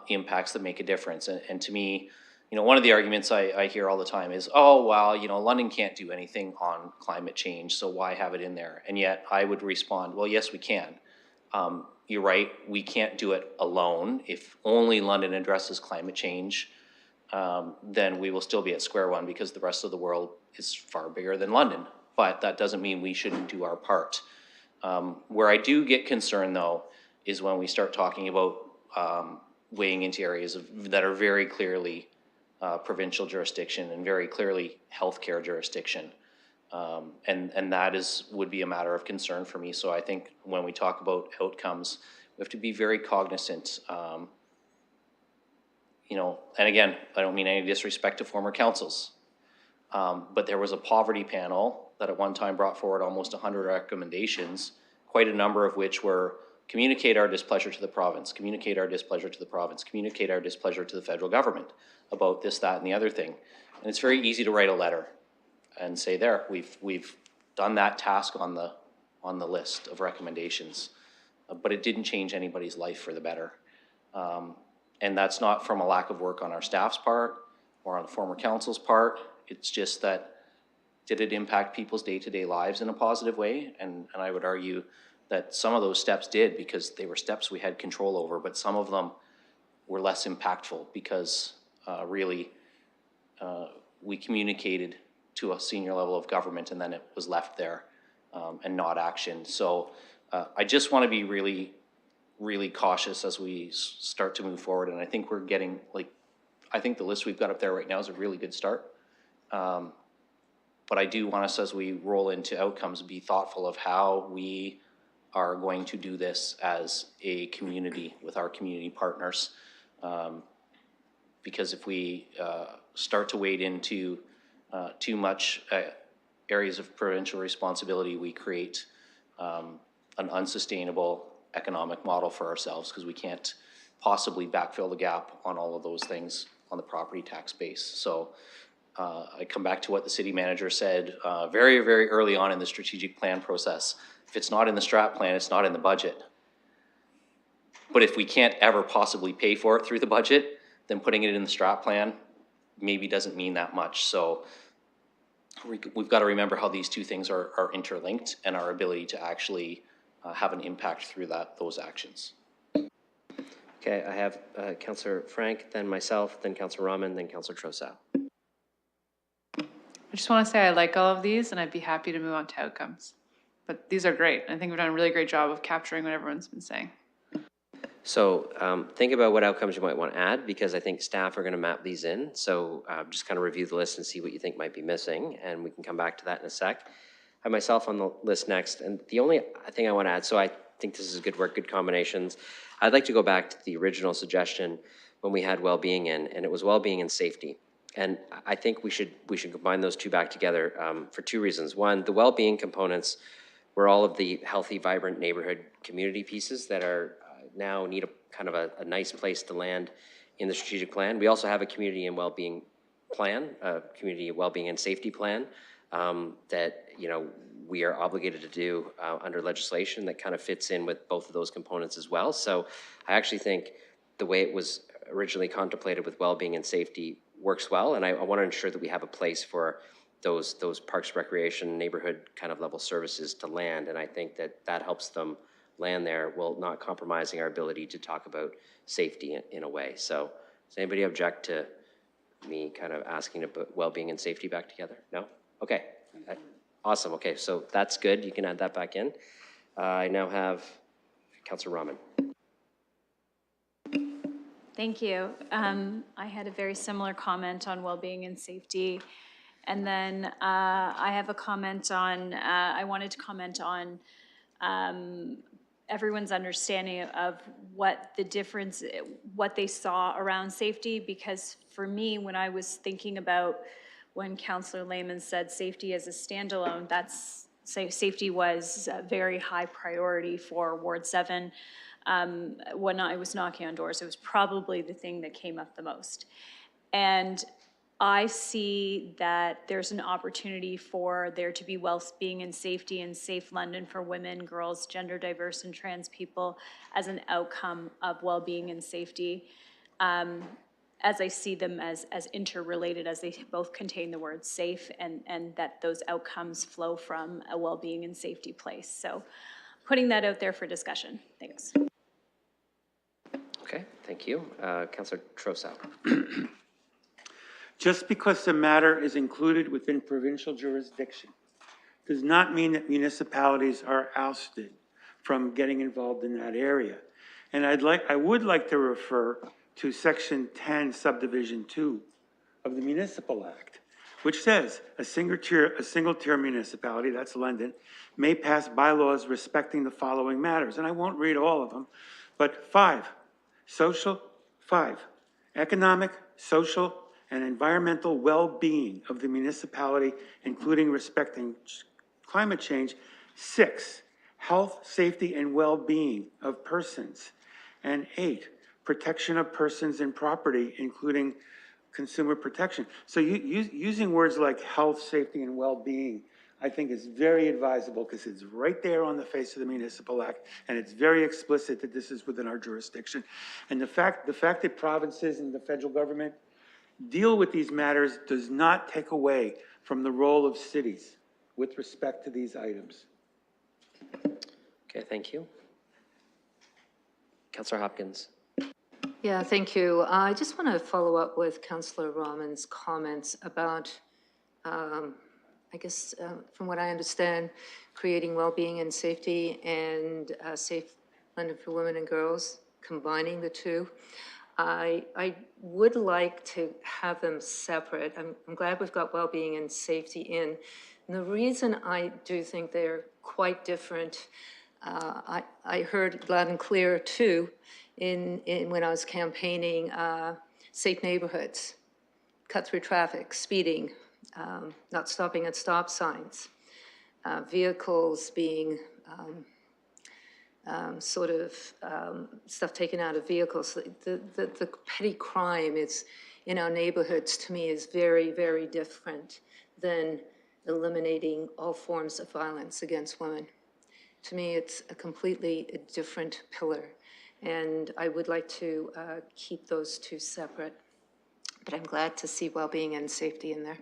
impacts that make a difference. And to me, you know, one of the arguments I hear all the time is, oh, well, you know, London can't do anything on climate change, so why have it in there? And yet I would respond, well, yes, we can. You're right, we can't do it alone. If only London addresses climate change, then we will still be at square one because the rest of the world is far bigger than London. But that doesn't mean we shouldn't do our part. Where I do get concerned, though, is when we start talking about weighing into areas that are very clearly provincial jurisdiction and very clearly healthcare jurisdiction. And that would be a matter of concern for me. So I think when we talk about outcomes, we have to be very cognizant. You know, and again, I don't mean any disrespect to former councils, but there was a poverty panel that at one time brought forward almost 100 recommendations, quite a number of which were communicate our displeasure to the province, communicate our displeasure to the province, communicate our displeasure to the federal government about this, that, and the other thing. And it's very easy to write a letter and say, there, we've done that task on the list of recommendations, but it didn't change anybody's life for the better. And that's not from a lack of work on our staff's part or on the former council's part. It's just that, did it impact people's day-to-day lives in a positive way? And I would argue that some of those steps did, because they were steps we had control over, but some of them were less impactful because really we communicated to a senior level of government and then it was left there and not actioned. So I just want to be really, really cautious as we start to move forward. And I think we're getting, like, I think the list we've got up there right now is a really good start. But I do want us, as we roll into outcomes, be thoughtful of how we are going to do this as a community with our community partners. Because if we start to wade into too much areas of provincial responsibility, we create an unsustainable economic model for ourselves, because we can't possibly backfill the gap on all of those things on the property tax base. So I come back to what the city manager said very, very early on in the strategic plan process. If it's not in the strat plan, it's not in the budget. But if we can't ever possibly pay for it through the budget, then putting it in the strat plan maybe doesn't mean that much. So we've got to remember how these two things are interlinked, and our ability to actually have an impact through those actions. Okay, I have Councillor Frank, then myself, then Councillor Rahman, then Councillor Trossau. I just want to say I like all of these and I'd be happy to move on to outcomes. But these are great. I think we've done a really great job of capturing what everyone's been saying. So think about what outcomes you might want to add, because I think staff are going to map these in. So just kind of review the list and see what you think might be missing, and we can come back to that in a sec. I have myself on the list next, and the only thing I want to add, so I think this is good work, good combinations. I'd like to go back to the original suggestion when we had well-being in, and it was well-being and safety. And I think we should combine those two back together for two reasons. One, the well-being components were all of the healthy, vibrant neighborhood community pieces that are now need a kind of a nice place to land in the strategic plan. We also have a community and well-being plan, a community well-being and safety plan that we are obligated to do under legislation that kind of fits in with both of those components as well. So I actually think the way it was originally contemplated with well-being and safety works well, and I want to ensure that we have a place for those parks, recreation, neighborhood kind of level services to land, and I think that helps them land there while not compromising our ability to talk about safety in a way. So does anybody object to me kind of asking to put well-being and safety back together? No? Okay. Awesome. Okay, so that's good. You can add that back in. I now have Councillor Rahman. Thank you. I had a very similar comment on well-being and safety. And then I have a comment on, I wanted to comment on everyone's understanding of what the difference, what they saw around safety, because for me, when I was thinking about when Councillor Lehman said safety as a standalone, safety was a very high priority for Ward 7. When I was knocking on doors, it was probably the thing that came up the most. And I see that there's an opportunity for there to be well-being and safety and safe London for women, girls, gender diverse and trans people as an outcome of well-being and safety, as I see them as interrelated, as they both contain the word safe, and that those outcomes flow from a well-being and safety place. So putting that out there for discussion. Thanks. Okay, thank you. Councillor Trossau. Just because the matter is included within provincial jurisdiction does not mean that municipalities are ousted from getting involved in that area. And I would like to refer to Section 10, Subdivision 2 of the Municipal Act, which says a single tier municipality, that's London, may pass bylaws respecting the following matters. And I won't read all of them, but 5, economic, social, and environmental well-being of the municipality, including respecting climate change. 6, health, safety, and well-being of persons. And 8, protection of persons and property, including consumer protection. So using words like health, safety, and well-being, I think is very advisable, because it's right there on the face of the Municipal Act, and it's very explicit that this is within our jurisdiction. And the fact that provinces and the federal government deal with these matters does not take away from the role of cities with respect to these items. Okay, thank you. Councillor Hopkins. Yeah, thank you. I just want to follow up with Councillor Rahman's comments about, I guess, from what I understand, creating well-being and safety and safe London for women and girls, combining the two. I would like to have them separate. I'm glad we've got well-being and safety in. And the reason I do think they're quite different, I heard loud and clear too, when I was campaigning, safe neighborhoods, cut through traffic, speeding, not stopping at stop signs, vehicles being stuff taken out of vehicles. The petty crime is in our neighborhoods, to me, is very, very different than eliminating all forms of violence against women. To me, it's a completely different pillar, and I would like to keep those two separate. But I'm glad to see well-being and safety in there.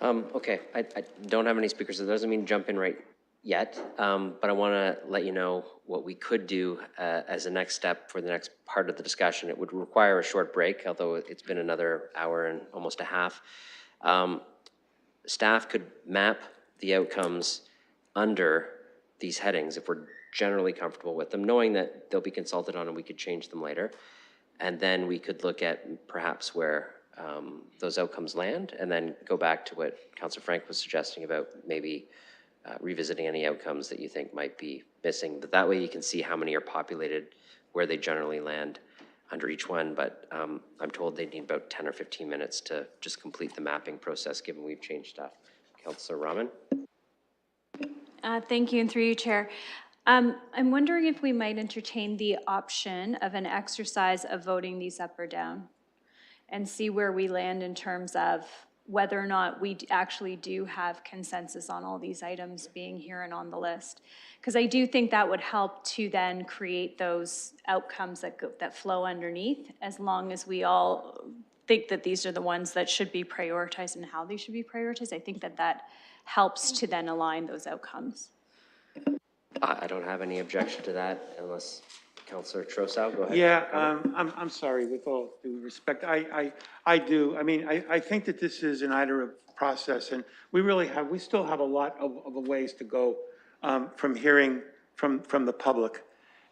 Okay, I don't have any speakers, so that doesn't mean jump in right yet, but I want to let you know what we could do as a next step for the next part of the discussion. It would require a short break, although it's been another hour and almost a half. Staff could map the outcomes under these headings if we're generally comfortable with them, knowing that they'll be consulted on and we could change them later. And then we could look at perhaps where those outcomes land, and then go back to what Councillor Frank was suggesting about maybe revisiting any outcomes that you think might be missing. But that way you can see how many are populated, where they generally land under each one. But I'm told they need about 10 or 15 minutes to just complete the mapping process, given we've changed stuff. Councillor Rahman? Thank you, and through you, Chair. I'm wondering if we might entertain the option of an exercise of voting these up or down and see where we land in terms of whether or not we actually do have consensus on all these items being here and on the list. Because I do think that would help to then create those outcomes that flow underneath, as long as we all think that these are the ones that should be prioritized and how they should be prioritized. I think that helps to then align those outcomes. I don't have any objection to that, unless Councillor Trossau, go ahead. Yeah, I'm sorry, with all due respect, I do. I mean, I think that this is an iterative process, and we still have a lot of ways to go from hearing from the public.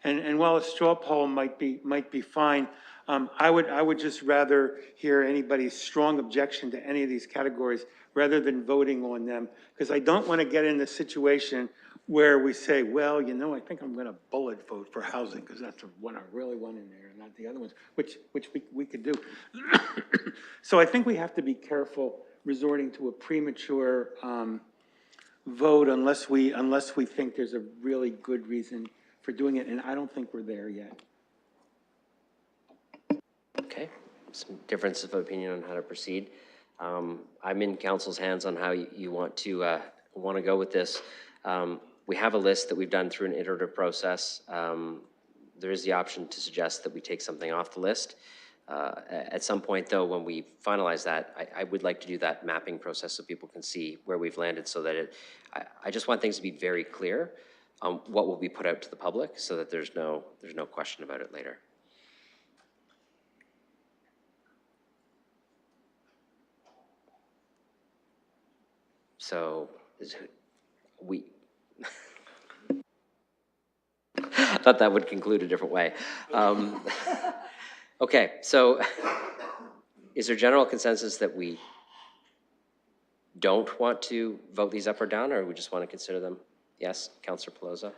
And while a straw poll might be fine, I would just rather hear anybody's strong objection to any of these categories rather than voting on them, because I don't want to get in the situation where we say, well, you know, I think I'm going to bullet vote for housing because that's the one I really want in there, and not the other ones, which we could do. So I think we have to be careful resorting to a premature vote unless we think there's a really good reason for doing it, and I don't think we're there yet. Okay, some difference of opinion on how to proceed. I'm in council's hands on how you want to go with this. We have a list that we've done through an iterative process. There is the option to suggest that we take something off the list. At some point, though, when we finalize that, I would like to do that mapping process so people can see where we've landed, so that I just want things to be very clear on what will be put out to the public, so that there's no question about it later. So I thought that would conclude a different way. Okay, so is there general consensus that we don't want to vote these up or down, or we just want to consider them? Yes, Councillor Pelosa?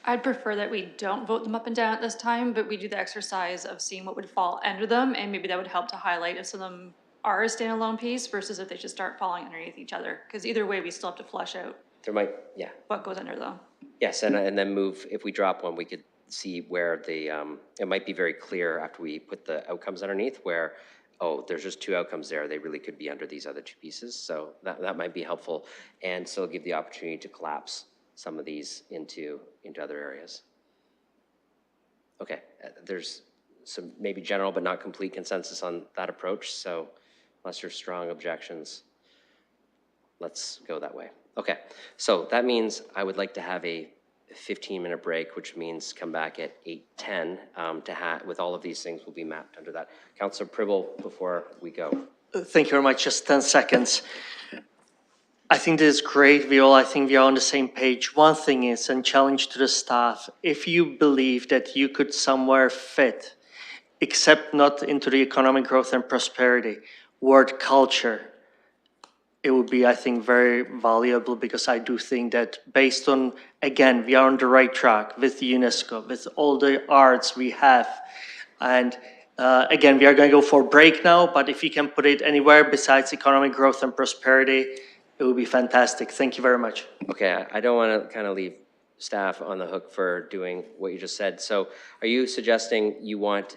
I'd prefer that we don't vote them up and down at this time, but we do the exercise of seeing what would fall under them, and maybe that would help to highlight if some of them are a standalone piece versus if they just start falling underneath each other. Because either way, we still have to flush out There might, yeah. what goes under them. Yes, and then move, if we drop one, we could see where the, it might be very clear after we put the outcomes underneath where, oh, there's just two outcomes there. They really could be under these other two pieces. So that might be helpful, and still give the opportunity to collapse some of these into other areas. Okay, there's some maybe general but not complete consensus on that approach. So unless there's strong objections, let's go that way. Okay, so that means I would like to have a 15-minute break, which means come back at 8:10 with all of these things will be mapped under that. Councillor Pribble, before we go. Thank you very much. Just 10 seconds. I think this is great, I think we are on the same page. One thing is, and challenge to the staff, if you believe that you could somewhere fit, except not into the economic growth and prosperity, word culture, it would be, I think, very valuable, because I do think that based on, again, we are on the right track with UNESCO, with all the arts we have. And again, we are going to go for a break now, but if you can put it anywhere besides economic growth and prosperity, it would be fantastic. Thank you very much. Okay, I don't want to kind of leave staff on the hook for doing what you just said. So are you suggesting you want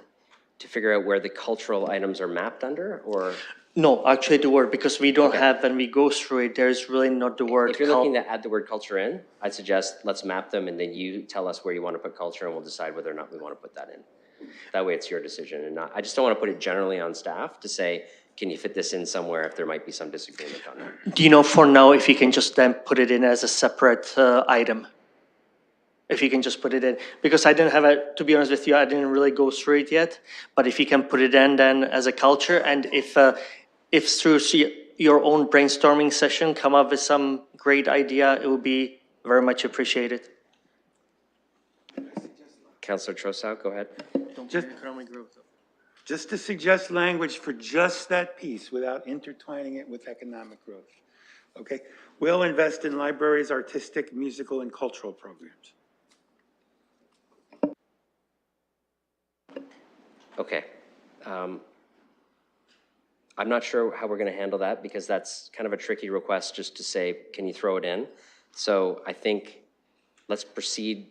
to figure out where the cultural items are mapped under, or? No, actually the word, because we don't have, when we go through it, there's really not the word. If you're looking to add the word culture in, I'd suggest let's map them, and then you tell us where you want to put culture, and we'll decide whether or not we want to put that in. That way it's your decision, and not, I just don't want to put it generally on staff to say, can you fit this in somewhere if there might be some disagreement on that? Do you know for now if you can just then put it in as a separate item? If you can just put it in, because I didn't have to be honest with you, I didn't really go through it yet, but if you can put it in then as a culture, and if through your own brainstorming session come up with some great idea, it would be very much appreciated. Councillor Trossau, go ahead. Just to suggest language for just that piece without intertwining it with economic growth. Okay? Will invest in libraries, artistic, musical, and cultural programs. Okay. I'm not sure how we're going to handle that because that's kind of a tricky request just to say, can you throw it in? So I think let's proceed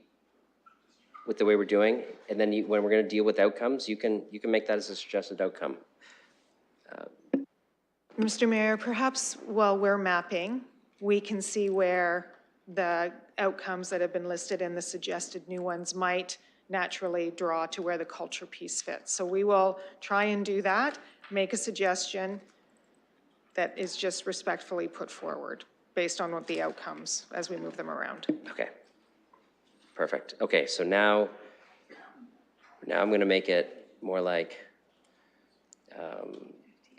with the way we're doing. And then when we're going to deal with outcomes, you can make that as a suggested outcome. Mr. Mayor, perhaps while we're mapping, we can see where the outcomes that have been listed and the suggested new ones might naturally draw to where the culture piece fits. So we will try and do that, make a suggestion that is just respectfully put forward based on what the outcomes as we move them around. Okay. Perfect. Okay, so now I'm going to make it more like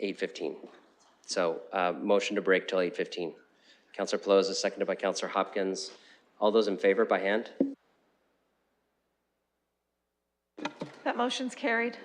8:15. So motion to break till 8:15. Councillor Pelosi, seconded by Councillor Hopkins. All those in favor by hand? That motion's carried.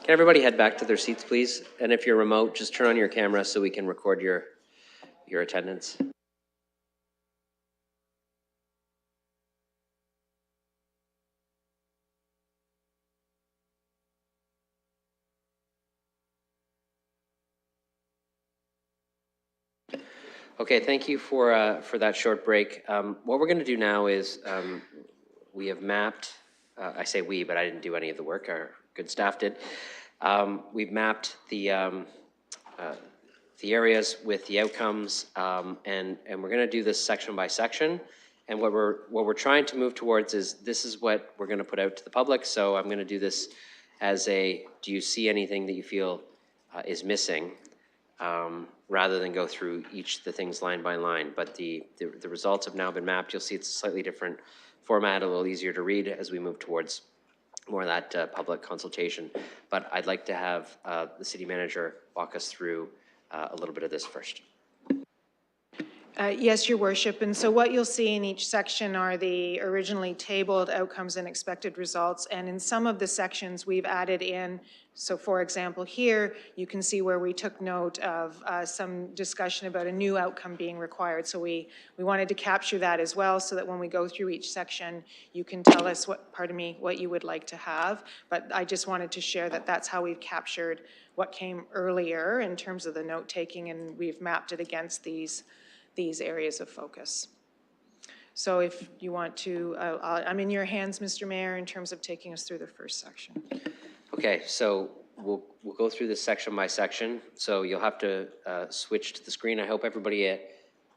Can everybody head back to their seats, please? And if you're remote, just turn on your camera so we can record your attendance. Okay, thank you for that short break. What we're going to do now is we have mapped, I say we, but I didn't do any of the work, our good staff did. We've mapped the areas with the outcomes, and we're going to do this section by section. And what we're trying to move towards is this is what we're going to put out to the public. So I'm going to do this as a, do you see anything that you feel is missing? Rather than go through the things line by line. But the results have now been mapped. You'll see it's a slightly different format, a little easier to read as we move towards more of that public consultation. But I'd like to have the city manager walk us through a little bit of this first. Yes, Your Worship. And so what you'll see in each section are the originally tabled outcomes and expected results. And in some of the sections we've added in, so for example here, you can see where we took note of some discussion about a new outcome being required. So we wanted to capture that as well so that when we go through each section, you can tell us what you would like to have. But I just wanted to share that that's how we've captured what came earlier in terms of the note taking, and we've mapped it against these areas of focus. So if you want to, I'm in your hands, Mr. Mayor, in terms of taking us through the first section. Okay, so we'll go through this section by section. So you'll have to switch to the screen. I hope everybody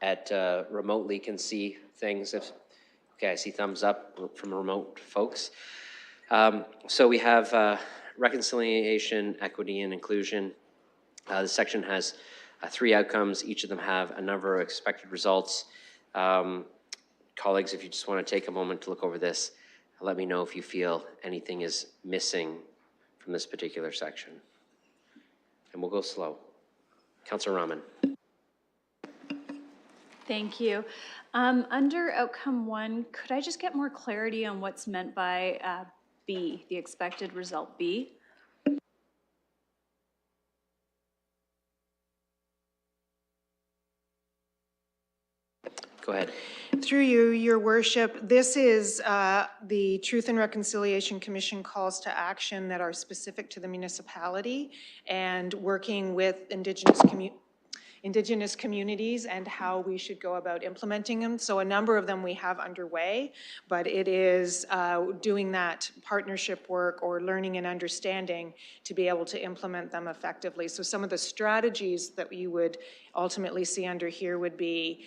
at remotely can see things. Okay, I see thumbs up from remote folks. So we have reconciliation, equity, and inclusion. The section has 3 outcomes. Each of them have a number of expected results. Colleagues, if you just want to take a moment to look over this, let me know if you feel anything is missing from this particular section. And we'll go slow. Councillor Rahman. Thank you. Under outcome 1, could I just get more clarity on what's meant by B, the expected result B? Go ahead. Through you, Your Worship, this is the Truth and Reconciliation Commission calls to action that are specific to the municipality and working with Indigenous communities and how we should go about implementing them. So a number of them we have underway, but it is doing that partnership work or learning and understanding to be able to implement them effectively. So some of the strategies that you would ultimately see under here would be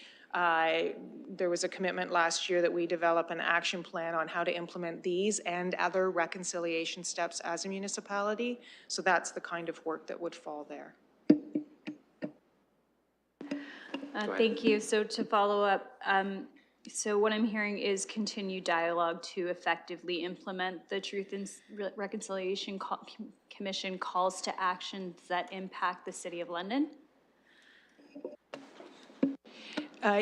there was a commitment last year that we develop an action plan on how to implement these and other reconciliation steps as a municipality. So that's the kind of work that would fall there. Thank you. So to follow up, so what I'm hearing is continued dialogue to effectively implement the Truth and Reconciliation Commission calls to actions that impact the City of London?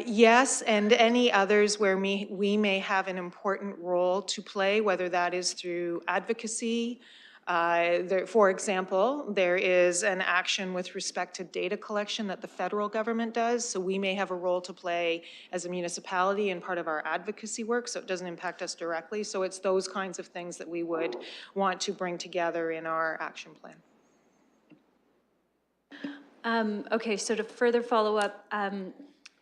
Yes, and any others where we may have an important role to play, whether that is through advocacy. For example, there is an action with respect to data collection that the federal government does, so we may have a role to play as a municipality and part of our advocacy work, so it doesn't impact us directly. So it's those kinds of things that we would want to bring together in our action plan. Okay, so to further follow up,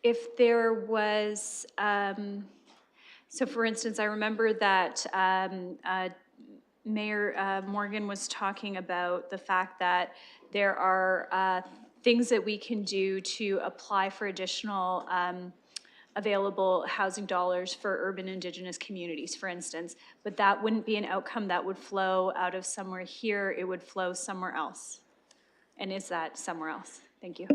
if there was, so for instance, I remember that Mayor Morgan was talking about the fact that there are things that we can do to apply for additional available housing dollars for urban Indigenous communities, for instance, but that wouldn't be an outcome that would flow out of somewhere here, it would flow somewhere else. And is that somewhere else? Thank you.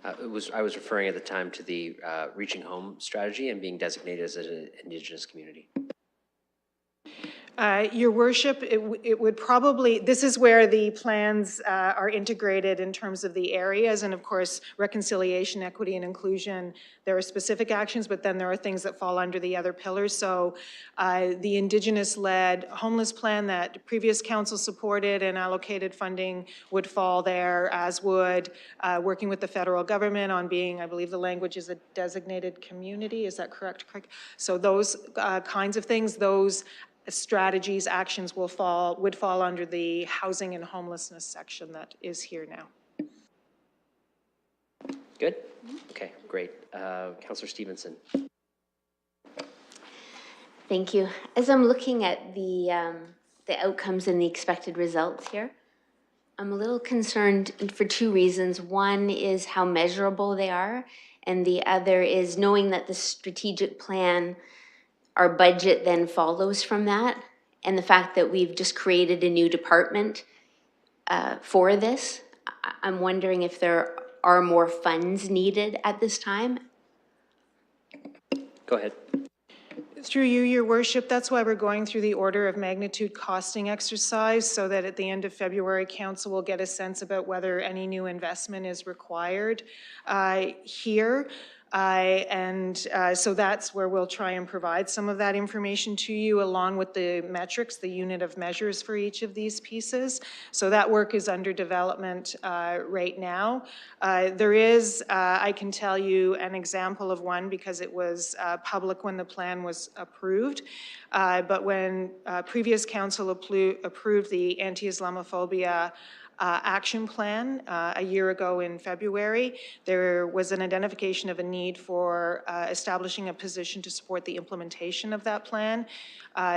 I was referring at the time to the Reaching Home strategy and being designated as an Indigenous community. Your worship, it would probably, this is where the plans are integrated in terms of the areas, and of course, reconciliation, equity, and inclusion, there are specific actions, but then there are things that fall under the other pillars. So the Indigenous-led homeless plan that previous council supported and allocated funding would fall there, as would working with the federal government on being, I believe the language is a designated community, is that correct, Craig? So those kinds of things, those strategies, actions would fall under the housing and homelessness section that is here now. Good? Okay, great. Councillor Stevenson. Thank you. As I'm looking at the outcomes and the expected results here, I'm a little concerned for two reasons. One is how measurable they are, and the other is knowing that the strategic plan, our budget then follows from that, and the fact that we've just created a new department for this. I'm wondering if there are more funds needed at this time. Go ahead. Through you, your worship, that's why we're going through the order of magnitude costing exercise, so that at the end of February, council will get a sense about whether any new investment is required here. So that's where we'll try and provide some of that information to you, along with the metrics, the unit of measures for each of these pieces. So that work is under development right now. There is, I can tell you, an example of one because it was public when the plan was approved. But when previous council approved the anti-Islamophobia action plan a year ago in February, there was an identification of a need for establishing a position to support the implementation of that plan.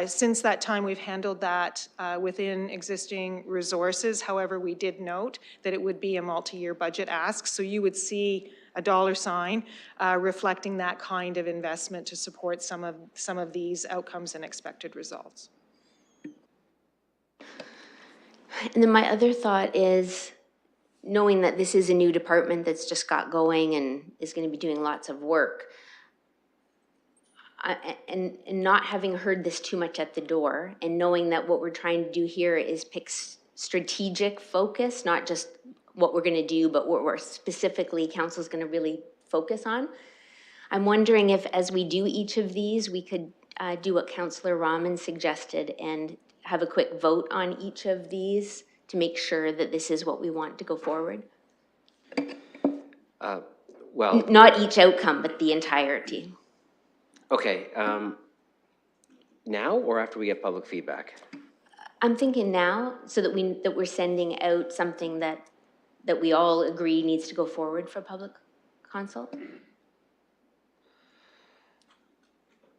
Since that time, we've handled that within existing resources. However, we did note that it would be a multi-year budget ask, so you would see a dollar sign reflecting that kind of investment to support some of these outcomes and expected results. And then my other thought is, knowing that this is a new department that's just got going and is going to be doing lots of work, and not having heard this too much at the door, and knowing that what we're trying to do here is pick strategic focus, not just what we're going to do, but what we're specifically, council's going to really focus on. I'm wondering if, as we do each of these, we could do what Councillor Rahman suggested and have a quick vote on each of these to make sure that this is what we want to go forward? Well, not each outcome, but the entirety. Okay. Now or after we get public feedback? I'm thinking now, so that we're sending out something that we all agree needs to go forward for public consult.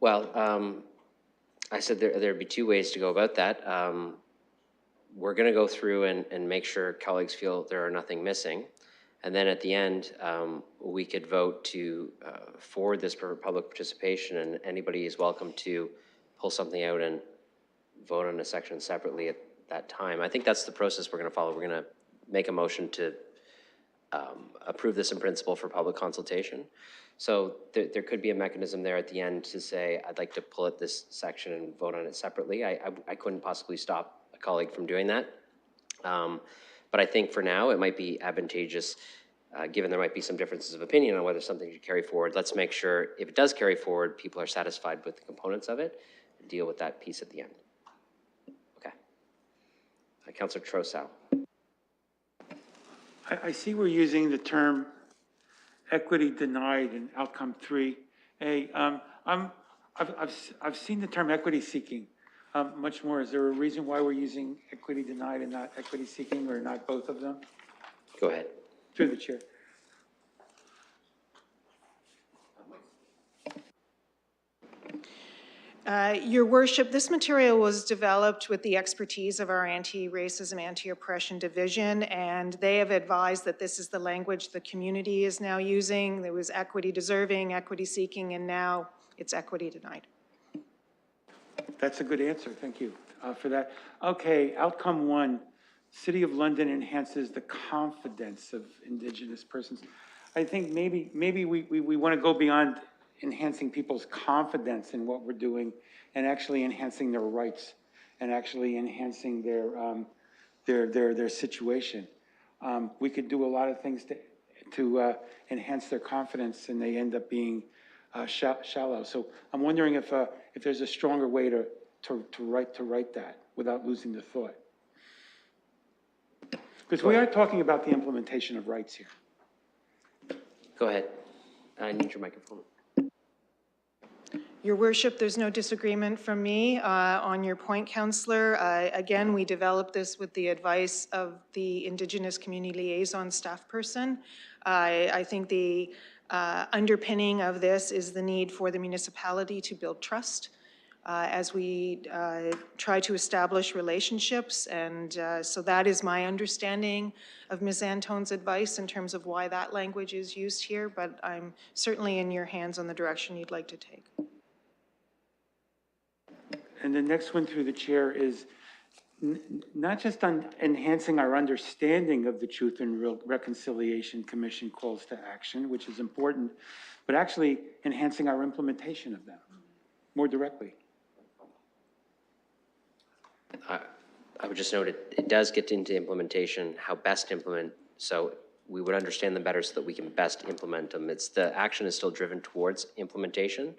Well, I said there'd be two ways to go about that. We're going to go through and make sure colleagues feel there are nothing missing. And then at the end, we could vote to forward this for public participation, and anybody is welcome to pull something out and vote on a section separately at that time. I think that's the process we're going to follow. We're going to make a motion to approve this in principle for public consultation. So there could be a mechanism there at the end to say, I'd like to pull at this section and vote on it separately. I couldn't possibly stop a colleague from doing that. But I think for now, it might be advantageous, given there might be some differences of opinion on whether something should carry forward. Let's make sure if it does carry forward, people are satisfied with the components of it and deal with that piece at the end. Okay. Councillor Trosau. I see we're using the term equity denied in outcome 3A. I've seen the term equity seeking much more. Is there a reason why we're using equity denied and not equity seeking, or not both of them? Go ahead. Through the chair. Your Worship, this material was developed with the expertise of our Anti-Racism, Anti-Oppression Division, and they have advised that this is the language the community is now using. There was equity deserving, equity seeking, and now it's equity denied. That's a good answer. Thank you for that. Okay, outcome 1, City of London enhances the confidence of Indigenous persons. I think maybe we want to go beyond enhancing people's confidence in what we're doing and actually enhancing their rights and actually enhancing their situation. We could do a lot of things to enhance their confidence, and they end up being shallow. So I'm wondering if there's a stronger way to write that without losing the thought. Because we are talking about the implementation of rights here. Go ahead. I need your microphone. Your Worship, there's no disagreement from me on your point, Councillor. Again, we developed this with the advice of the Indigenous Community Liaison staff person. I think the underpinning of this is the need for the municipality to build trust as we try to establish relationships. And so that is my understanding of Ms. Antone's advice in terms of why that language is used here, but I'm certainly in your hands on the direction you'd like to take. And the next one through the chair is not just on enhancing our understanding of the Truth and Reconciliation Commission calls to action, which is important, but actually enhancing our implementation of them more directly. I would just note it does get into implementation, how best to implement, so we would understand them better so that we can best implement them. The action is still driven towards implementation.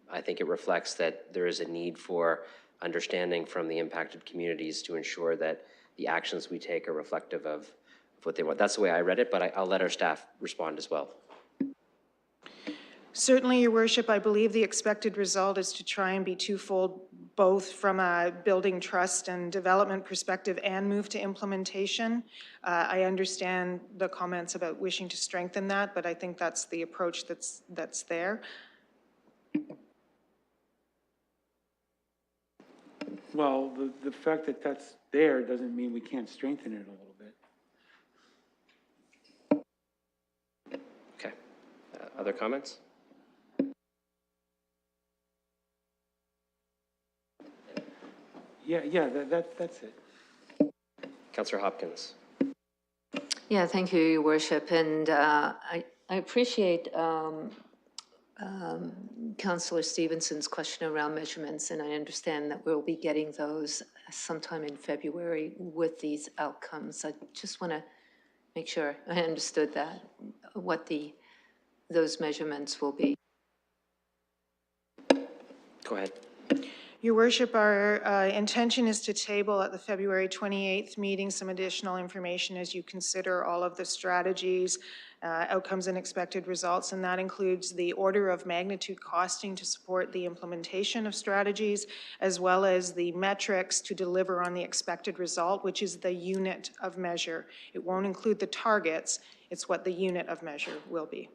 I think it reflects that there is a need for understanding from the impacted communities to ensure that the actions we take are reflective of what they want. That's the way I read it, but I'll let our staff respond as well. Certainly, Your Worship, I believe the expected result is to try and be twofold, both from a building trust and development perspective and move to implementation. I understand the comments about wishing to strengthen that, but I think that's the approach that's there. Well, the fact that that's there doesn't mean we can't strengthen it a little bit. Okay. Other comments? Yeah, that's it. Councillor Hopkins. Yeah, thank you, Your Worship. And I appreciate Councillor Stevenson's question around measurements, and I understand that we'll be getting those sometime in February with these outcomes. I just want to make sure I understood that, what those measurements will be. Go ahead. Your Worship, our intention is to table at the February 28th meeting some additional information as you consider all of the strategies, outcomes and expected results, and that includes the order of magnitude costing to support the implementation of strategies, as well as the metrics to deliver on the expected result, which is the unit of measure. It won't include the targets, it's what the unit of measure will be.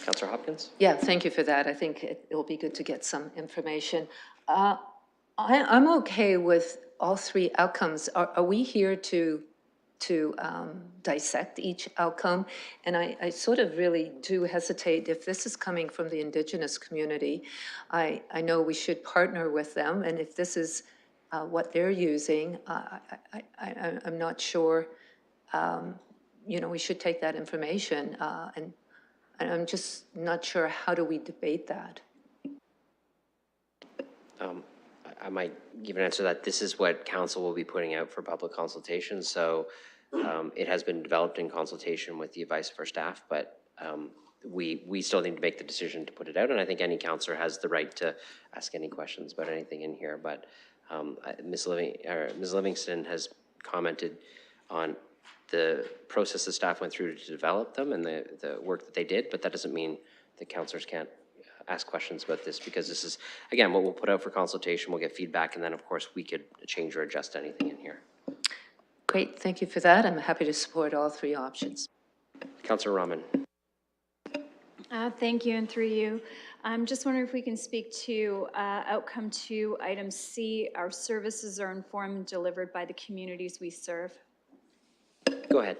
Councillor Hopkins? Yeah, thank you for that. I think it'll be good to get some information. I'm okay with all three outcomes. Are we here to dissect each outcome? And I sort of really do hesitate if this is coming from the Indigenous community. I know we should partner with them, and if this is what they're using, I'm not sure, we should take that information and I'm just not sure how do we debate that. I might give an answer to that. This is what council will be putting out for public consultation. So it has been developed in consultation with the advice of our staff, but we still need to make the decision to put it out. And I think any councillor has the right to ask any questions about anything in here. But Ms. Livingston has commented on the process the staff went through to develop them and the work that they did, but that doesn't mean the councillors can't ask questions about this, because this is, again, what we'll put out for consultation. We'll get feedback, and then, of course, we could change or adjust anything in here. Great, thank you for that. I'm happy to support all three options. Councillor Rahman. Thank you, and through you. I'm just wondering if we can speak to outcome 2, item C, our services are informed and delivered by the communities we serve. Go ahead.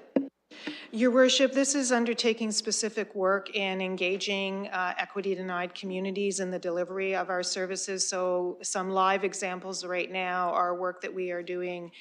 Your Worship, this is undertaking specific work in engaging equity-denied communities in the delivery of our services. So some live examples right now are work that we are doing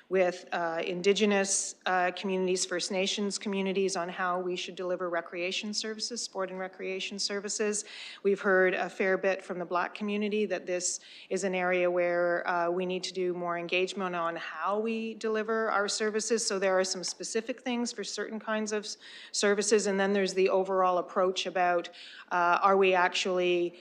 with Indigenous communities, First Nations communities on how we should deliver recreation services, sport and recreation services. We've heard a fair bit from the Black community that this is an area where we need to do more engagement on how we deliver our services. So there are some specific things for certain kinds of services, and then there's the overall approach about are we actually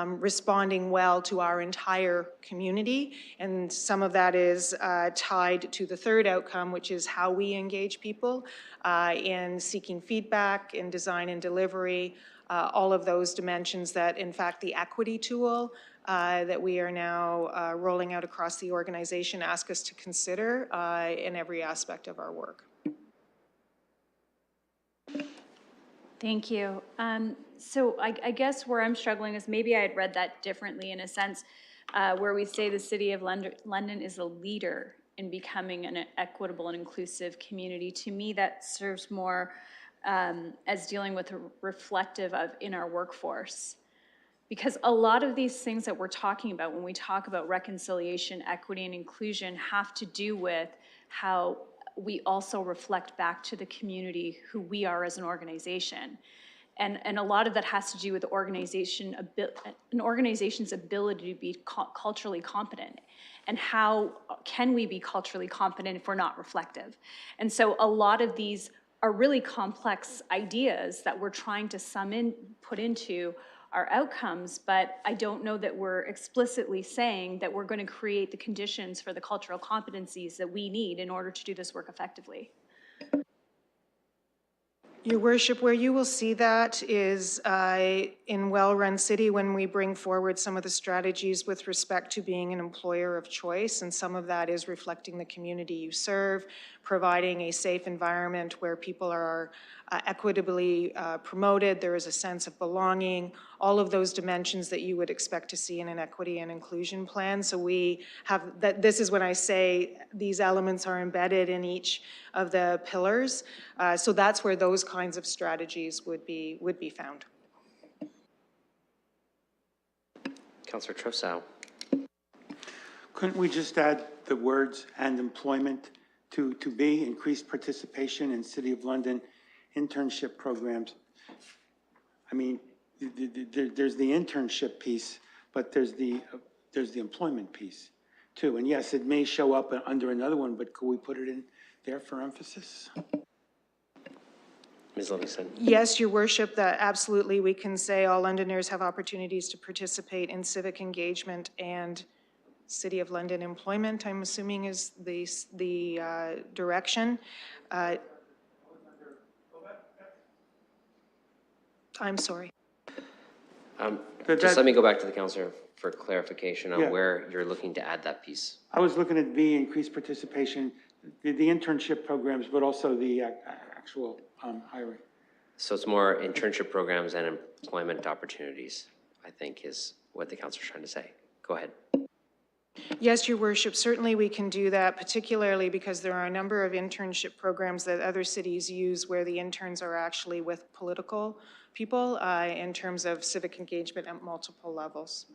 responding well to our entire community, and some of that is tied to the third outcome, which is how we engage people in seeking feedback, in design and delivery, all of those dimensions that, in fact, the equity tool that we are now rolling out across the organization ask us to consider in every aspect of our work. Thank you. So I guess where I'm struggling is maybe I had read that differently in a sense where we say the City of London is a leader in becoming an equitable and inclusive community. To me, that serves more as dealing with a reflective of in our workforce. Because a lot of these things that we're talking about when we talk about reconciliation, equity, and inclusion have to do with how we also reflect back to the community who we are as an organization. And a lot of that has to do with an organization's ability to be culturally competent. And how can we be culturally competent if we're not reflective? And so a lot of these are really complex ideas that we're trying to put into our outcomes, but I don't know that we're explicitly saying that we're going to create the conditions for the cultural competencies that we need in order to do this work effectively. Your Worship, where you will see that is in Well-Run City when we bring forward some of the strategies with respect to being an employer of choice, and some of that is reflecting the community you serve, providing a safe environment where people are equitably promoted, there is a sense of belonging, all of those dimensions that you would expect to see in an equity and inclusion plan. So we have that. This is when I say these elements are embedded in each of the pillars. So that's where those kinds of strategies would be found. Councillor Trousseau. Couldn't we just add the words "and employment" to be increased participation in City of London internship programs? I mean, there's the internship piece, but there's the employment piece too. And yes, it may show up under another one, but could we put it in there for emphasis? Ms. Livingston. Yes, Your Worship, that absolutely we can say all Londoners have opportunities to participate in civic engagement and City of London employment, I'm assuming is the direction. I'm sorry. Just let me go back to the councillor for clarification on Yeah. where you're looking to add that piece. I was looking at B, increased participation, the internship programs, but also the actual hiring. So it's more internship programs and employment opportunities, I think is what the councillor's trying to say. Go ahead. Yes, Your Worship, certainly we can do that, particularly because there are a number of internship programs that other cities use where the interns are actually with political people in terms of civic engagement at multiple levels.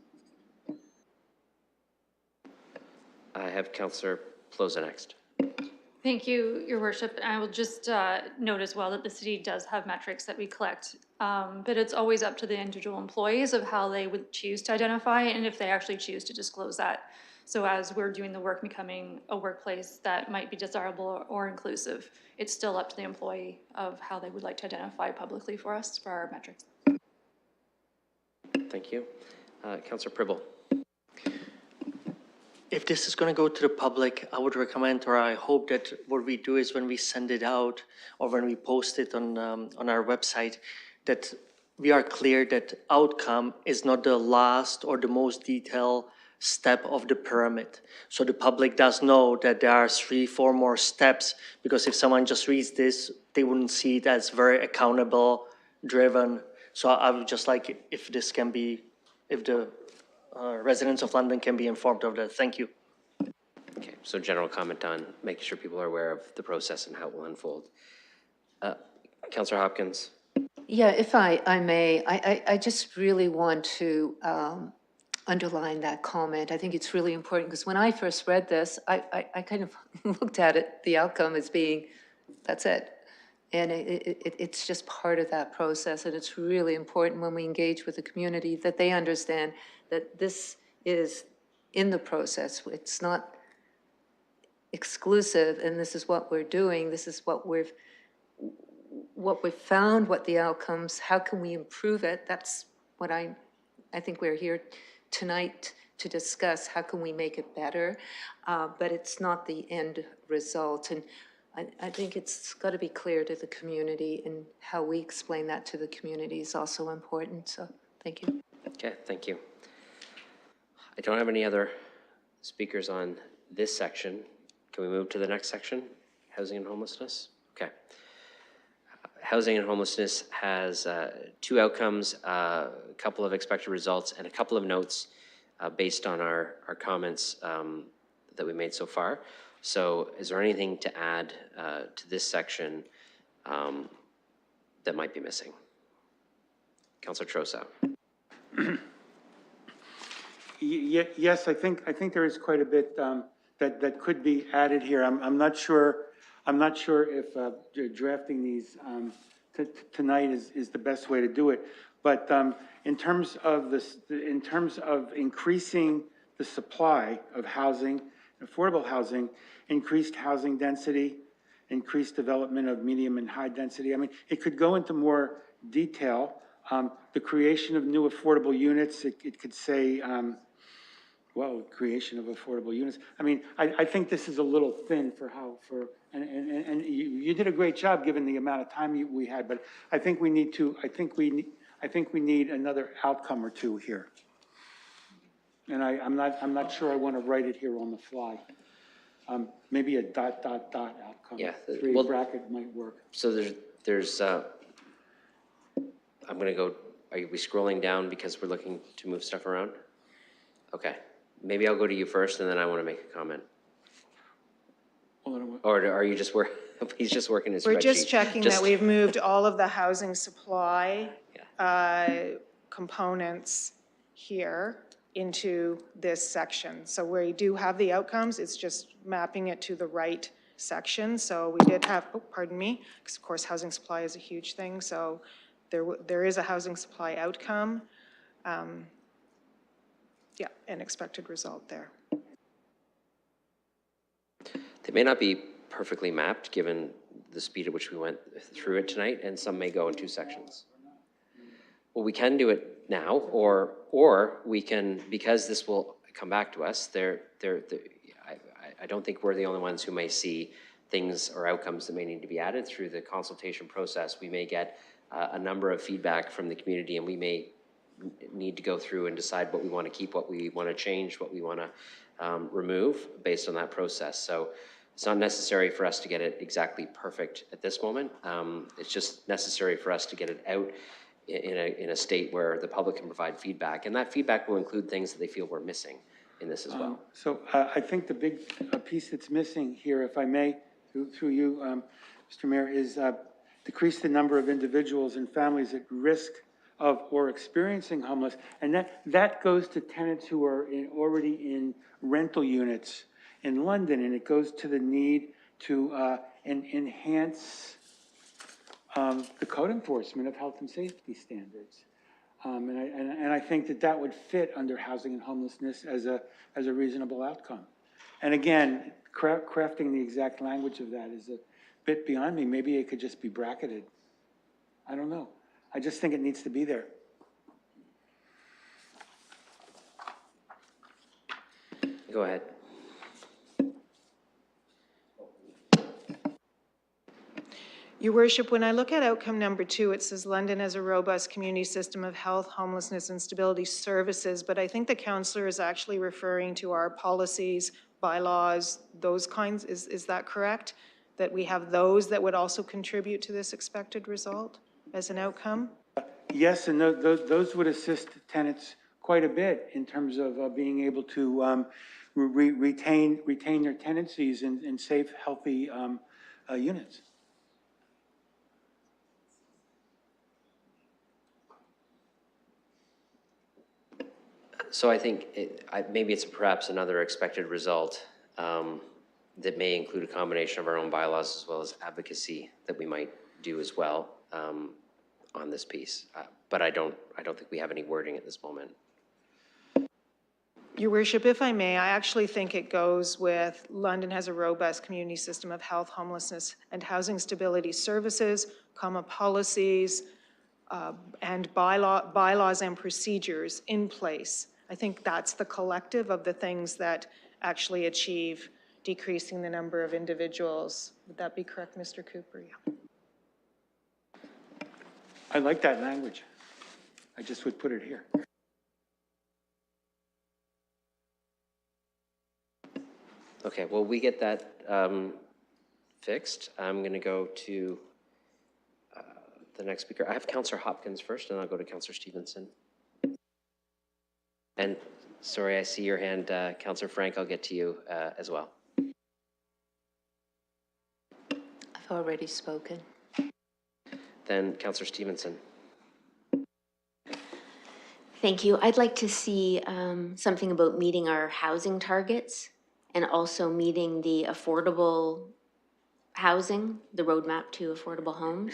I have Councillor Ploza next. Thank you, Your Worship. I will just note as well that the city does have metrics that we collect, but it's always up to the individual employees of how they would choose to identify and if they actually choose to disclose that. So as we're doing the work becoming a workplace that might be desirable or inclusive, it's still up to the employee of how they would like to identify publicly for us for our metrics. Thank you. Councillor Pribble. If this is going to go to the public, I would recommend, or I hope that what we do is when we send it out or when we post it on our website, that we are clear that outcome is not the last or the most detailed step of the pyramid. So the public does know that there are 3-4 more steps, because if someone just reads this, they wouldn't see it as very accountable, driven. So I would just like if this can be, if the residents of London can be informed of that. Thank you. Okay, so general comment on making sure people are aware of the process and how it will unfold. Councillor Hopkins. Yeah, if I may, I just really want to underline that comment. I think it's really important, because when I first read this, I kind of looked at it, the outcome as being, that's it. And it's just part of that process, and it's really important when we engage with the community that they understand that this is in the process. It's not exclusive, and this is what we're doing. This is what we've found, what the outcomes, how can we improve it? That's what I think we're here tonight to discuss. How can we make it better? But it's not the end result. And I think it's got to be clear to the community, and how we explain that to the community is also important. So thank you. Okay, thank you. I don't have any other speakers on this section. Can we move to the next section? Housing and homelessness? Okay. Housing and homelessness has two outcomes, a couple of expected results, and a couple of notes based on our comments that we made so far. So is there anything to add to this section that might be missing? Councillor Trosa. Yes, I think there is quite a bit that could be added here. I'm not sure if drafting these tonight is the best way to do it. But in terms of increasing the supply of housing, affordable housing, increased housing density, increased development of medium and high density. I mean, it could go into more detail. The creation of new affordable units, it could say, well, creation of affordable units. I mean, I think this is a little thin and you did a great job given the amount of time we had, but I think we need another outcome or two here. And I'm not sure I want to write it here on the fly. Maybe a ... outcome. Yeah. Three bracket might work. So there's I'm gonna go, are we scrolling down because we're looking to move stuff around? Okay, maybe I'll go to you first and then I want to make a comment. Or are you just he's just working his spreadsheet. We're just checking that we've moved all of the housing supply components here into this section. So where you do have the outcomes, it's just mapping it to the right section. So we did have, pardon me, because of course housing supply is a huge thing. So there is a housing supply outcome. Yeah, an expected result there. They may not be perfectly mapped given the speed at which we went through it tonight, and some may go in two sections. Well, we can do it now, or we can, because this will come back to us, I don't think we're the only ones who may see things or outcomes that may need to be added through the consultation process. We may get a number of feedback from the community, and we may need to go through and decide what we want to keep, what we want to change, what we want to remove based on that process. So it's not necessary for us to get it exactly perfect at this moment. It's just necessary for us to get it out in a state where the public can provide feedback, and that feedback will include things that they feel we're missing in this as well. So I think the big piece that's missing here, if I may, through you, Mr. Mayor, is decrease the number of individuals and families at risk of or experiencing homeless, and that goes to tenants who are already in rental units in London, and it goes to the need to enhance the code enforcement of health and safety standards. And I think that would fit under housing and homelessness as a reasonable outcome. And again, crafting the exact language of that is a bit beyond me. Maybe it could just be bracketed. I don't know. I just think it needs to be there. Go ahead. Your Worship, when I look at outcome number 2, it says London has a robust community system of health, homelessness, and stability services, but I think the councillor is actually referring to our policies, bylaws, those kinds. Is that correct? That we have those that would also contribute to this expected result as an outcome? Yes, and those would assist tenants quite a bit in terms of being able to retain their tenancies in safe, healthy units. So I think maybe it's perhaps another expected result that may include a combination of our own bylaws as well as advocacy that we might do as well on this piece. But I don't think we have any wording at this moment. Your worship, if I may, I actually think it goes with London has a robust community system of health, homelessness, and housing stability services, policies, and bylaws and procedures in place. I think that's the collective of the things that actually achieve decreasing the number of individuals. Would that be correct, Mr. Cooper? Yeah. I like that language. I just would put it here. Okay, well, we get that fixed. I'm going to go to the next speaker. I have Councillor Hopkins first, and I'll go to Councillor Stevenson. And sorry, I see your hand, Councillor Frank. I'll get to you as well. I've already spoken. Then Councillor Stevenson. Thank you. I'd like to see something about meeting our housing targets and also meeting the affordable housing, the roadmap to affordable homes.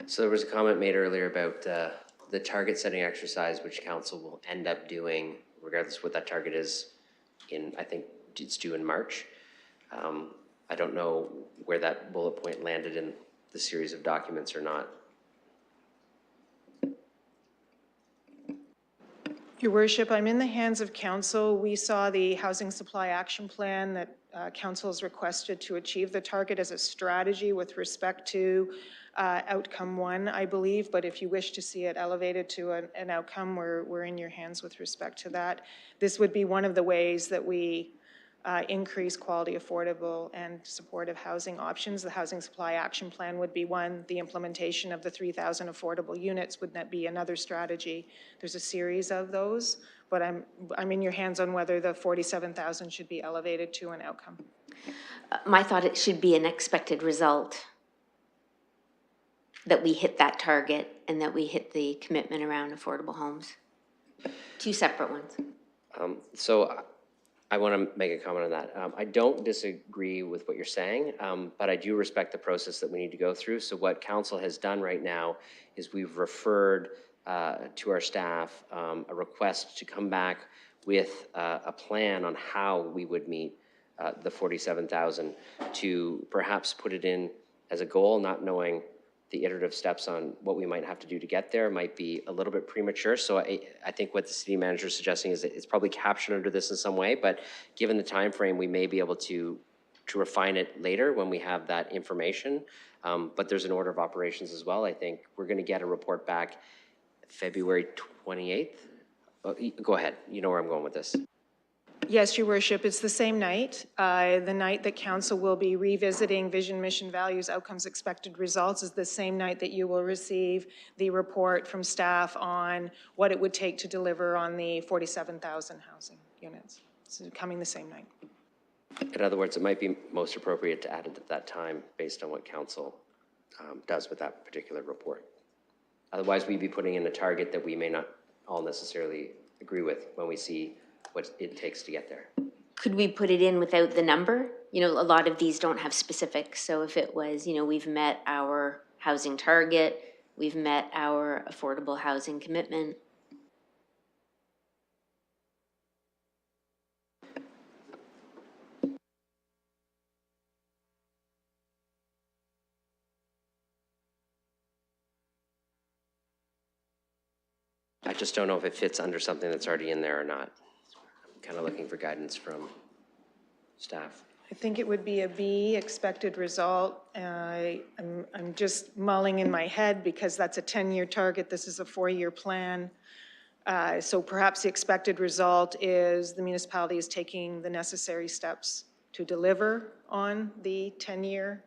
So there was a comment made earlier about the target setting exercise, which council will end up doing, regardless of what that target is, I think it's due in March. I don't know where that bullet point landed in the series of documents or not. Your worship, I'm in the hands of council. We saw the Housing Supply Action Plan that council has requested to achieve the target as a strategy with respect to outcome 1, I believe. But if you wish to see it elevated to an outcome, we're in your hands with respect to that. This would be one of the ways that we increase quality, affordable, and supportive housing options. The Housing Supply Action Plan would be one. The implementation of the 3,000 affordable units would that be another strategy. There's a series of those, but I'm in your hands on whether the 47,000 should be elevated to an outcome. My thought it should be an expected result, that we hit that target and that we hit the commitment around affordable homes. 2 separate ones. So I want to make a comment on that. I don't disagree with what you're saying, but I do respect the process that we need to go through. So what council has done right now is we've referred to our staff a request to come back with a plan on how we would meet the 47,000, to perhaps put it in as a goal, not knowing the iterative steps on what we might have to do to get there might be a little bit premature. So I think what the city manager is suggesting is that it's probably captured under this in some way, but given the time frame, we may be able to refine it later when we have that information. But there's an order of operations as well. I think we're going to get a report back February 28th. Go ahead. You know where I'm going with this. Yes, Your Worship, it's the same night. The night that council will be revisiting vision, mission, values, outcomes, expected results is the same night that you will receive the report from staff on what it would take to deliver on the 47,000 housing units. It's coming the same night. In other words, it might be most appropriate to add it at that time based on what council does with that particular report. Otherwise, we'd be putting in a target that we may not all necessarily agree with when we see what it takes to get there. Could we put it in without the number? You know, a lot of these don't have specifics. So if it was, you know, we've met our housing target, we've met our affordable housing commitment. I just don't know if it fits under something that's already in there or not. I'm kind of looking for guidance from staff. I think it would be a B, expected result. I'm just mulling in my head because that's a 10-year target. This is a 4-year plan. So perhaps the expected result is the municipality is taking the necessary steps to deliver on the 10-year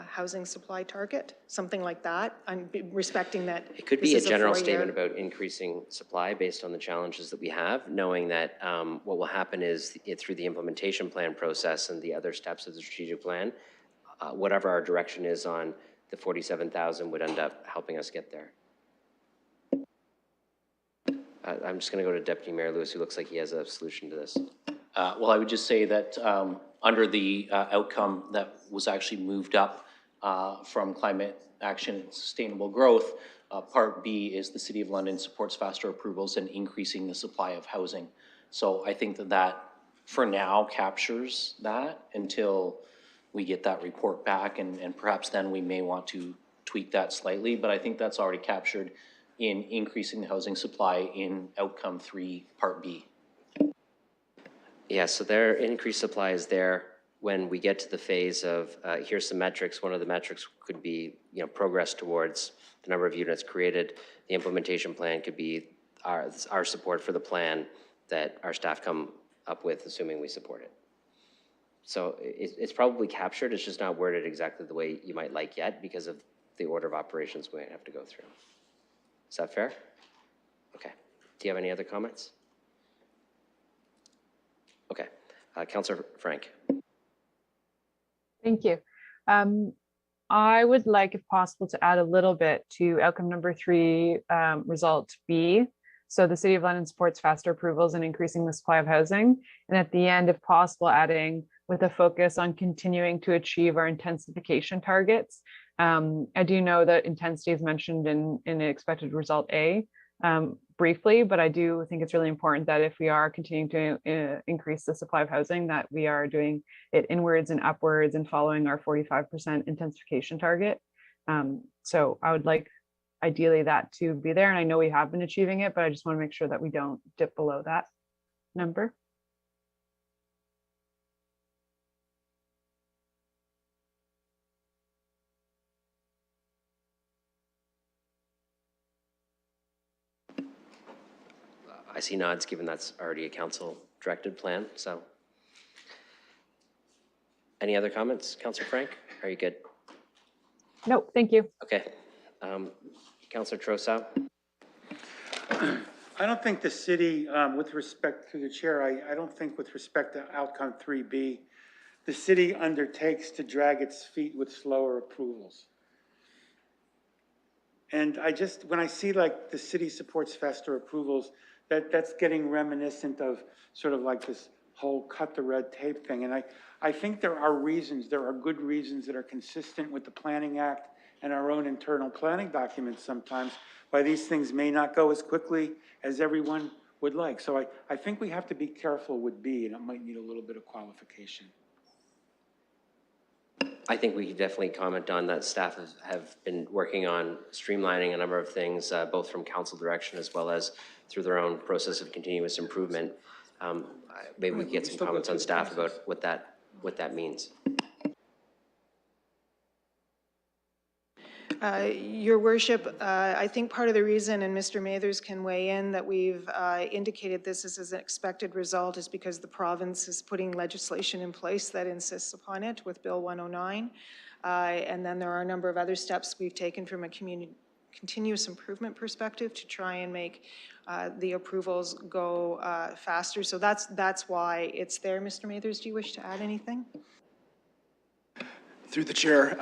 housing supply target, something like that. I'm respecting that. It could be a general statement about increasing supply based on the challenges that we have, knowing that what will happen is through the implementation plan process and the other steps of the strategic plan, whatever our direction is on the 47,000 would end up helping us get there. I'm just going to go to Deputy Mayor Lewis, who looks like he has a solution to this. Well, I would just say that under the outcome that was actually moved up from climate action and sustainable growth, Part B is the City of London supports faster approvals and increasing the supply of housing. So I think that that, for now, captures that until we get that report back, and perhaps then we may want to tweak that slightly, but I think that's already captured in increasing the housing supply in Outcome 3, Part B. Yeah, so their increased supply is there. When we get to the phase of, here's some metrics, one of the metrics could be, progress towards the number of units created. The implementation plan could be our support for the plan that our staff come up with, assuming we support it. So it's probably captured, it's just not worded exactly the way you might like yet because of the order of operations we might have to go through. Is that fair? Okay. Do you have any other comments? Okay. Councillor Frank. Thank you. I would like, if possible, to add a little bit to outcome number 3, result B. So the City of London supports faster approvals and increasing the supply of housing. And at the end, if possible, adding with a focus on continuing to achieve our intensification targets. I do know that intensity is mentioned in the expected result A briefly, but I do think it's really important that if we are continuing to increase the supply of housing, that we are doing it inwards and upwards and following our 45% intensification target. So I would like ideally that to be there. And I know we have been achieving it, but I just want to make sure that we don't dip below that number. I see nods, given that's already a council-directed plan, so. Any other comments, Councillor Frank? Are you good? No, thank you. Okay. Councillor Trossau? I don't think the city, with respect to the chair, I don't think with respect to outcome 3B, the city undertakes to drag its feet with slower approvals. And when I see like the city supports faster approvals, that's getting reminiscent of sort of like this whole cut the red tape thing. And I think there are good reasons that are consistent with the Planning Act and our own internal planning documents sometimes, why these things may not go as quickly as everyone would like. So I think we have to be careful with B, and it might need a little bit of qualification. I think we could definitely comment on that. Staff have been working on streamlining a number of things, both from council direction as well as through their own process of continuous improvement. Maybe we can get some comments on staff about what that means. Your Worship, I think part of the reason, and Mr. Mathers can weigh in, that we've indicated this as an expected result is because the province is putting legislation in place that insists upon it with Bill 109. And then there are a number of other steps we've taken from a continuous improvement perspective to try and make the approvals go faster. So that's why it's there. Mr. Mathers, do you wish to add anything? Through the chair,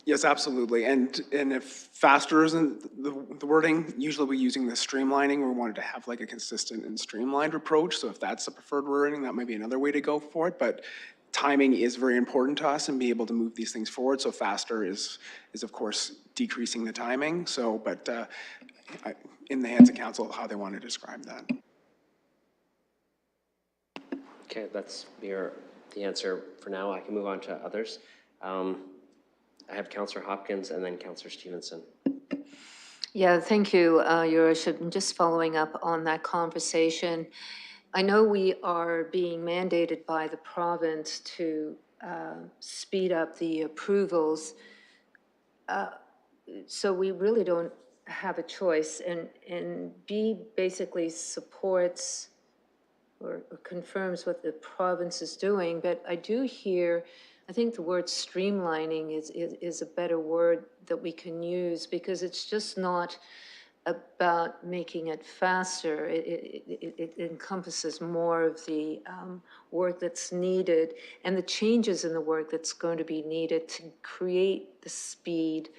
yes, absolutely. And if faster isn't the wording, usually we're using the streamlining. We wanted to have like a consistent and streamlined approach. So if that's the preferred wording, that might be another way to go for it. But timing is very important to us and be able to move these things forward. So faster is of course decreasing the timing. So, but in the hands of council, how they want to describe that. Okay, that's the answer for now. I can move on to others. I have Councillor Hopkins and then Councillor Stevenson. Yeah, thank you, Your Worship. And just following up on that conversation, I know we are being mandated by the province to speed up the approvals. So we really don't have a choice. And B basically supports or confirms what the province is doing. But I do hear, I think the word streamlining is a better word that we can use, because it's just not about making it faster. It encompasses more of the work that's needed and the changes in the work that's going to be needed to create the speed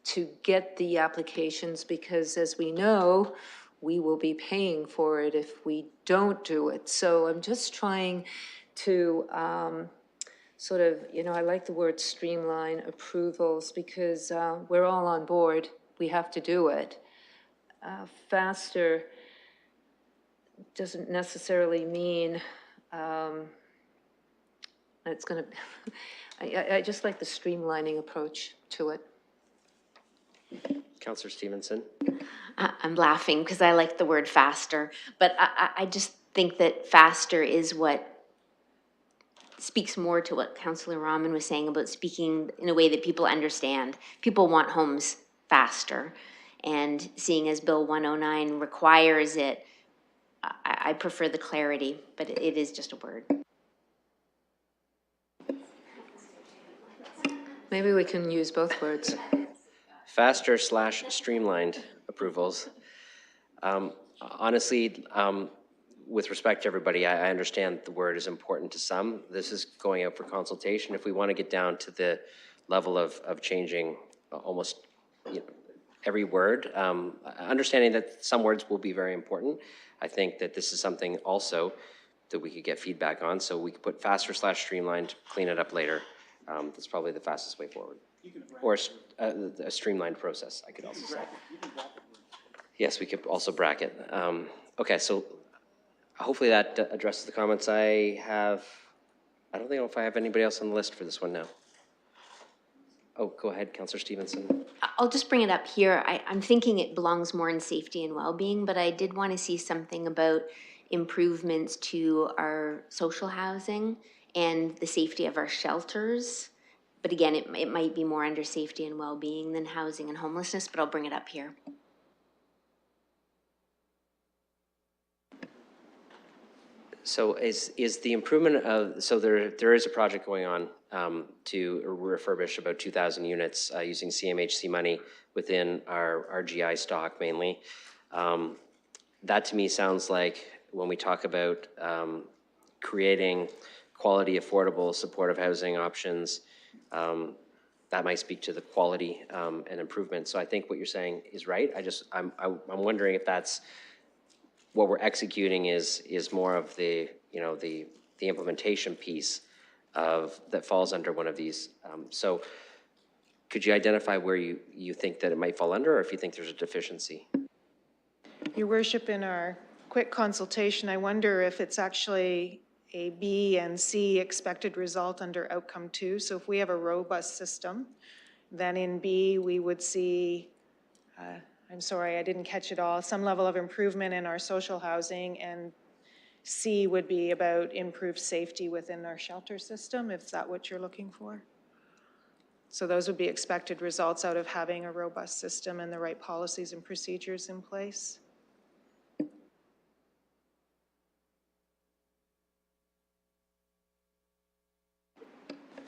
to get the applications, because as we know, we will be paying for it if we don't do it. So I'm just trying to sort of, I like the word streamline approvals because we're all on board. We have to do it. Faster doesn't necessarily mean it's going to, I just like the streamlining approach to it. Councillor Stevenson? I'm laughing because I like the word faster, but I just think that faster is what speaks more to what Councillor Rahman was saying about speaking in a way that people understand. People want homes faster, and seeing as Bill 109 requires it, I prefer the clarity, but it is just a word. Maybe we can use both words. Faster / streamlined approvals. Honestly, with respect to everybody, I understand the word is important to some. This is going out for consultation. If we want to get down to the level of changing almost every word, understanding that some words will be very important, I think that this is something also that we could get feedback on. So we could put faster / streamlined, clean it up later. That's probably the fastest way forward. Or a streamlined process, I could also say. Yes, we could also bracket. Okay, so hopefully that addresses the comments I have. I don't know if I have anybody else on the list for this one now. Oh, go ahead, Councillor Stevenson. I'll just bring it up here. I'm thinking it belongs more in safety and well-being, but I did want to see something about improvements to our social housing and the safety of our shelters. But again, it might be more under safety and well-being than housing and homelessness, but I'll bring it up here. So is the improvement of, so there is a project going on to refurbish about 2,000 units using CMHC money within our GI stock mainly. That to me sounds like when we talk about creating quality, affordable, supportive housing options, that might speak to the quality and improvement. So I think what you're saying is right. I'm wondering if that's what we're executing is more of the implementation piece that falls under one of these. So could you identify where you think that it might fall under, or if you think there's a deficiency? Your Worship, in our quick consultation, I wonder if it's actually a B and C expected result under outcome 2. So if we have a robust system, then in B we would see, I'm sorry, I didn't catch it all, some level of improvement in our social housing, and C would be about improved safety within our shelter system, if that's what you're looking for. So those would be expected results out of having a robust system and the right policies and procedures in place.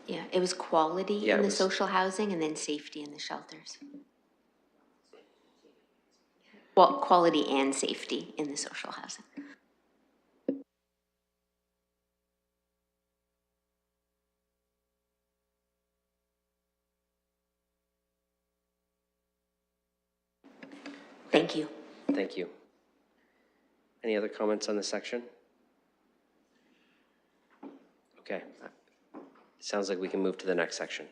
Yeah, it was quality Yeah, in the was social housing and then safety in the shelters. Well, quality and safety in the social housing. Thank you. Thank you. Any other comments on this section? Okay. Sounds like we can move to the next section.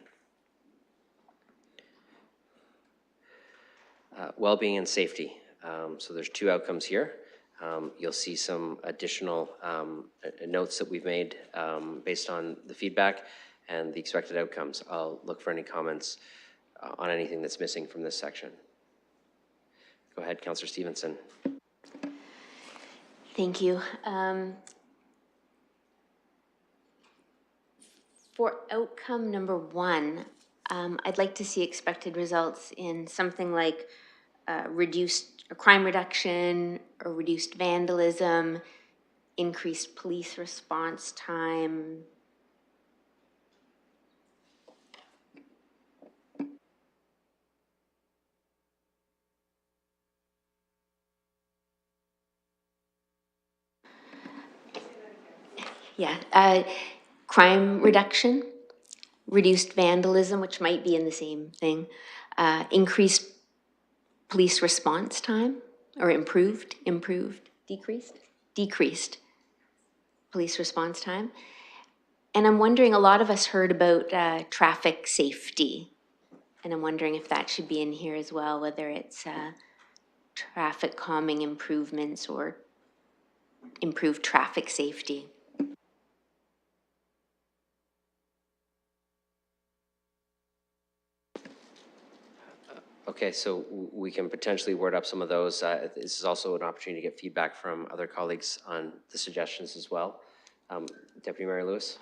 Well-being and safety. So there's 2 outcomes here. You'll see some additional notes that we've made based on the feedback and the expected outcomes. I'll look for any comments on anything that's missing from this section. Go ahead, Councillor Stevenson. Thank you. For outcome number 1, I'd like to see expected results in something like reduced crime reduction or reduced vandalism, increased police response time. Yeah, crime reduction, reduced vandalism, which might be in the same thing, increased police response time or decreased police response time. And I'm wondering, a lot of us heard about traffic safety. And I'm wondering if that should be in here as well, whether it's traffic calming improvements or improved traffic safety. Okay, so we can potentially word up some of those. This is also an opportunity to get feedback from other colleagues on the suggestions as well. Deputy Mayor Lewis.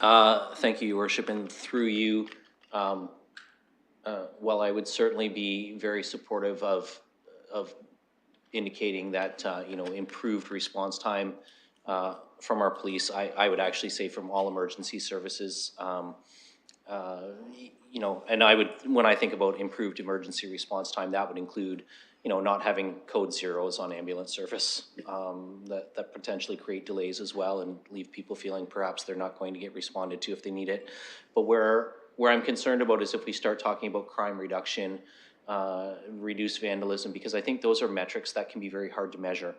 Thank you, Your Worship, and through you, while I would certainly be very supportive of indicating that, you know, improved response time from our police, I would actually say from all emergency services, you know, and I would, when I think about improved emergency response time, that would include, you know, not having code zeros on ambulance service that potentially create delays as well and leave people feeling perhaps they're not going to get responded to if they need it. But where I'm concerned about is if we start talking about crime reduction, reduce vandalism, because I think those are metrics that can be very hard to measure.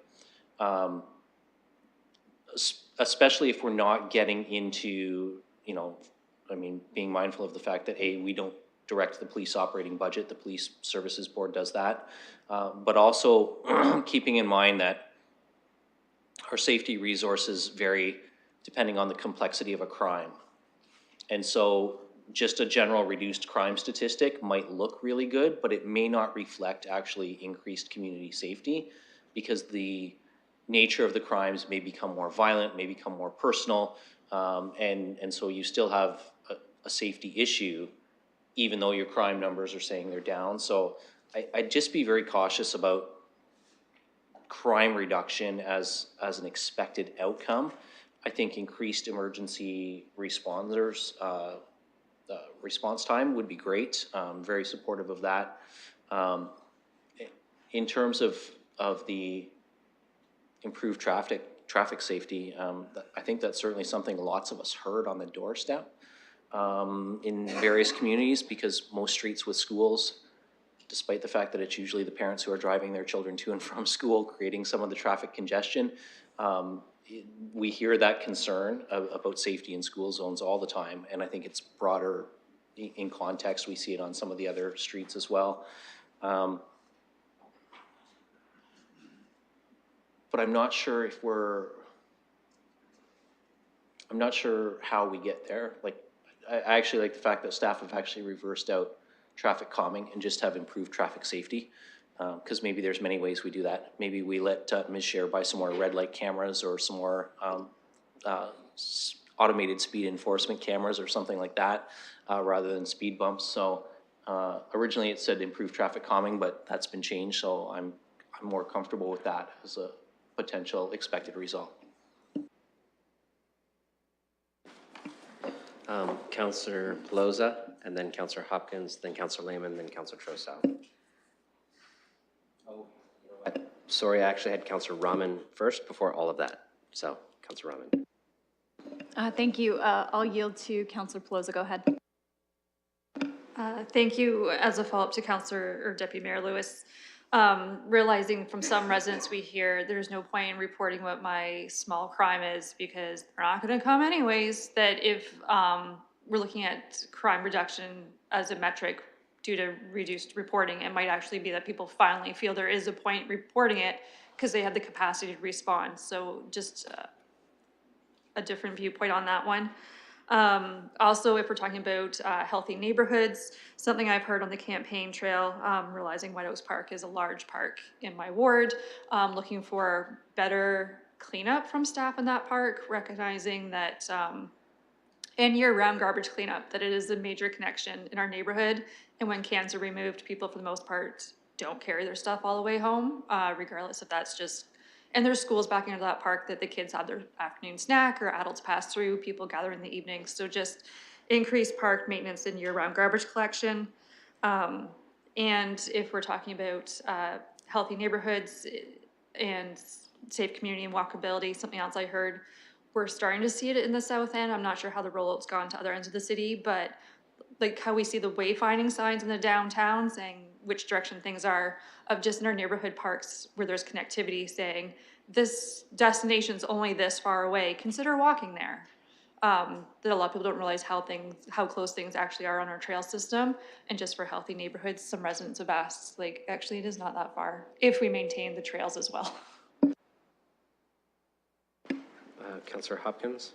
Especially if we're not getting into, you know, I mean, being mindful of the fact that we don't direct the police operating budget, the police services board does that. But also keeping in mind that our safety resources vary depending on the complexity of a crime. And so just a general reduced crime statistic might look really good, but it may not reflect actually increased community safety because the nature of the crimes may become more violent, may become more personal, and so you still have a safety issue, even though your crime numbers are saying they're down. So I'd just be very cautious about crime reduction as an expected outcome. I think increased emergency responders, response time would be great. Very supportive of that. In terms of the improved traffic safety, I think that's certainly something lots of us heard on the doorstep in various communities, because most streets with schools, despite the fact that it's usually the parents who are driving their children to and from school, creating some of the traffic congestion, we hear that concern about safety in school zones all the time, and I think it's broader in context. We see it on some of the other streets as well. But I'm not sure if I'm not sure how we get there. Like, I actually like the fact that staff have actually reversed out traffic calming and just have improved traffic safety, because maybe there's many ways we do that. Maybe we let Ms. Scher buy some more red light cameras or some more automated speed enforcement cameras or something like that, rather than speed bumps. So originally it said improved traffic calming, but that's been changed, so I'm more comfortable with that as a potential expected result. Councillor Pelosa, and then Councillor Hopkins, then Councillor Lehman, then Councillor Trousseau. Oh, you know what? Sorry, I actually had Councillor Rahman first before all of that. So, Councillor Rahman. Thank you. I'll yield to Councillor Pelosa. Go ahead. Thank you. As a follow-up to Councillor or Deputy Mayor Lewis, realizing from some residents we hear there's no point in reporting what my small crime is because they're not going to come anyways, that if we're looking at crime reduction as a metric due to reduced reporting, it might actually be that people finally feel there is a point reporting it because they have the capacity to respond. So just a different viewpoint on that one. Also, if we're talking about healthy neighborhoods, something I've heard on the campaign trail, realizing White Oaks Park is a large park in my ward, looking for better cleanup from staff in that park, recognizing that, and year-round garbage cleanup, that it is a major connection in our neighborhood. And when cans are removed, people for the most part don't carry their stuff all the way home, regardless if that's just, and there's schools back into that park that the kids have their afternoon snack or adults pass through, people gather in the evenings. So just increased park maintenance and year-round garbage collection. And if we're talking about healthy neighborhoods and safe community and walkability, something else I heard, we're starting to see it in the south end. I'm not sure how the rollout's gone to other ends of the city, but like how we see the wayfinding signs in the downtown saying which direction things are, of just in our neighborhood parks where there's connectivity saying, this destination's only this far away, consider walking there. That a lot of people don't realize how close things actually are on our trail system. And just for healthy neighborhoods, some residents have asked, like, actually, it is not that far if we maintain the trails as well. Councillor Hopkins?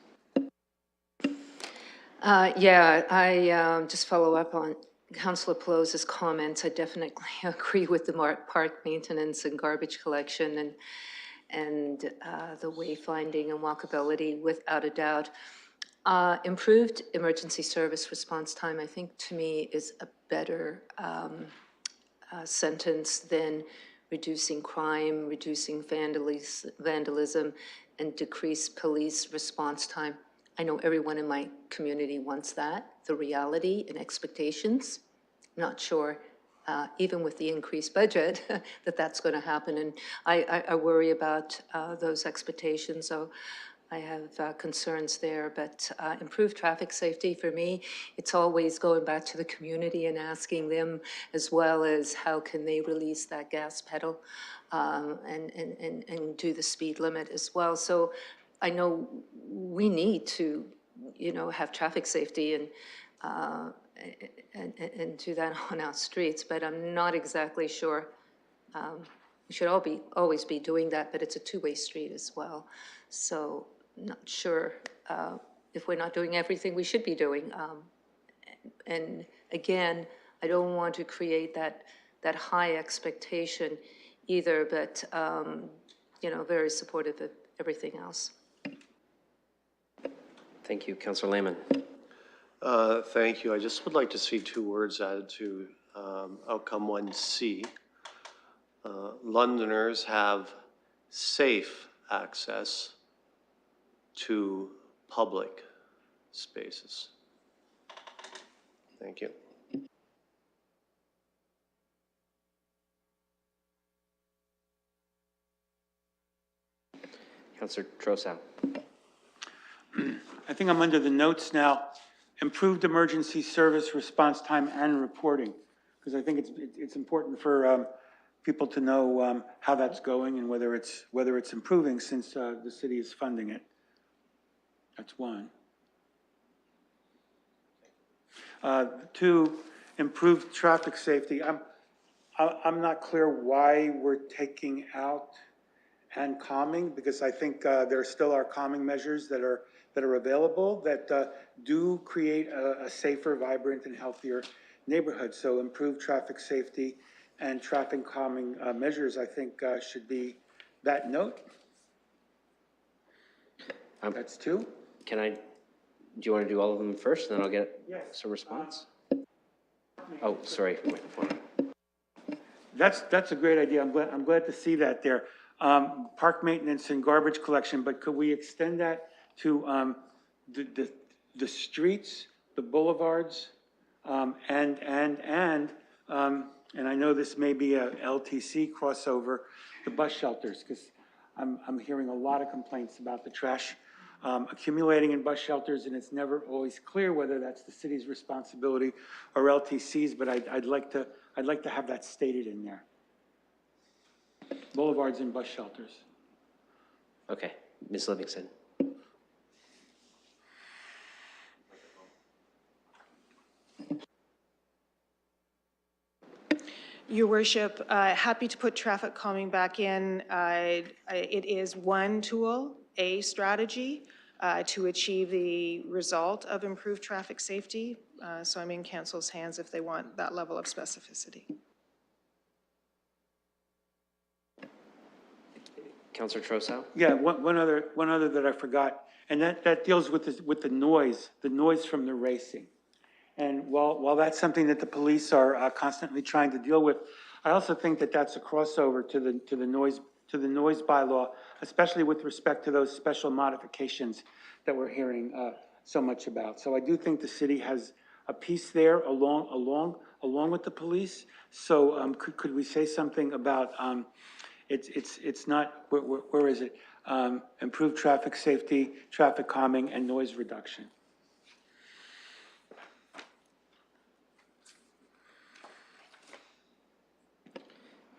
Yeah, I just follow up on Councillor Pelosi's comments. I definitely agree with the park maintenance and garbage collection and the wayfinding and walkability, without a doubt. Improved emergency service response time, I think, to me, is a better sentence than reducing crime, reducing vandalism, and decrease police response time. I know everyone in my community wants that, the reality and expectations. I'm not sure, even with the increased budget, that that's going to happen. And I worry about those expectations. So I have concerns there, but improved traffic safety for me, it's always going back to the community and asking them, as well as how can they release that gas pedal and do the speed limit as well. So I know we need to, have traffic safety and do that on our streets, but I'm not exactly sure. We should always be doing that, but it's a two-way street as well. So not sure if we're not doing everything we should be doing. And again, I don't want to create that high expectation either, but very supportive of everything else. Thank you. Councillor Lehman. Thank you. I just would like to see 2 words added to outcome 1C. Londoners have safe access to public spaces. Thank you. Councillor Trossau. I think I'm under the notes now. Improved emergency service response time and reporting, because I think it's important for people to know how that's going and whether it's improving since the city is funding it. That's one. 2, improved traffic safety. I'm not clear why we're taking out and calming, because I think there still are calming measures that are available that do create a safer, vibrant, and healthier neighborhood. So improved traffic safety and traffic calming measures, I think, should be that note. That's 2. Do you want to do all of them first, and then I'll get some response? Oh, sorry, microphone. That's a great idea. I'm glad to see that there. Park maintenance and garbage collection, but could we extend that to the streets, the boulevards, and I know this may be a LTC crossover, the bus shelters, because I'm hearing a lot of complaints about the trash accumulating in bus shelters, and it's never always clear whether that's the city's responsibility or LTC's, but I'd like to have that stated in there. Boulevards and bus shelters. Okay, Ms. Livingston. Your Worship, happy to put traffic calming back in. It is one tool, a strategy to achieve the result of improved traffic safety. So I'm in council's hands if they want that level of specificity. Councillor Trossau? Yeah, one other that I forgot, and that deals with the noise from the racing. And while that's something that the police are constantly trying to deal with, I also think that that's a crossover to the noise bylaw, especially with respect to those special modifications that we're hearing so much about. So I do think the city has a piece there along with the police. So could we say something about it's not, where is it? Improved traffic safety, traffic calming, and noise reduction.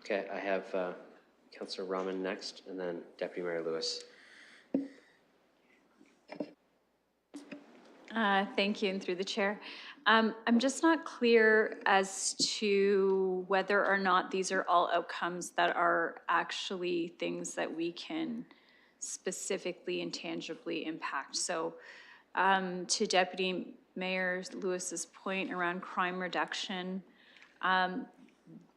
Okay, I have Councillor Rahman next, and then Deputy Mayor Lewis. Thank you, and through the chair. I'm just not clear as to whether or not these are all outcomes that are actually things that we can specifically and tangibly impact. So to Deputy Mayor Lewis's point around crime reduction,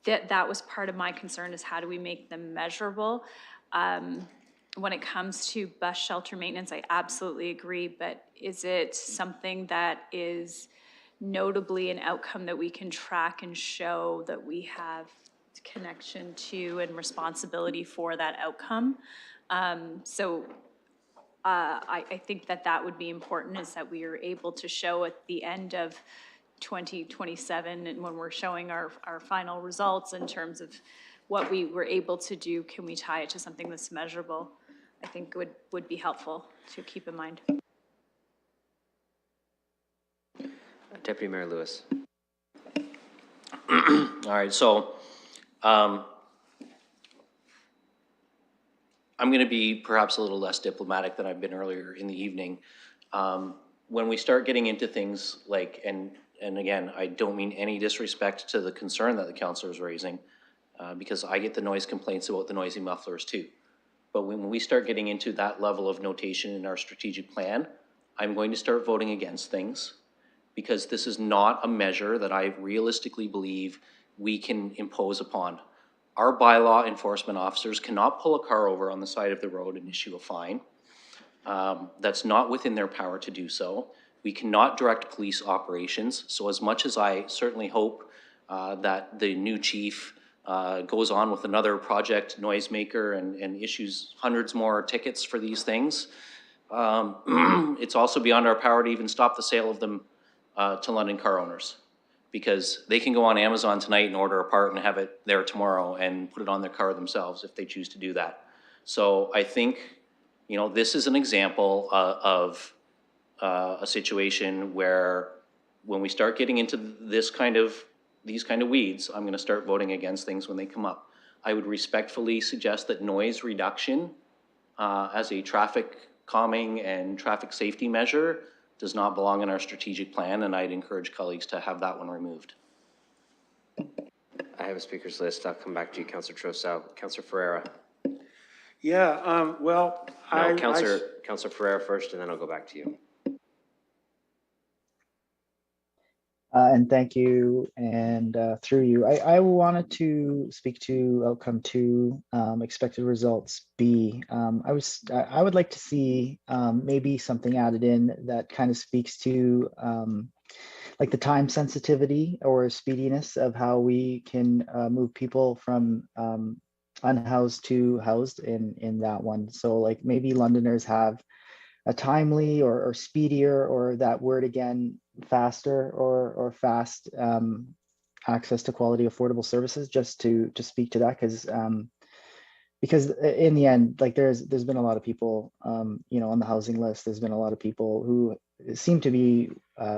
that was part of my concern, is how do we make them measurable? When it comes to bus shelter maintenance, I absolutely agree, but is it something that is notably an outcome that we can track and show that we have connection to and responsibility for that outcome? I think that would be important, is that we are able to show at the end of 2027, and when we're showing our final results in terms of what we were able to do, can we tie it to something that's measurable? I think would be helpful to keep in mind. Deputy Mayor Lewis. All right, so I'm going to be perhaps a little less diplomatic than I've been earlier in the evening. When we start getting into things like, and again, I don't mean any disrespect to the concern that the councillor is raising, because I get the noise complaints about the noisy mufflers too. But when we start getting into that level of notation in our strategic plan, I'm going to start voting against things, because this is not a measure that I realistically believe we can impose upon. Our bylaw enforcement officers cannot pull a car over on the side of the road and issue a fine. That's not within their power to do so. We cannot direct police operations. So as much as I certainly hope that the new chief goes on with another project noisemaker and issues hundreds more tickets for these things, it's also beyond our power to even stop the sale of them to London car owners, because they can go on Amazon tonight and order a part and have it there tomorrow and put it on their car themselves if they choose to do that. So I think, you know, this is an example of a situation where when we start getting into these kind of weeds, I'm going to start voting against things when they come up. I would respectfully suggest that noise reduction as a traffic calming and traffic safety measure does not belong in our strategic plan, and I'd encourage colleagues to have that one removed. I have a speaker's list. I'll come back to you, Councillor Trossau. Councillor Ferreira. Yeah, well, No, Councillor Ferreira first, and then I'll go back to you. And thank you, and through you, I wanted to speak to outcome 2, expected results B. I would like to see maybe something added in that kind of speaks to like the time sensitivity or speediness of how we can move people from unhoused to housed in that one. So like maybe Londoners have a timely or speedier, or that word again, faster or fast access to quality affordable services, just to speak to that, because in the end, like there's been a lot of people you know, on the housing list. There's been a lot of people who seem to be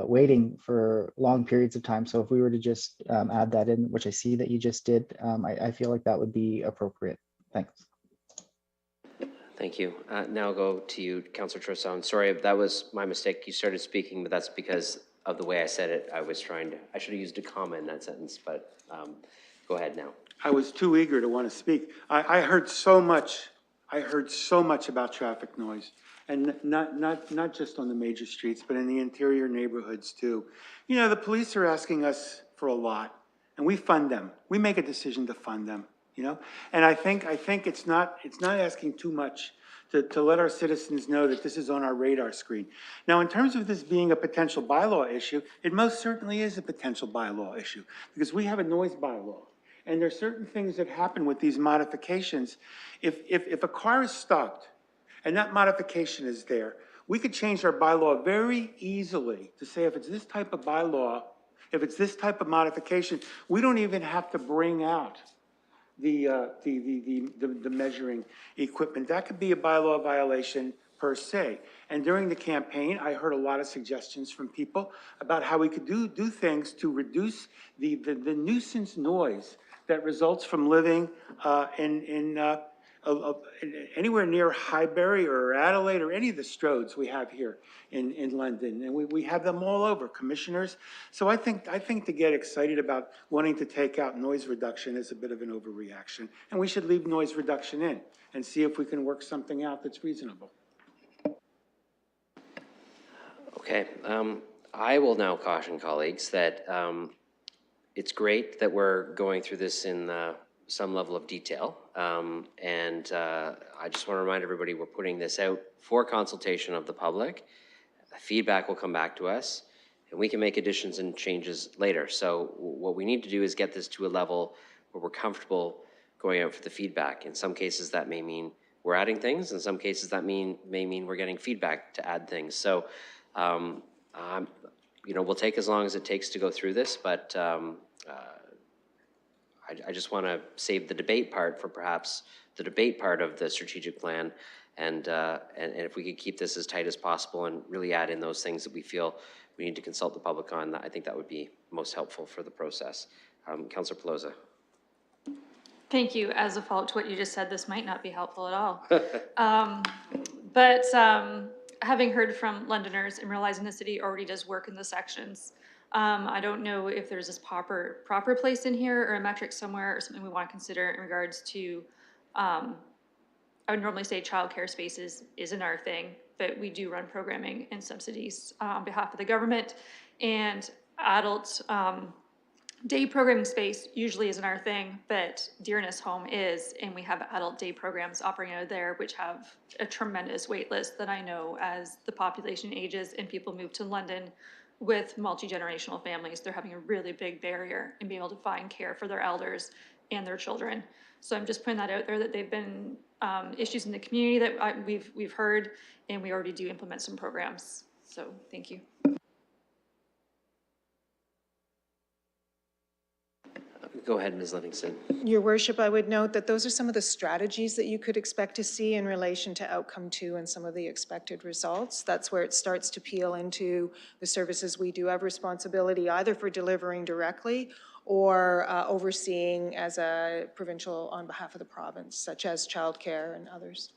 waiting for long periods of time. So if we were to just add that in, which I see that you just did, I feel like that would be appropriate. Thanks. Thank you. Now I'll go to you, Councillor Trossau. Sorry, that was my mistake. You started speaking, but that's because of the way I said it. I should have used a comma in that sentence, but go ahead now. I was too eager to want to speak. I heard so much about traffic noise, and not just on the major streets, but in the interior neighborhoods too. You know, the police are asking us for a lot, and we fund them. We make a decision to fund them, you know? And I think it's not asking too much to let our citizens know that this is on our radar screen. Now, in terms of this being a potential bylaw issue, it most certainly is a potential bylaw issue, because we have a noise bylaw. And there are certain things that happen with these modifications. If a car is stopped and that modification is there, we could change our bylaw very easily to say if it's this type of bylaw, if it's this type of modification, we don't even have to bring out the measuring equipment. That could be a bylaw violation per se. And during the campaign, I heard a lot of suggestions from people about how we could do things to reduce the nuisance noise that results from living anywhere near Highbury or Adelaide or any of the Stroads we have here in London. And we have them all over, commissioners. So I think to get excited about wanting to take out noise reduction is a bit of an overreaction. And we should leave noise reduction in and see if we can work something out that's reasonable. Okay, I will now caution colleagues that it's great that we're going through this in some level of detail. I just want to remind everybody we're putting this out for consultation of the public. Feedback will come back to us and we can make additions and changes later. So what we need to do is get this to a level where we're comfortable going out for the feedback. In some cases that may mean we're adding things. In some cases that may mean we're getting feedback to add things. So you know, we'll take as long as it takes to go through this, but I just want to save the debate part for perhaps the debate part of the strategic plan, and if we could keep this as tight as possible and really add in those things that we feel we need to consult the public on, I think that would be most helpful for the process. Councillor Pelosi. Thank you. As a follow-up to what you just said, this might not be helpful at all. Having heard from Londoners and realizing the city already does work in the sections, I don't know if there's this proper place in here or a metric somewhere or something we want to consider in regards to, I would normally say childcare spaces isn't our thing, but we do run programming and subsidies on behalf of the government, and adult day programming space usually isn't our thing, but Dearness Home is, and we have adult day programs operating out of there, which have a tremendous wait list that I know as the population ages and people move to London with multi-generational families, they're having a really big barrier in being able to find care for their elders and their children. So I'm just putting that out there that they've been issues in the community that we've heard, and we already do implement some programs. So thank you. Go ahead, Ms. Livingston. Your worship, I would note that those are some of the strategies that you could expect to see in relation to outcome 2 and some of the expected results. That's where it starts to peel into the services we do have responsibility either for delivering directly or overseeing as a provincial on behalf of the province, such as childcare and others.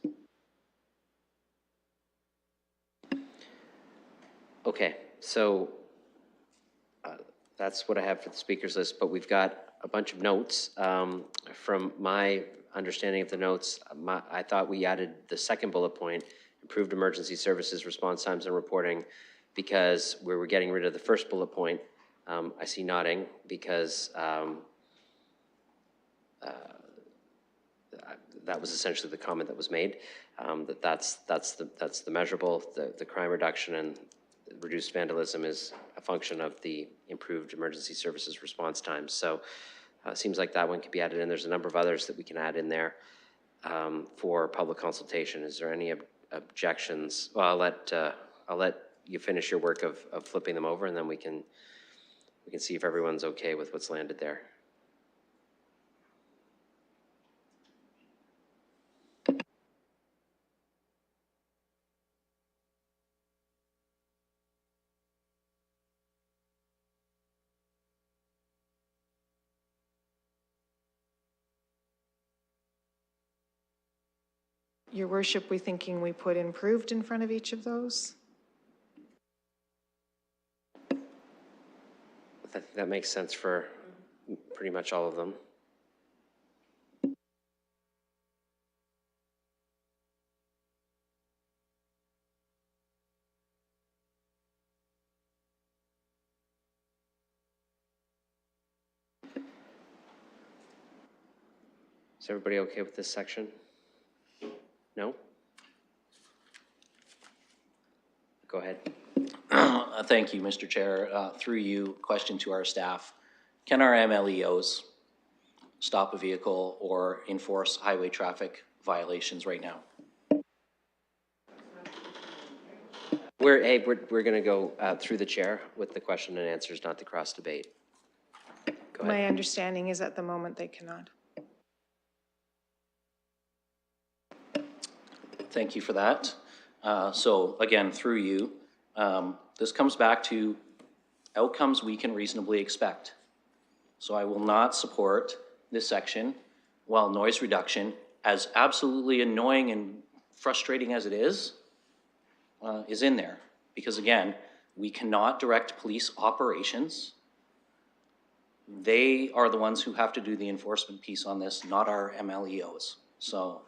Okay, so that's what I have for the speakers list, but we've got a bunch of notes. From my understanding of the notes, I thought we added the second bullet point, improved emergency services response times and reporting, because we were getting rid of the first bullet point. I see nodding because that was essentially the comment that was made, that's the measurable, the crime reduction and reduced vandalism is a function of the improved emergency services response times. So it seems like that one could be added in. There's a number of others that we can add in there for public consultation. Is there any objections? Well, I'll let you finish your work of flipping them over, and then we can see if everyone's okay with what's landed there. Your worship, we thinking we put improved in front of each of those? That makes sense for pretty much all of them. Is everybody okay with this section? No? Go ahead. Thank you, Mr. Chair. Through you, question to our staff. Can our MLEOs stop a vehicle or enforce highway traffic violations right now? We're going to go through the chair with the question and answers, not the cross debate. Go ahead. My understanding is at the moment they cannot. Thank you for that. So again, through you, this comes back to outcomes we can reasonably expect. So I will not support this section, while noise reduction, as absolutely annoying and frustrating as it is in there. Because again, we cannot direct police operations. They are the ones who have to do the enforcement piece on this, not our MLEOs. So,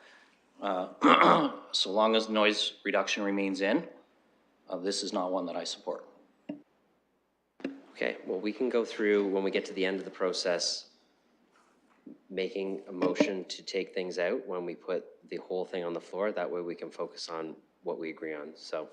so long as noise reduction remains in, this is not one that I support. Okay, well, we can go through, when we get to the end of the process, making a motion to take things out when we put the whole thing on the floor. That way we can focus on what we agree on. So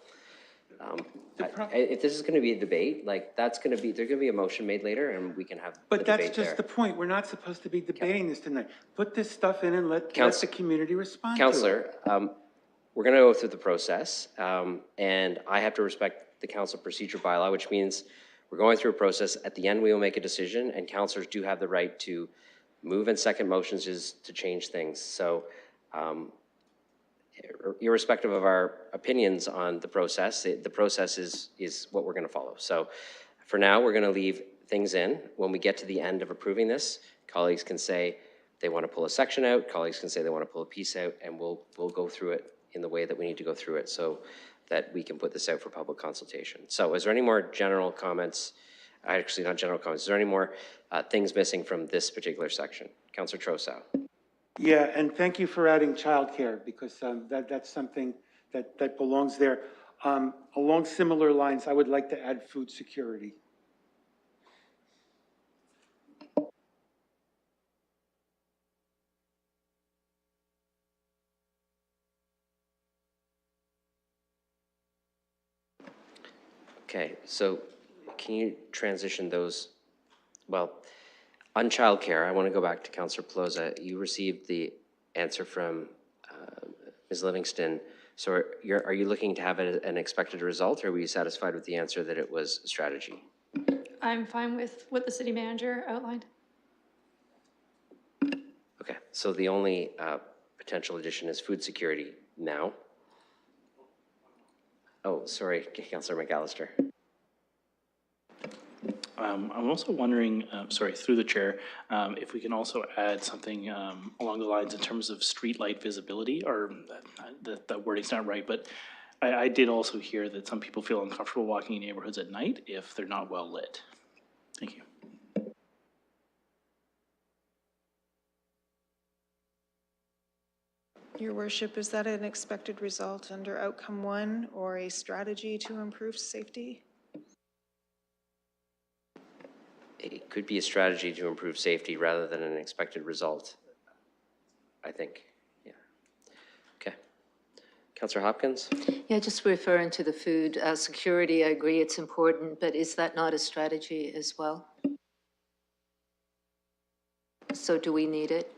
if this is going to be a debate, like that's going to be, there's going to be a motion made later and we can have the But debate that's just the there. point. We're not supposed to be debating this tonight. Put this stuff in and let the community respond to it. Councillor, we're going to go through the process, and I have to respect the council procedure bylaw, which means we're going through a process. At the end, we will make a decision, and councillors do have the right to move and second motions to change things. So irrespective of our opinions on the process, the process is what we're going to follow. So for now, we're going to leave things in. When we get to the end of approving this, colleagues can say they want to pull a section out, colleagues can say they want to pull a piece out, and we'll go through it in the way that we need to go through it so that we can put this out for public consultation. So is there any more general comments? Actually, not general comments. Is there any more things missing from this particular section? Councillor Trossau. Yeah, and thank you for adding childcare because that's something that belongs there. Along similar lines, I would like to add food security. Okay, so can you transition those? Well, on childcare, I want to go back to Councillor Pelosa. You received the answer from Ms. Livingston. So are you looking to have an expected result, or were you satisfied with the answer that it was strategy? I'm fine with what the city manager outlined. Okay, so the only potential addition is food security now. Oh, sorry, Councillor McAllister. I'm also wondering, sorry, through the chair, if we can also add something along the lines in terms of streetlight visibility, or that wording's not right, but I did also hear that some people feel uncomfortable walking in neighborhoods at night if they're not well lit. Thank you. Your worship, is that an expected result under outcome 1 or a strategy to improve safety? It could be a strategy to improve safety rather than an expected result, I think. Yeah. Okay. Councillor Hopkins? Yeah, just referring to the food security, I agree it's important, but is that not a strategy as well? So do we need it?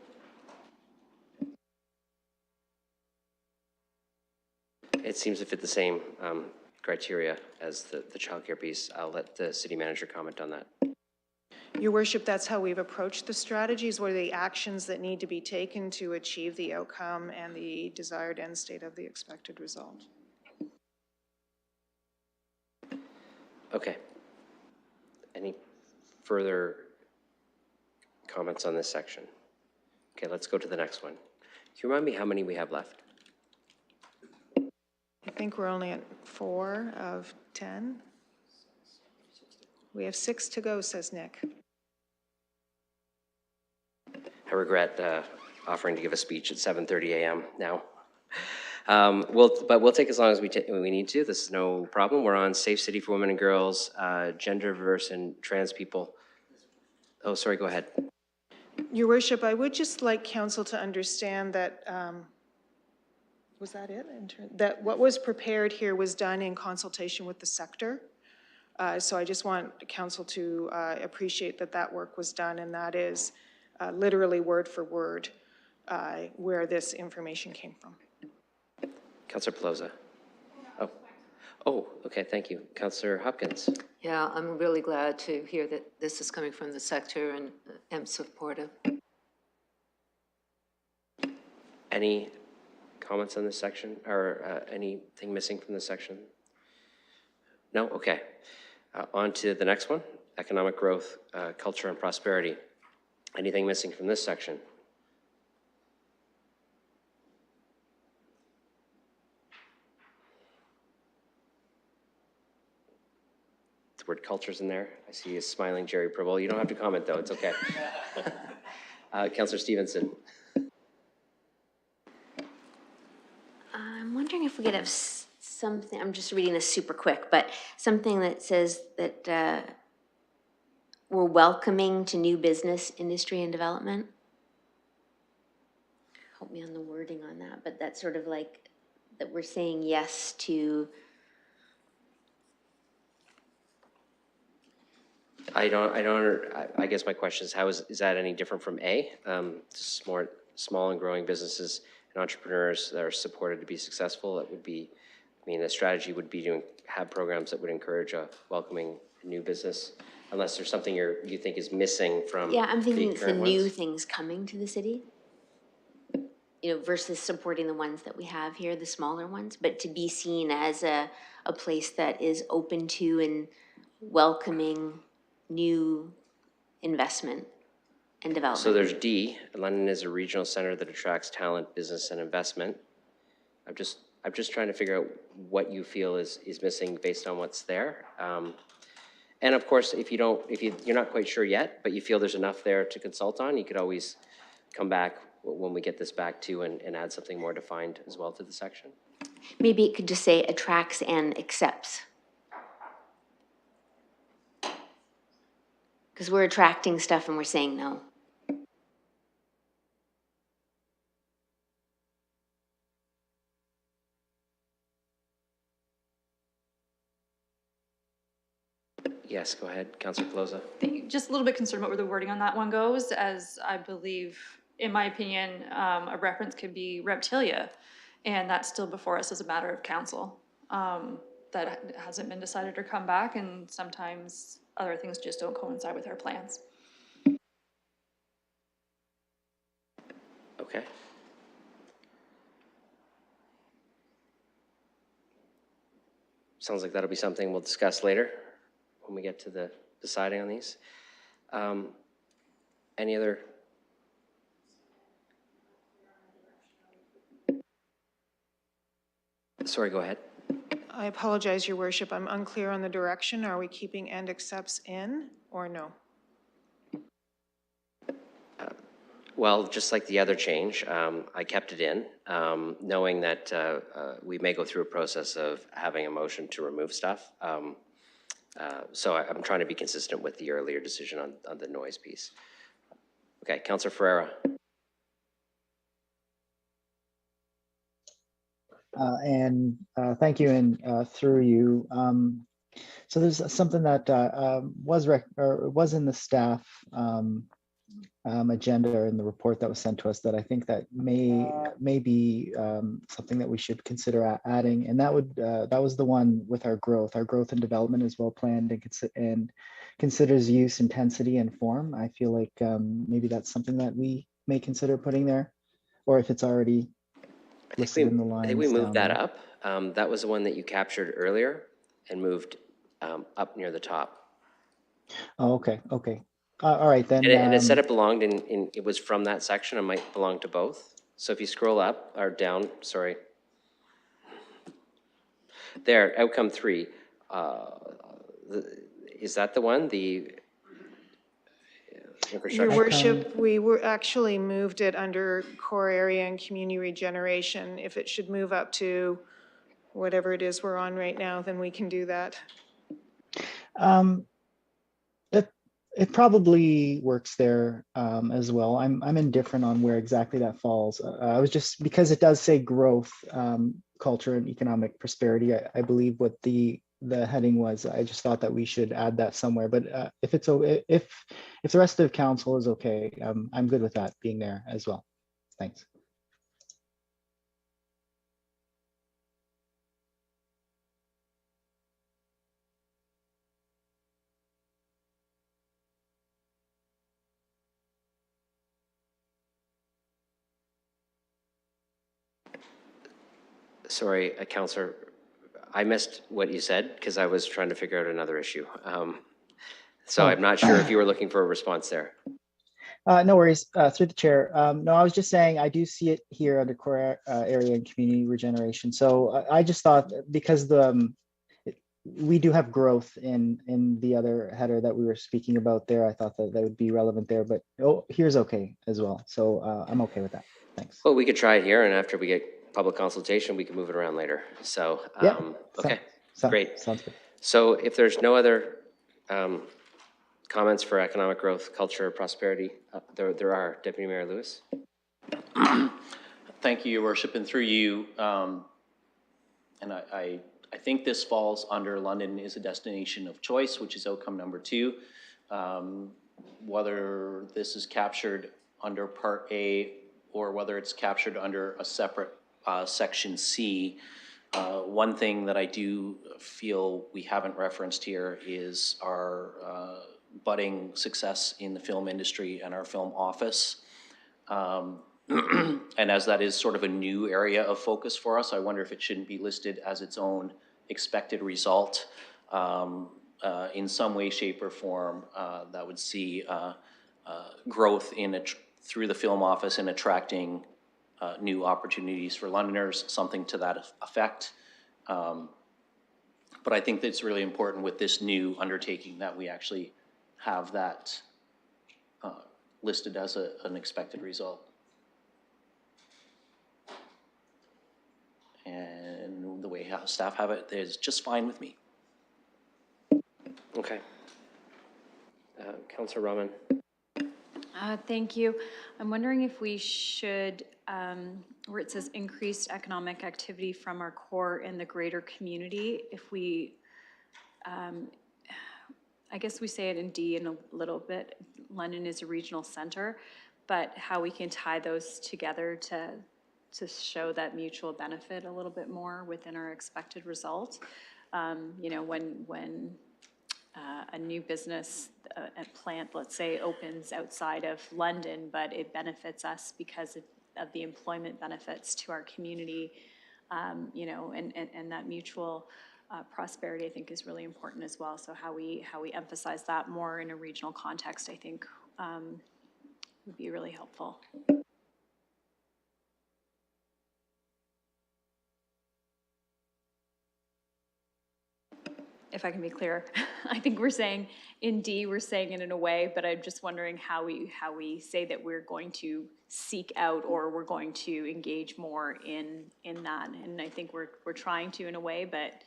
It seems to fit the same criteria as the childcare piece. I'll let the city manager comment on that. Your worship, that's how we've approached the strategies. What are the actions that need to be taken to achieve the outcome and the desired end state of the expected result? Okay. Any further comments on this section? Okay, let's go to the next one. Can you remind me how many we have left? I think we're only at 4 of 10. We have 6 to go, says Nick. I regret offering to give a speech at 7:30 a.m. now. But we'll take as long as we need to. This is no problem. We're on Safe City for Women and Girls, gender diverse and trans people. Oh, sorry, go ahead. Your worship, I would just like council to understand that, was that it? That what was prepared here was done in consultation with the sector. So I just want council to appreciate that that work was done, and that is literally word for word where this information came from. Councillor Pelosa. Oh, okay, thank you. Councillor Hopkins. Yeah, I'm really glad to hear that this is coming from the sector and am supportive. Any comments on this section, or anything missing from this section? No? Okay. On to the next one, economic growth, culture and prosperity. Anything missing from this section? The word culture's in there. I see a smiling Jerry Pribble. You don't have to comment, though. It's okay. Councillor Stevenson. I'm wondering if we could have something, I'm just reading this super quick, but something that says that we're welcoming to new business, industry, and development. Help me on the wording on that, but that's sort of like that we're saying yes to. I guess my question is, how is that any different from A? Just more small and growing businesses and entrepreneurs that are supported to be successful. That would be, I mean, the strategy would be to have programs that would encourage a welcoming new business, unless there's something you think is missing from Yeah, I'm thinking the it's the current new ones. things coming to the city. You know, versus supporting the ones that we have here, the smaller ones, but to be seen as a place that is open to and welcoming new investment and development. So there's D, London is a regional center that attracts talent, business, and investment. I'm just trying to figure out what you feel is missing based on what's there. And of course, if you're not quite sure yet, but you feel there's enough there to consult on, you could always come back when we get this back to and add something more defined as well to the section. Maybe it could just say attracts and accepts. Because we're attracting stuff and we're saying no. Yes, go ahead, Councillor Pelosa. Just a little bit concerned about where the wording on that one goes, as I believe, in my opinion, a reference could be reptilia, and that's still before us as a matter of council. That hasn't been decided or come back, and sometimes other things just don't coincide with our plans. Okay. Sounds like that'll be something we'll discuss later when we get to the deciding on these. Any other? Sorry, go ahead. I apologize, Your Worship. I'm unclear on the direction. Are we keeping and accepts in or no? Well, just like the other change, I kept it in, knowing that we may go through a process of having a motion to remove stuff. So I'm trying to be consistent with the earlier decision on the noise piece. Okay, Councillor Ferreira. Thank you, and through you. So there's something that was in the staff agenda in the report that was sent to us that I think that may be something that we should consider adding, and that was the one with our growth. Our growth and development is well planned and considers use, intensity, and form. I feel like maybe that's something that we may consider putting there, or if it's already listed in the lines. I think we moved that there. up. That was the one that you captured earlier and moved up near the top. Oh, okay. All right, then. And it said it belonged it was from that section. It might belong to both. So if you scroll up or down, sorry. There, outcome 3. Is that the one? The infrastructure? Your Worship, we were actually moved it under core area and community regeneration. If it should move up to whatever it is we're on right now, then we can do that. It probably works there as well. I'm indifferent on where exactly that falls. I was just, because it does say growth, culture, and economic prosperity. I believe what the heading was. I just thought that we should add that somewhere. But if the rest of council is okay, I'm good with that being there as well. Thanks. Sorry, Councillor, I missed what you said because I was trying to figure out another issue. So I'm not sure if you were looking for a response there. No worries, through the chair. No, I was just saying, I do see it here under core area and community regeneration. So I just thought because we do have growth in the other header that we were speaking about there. I thought that would be relevant there, but here's okay as well. So I'm okay with that. Thanks. Well, we could try it here, and after we get public consultation, we can move it around later. So, Yeah, okay, great. Sounds good. So if there's no other comments for economic growth, culture, prosperity, there are. Deputy Mayor Lewis. Thank you, Your Worship, and through you, and I think this falls under London is a destination of choice, which is outcome number 2. Whether this is captured under Part A or whether it's captured under a separate Section C, one thing that I do feel we haven't referenced here is our budding success in the film industry and our film office. And as that is sort of a new area of focus for us, I wonder if it shouldn't be listed as its own expected result in some way, shape, or form that would see growth through the film office and attracting new opportunities for Londoners, something to that effect. But I think that's really important with this new undertaking that we actually have that listed as an expected result. And the way staff have it is just fine with me. Okay. Councillor Rahman. Thank you. I'm wondering if we should, where it says increased economic activity from our core in the greater community, if we, I guess we say it in D in a little bit, London is a regional center, but how we can tie those together to show that mutual benefit a little bit more within our expected result. You know, when a new business, a plant, let's say, opens outside of London, but it benefits us because of the employment benefits to our community, you know, and that mutual prosperity, I think, is really important as well. So how we emphasize that more in a regional context, I think, would be really helpful. If I can be clear, I think we're saying in D, we're saying it in a way, but I'm just wondering how we say that we're going to seek out or we're going to engage more in that. And I think we're trying to in a way, but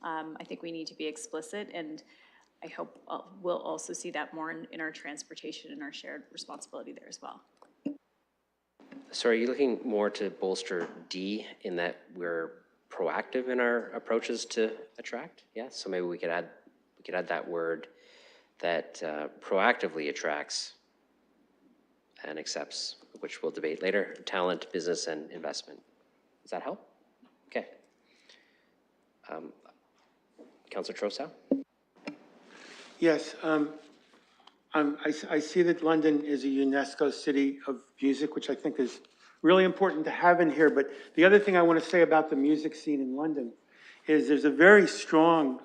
I think we need to be explicit, and I hope we'll also see that more in our transportation and our shared responsibility there as well. So are you looking more to bolster D in that we're proactive in our approaches to attract? Yeah, so maybe we could add that word that proactively attracts and accepts, which we'll debate later, talent, business, and investment. Does that help? Okay. Councillor Trousseau? Yes, I see that London is a UNESCO City of Music, which I think is really important to have in here. But the other thing I want to say about the music scene in London is there's a very strong,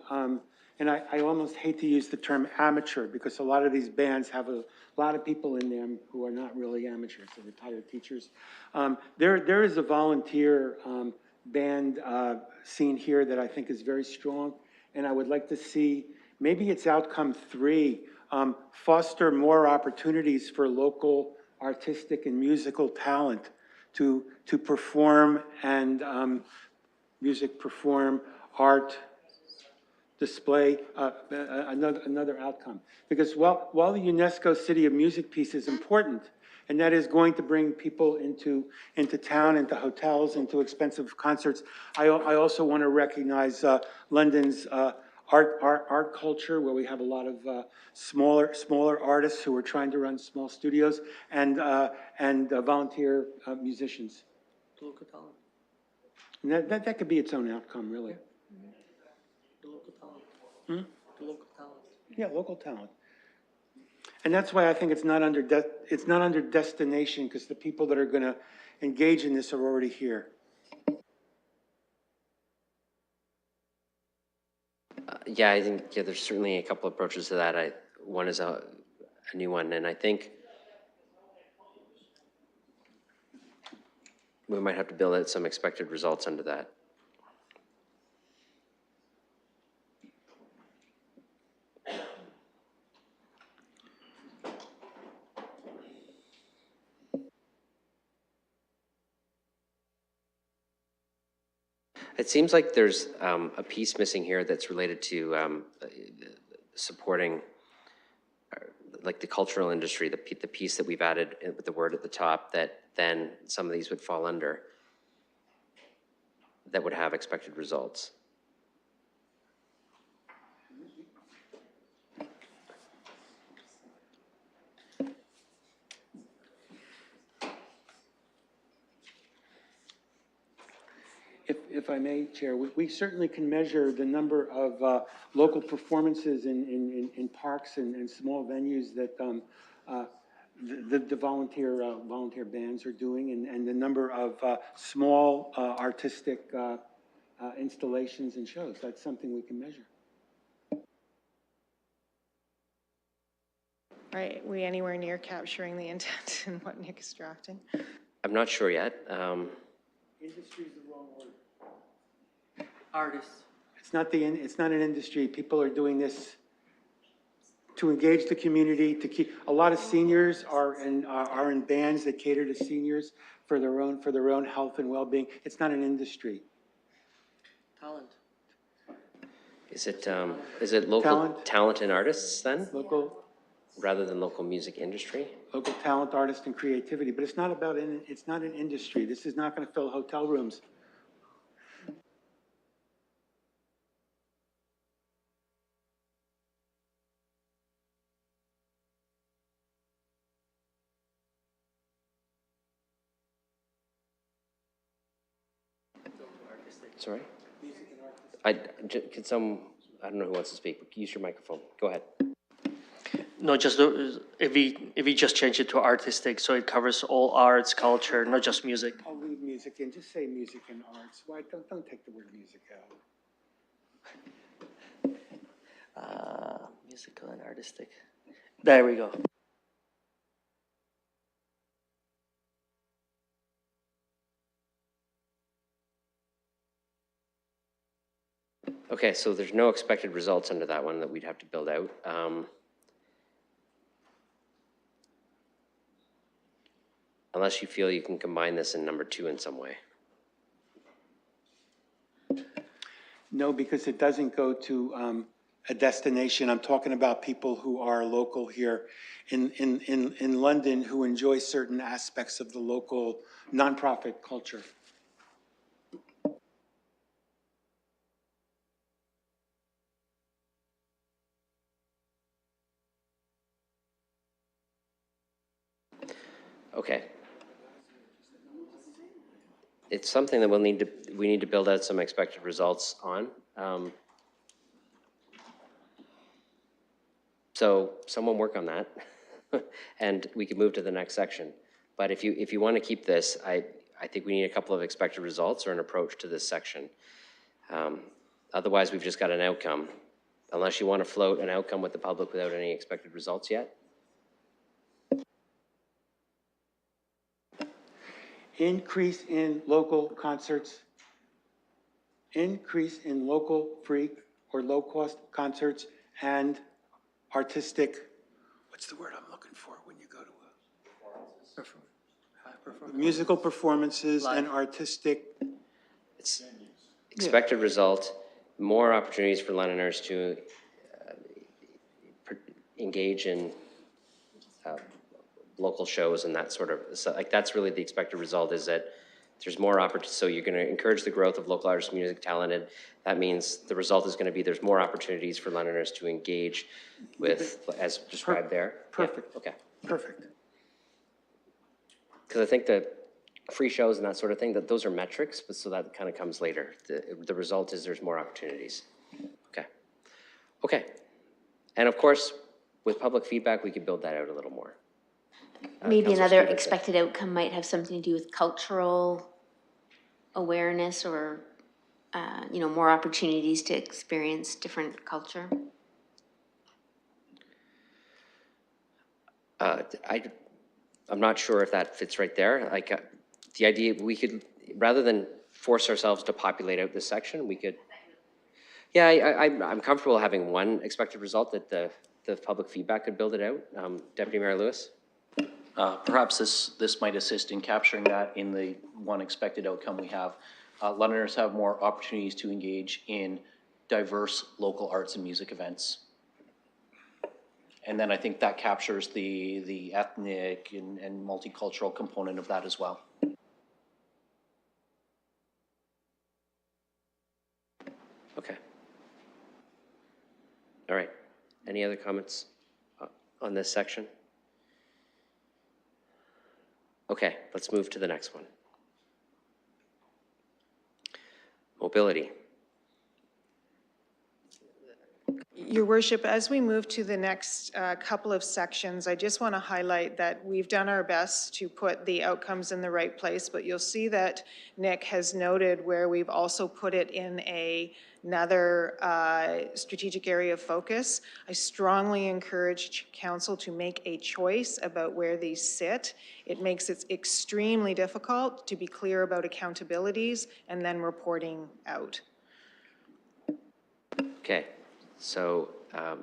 and I almost hate to use the term amateur, because a lot of these bands have a lot of people in them who are not really amateurs, they're retired teachers. There is a volunteer band scene here that I think is very strong, and I would like to see, maybe it's outcome 3, foster more opportunities for local artistic and musical talent to perform and music, perform, art, display, another outcome. Because while the UNESCO City of Music piece is important, and that is going to bring people into town, into hotels, into expensive concerts, I also want to recognize London's art culture, where we have a lot of smaller artists who are trying to run small studios, and volunteer musicians. Local talent. And that could be its own outcome, really. The local talent. Hmm? The local talent. Yeah, local talent. And that's why I think it's not under destination, because the people that are going to engage in this are already here. Yeah, I think there's certainly a couple approaches to that. One is a new one, and I think we might have to build out some expected results under that. It seems like there's a piece missing here that's related to supporting like the cultural industry, the piece that we've added with the word at the top that then some of these would fall under that would have expected results. If I may, Chair, we certainly can measure the number of local performances in parks and small venues that the volunteer bands are doing, and the number of small artistic installations and shows. That's something we can measure. Right, we anywhere near capturing the intent in what Nick is drafting? I'm not sure yet. Industry is the wrong word. Artists. It's not an industry. People are doing this to engage the community, to keep, a lot of seniors are in bands that cater to seniors for their own health and well-being. It's not an industry. Talent. Is it local talent and artists then? Local. Rather than local music industry? Local talent, artists, and creativity, but it's not about, it's not an industry. This is not gonna fill hotel rooms. Sorry? Could I don't know who wants to speak, but use your microphone. Go ahead. No, just if we just change it to artistic, so it covers all arts, culture, not just music. I'll leave music in, just say music and arts. Why, don't take the word music out. Musical and artistic. There we go. Okay, so there's no expected results under that one that we'd have to build out. Unless you feel you can combine this in number 2 in some way. No, because it doesn't go to a destination. I'm talking about people who are local here in London who enjoy certain aspects of the local nonprofit culture. Okay. It's something that we need to build out some expected results on. So someone work on that, and we can move to the next section. But if you want to keep this, I think we need a couple of expected results or an approach to this section. Otherwise, we've just got an outcome. Unless you want to float an outcome with the public without any expected results yet. Increase in local concerts, increase in local free or low-cost concerts and artistic, what's the word I'm looking for when you go to musical performances and artistic. It's expected result, more opportunities for Londoners to engage in local shows and that sort of, so like that's really the expected result, is that there's more opportunities. So you're going to encourage the growth of local artists, music, talented. That means the result is going to be there's more opportunities for Londoners to engage with, as described there. Perfect. Yeah, okay. Perfect. Because I think that free shows and that sort of thing, that those are metrics, but so that kind of comes later. The result is there's more opportunities. Okay. Okay. And of course, with public feedback, we could build that out a little more. Maybe Councillor another Stevenson. expected outcome might have something to do with cultural awareness or, more opportunities to experience different culture. I'm not sure if that fits right there. Like, the idea, we could, rather than force ourselves to populate out this section, we could, yeah, I'm comfortable having one expected result that the public feedback could build it out. Deputy Mayor Lewis? Perhaps this might assist in capturing that in the one expected outcome we have. Londoners have more opportunities to engage in diverse local arts and music events. And then I think that captures the ethnic and multicultural component of that as well. Okay. All right. Any other comments on this section? Okay, let's move to the next one. Mobility. Your Worship, as we move to the next couple of sections, I just want to highlight that we've done our best to put the outcomes in the right place, but you'll see that Nick has noted where we've also put it in another strategic area of focus. I strongly encourage Council to make a choice about where these sit. It makes it extremely difficult to be clear about accountabilities and then reporting out. Okay. So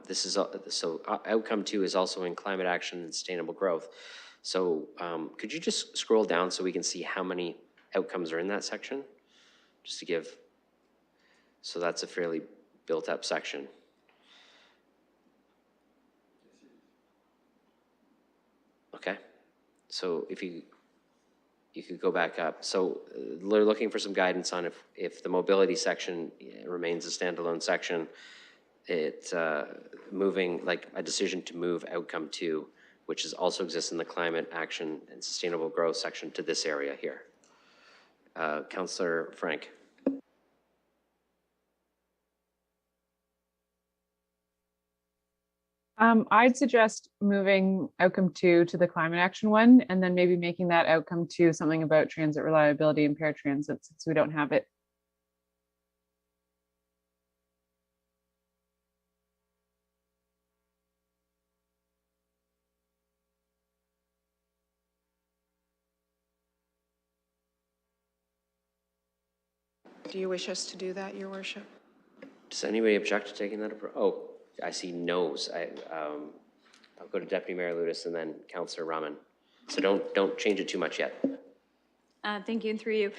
this is outcome 2 is also in climate action and sustainable growth. So could you just scroll down so we can see how many outcomes are in that section? Just to give, so that's a fairly built up section. Okay, so if you could go back up. So we're looking for some guidance on if the mobility section remains a standalone section, it moving, like a decision to move outcome 2, which also exists in the climate action and sustainable growth section, to this area here. Councillor Frank. I'd suggest moving outcome 2 to the climate action one, and then maybe making that outcome 2 something about transit reliability and paratransit, since we don't have it. Do you wish us to do that, Your Worship? Does anybody object to taking that approach? Oh, I see no's. I'll go to Deputy Mayor Ludis and then Councillor Rahman. So don't change it too much yet. Thank you, and through you.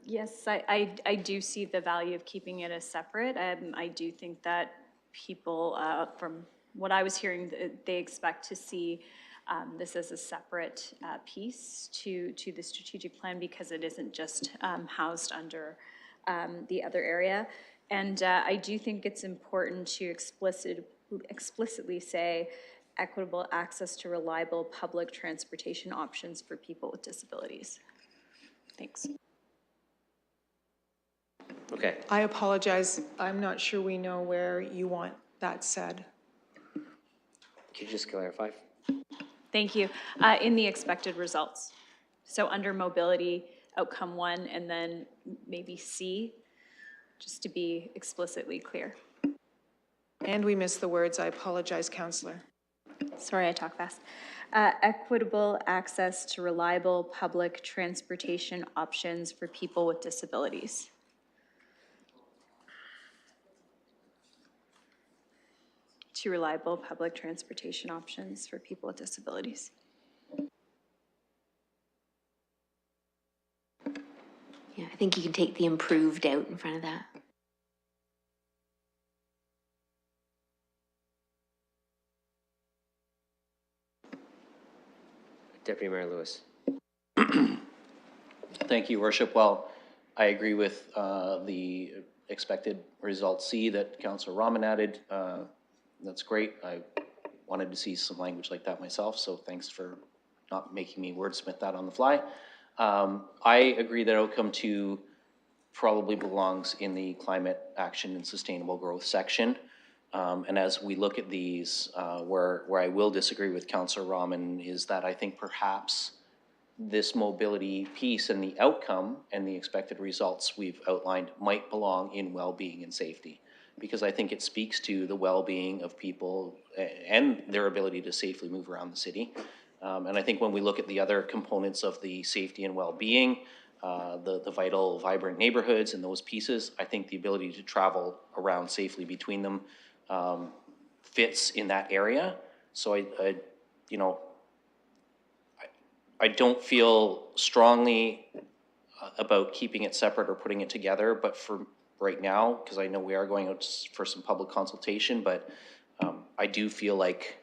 Yes, I do see the value of keeping it as separate. I do think that people, from what I was hearing, they expect to see this as a separate piece to the strategic plan, because it isn't just housed under the other area. And I do think it's important to explicitly say equitable access to reliable public transportation options for people with disabilities. Thanks. Okay. I apologize. I'm not sure we know where you want that said. Can you just clarify? Thank you. In the expected results. So under mobility, outcome 1, and then maybe C, just to be explicitly clear. And we missed the words. I apologize, Councillor. Sorry, I talk fast. Equitable access to reliable public transportation options for people with disabilities. To reliable public transportation options for people with disabilities. Yeah, I think you can take the improved out in front of that. Deputy Mayor Lewis. Thank you, Worship. Well, I agree with the expected result C that Councillor Rahman added. That's great. I wanted to see some language like that myself, so thanks for not making me wordsmith that on the fly. I agree that outcome 2 probably belongs in the climate action and sustainable growth section. And as we look at these, where I will disagree with Councillor Rahman is that I think perhaps this mobility piece and the outcome and the expected results we've outlined might belong in well-being and safety, because I think it speaks to the well-being of people and their ability to safely move around the city. And I think when we look at the other components of the safety and well-being, the vital, vibrant neighborhoods and those pieces, I think the ability to travel around safely between them fits in that area. So I don't feel strongly about keeping it separate or putting it together, but for right now, because I know we are going out for some public consultation, but I do feel like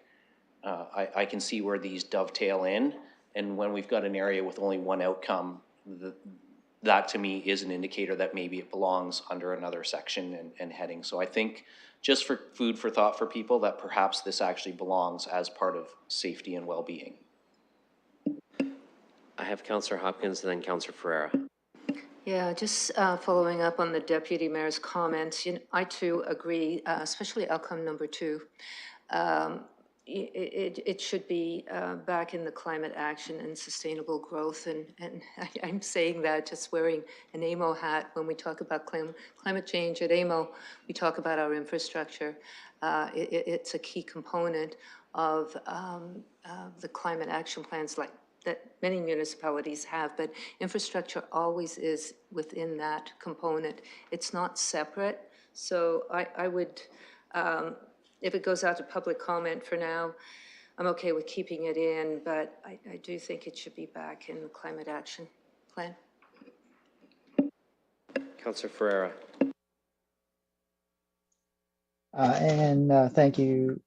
I can see where these dovetail in, and when we've got an area with only one outcome, that to me is an indicator that maybe it belongs under another section and heading. So I think just for food for thought for people, that perhaps this actually belongs as part of safety and well-being. I have Councillor Hopkins and then Councillor Ferreira. Yeah, just following up on the Deputy Mayor's comments, I too agree, especially outcome number 2. It should be back in the climate action and sustainable growth. And I'm saying that just wearing an AMO hat. When we talk about climate change at AMO, we talk about our infrastructure. It's a key component of the climate action plans that many municipalities have, but infrastructure always is within that component. It's not separate. So I would, if it goes out to public comment for now, I'm okay with keeping it in, but I do think it should be back in the climate action plan. Councillor Ferreira. Thank you,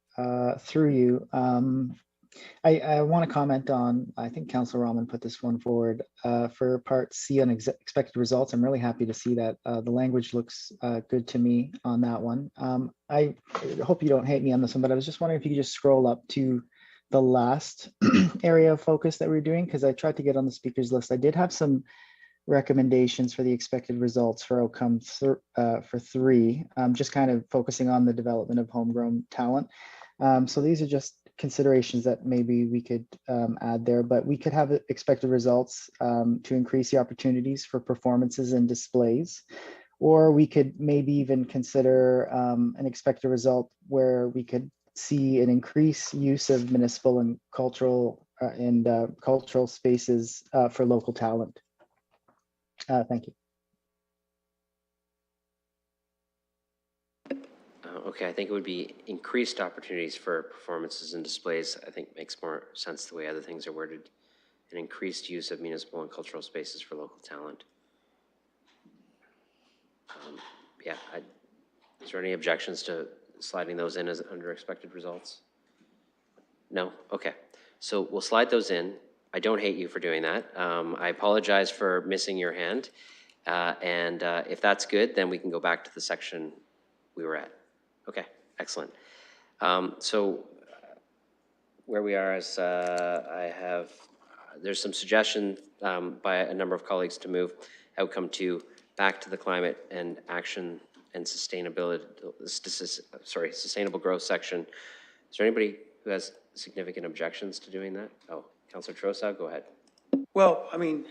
through you. I want to comment on, I think Councillor Rahman put this one forward, for Part C on expected results. I'm really happy to see that. The language looks good to me on that one. I hope you don't hate me on this one, but I was just wondering if you could just scroll up to the last area of focus that we're doing, because I tried to get on the speakers list. I did have some recommendations for the expected results for outcome for 3, just kind of focusing on the development of homegrown talent. So these are just considerations that maybe we could add there, but we could have expected results to increase the opportunities for performances and displays, or we could maybe even consider an expected result where we could see an increased use of municipal and cultural spaces for local talent. Thank you. Okay, I think it would be increased opportunities for performances and displays. I think makes more sense the way other things are worded. An increased use of municipal and cultural spaces for local talent. Yeah, is there any objections to sliding those in as under expected results? No? Okay, so we'll slide those in. I don't hate you for doing that. I apologize for missing your hand. If that's good, then we can go back to the section we were at. Okay, excellent. Where we are is there's some suggestion by a number of colleagues to move outcome 2 back to the climate and action and sustainability, sustainable growth section. Is there anybody who has significant objections to doing that? Oh, Councillor Trossau, go ahead. Well, I mean,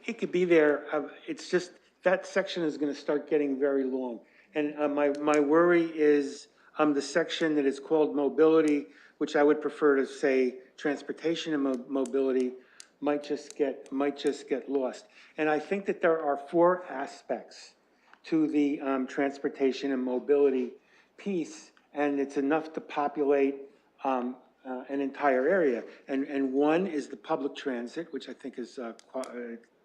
it could be there. It's just that section is going to start getting very long. And my worry is the section that is called mobility, which I would prefer to say transportation and mobility, might just get lost. And I think that there are 4 aspects to the transportation and mobility piece, and it's enough to populate an entire area. And 1 is the public transit, which I think is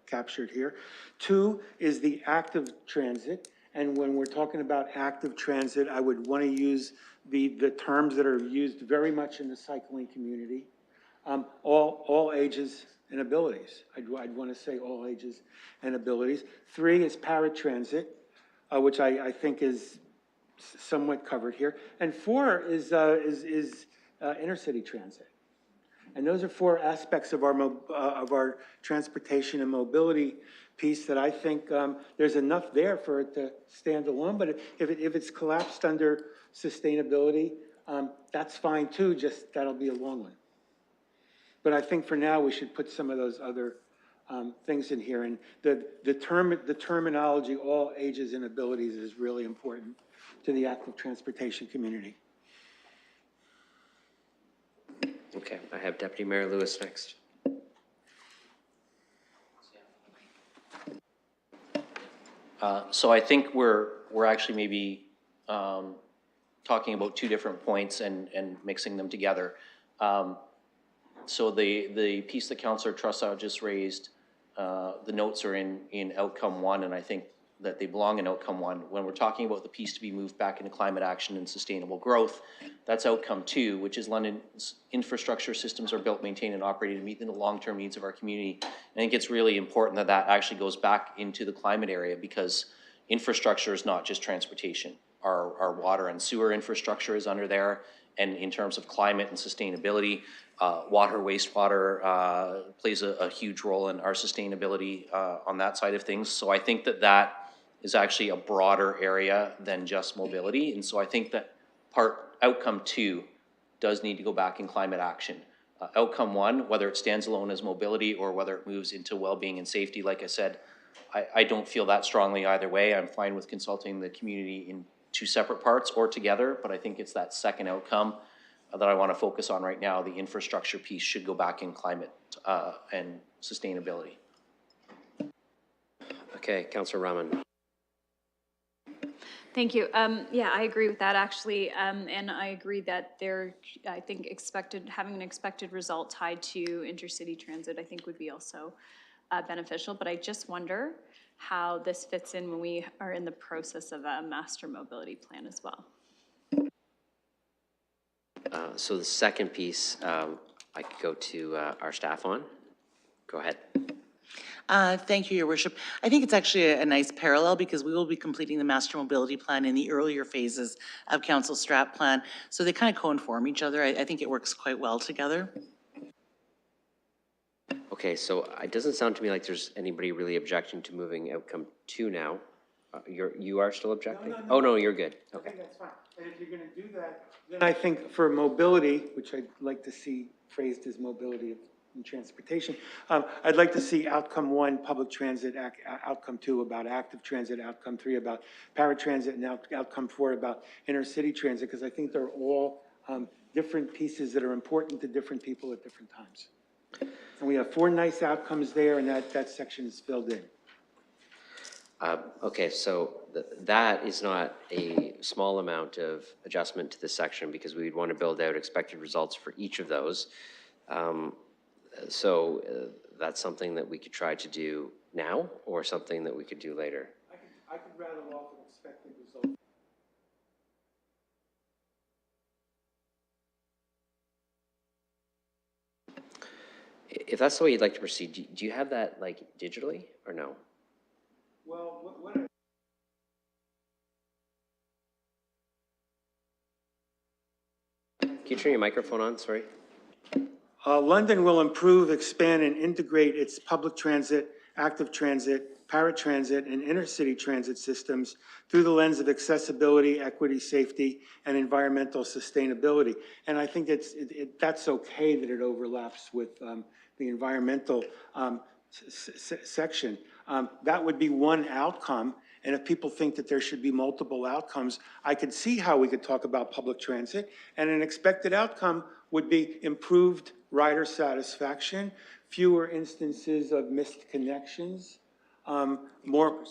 captured here. 2 is the active transit. And when we're talking about active transit, I would want to use the terms that are used very much in the cycling community, all ages and abilities. I'd want to say all ages and abilities. 3 is paratransit, which I think is somewhat covered here. And 4 is intercity transit. And those are 4 aspects of our transportation and mobility piece that I think there's enough there for it to stand alone. But if it's collapsed under sustainability, that's fine too, just that'll be a long one. But I think for now we should put some of those other things in here. And the terminology, all ages and abilities, is really important to the active transportation community. Okay, I have Deputy Mayor Lewis next. So I think we're actually maybe talking about two different points and mixing them together. So the piece that Councillor Trussow just raised, the notes are in outcome one, and I think that they belong in outcome one. When we're talking about the piece to be moved back into climate action and sustainable growth, that's outcome two, which is London's infrastructure systems are built, maintained, and operated to meet the long-term needs of our community. I think it's really important that that actually goes back into the climate area, because infrastructure is not just transportation. Our water and sewer infrastructure is under there, and in terms of climate and sustainability, water, wastewater plays a huge role in our sustainability on that side of things. So I think that that is actually a broader area than just mobility. And so I think that outcome two does need to go back in climate action. Outcome one, whether it stands alone as mobility or whether it moves into well-being and safety, like I said, I don't feel that strongly either way. I'm fine with consulting the community in two separate parts or together, but I think it's that second outcome that I want to focus on right now. The infrastructure piece should go back in climate and sustainability. Okay, Councillor Rahman. Thank you. Yeah, I agree with that actually. And I agree that I think having an expected result tied to intercity transit, I think would be also beneficial. But I just wonder how this fits in when we are in the process of a master mobility plan as well. So the second piece, I could go to our staff on. Go ahead. Thank you, Your Worship. I think it's actually a nice parallel because we will be completing the master mobility plan in the earlier phases of council strat plan. So they kind of co-inform each other. I think it works quite well together. Okay, so it doesn't sound to me like there's anybody really objecting to moving outcome two now. You are still objecting? No. Oh, no, you're good. Okay. That's fine. And if you're going to do that, then I think for mobility, which I'd like to see phrased as mobility in transportation, I'd like to see outcome one, public transit, outcome two about active transit, outcome three about paratransit, and outcome four about intercity transit, because I think they're all different pieces that are important to different people at different times. And we have four nice outcomes there, and that section is filled in. Okay, so that is not a small amount of adjustment to this section because we would want to build out expected results for each of those. That's something that we could try to do now or something that we could do later. I could rattle off an expected result. If that's the way you'd like to proceed, do you have that like digitally or no? Well, Can you turn your microphone on? Sorry. London will improve, expand, and integrate its public transit, active transit, paratransit, and intercity transit systems through the lens of accessibility, equity, safety, and environmental sustainability. And I think that's okay that it overlaps with the environmental section. That would be one outcome. And if people think that there should be multiple outcomes, I could see how we could talk about public transit. And an expected outcome would be improved rider satisfaction, fewer instances of missed connections, more.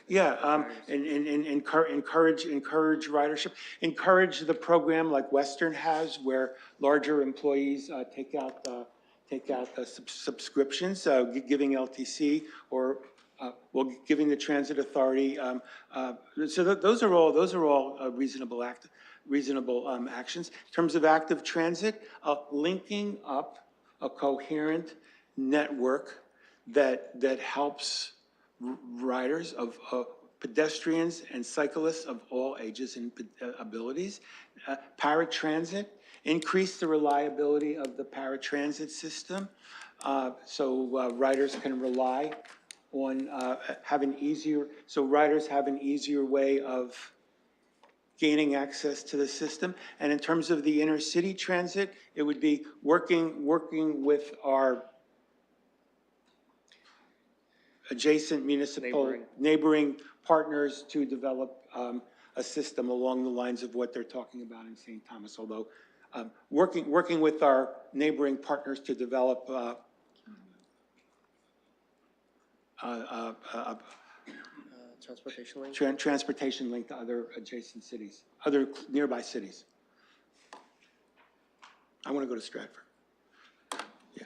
Yeah, and encourage ridership. Encourage the program like Western has, where larger employees take out subscriptions, giving LTC or giving the transit authority. So those are all reasonable actions. In terms of active transit, linking up a coherent network that helps riders of pedestrians and cyclists of all ages and abilities. Paratransit, increase the reliability of the paratransit system so riders can rely on riders have an easier way of gaining access to the system. And in terms of the intercity transit, it would be working with our adjacent municipal neighboring partners to develop a system along the lines of what they're talking about in St. Thomas, although working with our neighboring partners to develop Transportation link? transportation link to other adjacent cities, other nearby cities. I want to go to Stratford. Yeah.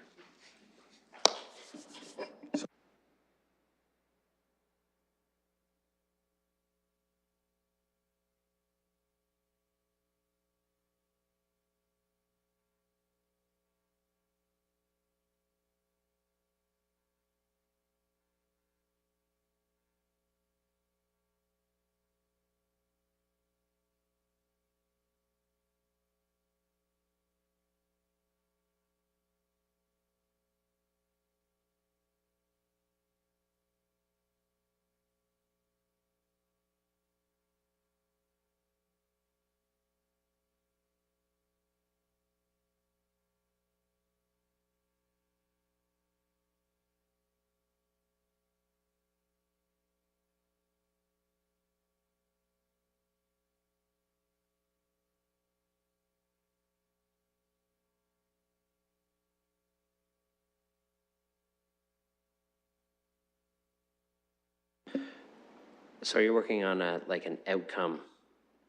So you're working on a, like an outcome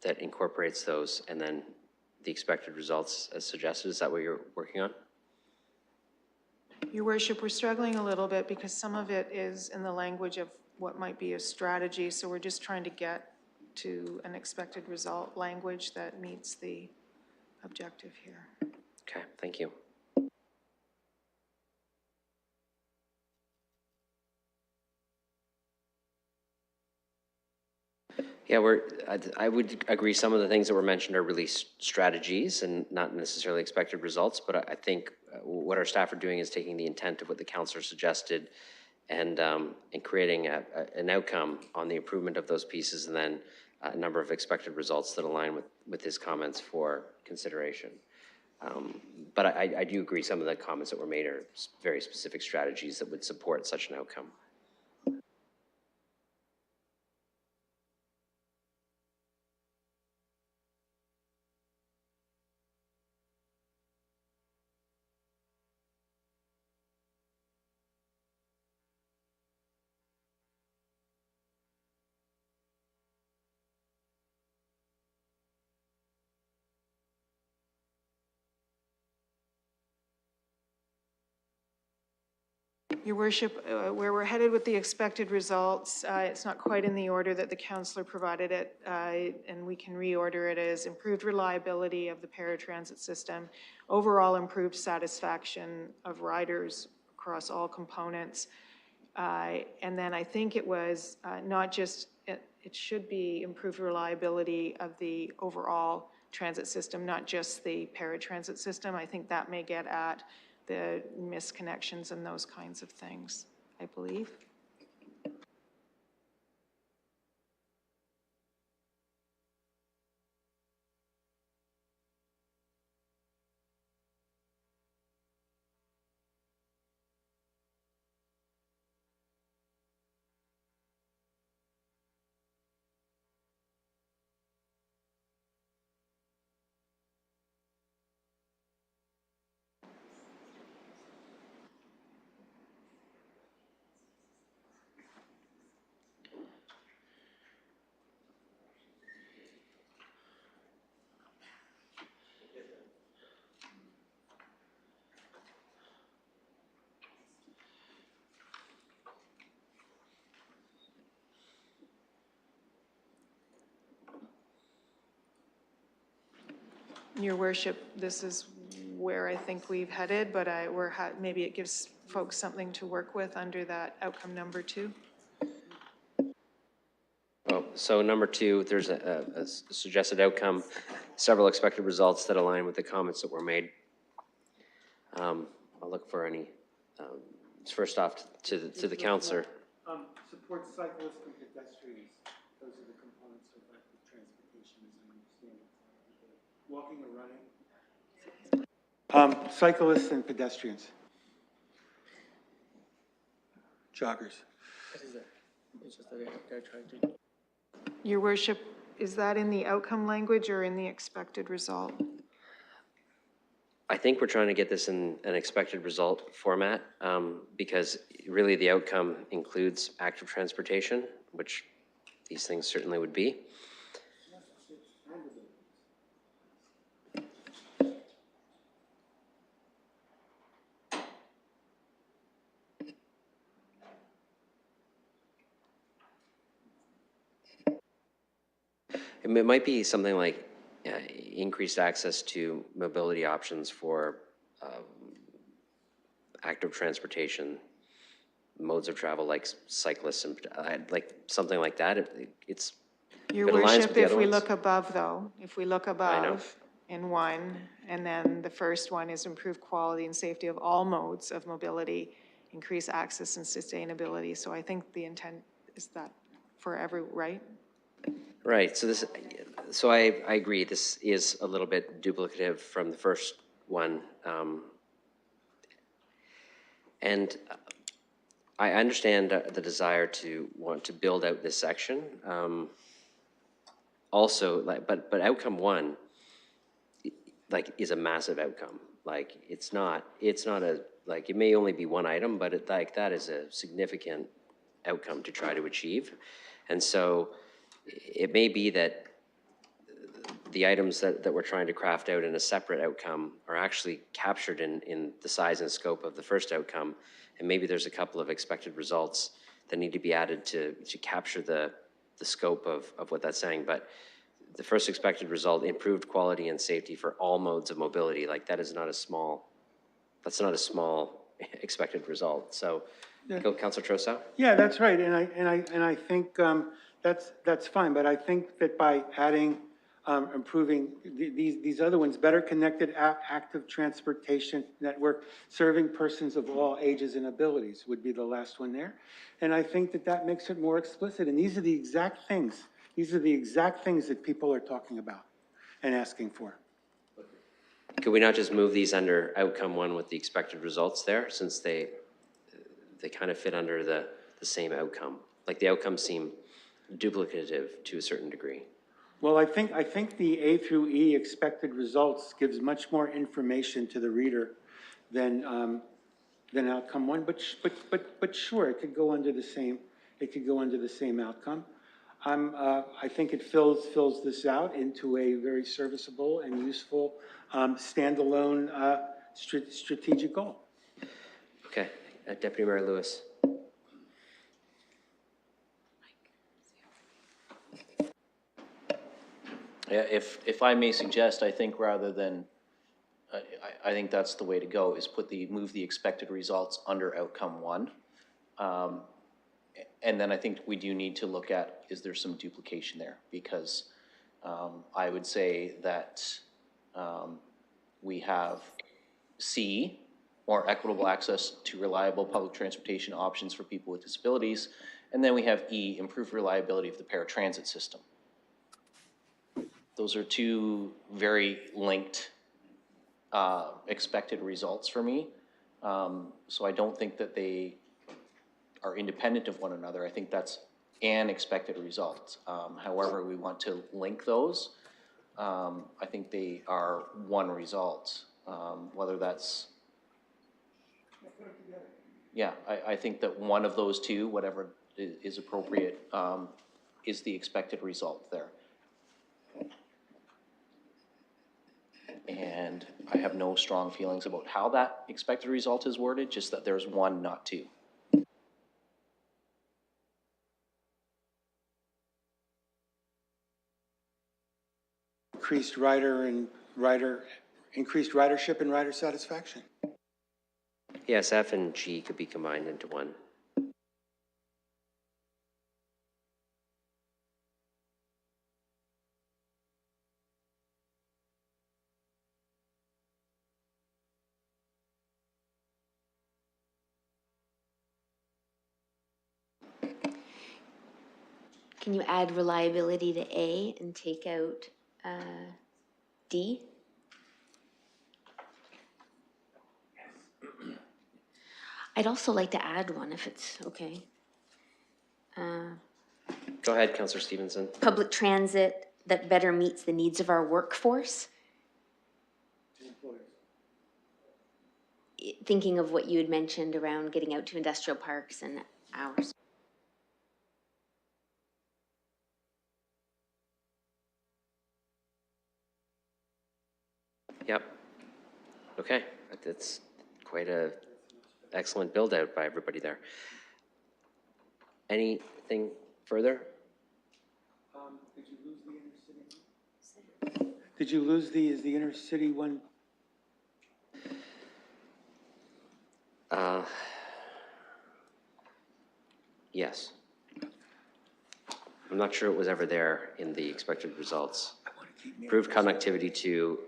that incorporates those and then the expected results as suggested? Is that what you're working on? Your worship, we're struggling a little bit because some of it is in the language of what might be a strategy. So we're just trying to get to an expected result language that meets the objective here. Okay, thank you. Yeah, I would agree some of the things that were mentioned are really strategies and not necessarily expected results, but I think what our staff are doing is taking the intent of what the counselor suggested and creating an outcome on the improvement of those pieces and then a number of expected results that align with his comments for consideration. But I do agree some of the comments that were made are very specific strategies that would support such an outcome. Your worship, where we're headed with the expected results, it's not quite in the order that the counselor provided it, and we can reorder it as improved reliability of the paratransit system, overall improved satisfaction of riders across all components, and then I think it was not just, it should be improved reliability of the overall transit system, not just the paratransit system. I think that may get at the misconnections and those kinds of things, I believe. Your worship, this is where I think we've headed, but maybe it gives folks something to work with under that outcome number 2. Oh, so number 2, there's a suggested outcome, several expected results that align with the comments that were made. I'll look for any, first off to the counselor. Support cyclists and pedestrians. Those are the components of active transportation as I understand it. Walking or running. Cyclists and pedestrians. Joggers. What is that? It's just that they're trying to. Your worship, is that in the outcome language or in the expected result? I think we're trying to get this in an expected result format, because really the outcome includes active transportation, which these things certainly would be. It might be something like increased access to mobility options for active transportation modes of travel, like cyclists and like something like that. It's Your it aligns with worship, the if other we ones. look above though, if we look know. above in one, and then the first one is improve quality and safety of all modes of mobility, increase access and sustainability. So I think the intent is that for right? Right. So I agree. This is a little bit duplicative from the first one, and I understand the desire to want to build out this section. Also, but outcome one, is a massive outcome. It's not a, it may only be one item, but that is a significant outcome to try to achieve. And so it may be that the items that we're trying to craft out in a separate outcome are actually captured in the size and scope of the first outcome. And maybe there's a couple of expected results that need to be added to capture the scope of what that's saying. But the first expected result, improved quality and safety for all modes of mobility, that's not a small expected result. So, Yeah. go, Councilor Trossau. Yeah, that's right, and I think that's fine, but I think that by adding, improving these other ones, better connected active transportation network serving persons of all ages and abilities would be the last one there. And I think that makes it more explicit, and these are the exact things that people are talking about and asking for. Could we not just move these under outcome one with the expected results there, since they kind of fit under the same outcome? Like the outcomes seem duplicative to a certain degree. Well, I think the A through E expected results gives much more information to the reader than outcome one, but sure, it could go under the same outcome. I think it fills this out into a very serviceable and useful standalone strategic goal. Okay, Deputy Mayor Lewis. Yeah, if I may suggest, I think rather than, I think that's the way to go, is move the expected results under outcome one. And then I think we do need to look at, is there some duplication there? Because I would say that we have C, more equitable access to reliable public transportation options for people with disabilities. And then we have E, improved reliability of the paratransit system. Those are two very linked expected results for me. So I don't think that they are independent of one another. I think that's an expected result. However we want to link those, I think they are one result. Whether that's, yeah, I think that one of those two, whatever is appropriate, is the expected result there. And I have no strong feelings about how that expected result is worded, just that there's one, not two. Increased ridership and rider satisfaction. Yes, F and G could be combined into one. Can you add reliability to A and take out D? I'd also like to add one if it's okay. Go ahead, Councillor Stevenson. Public transit that better meets the needs of our workforce. thinking of what you had mentioned around getting out to industrial parks and hours. Yep. Okay, that's quite a excellent build out by everybody there. Anything further? Did you lose is the inner city one? Yes. I'm not sure it was ever there in the expected results. Improved connectivity to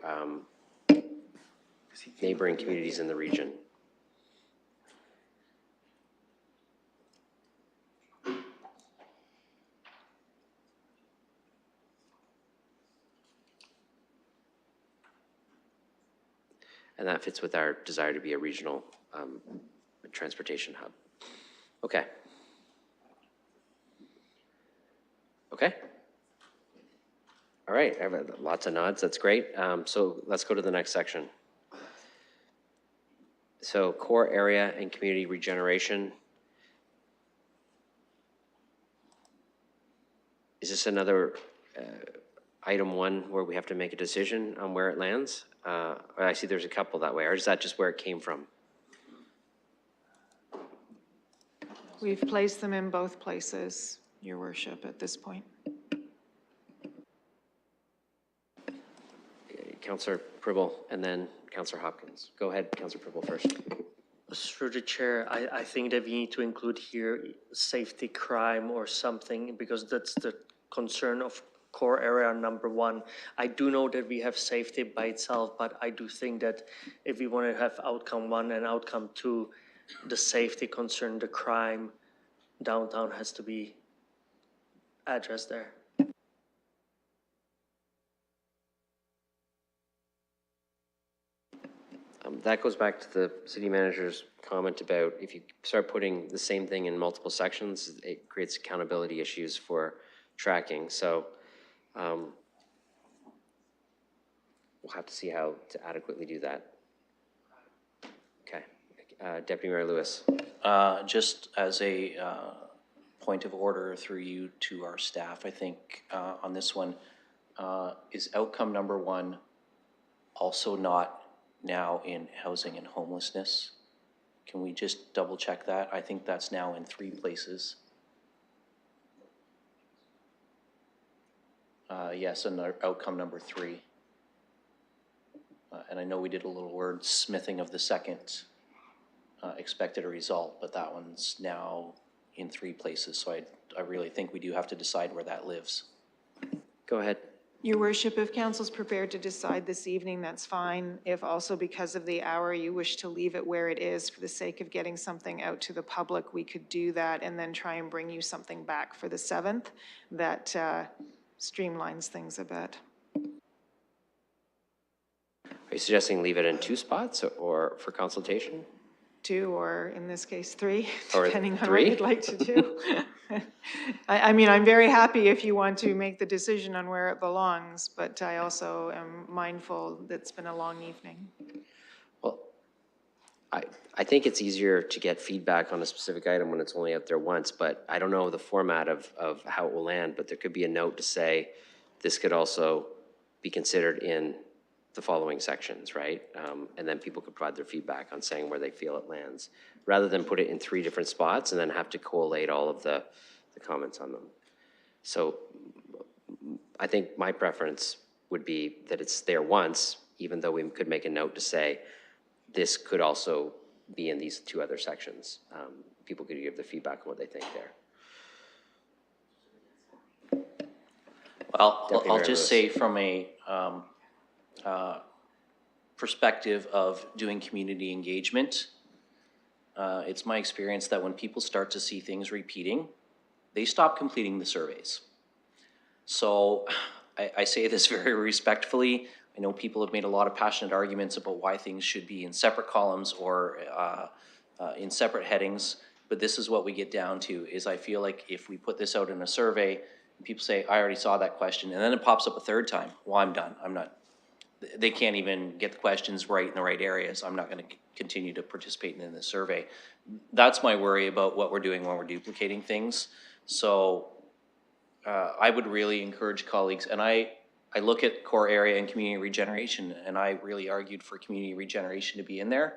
neighboring communities in the region. And that fits with our desire to be a regional transportation hub. Okay. Okay. All right, I have lots of nods, that's great. So let's go to the next section. So core area and community regeneration. Is this another item one where we have to make a decision on where it lands? I see there's a couple that way, or is that just where it came from? We've placed them in both places, Your Worship, at this point. Councillor Pribble and then Councillor Hopkins. Go ahead, Councillor Pribble first. Through the chair, I think that we need to include here safety crime or something, because that's the concern of core area number one. I do know that we have safety by itself, but I do think that if we want to have outcome one and outcome two, the safety concern, the crime downtown has to be addressed there. That goes back to the city manager's comment about if you start putting the same thing in multiple sections, it creates accountability issues for tracking. So we'll have to see how to adequately do that. Okay. Deputy Mayor Lewis. Just as a point of order through you to our staff, I think on this one, is outcome number one also not now in housing and homelessness? Can we just double check that? I think that's now in 3 places. Yes, and outcome number 3. And I know we did a little word smithing of the second expected a result, but that one's now in 3 places. So I really think we do have to decide where that lives. Go ahead. Your Worship, if council's prepared to decide this evening, that's fine. If also because of the hour you wish to leave it where it is for the sake of getting something out to the public, we could do that and then try and bring you something back for the 7th that streamlines things a bit. Are you suggesting leave it in 2 spots or for consultation? 2, or in this case, 3, Or depending on 3? what you'd like to do. I mean, I'm very happy if you want to make the decision on where it belongs, but I also am mindful that it's been a long evening. Well, I think it's easier to get feedback on a specific item when it's only out there once, but I don't know the format of how it will land, but there could be a note to say this could also be considered in the following sections, right? And then people could provide their feedback on saying where they feel it lands, rather than put it in 3 different spots and then have to collate all of the comments on them. So I think my preference would be that it's there once, even though we could make a note to say, this could also be in these 2 other sections. People could give the feedback on what they think there. Well, I'll just say from a perspective of doing community engagement, it's my experience that when people start to see things repeating, they stop completing the surveys. So I say this very respectfully. I know people have made a lot of passionate arguments about why things should be in separate columns or in separate headings, but this is what we get down to, is I feel like if we put this out in a survey, and people say, I already saw that question, and then it pops up a 3rd time, well, I'm done, I'm not. they can't even get the questions right in the right areas. I'm not going to continue to participate in the survey. That's my worry about what we're doing when we're duplicating things. So I would really encourage colleagues, and I look at core area and community regeneration, and I really argued for community regeneration to be in there.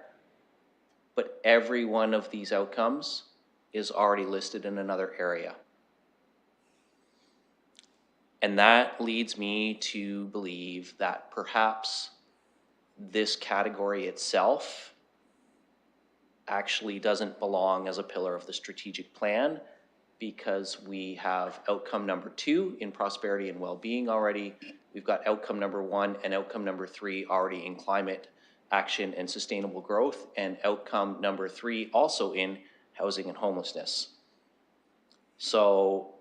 But every one of these outcomes is already listed in another area. And that leads me to believe that perhaps this category itself actually doesn't belong as a pillar of the strategic plan, because we have outcome number 2 in prosperity and well-being already. We've got outcome number 1 and outcome number 3 already in climate action and sustainable growth, and outcome number 3 also in housing and homelessness. So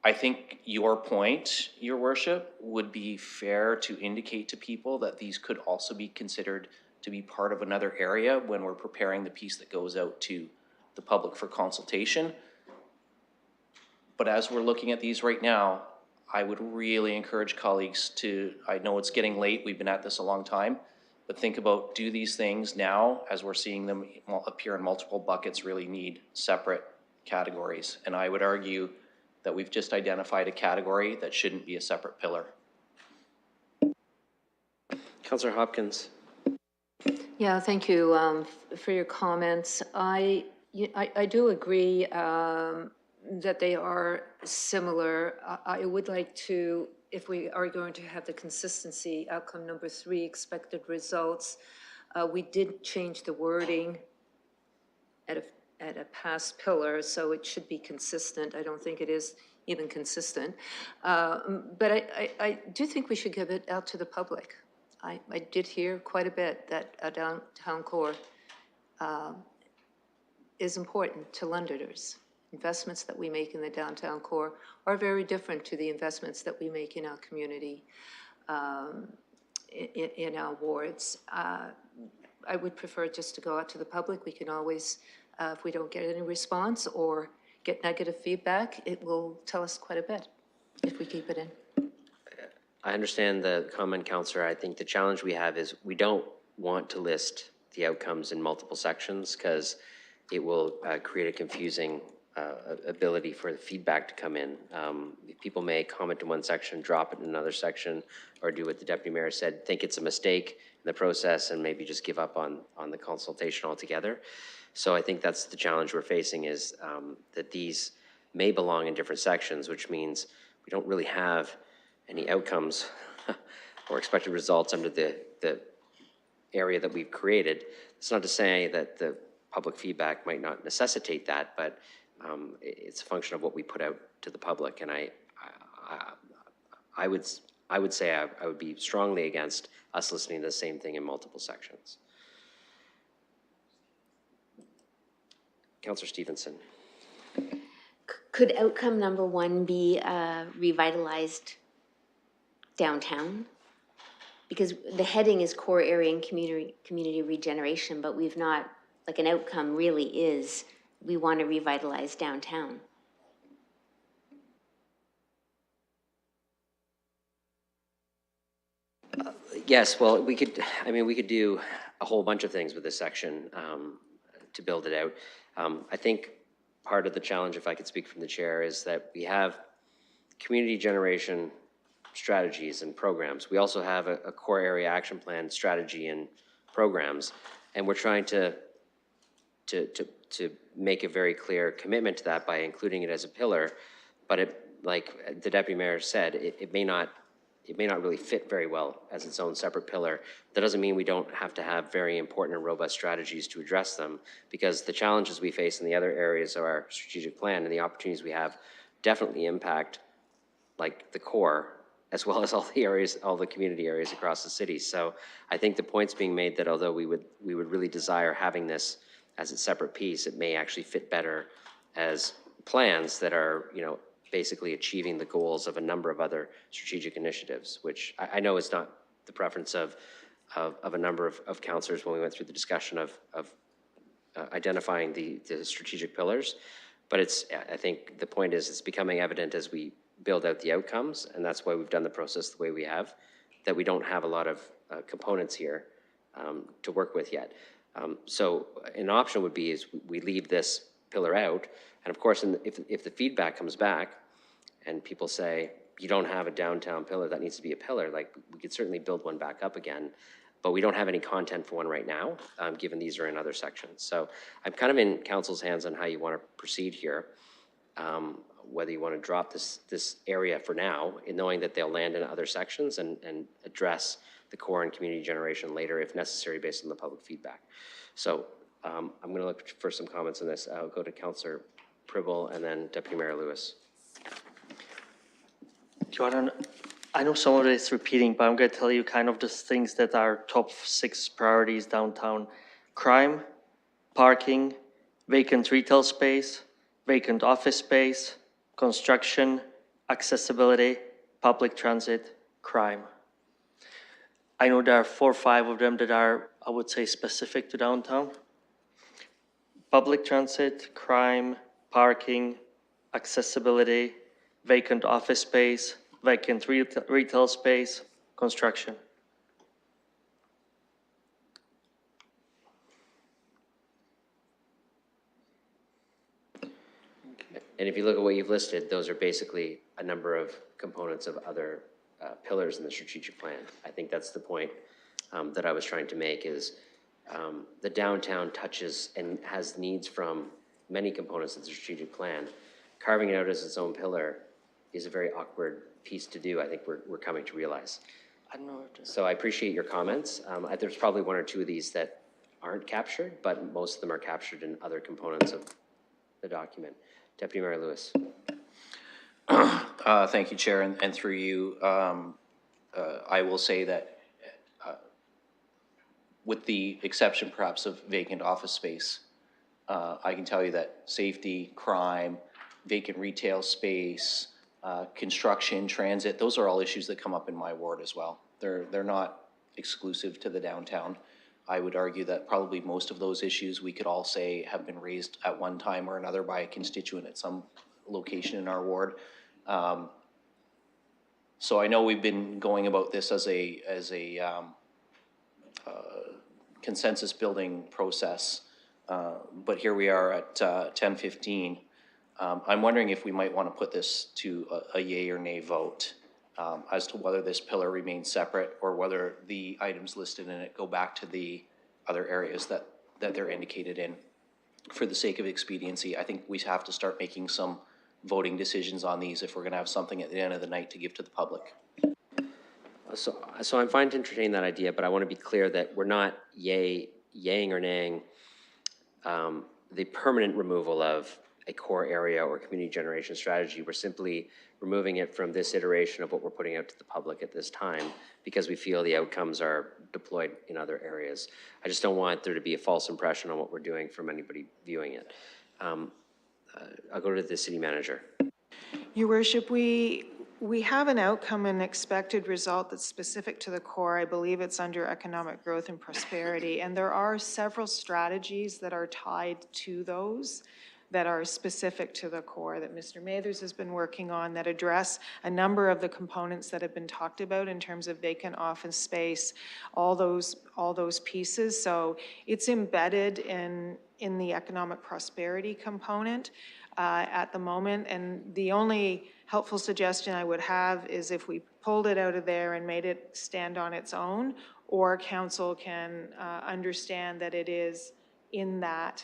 I think your point, Your Worship, would be fair to indicate to people that these could also be considered to be part of another area when we're preparing the piece that goes out to the public for consultation. But as we're looking at these right now, I would really encourage colleagues to, I know it's getting late, we've been at this a long time, but think about, do these things now, as we're seeing them appear in multiple buckets, really need separate categories? And I would argue that we've just identified a category that shouldn't be a separate pillar. Councillor Hopkins. Yeah, thank you for your comments. I do agree that they are similar. I would like to, if we are going to have the consistency, outcome number 3, expected results, we did change the wording at a past pillar, so it should be consistent. I don't think it is even consistent. But I do think we should give it out to the public. I did hear quite a bit that a downtown core is important to Londoners. Investments that we make in the downtown core are very different to the investments that we make in our community, in our wards. I would prefer just to go out to the public. We can always, if we don't get any response or get negative feedback, it will tell us quite a bit if we keep it in. I understand the comment, Councillor. I think the challenge we have is we don't want to list the outcomes in multiple sections, because it will create a confusing ability for the feedback to come in. People may comment in one section, drop it in another section, or do what the Deputy Mayor said, think it's a mistake in the process and maybe just give up on the consultation altogether. So I think that's the challenge we're facing, is that these may belong in different sections, which means we don't really have any outcomes or expected results under the area that we've created. It's not to say that the public feedback might not necessitate that, but it's a function of what we put out to the public. And I would say I would be strongly against us listening to the same thing in multiple sections. Councillor Stevenson. Could outcome number 1 be revitalized downtown? Because the heading is core area and community regeneration, but we've not, like, an outcome really is, we want to revitalize downtown. Yes, well, we could do a whole bunch of things with this section to build it out. I think part of the challenge, if I could speak from the chair, is that we have community generation strategies and programs. We also have a core area action plan strategy and programs, and we're trying to make a very clear commitment to that by including it as a pillar. But it, like the Deputy Mayor said, it may not really fit very well as its own separate pillar. That doesn't mean we don't have to have very important and robust strategies to address them, because the challenges we face in the other areas of our strategic plan and the opportunities we have definitely impact, like, the core, as well as all the areas, all the community areas across the city. So I think the point's being made that although we would really desire having this as a separate piece, it may actually fit better as plans that are, basically achieving the goals of a number of other strategic initiatives, which I know is not the preference of a number of councillors when we went through the discussion of identifying the strategic pillars. But I think the point is, it's becoming evident as we build out the outcomes, and that's why we've done the process the way we have, that we don't have a lot of components here to work with yet. So an option would be is we leave this pillar out, and of course, if the feedback comes back and people say, you don't have a downtown pillar, that needs to be a pillar, like, we could certainly build one back up again, but we don't have any content for one right now, given these are in other sections. So I'm kind of in council's hands on how you want to proceed here. Whether you want to drop this area for now, in knowing that they'll land in other sections and address the core and community generation later if necessary based on the public feedback. So I'm going to look for some comments on this. I'll go to Councillor Pribble and then Deputy Mayor Lewis. Jordan, I know some of it is repeating, but I'm going to tell you kind of the things that are top 6 priorities downtown. Crime, parking, vacant retail space, vacant office space, construction, accessibility, public transit, crime. I know there are 4 or 5 of them that are, I would say, specific to downtown. Public transit, crime, parking, accessibility, vacant office space, vacant retail space, construction. And if you look at what you've listed, those are basically a number of components of other pillars in the strategic plan. I think that's the point that I was trying to make is the downtown touches and has needs from many components of the strategic plan. Carving it out as its own pillar is a very awkward piece to do. I think we're coming to realize. I don't know. So I appreciate your comments. There's probably 1 or 2 of these that aren't captured, but most of them are captured in other components of the document. Deputy Mayor Lewis. Thank you, Chair, and through you, I will say that with the exception perhaps of vacant office space, I can tell you that safety, crime, vacant retail space, construction, transit, those are all issues that come up in my ward as well. They're not exclusive to the downtown. I would argue that probably most of those issues we could all say have been raised at one time or another by a constituent at some location in our ward. So I know we've been going about this as a consensus building process, but here we are at 10:15. I'm wondering if we might want to put this to a yay or nay vote as to whether this pillar remains separate or whether the items listed in it go back to the other areas that they're indicated in. For the sake of expediency, I think we have to start making some voting decisions on these if we're going to have something at the end of the night to give to the public. So I'm fine to entertain that idea, but I want to be clear that we're not yaying or naying the permanent removal of a core area or community generation strategy. We're simply removing it from this iteration of what we're putting out to the public at this time because we feel the outcomes are deployed in other areas. I just don't want there to be a false impression on what we're doing from anybody viewing it. I'll go to the city manager. Your Worship, we have an outcome and expected result that's specific to the core. I believe it's under economic growth and prosperity, and there are several strategies that are tied to those that are specific to the core that Mr. Mathers has been working on that address a number of the components that have been talked about in terms of vacant office space, all those pieces. So it's embedded in the economic prosperity component at the moment. And the only helpful suggestion I would have is if we pulled it out of there and made it stand on its own, or council can understand that it is in that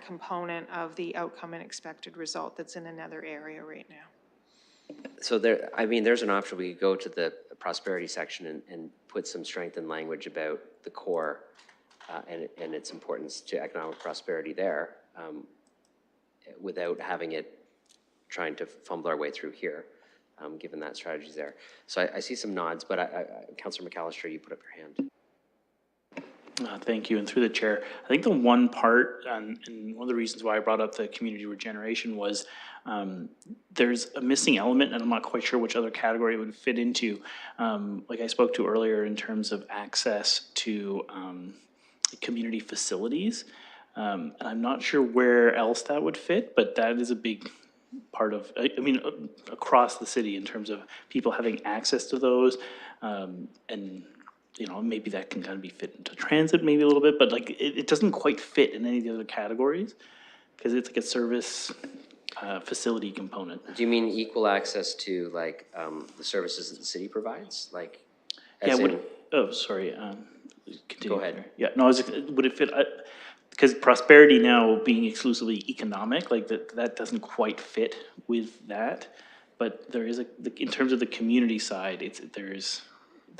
component of the outcome and expected result that's in another area right now. So there's an option. We could go to the prosperity section and put some strength in language about the core and its importance to economic prosperity there without having it trying to fumble our way through here, given that strategy's there. So I see some nods, but Councillor McAllister, you put up your hand. Thank you, and through the chair, I think the one part, and one of the reasons why I brought up the community regeneration was there's a missing element, and I'm not quite sure which other category it would fit into. Like I spoke to earlier in terms of access to community facilities, and I'm not sure where else that would fit, but that is a big part of, I mean, across the city in terms of people having access to those. And, you know, maybe that can kind of be fit into transit maybe a little bit, but like, it doesn't quite fit in any of the other categories because it's like a service facility component. Do you mean equal access to like the services that the city provides? Like, Yeah, as in, oh, sorry, continue. Go ahead. Yeah, no, would it fit, because prosperity now being exclusively economic, like that doesn't quite fit with that. But there is in terms of the community side, there's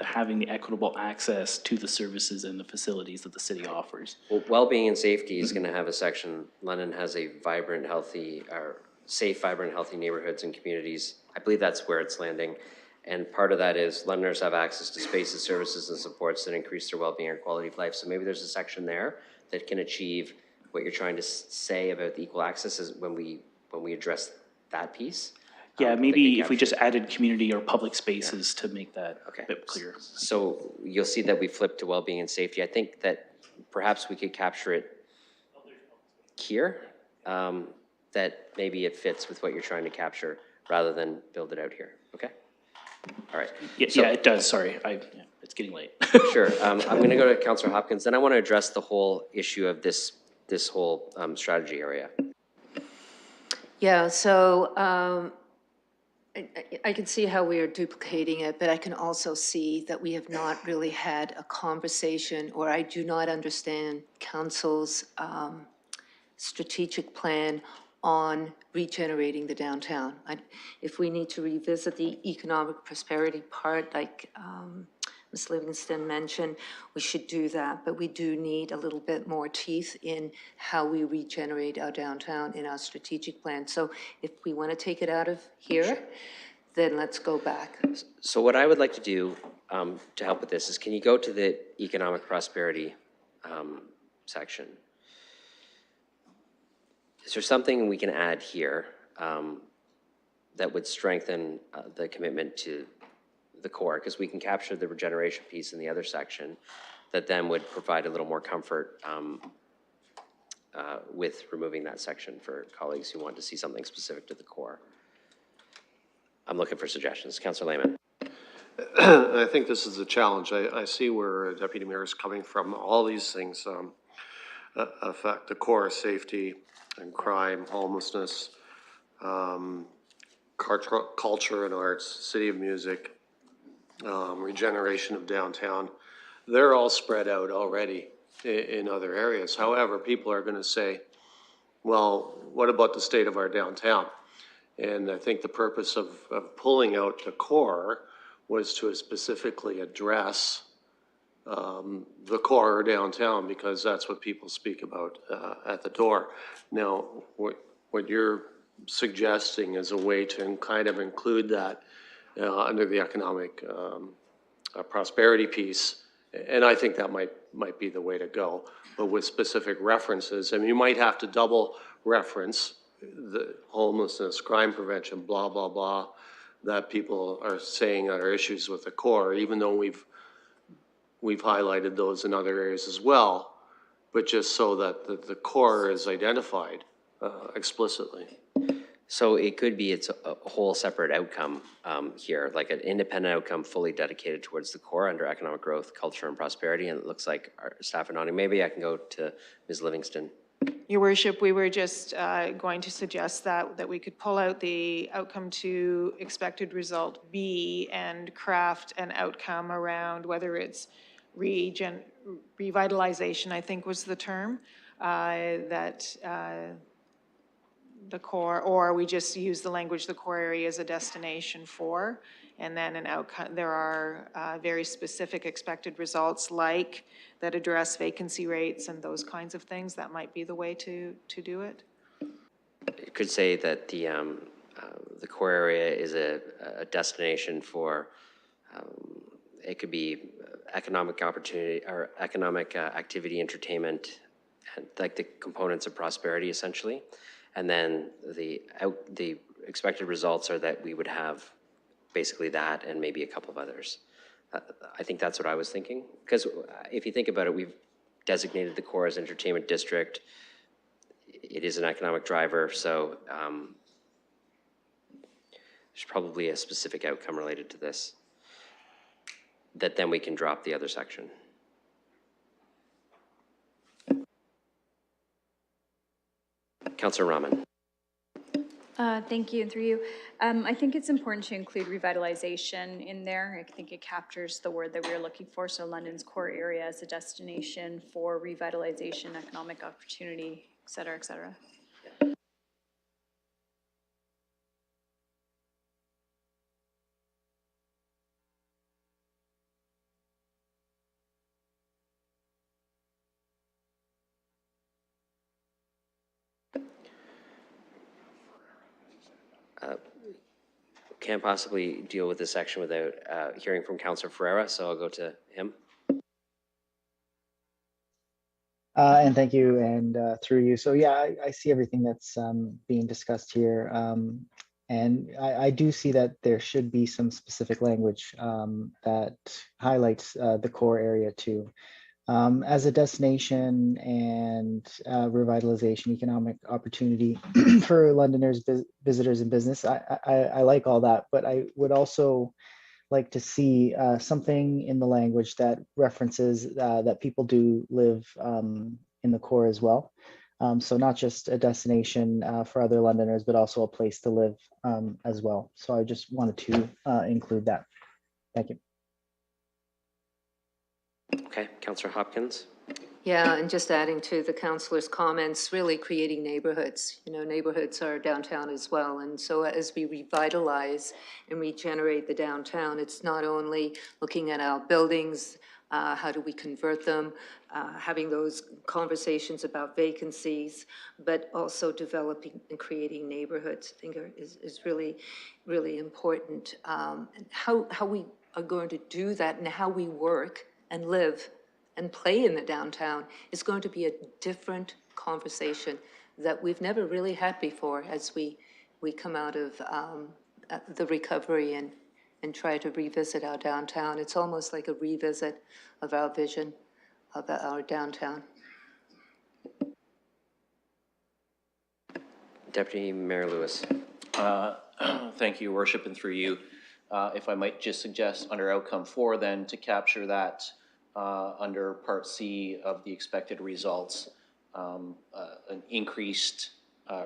having the equitable access to the services and the facilities that the city offers. well, well-being and safety is gonna have a section. London has a vibrant, healthy, or safe, vibrant, healthy neighborhoods and communities. I believe that's where it's landing. And part of that is Londoners have access to spaces, services, and supports that increase their well-being or quality of life. So maybe there's a section there that can achieve what you're trying to say about the equal access is when we address that piece. Yeah, that maybe can if we capture- just added community or public spaces to make that a bit clearer. So you'll see that we flipped to well-being and safety. I think that perhaps we could capture it here, that maybe it fits with what you're trying to capture rather than build it out here, okay? All right. Yeah, So- yeah, it does, sorry, it's getting late. Sure, I'm gonna go to Councillor Hopkins, then I want to address the whole issue of this whole strategy area. Yeah, so I can see how we are duplicating it, but I can also see that we have not really had a conversation, or I do not understand council's strategic plan on regenerating the downtown. If we need to revisit the economic prosperity part, like Ms. Livingston mentioned, we should do that, but we do need a little bit more teeth in how we regenerate our downtown in our strategic plan. So if we want to take it out of here, then let's go back. So what I would like to do to help with this is, can you go to the economic prosperity section? Is there something we can add here that would strengthen the commitment to the core? Because we can capture the regeneration piece in the other section that then would provide a little more comfort with removing that section for colleagues who want to see something specific to the core. I'm looking for suggestions. Councillor Lehman. I think this is a challenge. I see where Deputy Mayor is coming from. All these things affect the core: safety and crime, homelessness, culture and arts, city of music, regeneration of downtown. They're all spread out already in other areas. However, people are going to say, well, what about the state of our downtown? And I think the purpose of pulling out the core was to specifically address the core downtown, because that's what people speak about at the door. Now, what you're suggesting is a way to kind of include that under the economic prosperity piece, and I think that might be the way to go, but with specific references. I mean, you might have to double reference the homelessness, crime prevention, blah, blah, blah, that people are saying are issues with the core, even though we've highlighted those in other areas as well, but just so that the core is identified explicitly. So it could be it's a whole separate outcome here, like an independent outcome fully dedicated towards the core under economic growth, culture, and prosperity. And it looks like our staff are nodding. Maybe I can go to Ms. Livingston. Your worship, we were just going to suggest that we could pull out the outcome to expected result B and craft an outcome around whether it's revitalization, I think was the term, that the core, or we just use the language, the core area as a destination for, and then an outcome. There are very specific expected results like that address vacancy rates and those kinds of things. That might be the way to do it. You could say that the core area is a destination for, it could be economic opportunity or economic activity, entertainment, and like the components of prosperity essentially. And then the expected results are that we would have basically that and maybe a couple of others. I think that's what I was thinking. Because if you think about it, we've designated the core as entertainment district. It is an economic driver, so there's probably a specific outcome related to this, that then we can drop the other section. Councillor Rahman. Thank you, and through you. I think it's important to include revitalization in there. I think it captures the word that we were looking for. So London's core area as a destination for revitalization, economic opportunity, et cetera, et cetera. Can't possibly deal with this section without hearing from Councillor Ferreira, so I'll go to him. And thank you, and through you. So yeah, I see everything that's being discussed here. And I do see that there should be some specific language that highlights the core area too. As a destination and revitalization, economic opportunity for Londoners, visitors, and business. I like all that, but I would also like to see something in the language that references that people do live in the core as well. So not just a destination for other Londoners, but also a place to live as well. So I just wanted to include that. Thank you. Okay, Councillor Hopkins. Yeah, and just adding to the councillor's comments, really creating neighborhoods. You know, neighborhoods are downtown as well. And so as we revitalize and regenerate the downtown, it's not only looking at our buildings, how do we convert them, having those conversations about vacancies, but also developing and creating neighborhoods, I think is really, really important. And how we are going to do that and how we work and live and play in the downtown is going to be a different conversation that we've never really had before as we come out of the recovery and try to revisit our downtown. It's almost like a revisit of our vision of our downtown. Deputy Mayor Lewis. Thank you, Worship, and through you. If I might just suggest under outcome 4 then to capture that under part C of the expected results, an increased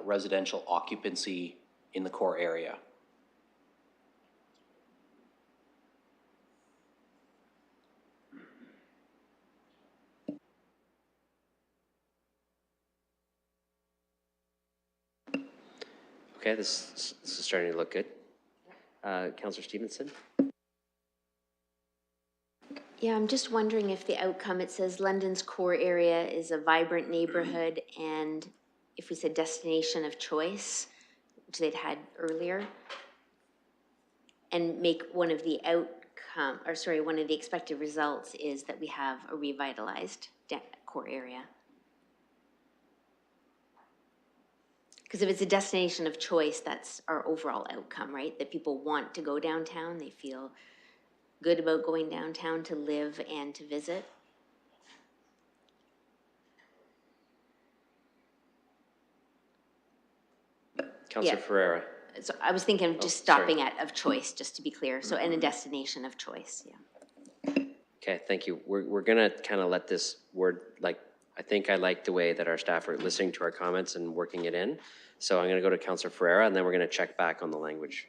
residential occupancy in the core area. Okay, this is starting to look good. Councillor Stevenson. Yeah, I'm just wondering if the outcome, it says London's core area is a vibrant neighborhood, and if we said destination of choice, which they'd had earlier, and make one of the one of the expected results is that we have a revitalized core area. Because if it's a destination of choice, that's our overall outcome, right? That people want to go downtown, they feel good about going downtown to live and to visit. Councillor Ferreira. So I was thinking of just stopping at of choice, just to be clear. So, and a destination of choice, yeah. Okay, thank you. We're gonna kind of let this word, I think I like the way that our staff are listening to our comments and working it in. So I'm gonna go to Councillor Ferreira, and then we're gonna check back on the language.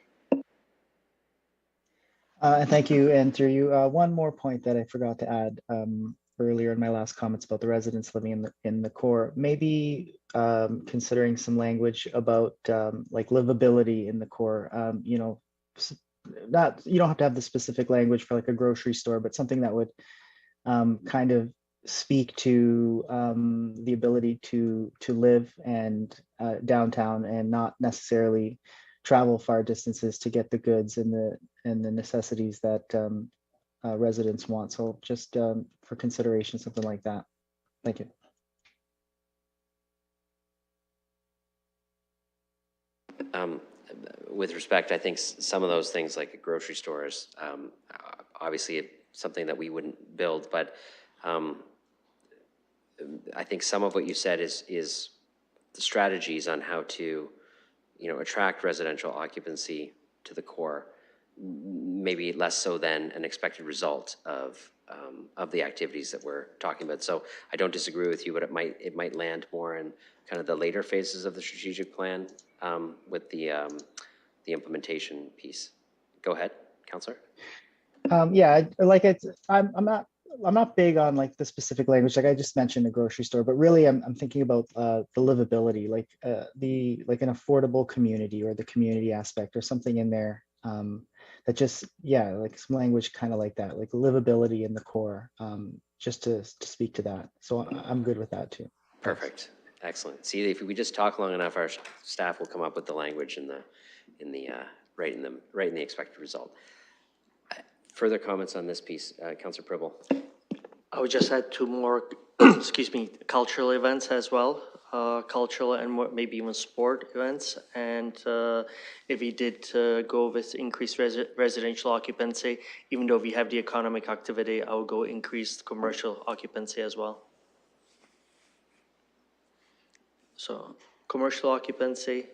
Thank you, and through you, one more point that I forgot to add earlier in my last comments about the residents living in the core. Maybe considering some language about like livability in the core. You know, you don't have to have the specific language for like a grocery store, but something that would kind of speak to the ability to live and downtown and not necessarily travel far distances to get the goods and the necessities that residents want. So just for consideration, something like that. Thank you. With respect, I think some of those things like grocery stores, obviously something that we wouldn't build, but I think some of what you said is the strategies on how to, attract residential occupancy to the core, maybe less so than an expected result of the activities that we're talking about. So I don't disagree with you, but it might land more in kind of the later phases of the strategic plan with the implementation piece. Go ahead, Councillor. Yeah, I'm not big on like the specific language. Like I just mentioned a grocery store, but really I'm thinking about the livability, like like an affordable community or the community aspect or something in there that just, yeah, like some language kind of like that, like livability in the core, just to speak to that. So I'm good with that too. Perfect. Excellent. See, if we just talk long enough, our staff will come up with the language right in the expected result. Further comments on this piece, Councillor Pribble? I would just add two more, excuse me, cultural events as well, cultural and maybe even sport events. And if we did go with increased residential occupancy, even though we have the economic activity, I would go increased commercial occupancy as well. So commercial occupancy,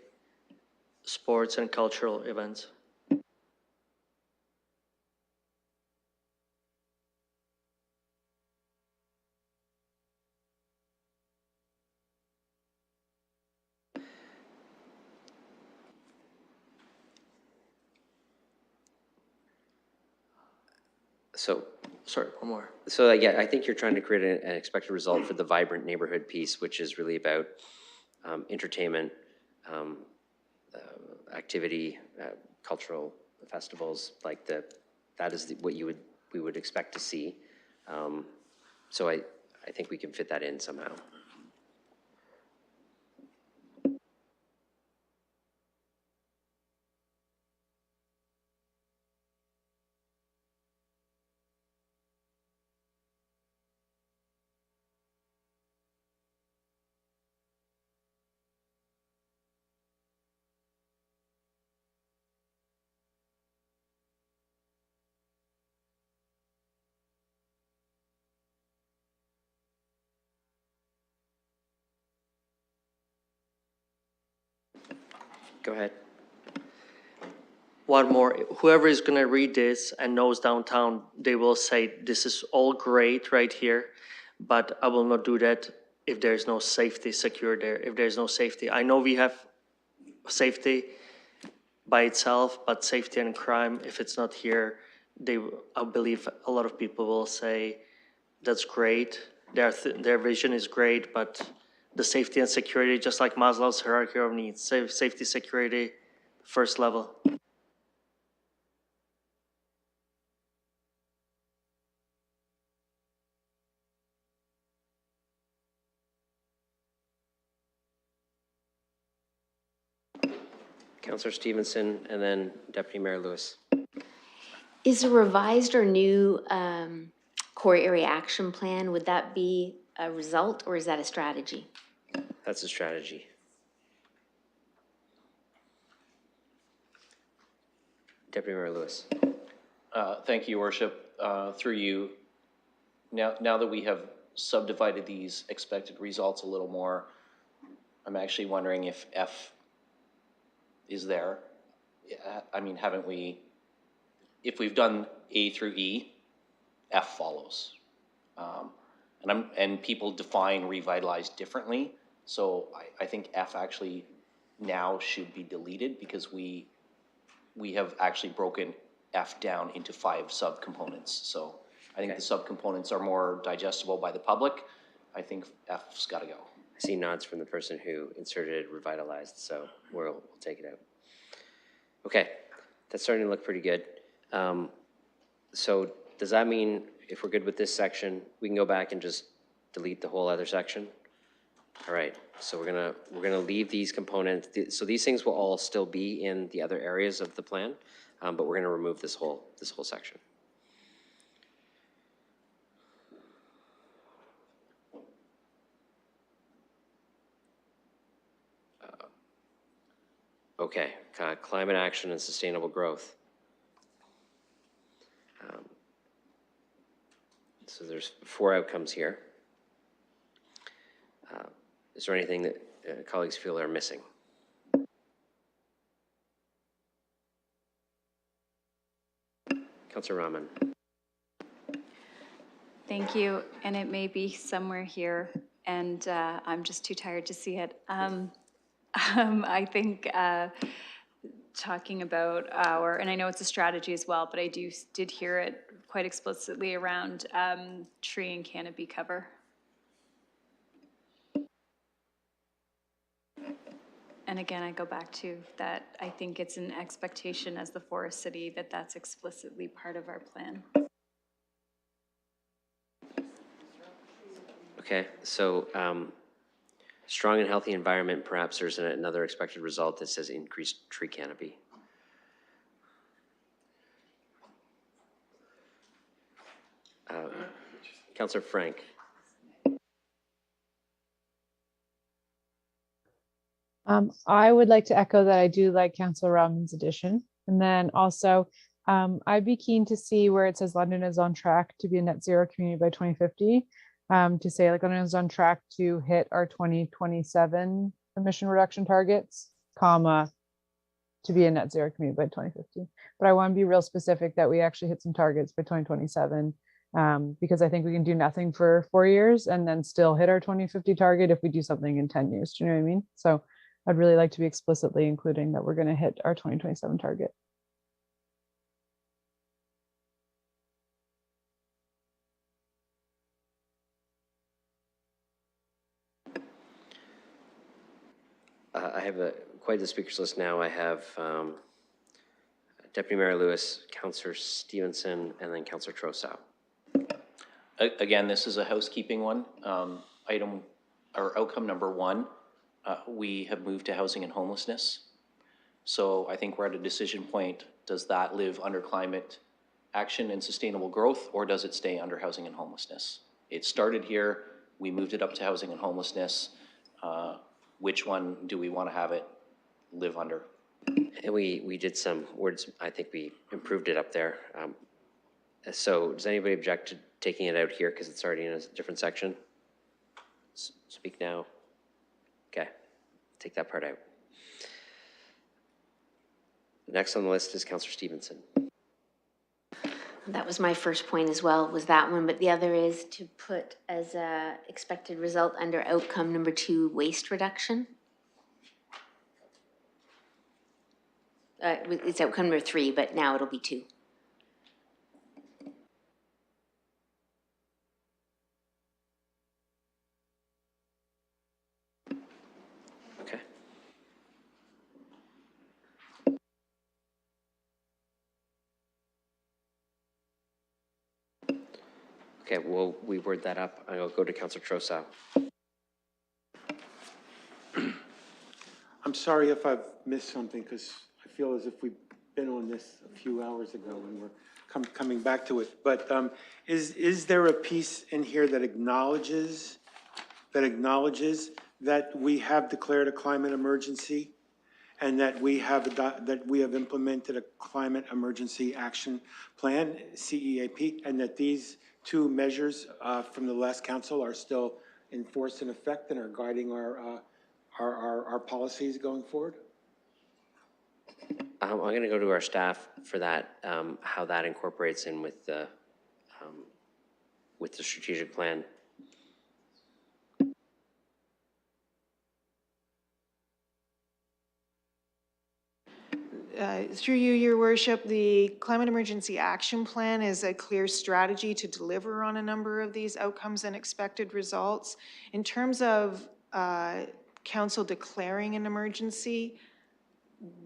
sports and cultural events. So, sorry, one more. So yeah, I think you're trying to create an expected result for the vibrant neighborhood piece, which is really about entertainment, activity, cultural festivals, like that is what we would expect to see. So I think we can fit that in somehow. Go ahead. One more, whoever is gonna read this and knows downtown, they will say, this is all great right here, but I will not do that if there's no safety secured there, if there's no safety. I know we have safety by itself, but safety and crime, if it's not here, I believe a lot of people will say, that's great, their vision is great, but the safety and security, just like Maslow's hierarchy of needs, safety, security, first level. Councillor Stevenson and then Deputy Mayor Lewis. Is a revised or new core area action plan, would that be a result or is that a strategy? That's a strategy. Deputy Mayor Lewis. Thank you, Your Worship. Through you, now that we have subdivided these expected results a little more, I'm actually wondering if F is there. I mean, haven't we, if we've done A through E, F follows. And people define revitalize differently. So I think F actually now should be deleted because we have actually broken F down into 5 subcomponents. So I think the subcomponents are more digestible by the public. I think F's got to go. I see nods from the person who inserted revitalized, so we'll take it out. Okay, that's starting to look pretty good. So does that mean if we're good with this section, we can go back and just delete the whole other section? All right, so we're gonna leave these components. So these things will all still be in the other areas of the plan, but we're gonna remove this whole section. Okay, climate action and sustainable growth. So there's 4 outcomes here. Is there anything that colleagues feel are missing? Councillor Rahman. Thank you, and it may be somewhere here, and I'm just too tired to see it. I think talking about and I know it's a strategy as well, but I did hear it quite explicitly around tree and canopy cover. And again, I go back to that, I think it's an expectation as the forest city that that's explicitly part of our plan. Okay, so strong and healthy environment, perhaps there's another expected result that says increased tree canopy. Councillor Frank. I would like to echo that I do like Councillor Rahman's addition. And then also, I'd be keen to see where it says London is on track to be a net zero community by 2050. To say like London is on track to hit our 2027 emission reduction targets, comma, to be a net zero community by 2050. But I want to be real specific that we actually hit some targets by 2027, because I think we can do nothing for 4 years and then still hit our 2050 target if we do something in 10 years. Do you know what I mean? So I'd really like to be explicitly including that we're going to hit our 2027 target. I have quite the speakers list now. I have Deputy Mayor Lewis, Councillor Stevenson, and then Councillor Trossau. Again, this is a housekeeping one. Item or outcome number 1, we have moved to housing and homelessness. So I think we're at a decision point. Does that live under climate action and sustainable growth, or does it stay under housing and homelessness? It started here, we moved it up to housing and homelessness. Which one do we want to have it live under? And we did some words, I think we improved it up there. So does anybody object to taking it out here because it's already in a different section? Speak now. Okay, take that part out. Next on the list is Councillor Stevenson. That was my first point as well, was that one, but the other is to put as a expected result under outcome number 2, waste reduction. It's outcome number 3, but now it'll be 2. Okay. Okay, we'll reword that up. I'll go to Councillor Trossau. I'm sorry if I've missed something, because I feel as if we've been on this a few hours ago and we're coming back to it. But is there a piece in here that acknowledges that we have declared a climate emergency and that we have implemented a climate emergency action plan, CEAP, and that these 2 measures from the last council are still in force and effect and are guiding our policies going forward? I'm going to go to our staff for that, how that incorporates in with the strategic plan. Through you, Your Worship, the Climate Emergency Action Plan is a clear strategy to deliver on a number of these outcomes and expected results. In terms of council declaring an emergency,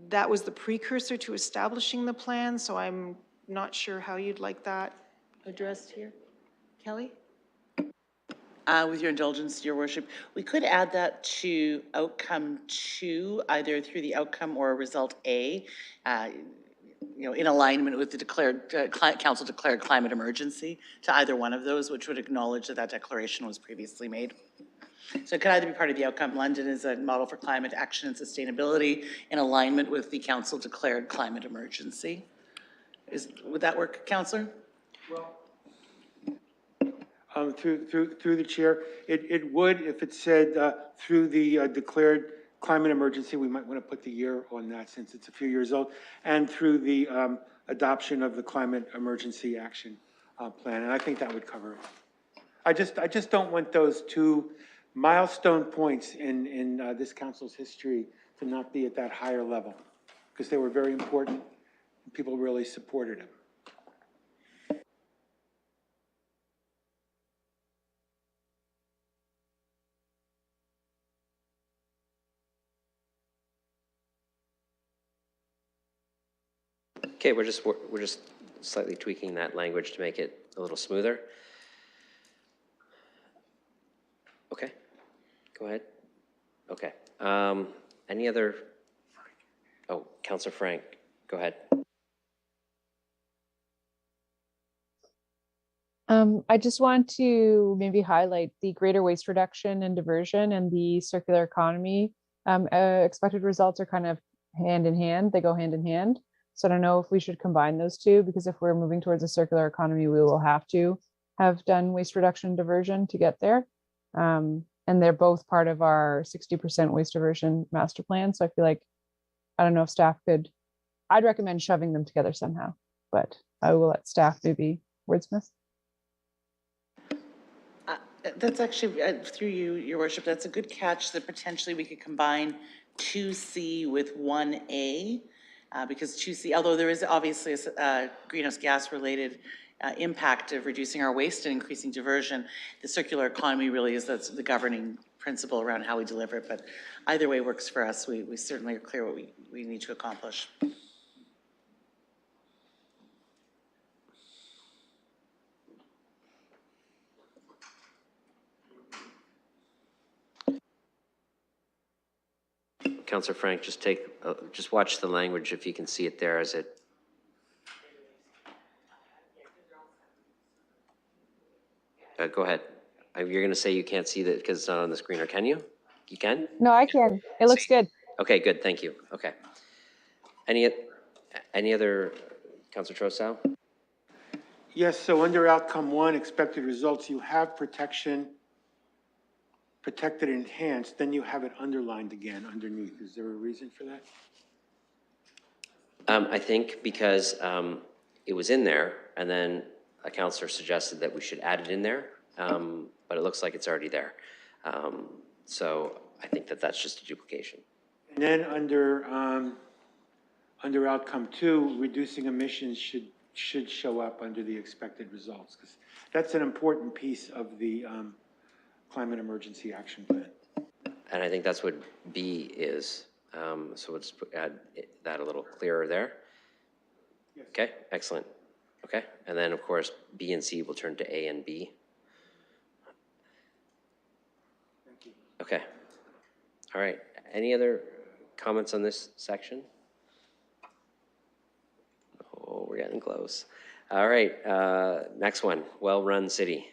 that was the precursor to establishing the plan, so I'm not sure how you'd like that addressed here. Kelly? With your indulgence, Your Worship, we could add that to outcome 2, either through the outcome or result A, in alignment with the council declared climate emergency, to either one of those, which would acknowledge that declaration was previously made. So it could either be part of the outcome. London is a model for climate action and sustainability in alignment with the council declared climate emergency. Would that work, Councillor? Well, through the chair, it would if it said through the declared climate emergency, we might want to put the year on that since it's a few years old, and through the adoption of the climate emergency action plan, and I think that would cover it. I just don't want those two milestone points in this council's history to not be at that higher level, because they were very important, and people really supported them. Okay, we're just slightly tweaking that language to make it a little smoother. Okay, go ahead. Okay, any other? Oh, Councillor Frank, go ahead. I just want to maybe highlight the greater waste reduction and diversion and the circular economy. Expected results are kind of hand in hand. They go hand in hand. So I don't know if we should combine those two, because if we're moving towards a circular economy, we will have to have done waste reduction and diversion to get there. And they're both part of our 60% waste diversion master plan. So I feel like, I don't know if staff could, I'd recommend shoving them together somehow, but I will let staff maybe wordsmith. That's actually, through you, Your Worship, that's a good catch that potentially we could combine 2C with 1A, because 2C, although there is obviously a greenhouse gas related impact of reducing our waste and increasing diversion, the circular economy really is that's the governing principle around how we deliver it. But either way works for us. We certainly are clear what we need to accomplish. Councillor Frank, just watch the language if you can see it there as it. Go ahead. You're going to say you can't see that because it's not on the screen, or can you? You can? No, I can. It looks good. Okay, good. Thank you. Okay. Any other, Councillor Trossau? Yes, so under outcome 1, expected results, you have protection, protected and enhanced, then you have it underlined again underneath. Is there a reason for that? I think because it was in there, and then a councillor suggested that we should add it in there, but it looks like it's already there. So I think that that's just a duplication. And then under outcome 2, reducing emissions should show up under the expected results, because that's an important piece of the climate emergency action plan. And I think that's what B is. So let's add that a little clearer there. Yes. Okay, excellent. Okay, and then of course, B and C will turn to A and B. Thank you. Okay. All right. Any other comments on this section? Oh, we're getting close. All right, next one, well-run city.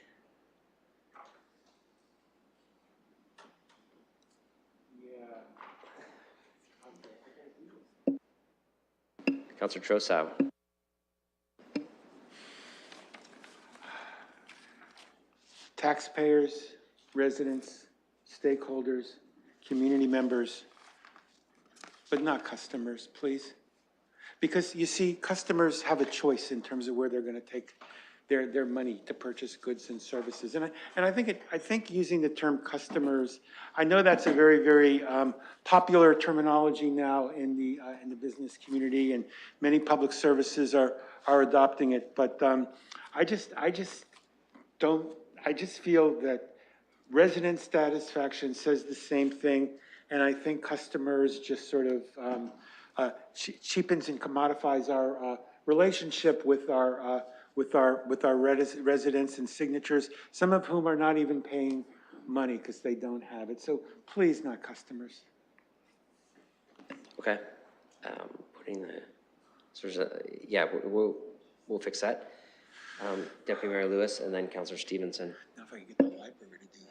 Councillor Trossau. Taxpayers, residents, stakeholders, community members, but not customers, please. Because you see, customers have a choice in terms of where they're going to take their money to purchase goods and services. And I think using the term customers, I know that's a very, very popular terminology now in the business community, and many public services are adopting it. But I just feel that resident satisfaction says the same thing, and I think customers just sort of cheapens and commodifies our relationship with our residents and signatures, some of whom are not even paying money because they don't have it. So please, not customers. Okay. Putting the, so there's a, yeah, we'll fix that. Deputy Mayor Lewis, and then Councillor Stevenson. Now if I can get the library to do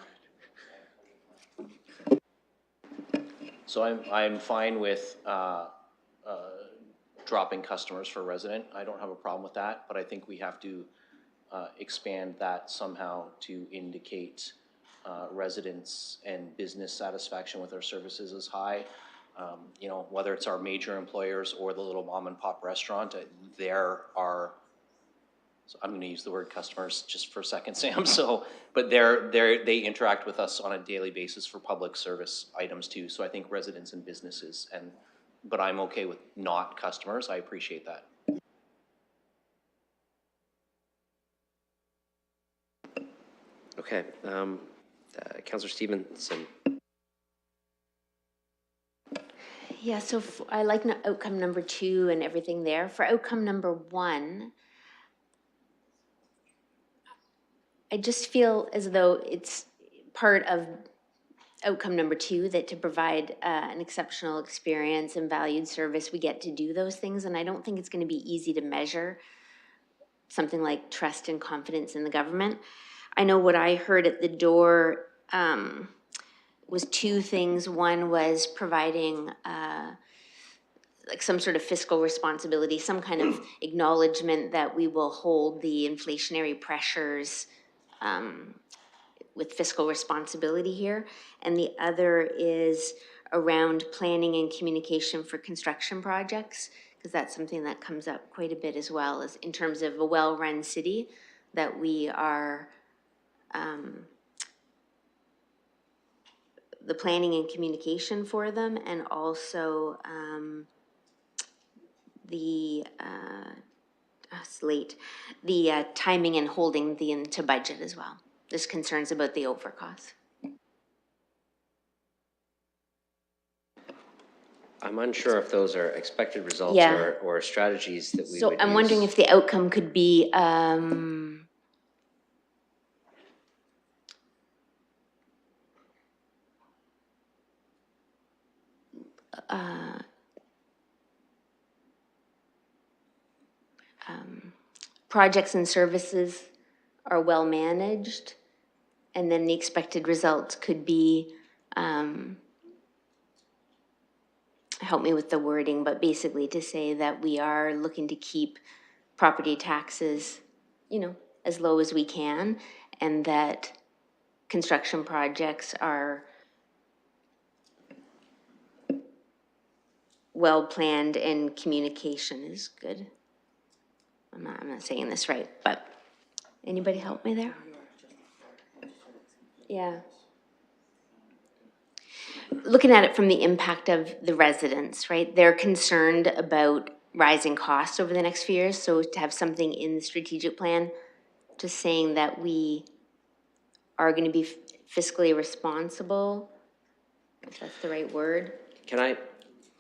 that. So I'm fine with dropping customers for resident. I don't have a problem with that, but I think we have to expand that somehow to indicate residents and business satisfaction with our services is high. You know, whether it's our major employers or the little mom and pop restaurant, there are, so I'm going to use the word customers just for a second, Sam. So, but they interact with us on a daily basis for public service items too. So I think residents and businesses, but I'm okay with not customers. I appreciate that. Okay, Councillor Stevenson. Yeah, so I like outcome number 2 and everything there. For outcome number 1, I just feel as though it's part of outcome number 2 that to provide an exceptional experience and valued service, we get to do those things. And I don't think it's going to be easy to measure something like trust and confidence in the government. I know what I heard at the door was 2 things. One was providing like some sort of fiscal responsibility, some kind of acknowledgement that we will hold the inflationary pressures with fiscal responsibility here. And the other is around planning and communication for construction projects, because that's something that comes up quite a bit as well, as in terms of a well-run city, that we are the planning and communication for them, and also the timing and holding them to budget as well. There's concerns about the overcost. I'm unsure if those are expected results Yeah. or strategies that we So would I'm use. wondering if the outcome could be projects and services are well managed, and then the expected results could be, help me with the wording, but basically to say that we are looking to keep property taxes, you know, as low as we can, and that construction projects are well planned and communication is good. I'm not saying this right, but anybody help me there? Yeah. Looking at it from the impact of the residents, right? They're concerned about rising costs over the next few years. So to have something in the strategic plan just saying that we are going to be fiscally responsible, if that's the right word. Can I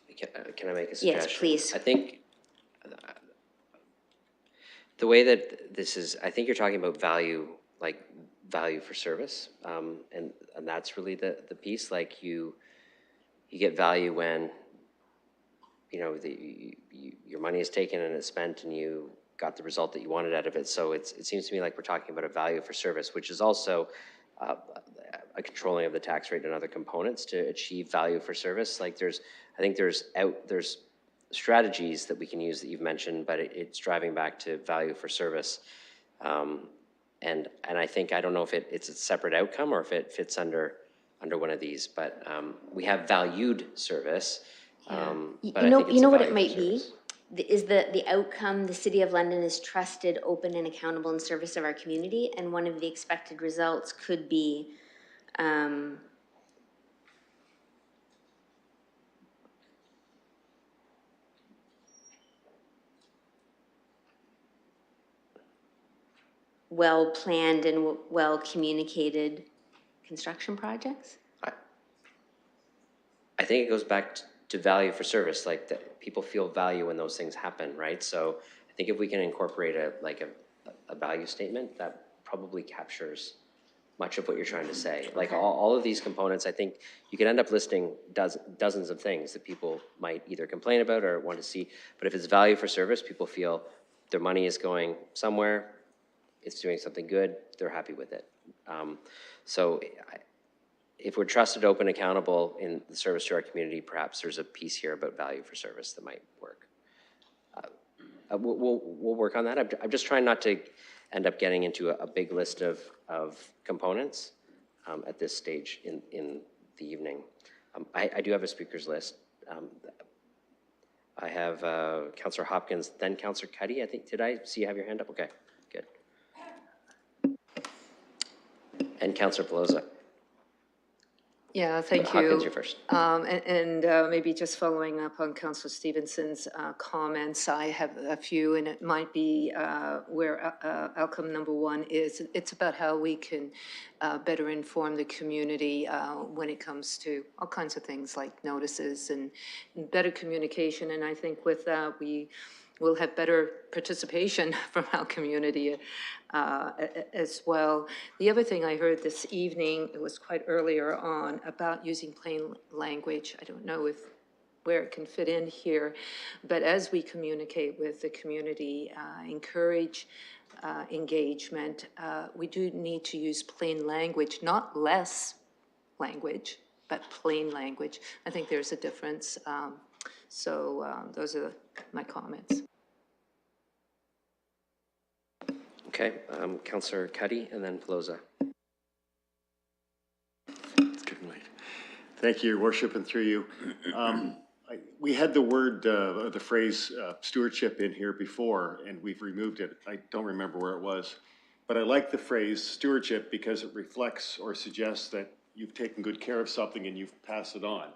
make a suggestion? Yes, please. I think the way that this is, I think you're talking about value, like value for service, and that's really the piece. Like you get value when you know your money is taken and it's spent, and you got the result that you wanted out of it. So it seems to me like we're talking about a value for service, which is also a controlling of the tax rate and other components to achieve value for service. Like I think there's strategies that we can use that you've mentioned, but it's driving back to value for service. And I think, I don't know if it's a separate outcome or if it fits under one of these, but we have valued service. But I think it's You know a what it value might service. be? Is the outcome, the City of London is trusted, open, and accountable in service of our community, and one of the expected results could be well-planned and well-communicated construction projects? I think it goes back to value for service, like that people feel value when those things happen, right? So I think if we can incorporate a value statement, that probably captures much of what you're trying to say. Like all of these components, I think you could end up listing dozens of things that people might either complain about or want to see. But if it's value for service, people feel their money is going somewhere, it's doing something good, they're happy with it. So if we're trusted, open, accountable in the service to our community, perhaps there's a piece here about value for service that might work. We'll work on that. I'm just trying not to end up getting into a big list of components. at this stage in the evening. I do have a speakers list. I have Councillor Hopkins, then Councillor Cuddy. I think, did I see you have your hand up? Okay, good. And Councillor Pelosa. Yeah, thank you. Hopkins, you're first. Maybe just following up on Councillor Stevenson's comments, I have a few, and it might be where outcome number one is. It's about how we can better inform the community when it comes to all kinds of things like notices and better communication. And I think with that, we will have better participation from our community as well. The other thing I heard this evening, it was quite earlier on, about using plain language. I don't know where it can fit in here, but as we communicate with the community, encourage engagement, we do need to use plain language, not less language, but plain language. I think there's a difference. Those are my comments. Okay, Councillor Cuddy and then Pelosa. It's getting late. Thank you, Your Worship, and through you. We had the word, the phrase stewardship in here before, and we've removed it. I don't remember where it was. But I like the phrase stewardship because it reflects or suggests that you've taken good care of something and you've passed it on.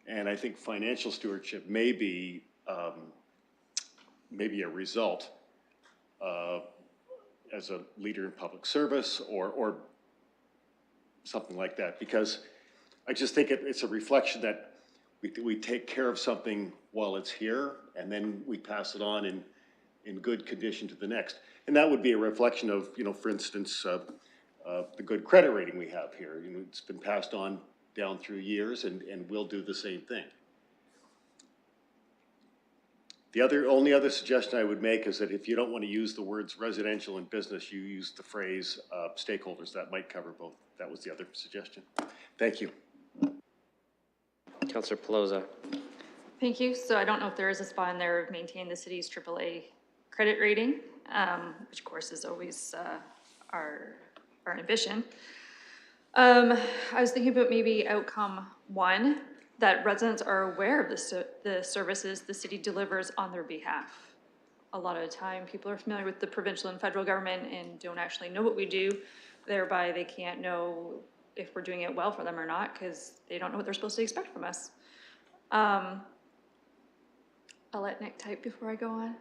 And I think financial stewardship may be maybe a result as a leader in public service or something like that, because I just think it's a reflection that we take care of something while it's here, and then we pass it on in good condition to the next. And that would be a reflection of, for instance, the good credit rating we have here. It's been passed on down through years, and we'll do the same thing. The only other suggestion I would make is that if you don't want to use the words residential and business, you use the phrase stakeholders. That might cover both. That was the other suggestion. Thank you. Councillor Pelosa. Thank you. So I don't know if there is a spot in there of maintain the city's AAA credit rating, which of course is always our ambition. I was thinking about maybe outcome one, that residents are aware of the services the city delivers on their behalf. A lot of the time, people are familiar with the provincial and federal government and don't actually know what we do. Thereby, they can't know if we're doing it well for them or not because they don't know what they're supposed to expect from us. I'll let Nick type before I go on.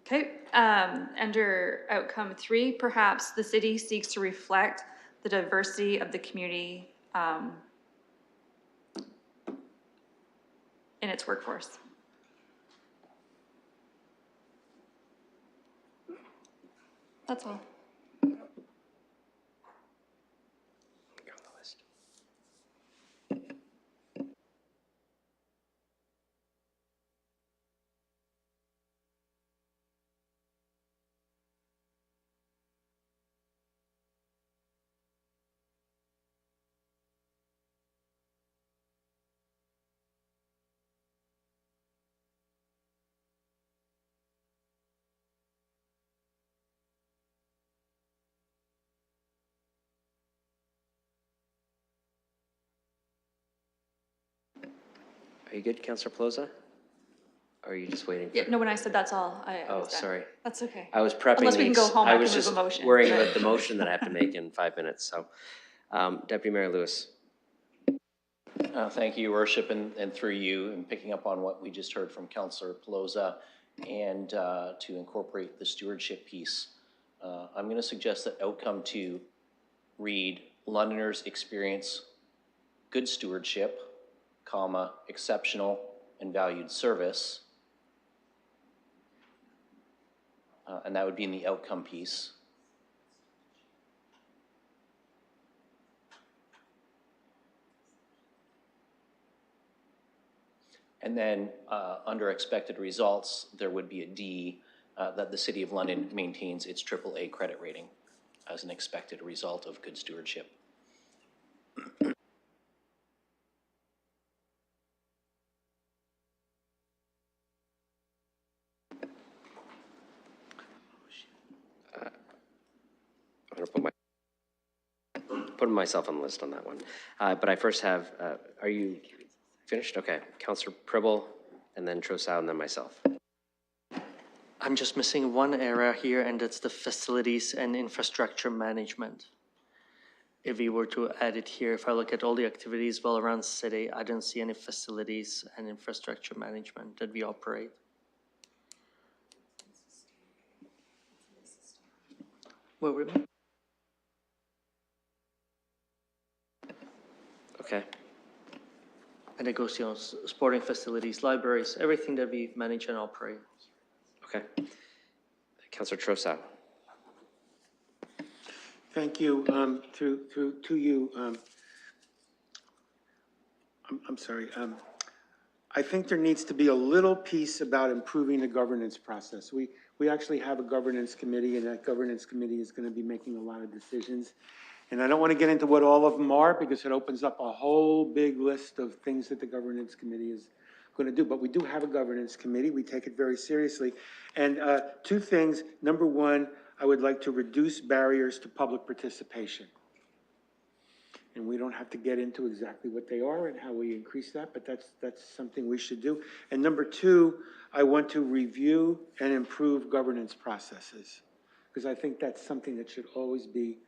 Okay, under outcome three, perhaps the city seeks to reflect the diversity of the community in its workforce. That's all. Are you good, Councillor Pelosa? Or are you just waiting? Yeah, no, when I said that's all, I Oh, was done. sorry. That's okay. I was prepping Unless we can these. go home I after was we move just a motion. worrying but- about the motion that I have to make in 5 minutes. So, Deputy Mayor Lewis. Thank you, Your Worship, and through you, and picking up on what we just heard from Councillor Pelosa, and to incorporate the stewardship piece. I'm going to suggest that outcome two read, Londoners experience good stewardship, comma, exceptional and valued service. And that would be in the outcome piece. And then under expected results, there would be a D that the City of London maintains its AAA credit rating as an expected result of good stewardship. I'm going to put my put myself on the list on that one. But I first have, are you finished? Okay, Councillor Pribble, and then Trosau, and then myself. I'm just missing one area here, and that's the facilities and infrastructure management. If we were to add it here, if I look at all the activities well around the city, I don't see any facilities and infrastructure management that we operate. Where were we? Okay. And it goes, sporting facilities, libraries, everything that we manage and operate. Okay. Councillor Trosau. Thank you. To you, I'm sorry. I think there needs to be a little piece about improving the governance process. We actually have a governance committee, and that governance committee is going to be making a lot of decisions. And I don't want to get into what all of them are because it opens up a whole big list of things that the governance committee is going to do. But we do have a governance committee. We take it very seriously. And two things. Number one, I would like to reduce barriers to public participation. And we don't have to get into exactly what they are and how we increase that, but that's something we should do. And number two, I want to review and improve governance processes, because I think that's something that should always be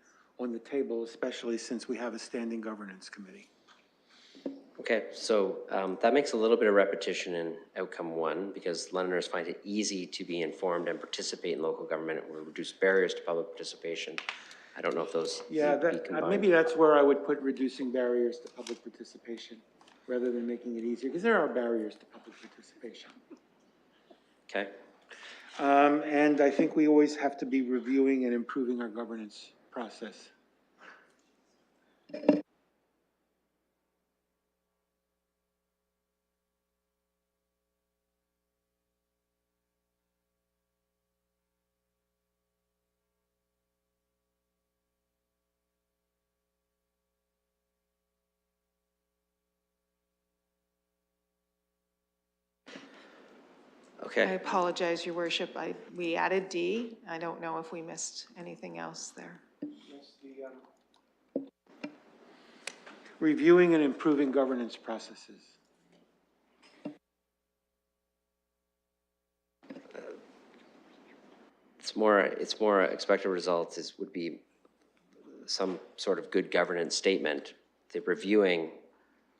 on the table, especially since we have a standing governance committee. Okay, so that makes a little bit of repetition in outcome one, because Londoners find it easy to be informed and participate in local government. It will reduce barriers to public participation. I don't know if those Yeah, need to be that, combined. maybe that's where I would put reducing barriers to public participation rather than making it easier, because there are barriers to public participation. Okay. And I think we always have to be reviewing and improving our governance process. Okay. I apologize, Your Worship. We added D. I don't know if we missed anything else there. Reviewing and improving governance processes. It's more expected results would be some sort of good governance statement. The reviewing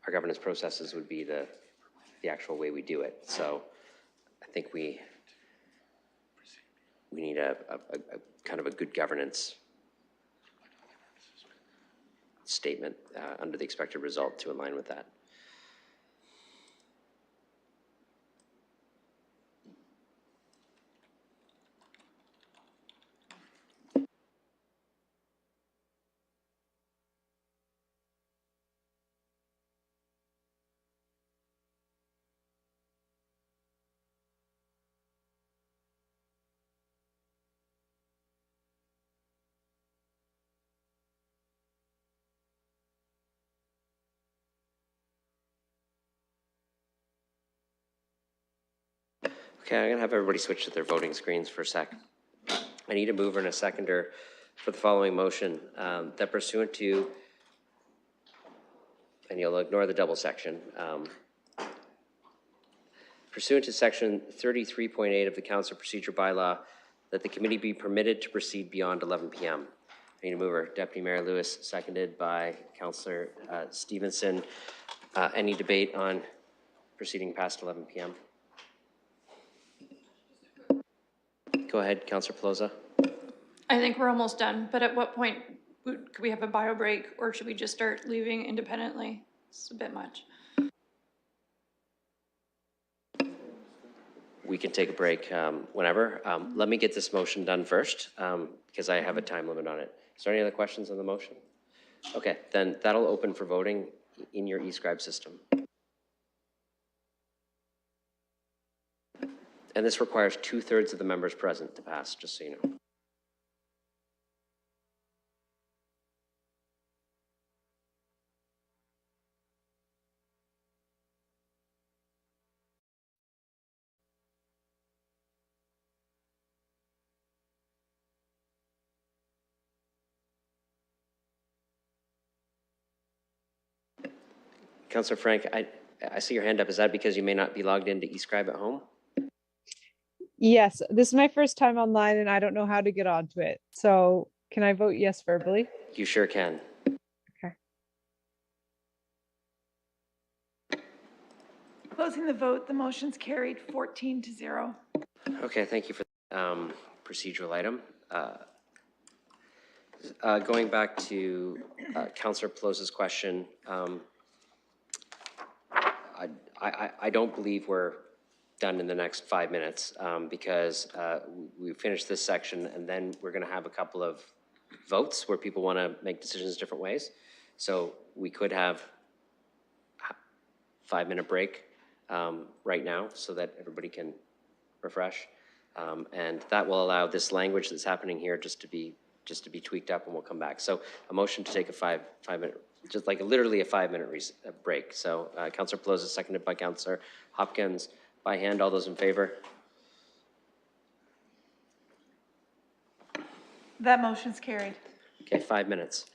our governance processes would be the actual way we do it. So I think we need a kind of a good governance statement under the expected result to align with that. Okay, I'm gonna have everybody switch to their voting screens for a sec. I need a mover and a seconder for the following motion, that pursuant to, and you'll ignore the double section, pursuant to section 33.8 of the Council Procedure Bylaw, that the committee be permitted to proceed beyond 11 p.m. I need a mover. Deputy Mayor Lewis, seconded by Councillor Stevenson. Any debate on proceeding past 11 p.m.? Go ahead, Councillor Pelosa. I think we're almost done, but at what point could we have a bio break, or should we just start leaving independently? It's a bit much. We can take a break whenever. Let me get this motion done first, because I have a time limit on it. Is there any other questions on the motion? Okay, then that'll open for voting in your eScribe system. And this requires 2/3 of the members present to pass, just so you know. Councillor Frank, I see your hand up. Is that because you may not be logged into eScribe at home? Yes, this is my first time online and I don't know how to get onto it. So can I vote yes verbally? You sure can. Okay. Closing the vote, the motion's carried 14-0. Okay, thank you for the procedural item. Going back to Councillor Pelosi's question, I don't believe we're done in the next 5 minutes because we finished this section and then we're going to have a couple of votes where people want to make decisions different ways. So we could have a 5-minute break right now so that everybody can refresh. And that will allow this language that's happening here just to be tweaked up, and we'll come back. So a motion to take a five-minute, just like literally a 5-minute break. So Councillor Pelosi, seconded by Councillor Hopkins. By hand, all those in favor? That motion's carried. Okay, 5 minutes.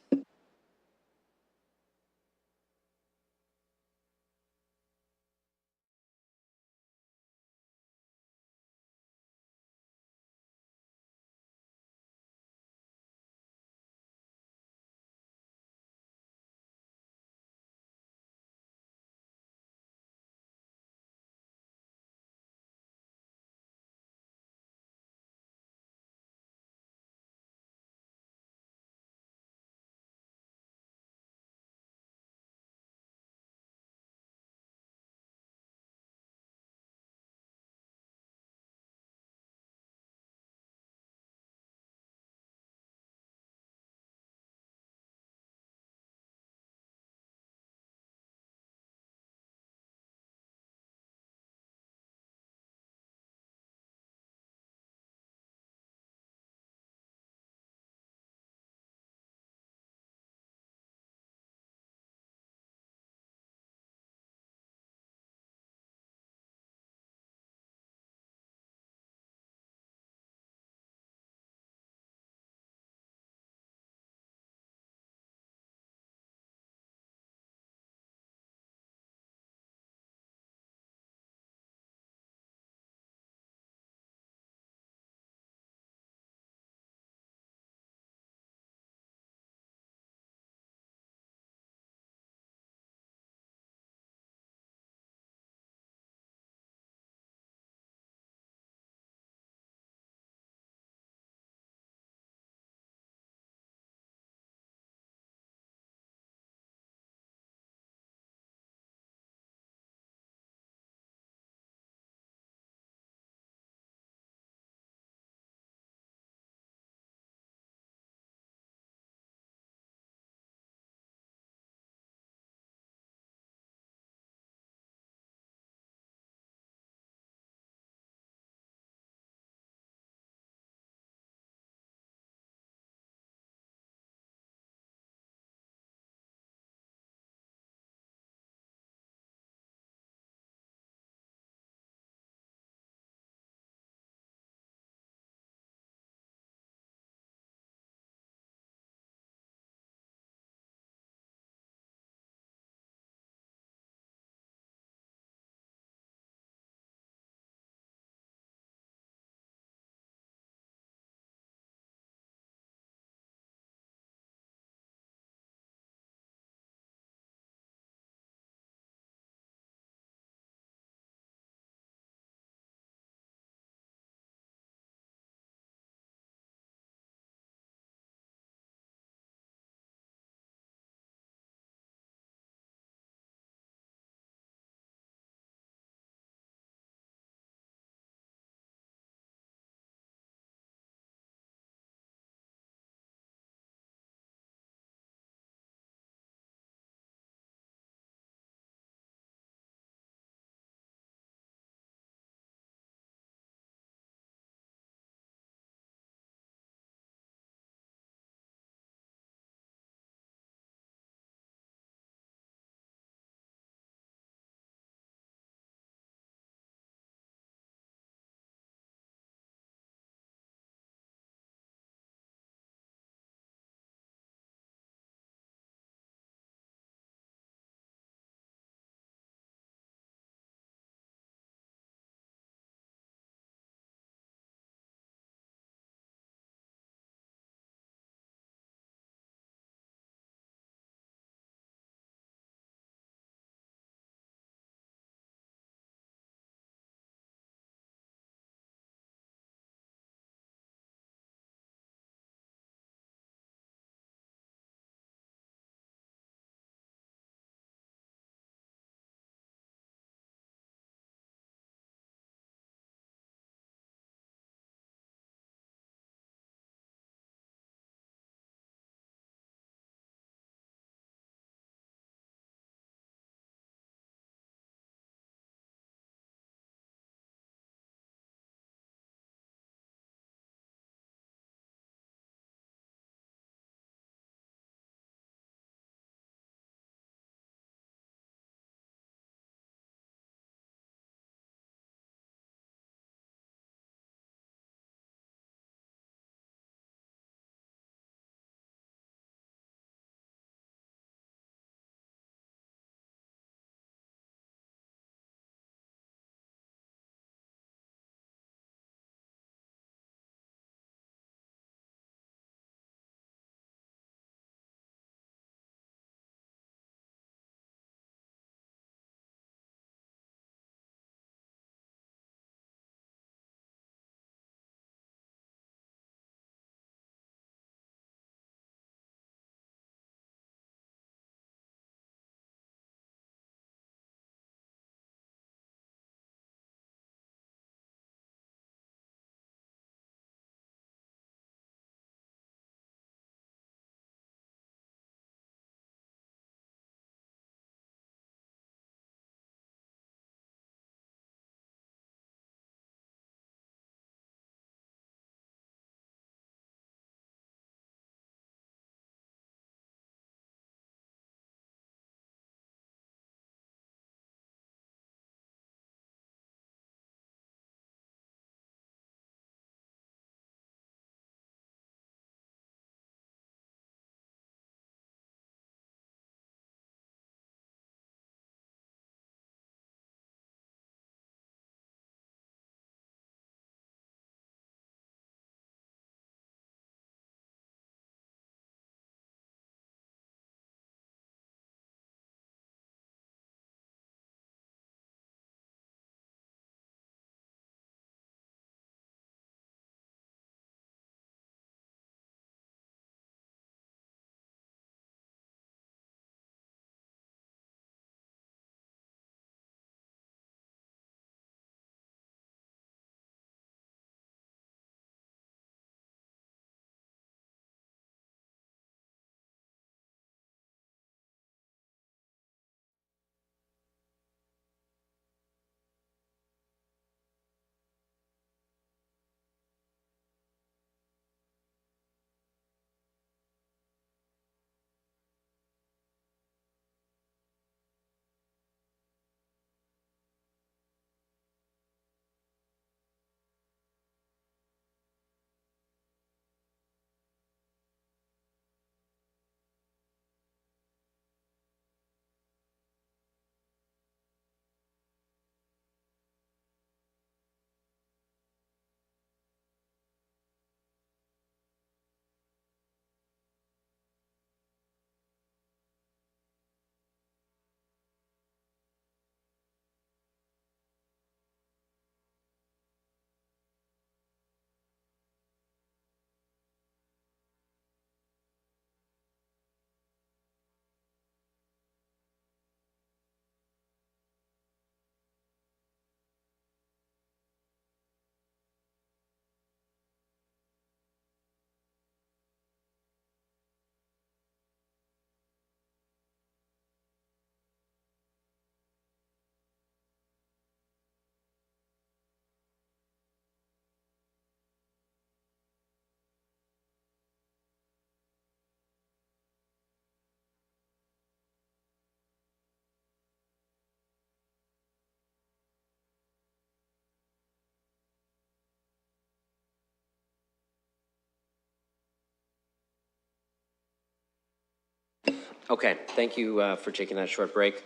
Okay, thank you for taking that short break.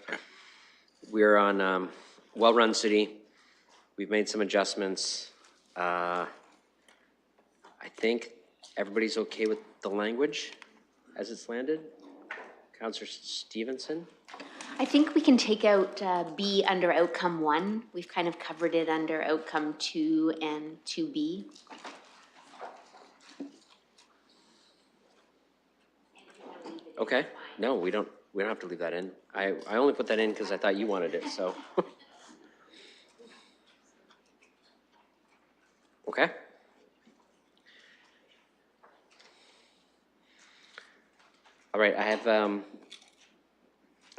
We're on well-run city. We've made some adjustments. I think everybody's okay with the language as it's landed. Councillor Stevenson? I think we can take out B under outcome 1. We've kind of covered it under outcome 2 and 2B. Okay, no, we don't have to leave that in. I only put that in because I thought you wanted it, so. Okay. All right, I have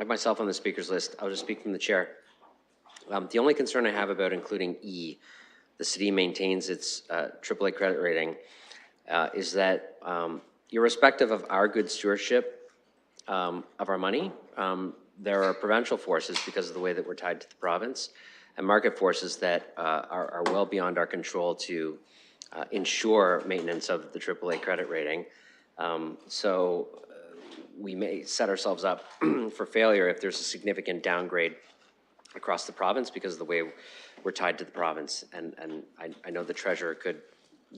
myself on the speakers list. I'll just speak from the chair. The only concern I have about including E, the city maintains its AAA credit rating, is that irrespective of our good stewardship of our money, there are provincial forces because of the way that we're tied to the province and market forces that are well beyond our control to ensure maintenance of the AAA credit rating. So we may set ourselves up for failure if there's a significant downgrade across the province because of the way we're tied to the province. And I know the treasurer could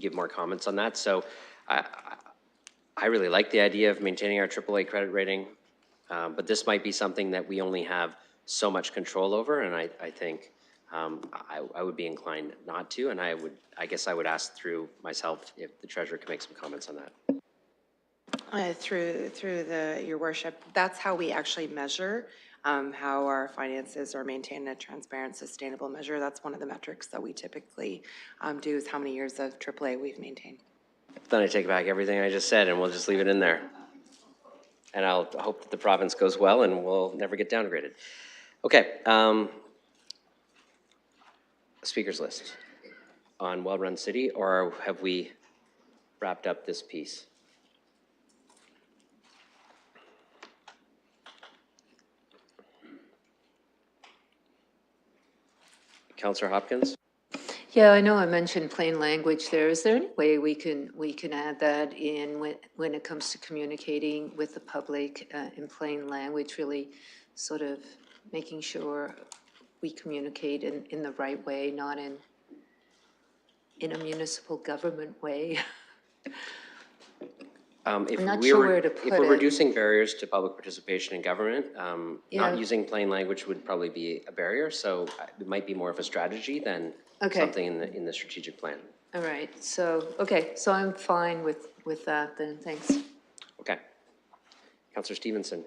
give more comments on that. So I really like the idea of maintaining our AAA credit rating, but this might be something that we only have so much control over, and I think I would be inclined not to, and I guess I would ask through myself if the treasurer could make some comments on that. Through your worship, that's how we actually measure how our finances are maintained in a transparent, sustainable measure. That's one of the metrics that we typically do, is how many years of AAA we've maintained. Then I take back everything I just said, and we'll just leave it in there. And I'll hope that the province goes well and we'll never get downgraded. Okay, speakers list on well-run city, or have we wrapped up this piece? Councillor Hopkins? Yeah, I know I mentioned plain language there. Is there any way we can add that in when it comes to communicating with the public in plain language, really sort of making sure we communicate in the right way, not in a municipal government way? If I'm not sure where to If put we're it. reducing barriers to public participation in government, Yeah. not using plain language would probably be a barrier, so it might be more of a strategy than Okay. something in the strategic plan. All right, so, okay, so I'm fine with that then, thanks. Okay. Councillor Stevenson?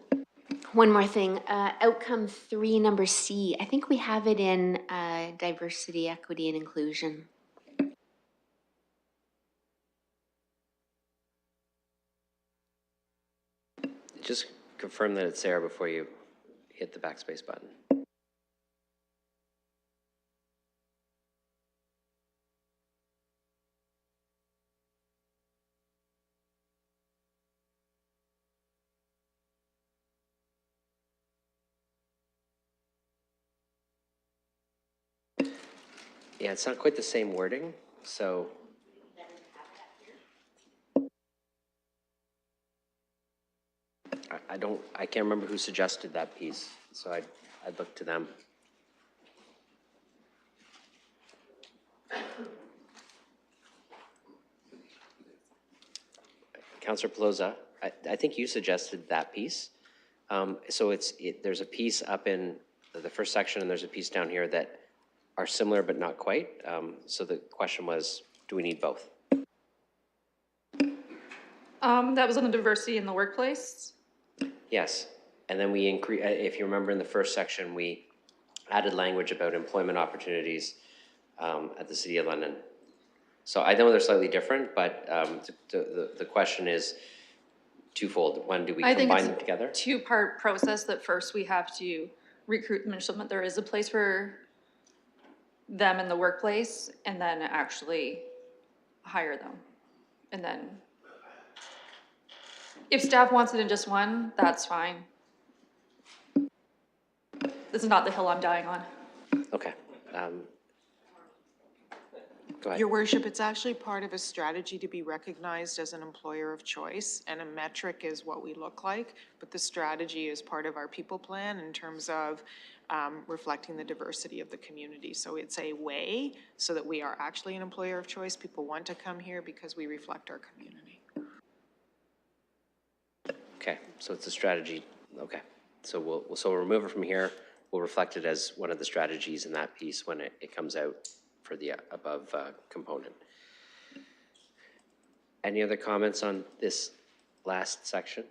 One more thing, outcome 3, number C. I think we have it in diversity, equity, and inclusion. Just confirm that it's there before you hit the backspace button. Yeah, it's not quite the same wording, so. I can't remember who suggested that piece, so I'd look to them. Councillor Pelosa, I think you suggested that piece. So there's a piece up in the first section and there's a piece down here that are similar but not quite. So the question was, do we need both? That was on the diversity in the workplace. Yes, and then we increase, if you remember in the first section, we added language about employment opportunities at the City of London. So I know they're slightly different, but the question is twofold. One, do we combine them together? I think it's a two-part process. That first we have to recruit them and show them that there is a place for them in the workplace, and then actually hire them. And then if staff wants it in just one, that's fine. This is not the hill I'm dying on. Okay. Go ahead. Your worship, it's actually part of a strategy to be recognized as an employer of choice, and a metric is what we look like, but the strategy is part of our people plan in terms of reflecting the diversity of the community. So it's a way so that we are actually an employer of choice. People want to come here because we reflect our community. Okay, so it's a strategy. Okay, so we'll remove it from here. We'll reflect it as one of the strategies in that piece when it comes out for the above component. Any other comments on this last section?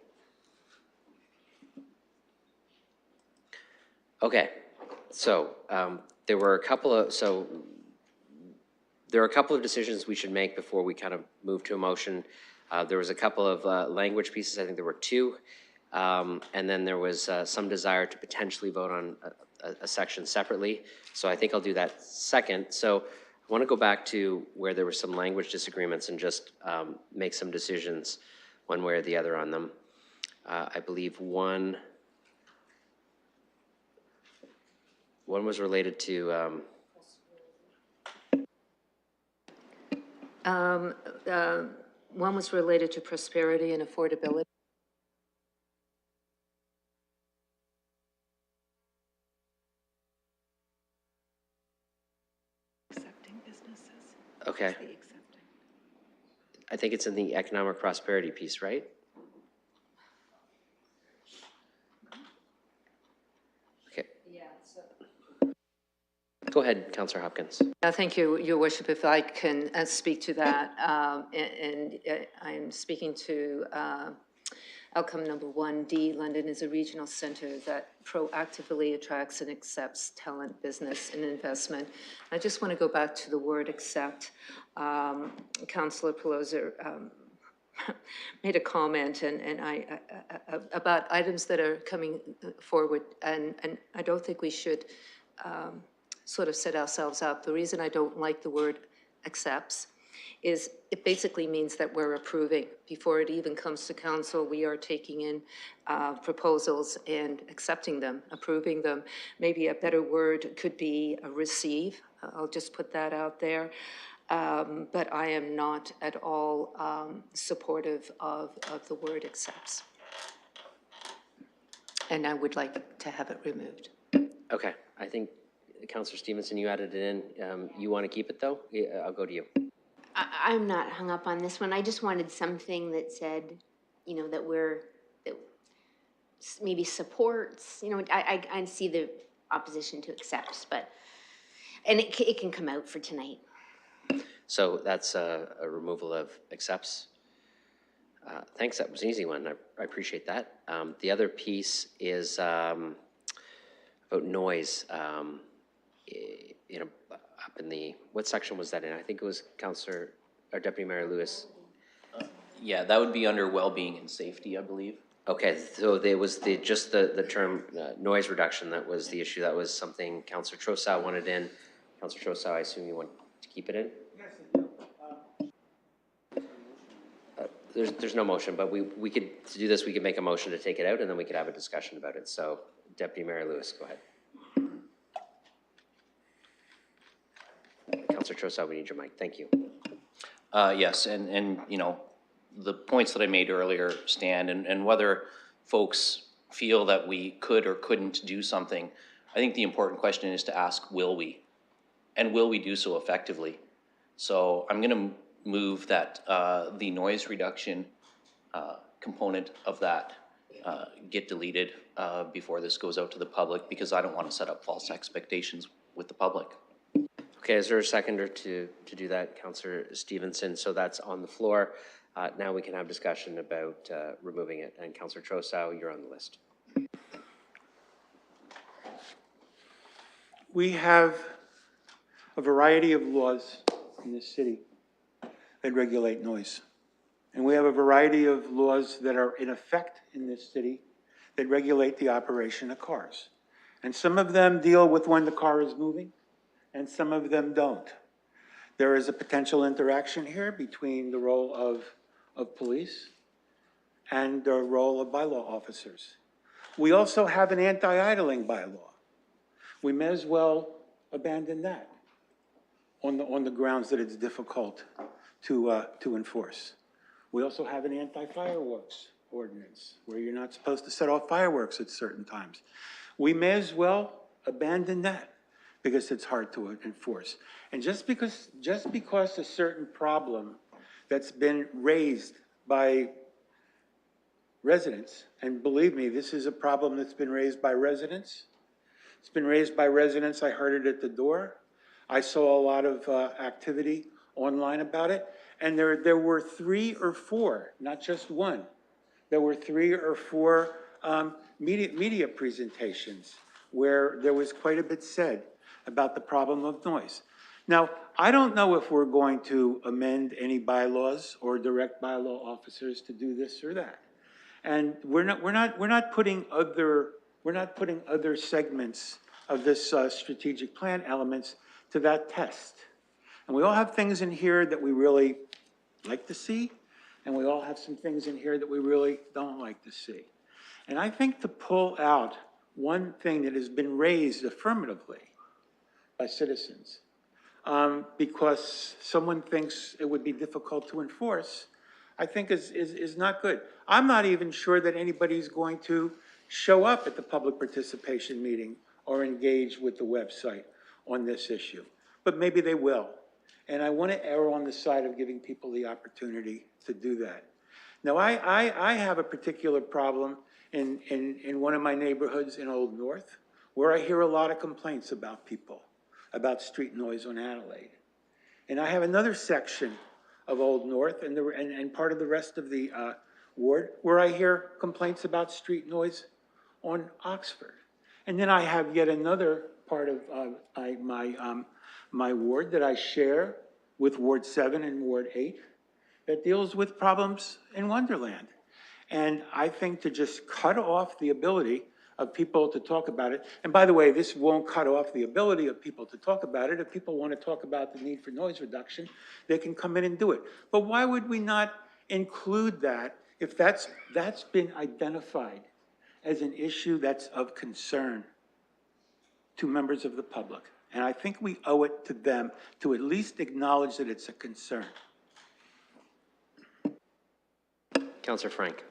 Okay, so there are a couple of decisions we should make before we kind of move to a motion. There was a couple of language pieces. I think there were two. And then there was some desire to potentially vote on a section separately. So I think I'll do that second. So I want to go back to where there were some language disagreements and just make some decisions one way or the other on them. I believe one was related to one was related to prosperity and affordability. Accepting businesses. okay. The accepting. I think it's in the economic prosperity piece, right? Okay. Yeah. Go ahead, Councillor Hopkins. Thank you, Your Worship. If I can speak to that, I'm speaking to outcome number 1D. London is a regional center that proactively attracts and accepts talent, business, and investment. I just want to go back to the word accept. Councillor Pelosi made a comment about items that are coming forward, and I don't think we should sort of set ourselves up. The reason I don't like the word accepts is it basically means that we're approving. Before it even comes to council, we are taking in proposals and accepting them, approving them. Maybe a better word could be a receive. I'll just put that out there. But I am not at all supportive of the word accepts. And I would like to have it removed. Okay, I think Councillor Stevenson, you added it in. You want to keep it though? Yeah, I'll go to you. I'm not hung up on this one. I just wanted something that said, you know, that maybe supports, you know, I see the opposition to accepts, but, and it can come out for tonight. So that's a removal of accepts. Thanks, that was an easy one. I appreciate that. The other piece is about noise. You know, up in the, what section was that in? I think it was Councillor, or Deputy Mayor Lewis. Yeah, that would be under well-being and safety, I believe. Okay, so there was just the term noise reduction that was the issue. That was something Councillor Trossau wanted in. Councillor Trossau, I assume you want to keep it in? Yes, I do. There's no motion, but we could, to do this, we could make a motion to take it out and then we could have a discussion about it. So Deputy Mayor Lewis, go ahead. Councillor Trossau, we need your mic. Thank you. Yes, and you know, the points that I made earlier stand, and whether folks feel that we could or couldn't do something, I think the important question is to ask, will we? And will we do so effectively? So I'm going to move that the noise reduction component of that get deleted before this goes out to the public, because I don't want to set up false expectations with the public. Okay, is there a seconder to do that, Councillor Stevenson? So that's on the floor. Now we can have discussion about removing it. And Councillor Trossau, you're on the list. We have a variety of laws in this city that regulate noise. And we have a variety of laws that are in effect in this city that regulate the operation of cars. And some of them deal with when the car is moving, and some of them don't. There is a potential interaction here between the role of police and the role of bylaw officers. We also have an anti-idling bylaw. We may as well abandon that. on the grounds that it's difficult to enforce. We also have an anti-fireworks ordinance where you're not supposed to set off fireworks at certain times. We may as well abandon that because it's hard to enforce. And just because a certain problem that's been raised by residents, and believe me, this is a problem that's been raised by residents. It's been raised by residents. I heard it at the door. I saw a lot of activity online about it. And there were 3 or 4, not just one. There were 3 or 4 media presentations where there was quite a bit said about the problem of noise. Now, I don't know if we're going to amend any bylaws or direct bylaw officers to do this or that. And we're not putting other segments of this strategic plan elements to that test. And we all have things in here that we really like to see, and we all have some things in here that we really don't like to see. And I think to pull out one thing that has been raised affirmatively by citizens, because someone thinks it would be difficult to enforce, I think is not good. I'm not even sure that anybody's going to show up at the public participation meeting or engage with the website on this issue, but maybe they will. And I want to err on the side of giving people the opportunity to do that. Now, I have a particular problem in one of my neighborhoods in Old North, where I hear a lot of complaints about people, about street noise on Adelaide. And I have another section of Old North and part of the rest of the ward where I hear complaints about street noise on Oxford. And then I have yet another part of my ward that I share with Ward 7 and Ward 8 that deals with problems in Wonderland. And I think to just cut off the ability of people to talk about it, and by the way, this won't cut off the ability of people to talk about it. If people want to talk about the need for noise reduction, they can come in and do it. But why would we not include that if that's been identified as an issue that's of concern to members of the public? And I think we owe it to them to at least acknowledge that it's a concern. Councillor Frank.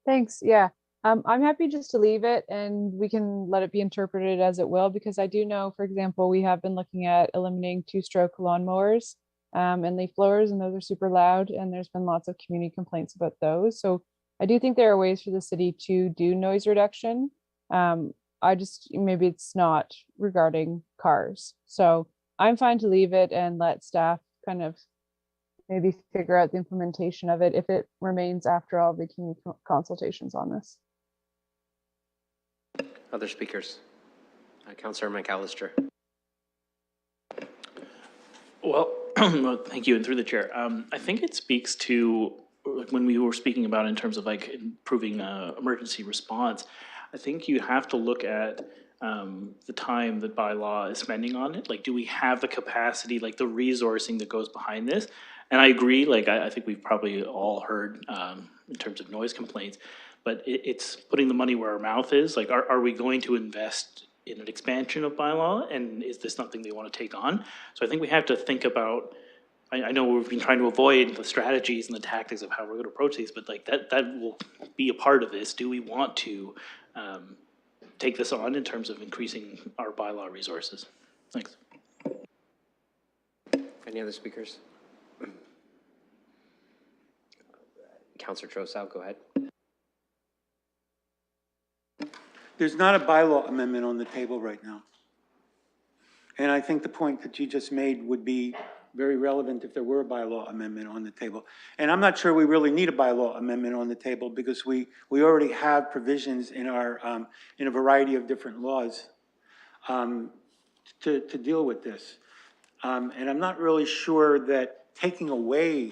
Thanks. Yeah. I'm happy just to leave it and we can let it be interpreted as it will, because I do know, for example, we have been looking at eliminating 2-stroke lawnmowers and leaf blowers, and those are super loud, and there's been lots of community complaints about those. So I do think there are ways for the city to do noise reduction. Maybe it's not regarding cars. So I'm fine to leave it and let staff kind of maybe figure out the implementation of it if it remains after all the community consultations on this. Other speakers? Councillor McAllister. Well, thank you, and through the chair. I think it speaks to, like, when we were speaking about in terms of like improving emergency response, I think you have to look at the time that bylaw is spending on it. Like, do we have the capacity, like the resourcing that goes behind this? And I agree, like, I think we've probably all heard in terms of noise complaints, but it's putting the money where our mouth is. Like, are we going to invest in an expansion of bylaw? And is this something they want to take on? So I think we have to think about, I know we've been trying to avoid the strategies and the tactics of how we're going to approach these, but like that will be a part of this. Do we want to take this on in terms of increasing our bylaw resources? Thanks. Any other speakers? Councillor Trosal, go ahead. There's not a bylaw amendment on the table right now. And I think the point that you just made would be very relevant if there were a bylaw amendment on the table. And I'm not sure we really need a bylaw amendment on the table because we already have provisions in our in a variety of different laws to deal with this. And I'm not really sure that taking away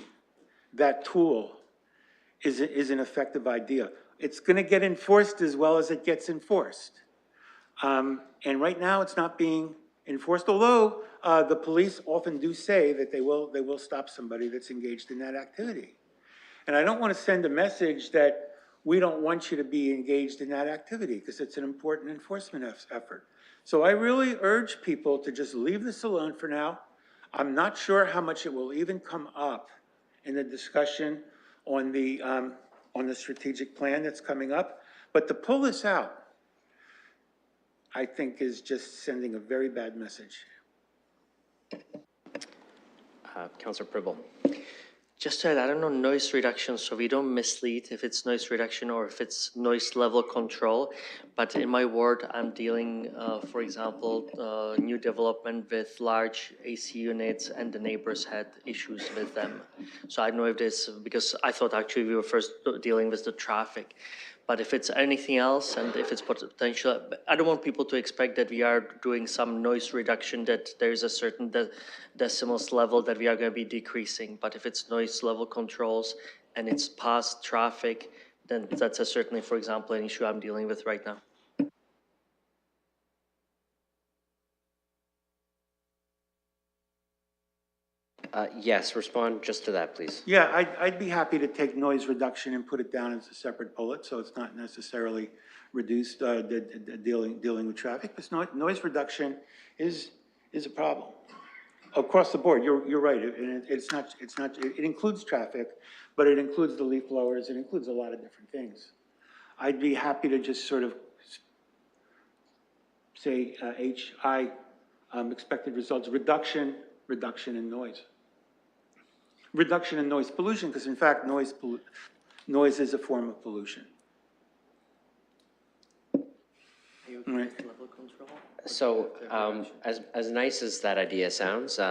that tool is an effective idea. It's going to get enforced as well as it gets enforced. And right now it's not being enforced, although the police often do say that they will stop somebody that's engaged in that activity. And I don't want to send a message that we don't want you to be engaged in that activity because it's an important enforcement effort. So I really urge people to just leave this alone for now. I'm not sure how much it will even come up in the discussion on the strategic plan that's coming up. But to pull this out, I think is just sending a very bad message. Councillor Pribble. Just to add, I don't know noise reduction, so we don't mislead if it's noise reduction or if it's noise level control. But in my ward, I'm dealing, for example, new development with large AC units, and the neighbors had issues with them. So I don't know if this, because I thought actually we were first dealing with the traffic. But if it's anything else, and if it's potential, I don't want people to expect that we are doing some noise reduction, that there's a certain decimals level that we are going to be decreasing. But if it's noise level controls and it's past traffic, then that's certainly, for example, an issue I'm dealing with right now. Yes, respond just to that, please. Yeah, I'd be happy to take noise reduction and put it down as a separate bullet, so it's not necessarily reduced, dealing with traffic. But noise reduction is a problem across the board. You're right. It includes traffic, but it includes the leaf blowers. It includes a lot of different things. I'd be happy to just sort of say HI, expected results, reduction in noise. Reduction in noise pollution, because in fact, noise is a form of pollution. Right. So, as nice as that idea sounds,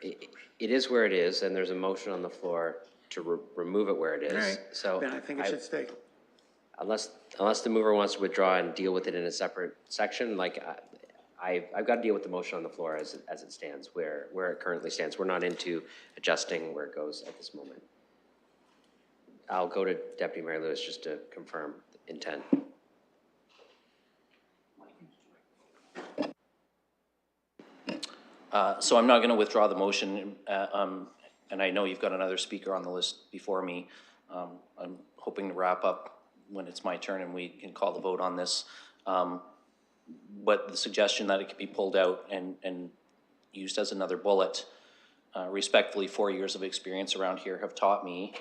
it is where it is, and there's a motion on the floor to remove it where it is. All right. So then I think it should stay. Unless the mover wants to withdraw and deal with it in a separate section, like I've got to deal with the motion on the floor as it stands, where it currently stands. We're not into adjusting where it goes at this moment. I'll go to Deputy Mayor Lewis just to confirm intent. So I'm not going to withdraw the motion, and I know you've got another speaker on the list before me. I'm hoping to wrap up when it's my turn and we can call the vote on this. But the suggestion that it could be pulled out and used as another bullet, respectfully, 4 years of experience around here have taught me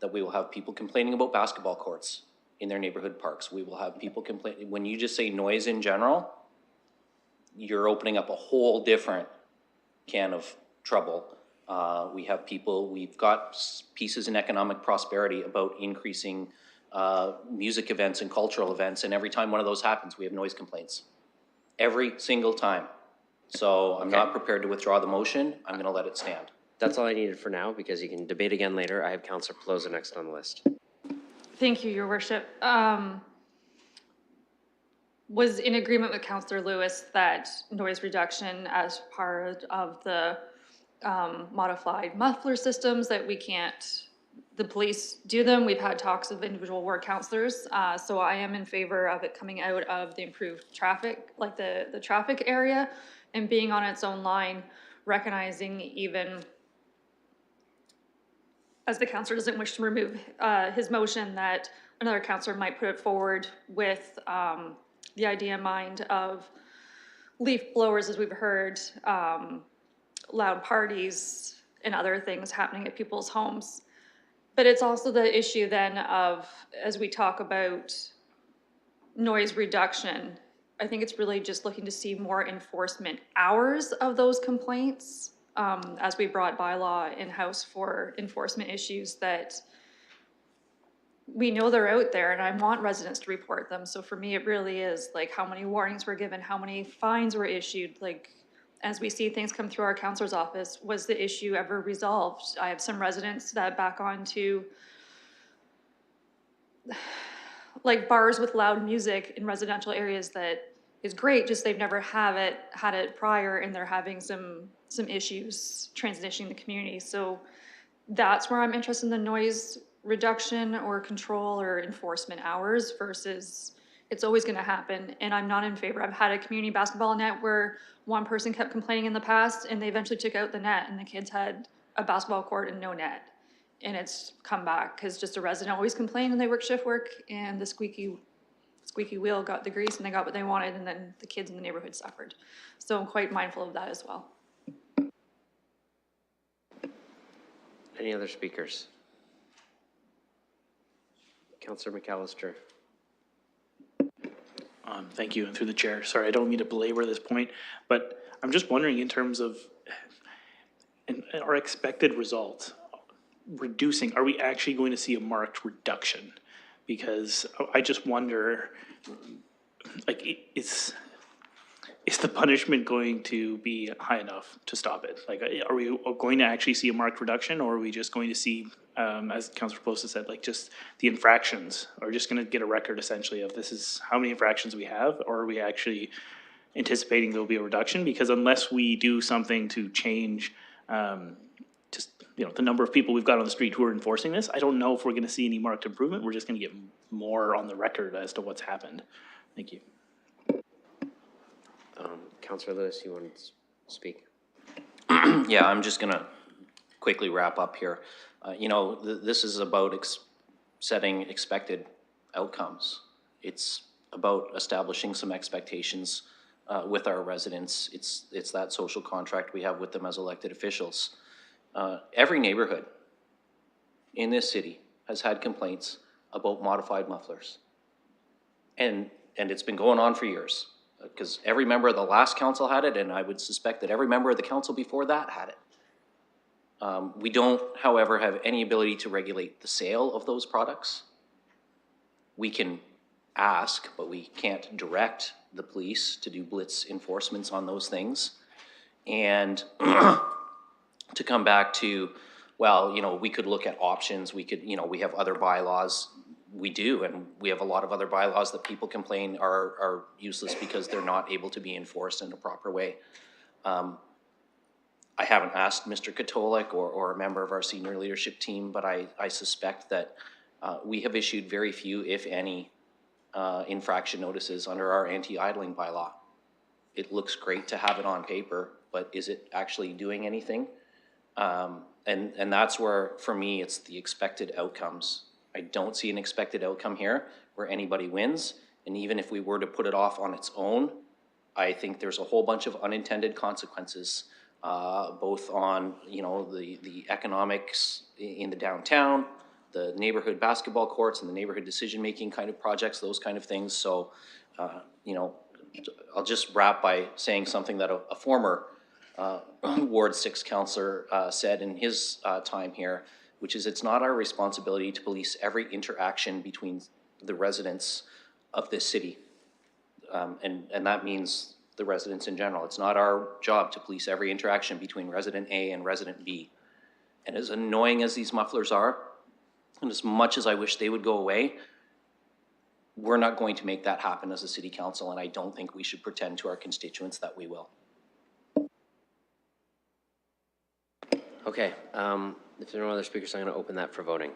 that we will have people complaining about basketball courts in their neighborhood parks. We will have people complaining. When you just say noise in general, you're opening up a whole different can of trouble. We've got pieces in economic prosperity about increasing music events and cultural events, and every time one of those happens, we have noise complaints. Every single time. So I'm not prepared to withdraw the motion. I'm going to let it stand. That's all I needed for now, because you can debate again later. I have Councillor Pelosi next on the list. Thank you, Your Worship. Was in agreement with Councillor Lewis that noise reduction as part of the modified muffler systems, that we can't, the police do them. We've had talks of individual ward councillors. So I am in favor of it coming out of the improved traffic, like the traffic area, and being on its own line, recognizing even as the councillor doesn't wish to remove his motion, that another councillor might put it forward with the idea in mind of leaf blowers, as we've heard, loud parties and other things happening at people's homes. But it's also the issue then of, as we talk about noise reduction, I think it's really just looking to see more enforcement hours of those complaints, as we brought bylaw in-house for enforcement issues, that we know they're out there, and I want residents to report them. So for me, it really is like how many warnings were given, how many fines were issued. Like, as we see things come through our counselor's office, was the issue ever resolved? I have some residents that back on to like bars with loud music in residential areas that is great, just they've never had it prior, and they're having some issues transitioning the community. So that's where I'm interested in the noise reduction or control or enforcement hours versus it's always going to happen. And I'm not in favor. I've had a community basketball net where one person kept complaining in the past, and they eventually took out the net, and the kids had a basketball court and no net. And it's come back because just a resident always complained when they work shift work, and the squeaky squeaky wheel got the grease and they got what they wanted, and then the kids in the neighborhood suffered. So I'm quite mindful of that as well. Any other speakers? Councillor McAllister. Thank you, and through the chair. Sorry, I don't mean to belabor this point, but I'm just wondering in terms of our expected result, reducing, are we actually going to see a marked reduction? Because I just wonder, like, is the punishment going to be high enough to stop it? Like, are we going to actually see a marked reduction, or are we just going to see, as Councillor Pelosi said, like just the infractions, or just going to get a record essentially of this is how many infractions we have, or are we actually anticipating there'll be a reduction? Because unless we do something to change, just, the number of people we've got on the street who are enforcing this, I don't know if we're going to see any marked improvement. We're just going to get more on the record as to what's happened. Thank you. Councillor Lewis, you want to speak? Yeah, I'm just gonna quickly wrap up here. This is about setting expected outcomes. It's about establishing some expectations with our residents. It's that social contract we have with them as elected officials. Every neighborhood in this city has had complaints about modified mufflers. And it's been going on for years, because every member of the last council had it, and I would suspect that every member of the council before that had it. We don't, however, have any ability to regulate the sale of those products. We can ask, but we can't direct the police to do blitz enforcements on those things. And to come back to, well, we could look at options. We could, we have other bylaws. We do, and we have a lot of other bylaws that people complain are useless because they're not able to be enforced in a proper way. I haven't asked Mr. Katolik or a member of our senior leadership team, but I suspect that we have issued very few, if any, infraction notices under our anti-idling bylaw. It looks great to have it on paper, but is it actually doing anything? And that's where, for me, it's the expected outcomes. I don't see an expected outcome here where anybody wins. And even if we were to put it off on its own, I think there's a whole bunch of unintended consequences, both on, the economics in the downtown, the neighborhood basketball courts and the neighborhood decision-making kind of projects, those kind of things. So, I'll just wrap by saying something that a former Ward 6 councillor said in his time here, which is it's not our responsibility to police every interaction between the residents of this city. And that means the residents in general. It's not our job to police every interaction between resident A and resident B. And as annoying as these mufflers are, and as much as I wish they would go away, we're not going to make that happen as a city council, and I don't think we should pretend to our constituents that we will. Okay, if there are no other speakers, I'm going to open that for voting.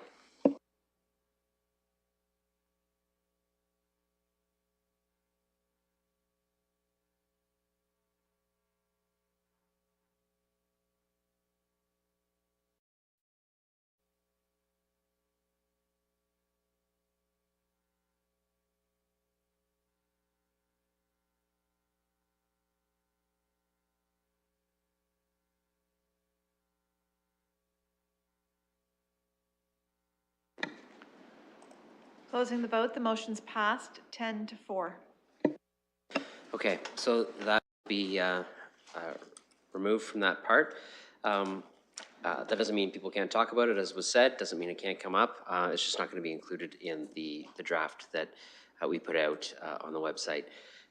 Closing the vote, the motion's passed 10-4. Okay, so that will be removed from that part. That doesn't mean people can't talk about it, as was said. Doesn't mean it can't come up. It's just not going to be included in the draft that we put out on the website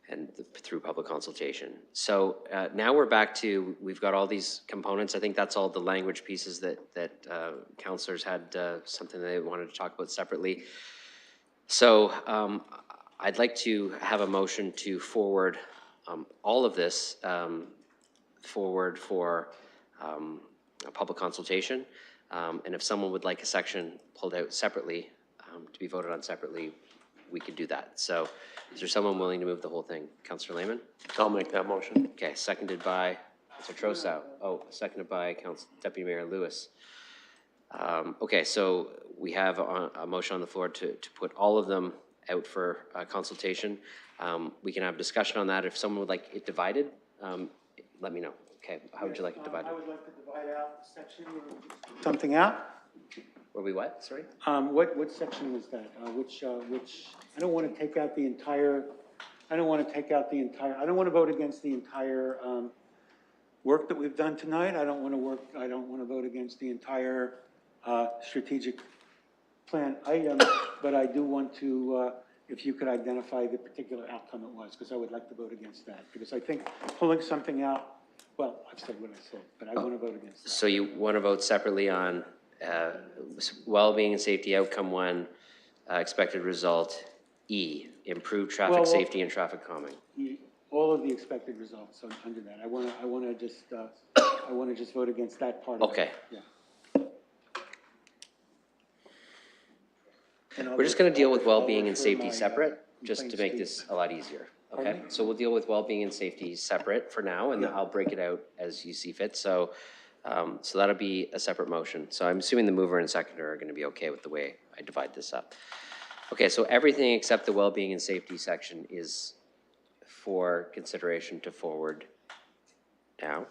and through public consultation. So now we're back to, we've got all these components. I think that's all the language pieces that councillors had something they wanted to talk about separately. So I'd like to have a motion to forward all of this forward for a public consultation. And if someone would like a section pulled out separately, to be voted on separately, we could do that. So is there someone willing to move the whole thing? Councillor Lehman? I'll make that motion. Okay, seconded by Councillor Trousseau. Oh, seconded by Deputy Mayor Lewis. Okay, so we have a motion on the floor to put all of them out for consultation. We can have discussion on that. If someone would like it divided, let me know. Okay, how would you like it divided? I would like to divide out the section, something out. Were we what, sorry? What section was that? Which, I don't want to take out the entire, I don't want to vote against the entire, work that we've done tonight. I don't want to vote against the entire, strategic plan item, but I do want to, if you could identify the particular outcome it was, because I would like to vote against that, because I think pulling something out, well, I've said what I said, but I want to vote against that. So you want to vote separately on well-being and safety outcome 1, expected result E, improved traffic Well, safety and traffic calming. All of the expected results under that. I want to just vote against that part of it. Okay. Yeah. And We're just going to deal with well-being and refer safety my, separate, just to complaints make this a lot easier. Okay, Pardon me? so we'll deal with well-being and safety separate for now, and I'll break it out as you see fit. So, so that'll be a separate motion. So I'm assuming the mover and seconder are going to be okay with the way I divide this up. Okay, so everything except the well-being and safety section is for consideration to forward now.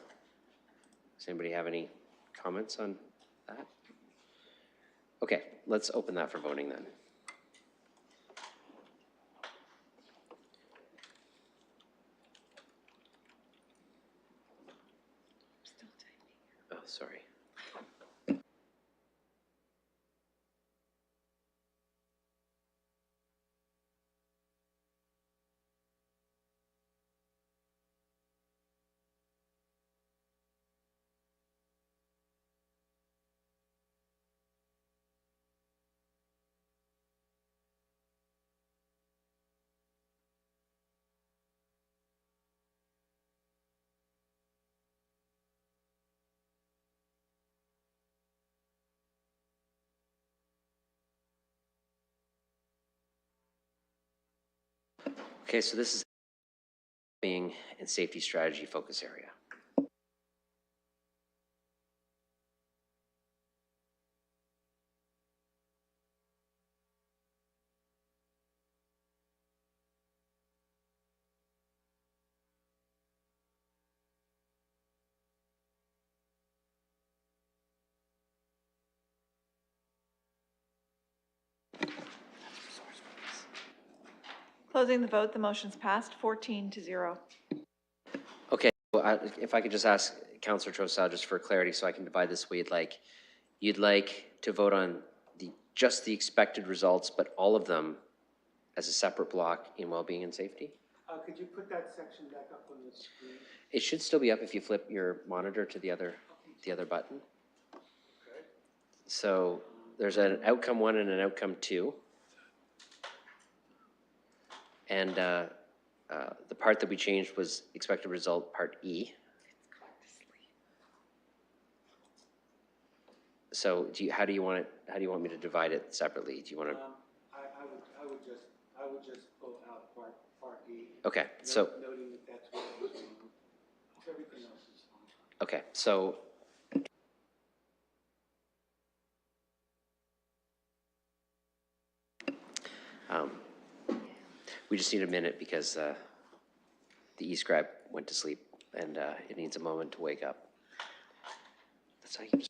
Does anybody have any comments on that? Okay, let's open that for voting then. Oh, sorry. Okay, so this is being in safety strategy focus area. Closing the vote, the motion's passed 14-0. Okay, well, if I could just ask Councillor Trosal just for clarity so I can divide this way, you'd like to vote on just the expected results, but all of them as a separate block in well-being and safety? Could you put that section back up on the screen? It should still be up if you flip your monitor to the other button. Okay. So there's an outcome 1 and an outcome 2. And the part that we changed was expected result part E. So how do you want me to divide it separately? Do you want to? I would just pull out part E. Okay, so. Noting that that's what it was. Everything else is fine. Okay, so. We just need a minute because the e-scribe went to sleep and it needs a moment to wake up. That's how you.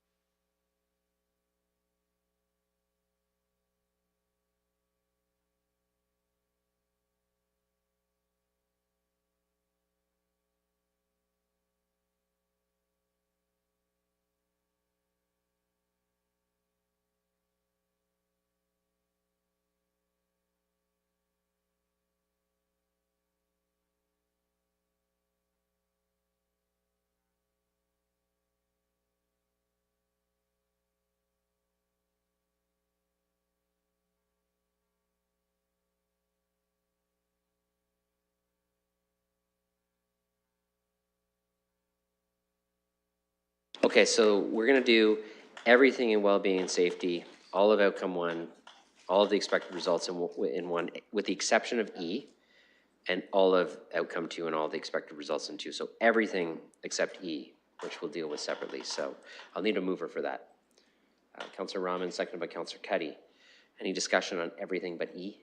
Okay, so we're going to do everything in well-being and safety, all of outcome 1, all of the expected results in 1, with the exception of E, and all of outcome 2 and all the expected results in 2. So everything except E, which we'll deal with separately. So I'll need a mover for that. Councillor Rahman, seconded by Councillor Cuddy. Any discussion on everything but E?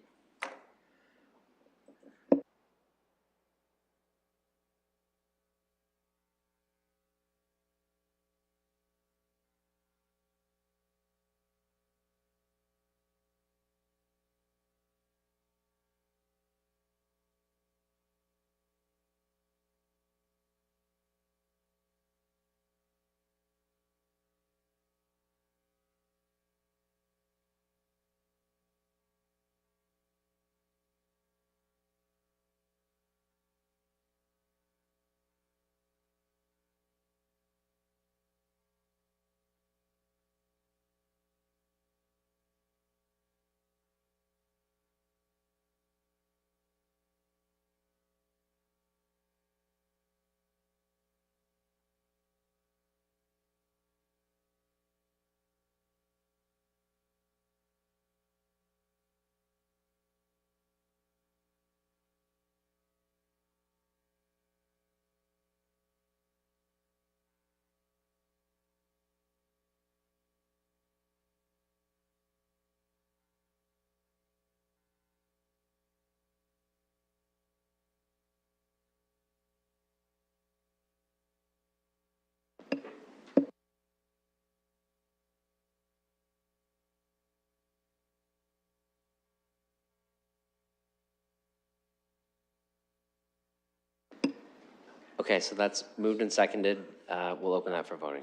Okay, so that's moved and seconded. We'll open that for voting.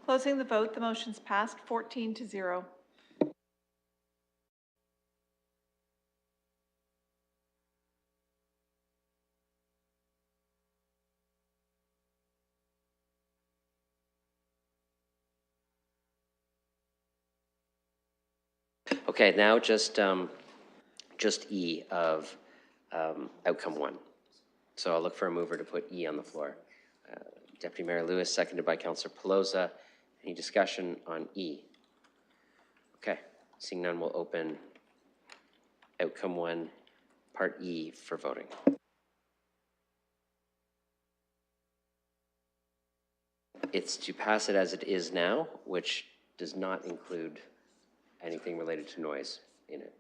Closing the vote, the motion's passed 14-0. Okay, now just E of outcome 1. So I'll look for a mover to put E on the floor. Deputy Mayor Lewis, seconded by Councillor Pelosa. Any discussion on E? Okay, seeing none, we'll open outcome 1, part E for voting. It's to pass it as it is now, which does not include anything related to noise in it.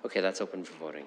Okay, that's open for voting.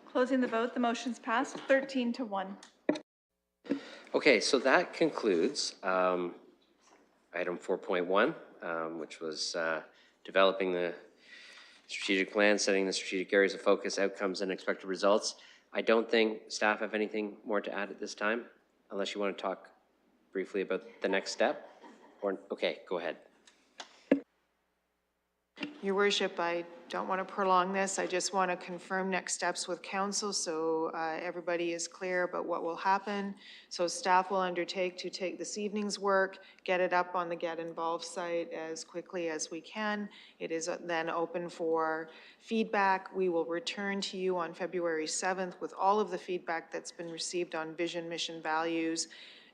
Closing the vote, the motion's passed 13-1. Okay, so that concludes item 4.1, which was developing the strategic plan, setting the strategic areas of focus, outcomes, and expected results. I don't think staff have anything more to add at this time, unless you want to talk briefly about the next step. Or okay, go ahead. Your Worship, I don't want to prolong this. I just want to confirm next steps with council so everybody is clear about what will happen. So staff will undertake to take this evening's work, get it up on the Get Involved site as quickly as we can. It is then open for feedback. We will return to you on February 7th with all of the feedback that's been received on vision, mission, values,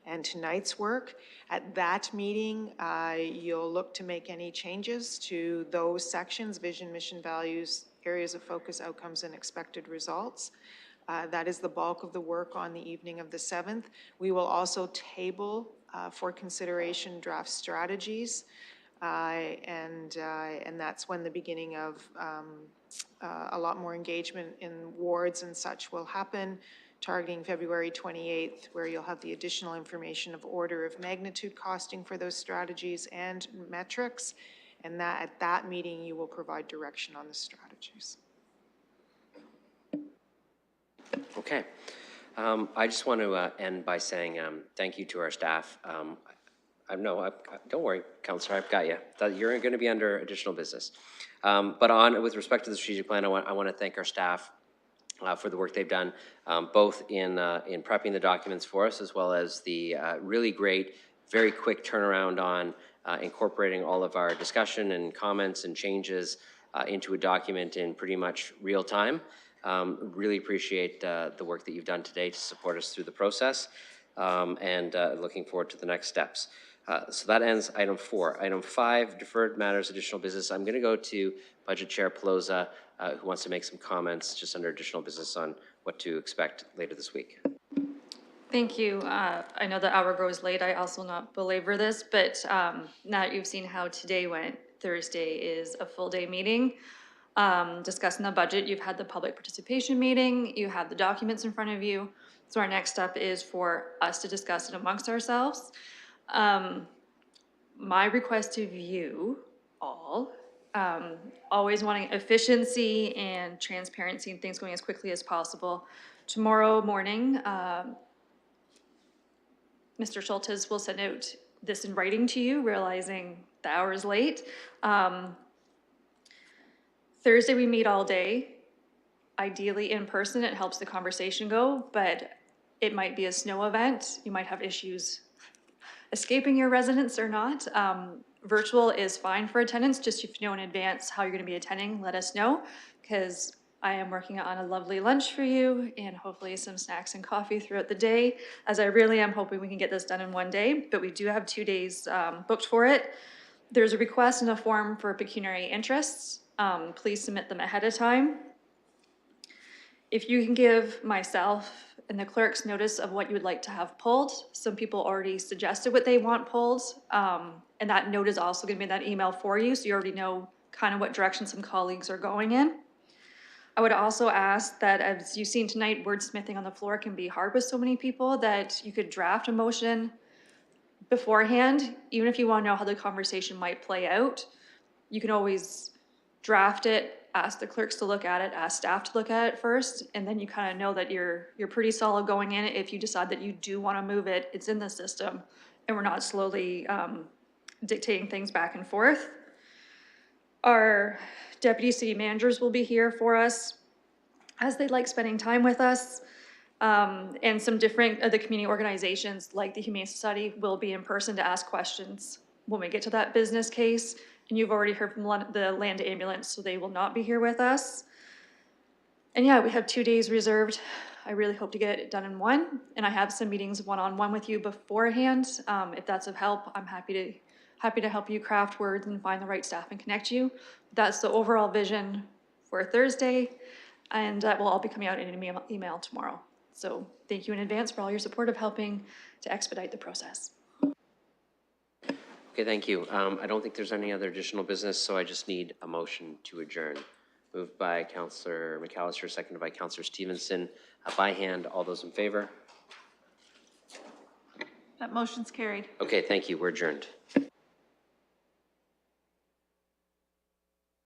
and tonight's work. At that meeting, you'll look to make any changes to those sections, vision, mission, values, areas of focus, outcomes, and expected results. That is the bulk of the work on the evening of the 7th. We will also table for consideration draft strategies, and that's when the beginning of a lot more engagement in wards and such will happen, targeting February 28th, where you'll have the additional information of order of magnitude costing for those strategies and metrics, and that at that meeting you will provide direction on the strategies. Okay. I just want to end by saying thank you to our staff. Don't worry, Councillor, I've got you. You're going to be under additional business. But with respect to the strategic plan, I want to thank our staff for the work they've done, both in prepping the documents for us, as well as the really great, very quick turnaround on incorporating all of our discussion and comments and changes into a document in pretty much real time. Really appreciate the work that you've done today to support us through the process, and looking forward to the next steps. So that ends item 4. Item 5, deferred matters, additional business. I'm going to go to Budget Chair Pelosa, who wants to make some comments just under additional business on what to expect later this week. Thank you. I know the hour grows late. I also not belabor this, but now that you've seen how today went, Thursday is a full day meeting. discussing the budget. You've had the public participation meeting, you have the documents in front of you. So our next step is for us to discuss it amongst ourselves. My request to you all, always wanting efficiency and transparency and things going as quickly as possible. Tomorrow morning, Mr. Schultz will send out this in writing to you, realizing the hour is late. Thursday, we meet all day, ideally in person. It helps the conversation go, but it might be a snow event. You might have issues escaping your residence or not. Virtual is fine for attendance, just if you know in advance how you're going to be attending, let us know, because I am working on a lovely lunch for you and hopefully some snacks and coffee throughout the day, as I really am hoping we can get this done in one day, but we do have 2 days booked for it. There's a request in a form for pecuniary interests. Please submit them ahead of time. If you can give myself and the clerks notice of what you would like to have pulled. Some people already suggested what they want pulled, and that note is also going to be in that email for you, so you already know kind of what direction some colleagues are going in. I would also ask that, as you've seen tonight, wordsmithing on the floor can be hard with so many people, that you could draft a motion beforehand, even if you want to know how the conversation might play out. You can always draft it, ask the clerks to look at it, ask staff to look at it first, and then you kind of know that you're pretty solid going in. If you decide that you do want to move it, it's in the system, and we're not slowly dictating things back and forth. Our deputy city managers will be here for us, as they like spending time with us, and some different the community organizations like the Humane Society will be in person to ask questions when we get to that business case. And you've already heard from the Land Ambulance, so they will not be here with us. And yeah, we have 2 days reserved. I really hope to get it done in one, and I have some meetings one-on-one with you beforehand. If that's of help, I'm happy to help you craft words and find the right staff and connect you. That's the overall vision for Thursday, and that will all be coming out in an email tomorrow. So thank you in advance for all your support of helping to expedite the process. Okay, thank you. I don't think there's any other additional business, so I just need a motion to adjourn. Moved by Councillor McAllister, seconded by Councillor Stevenson. By hand, all those in favor? That motion's carried. Okay, thank you. We're adjourned.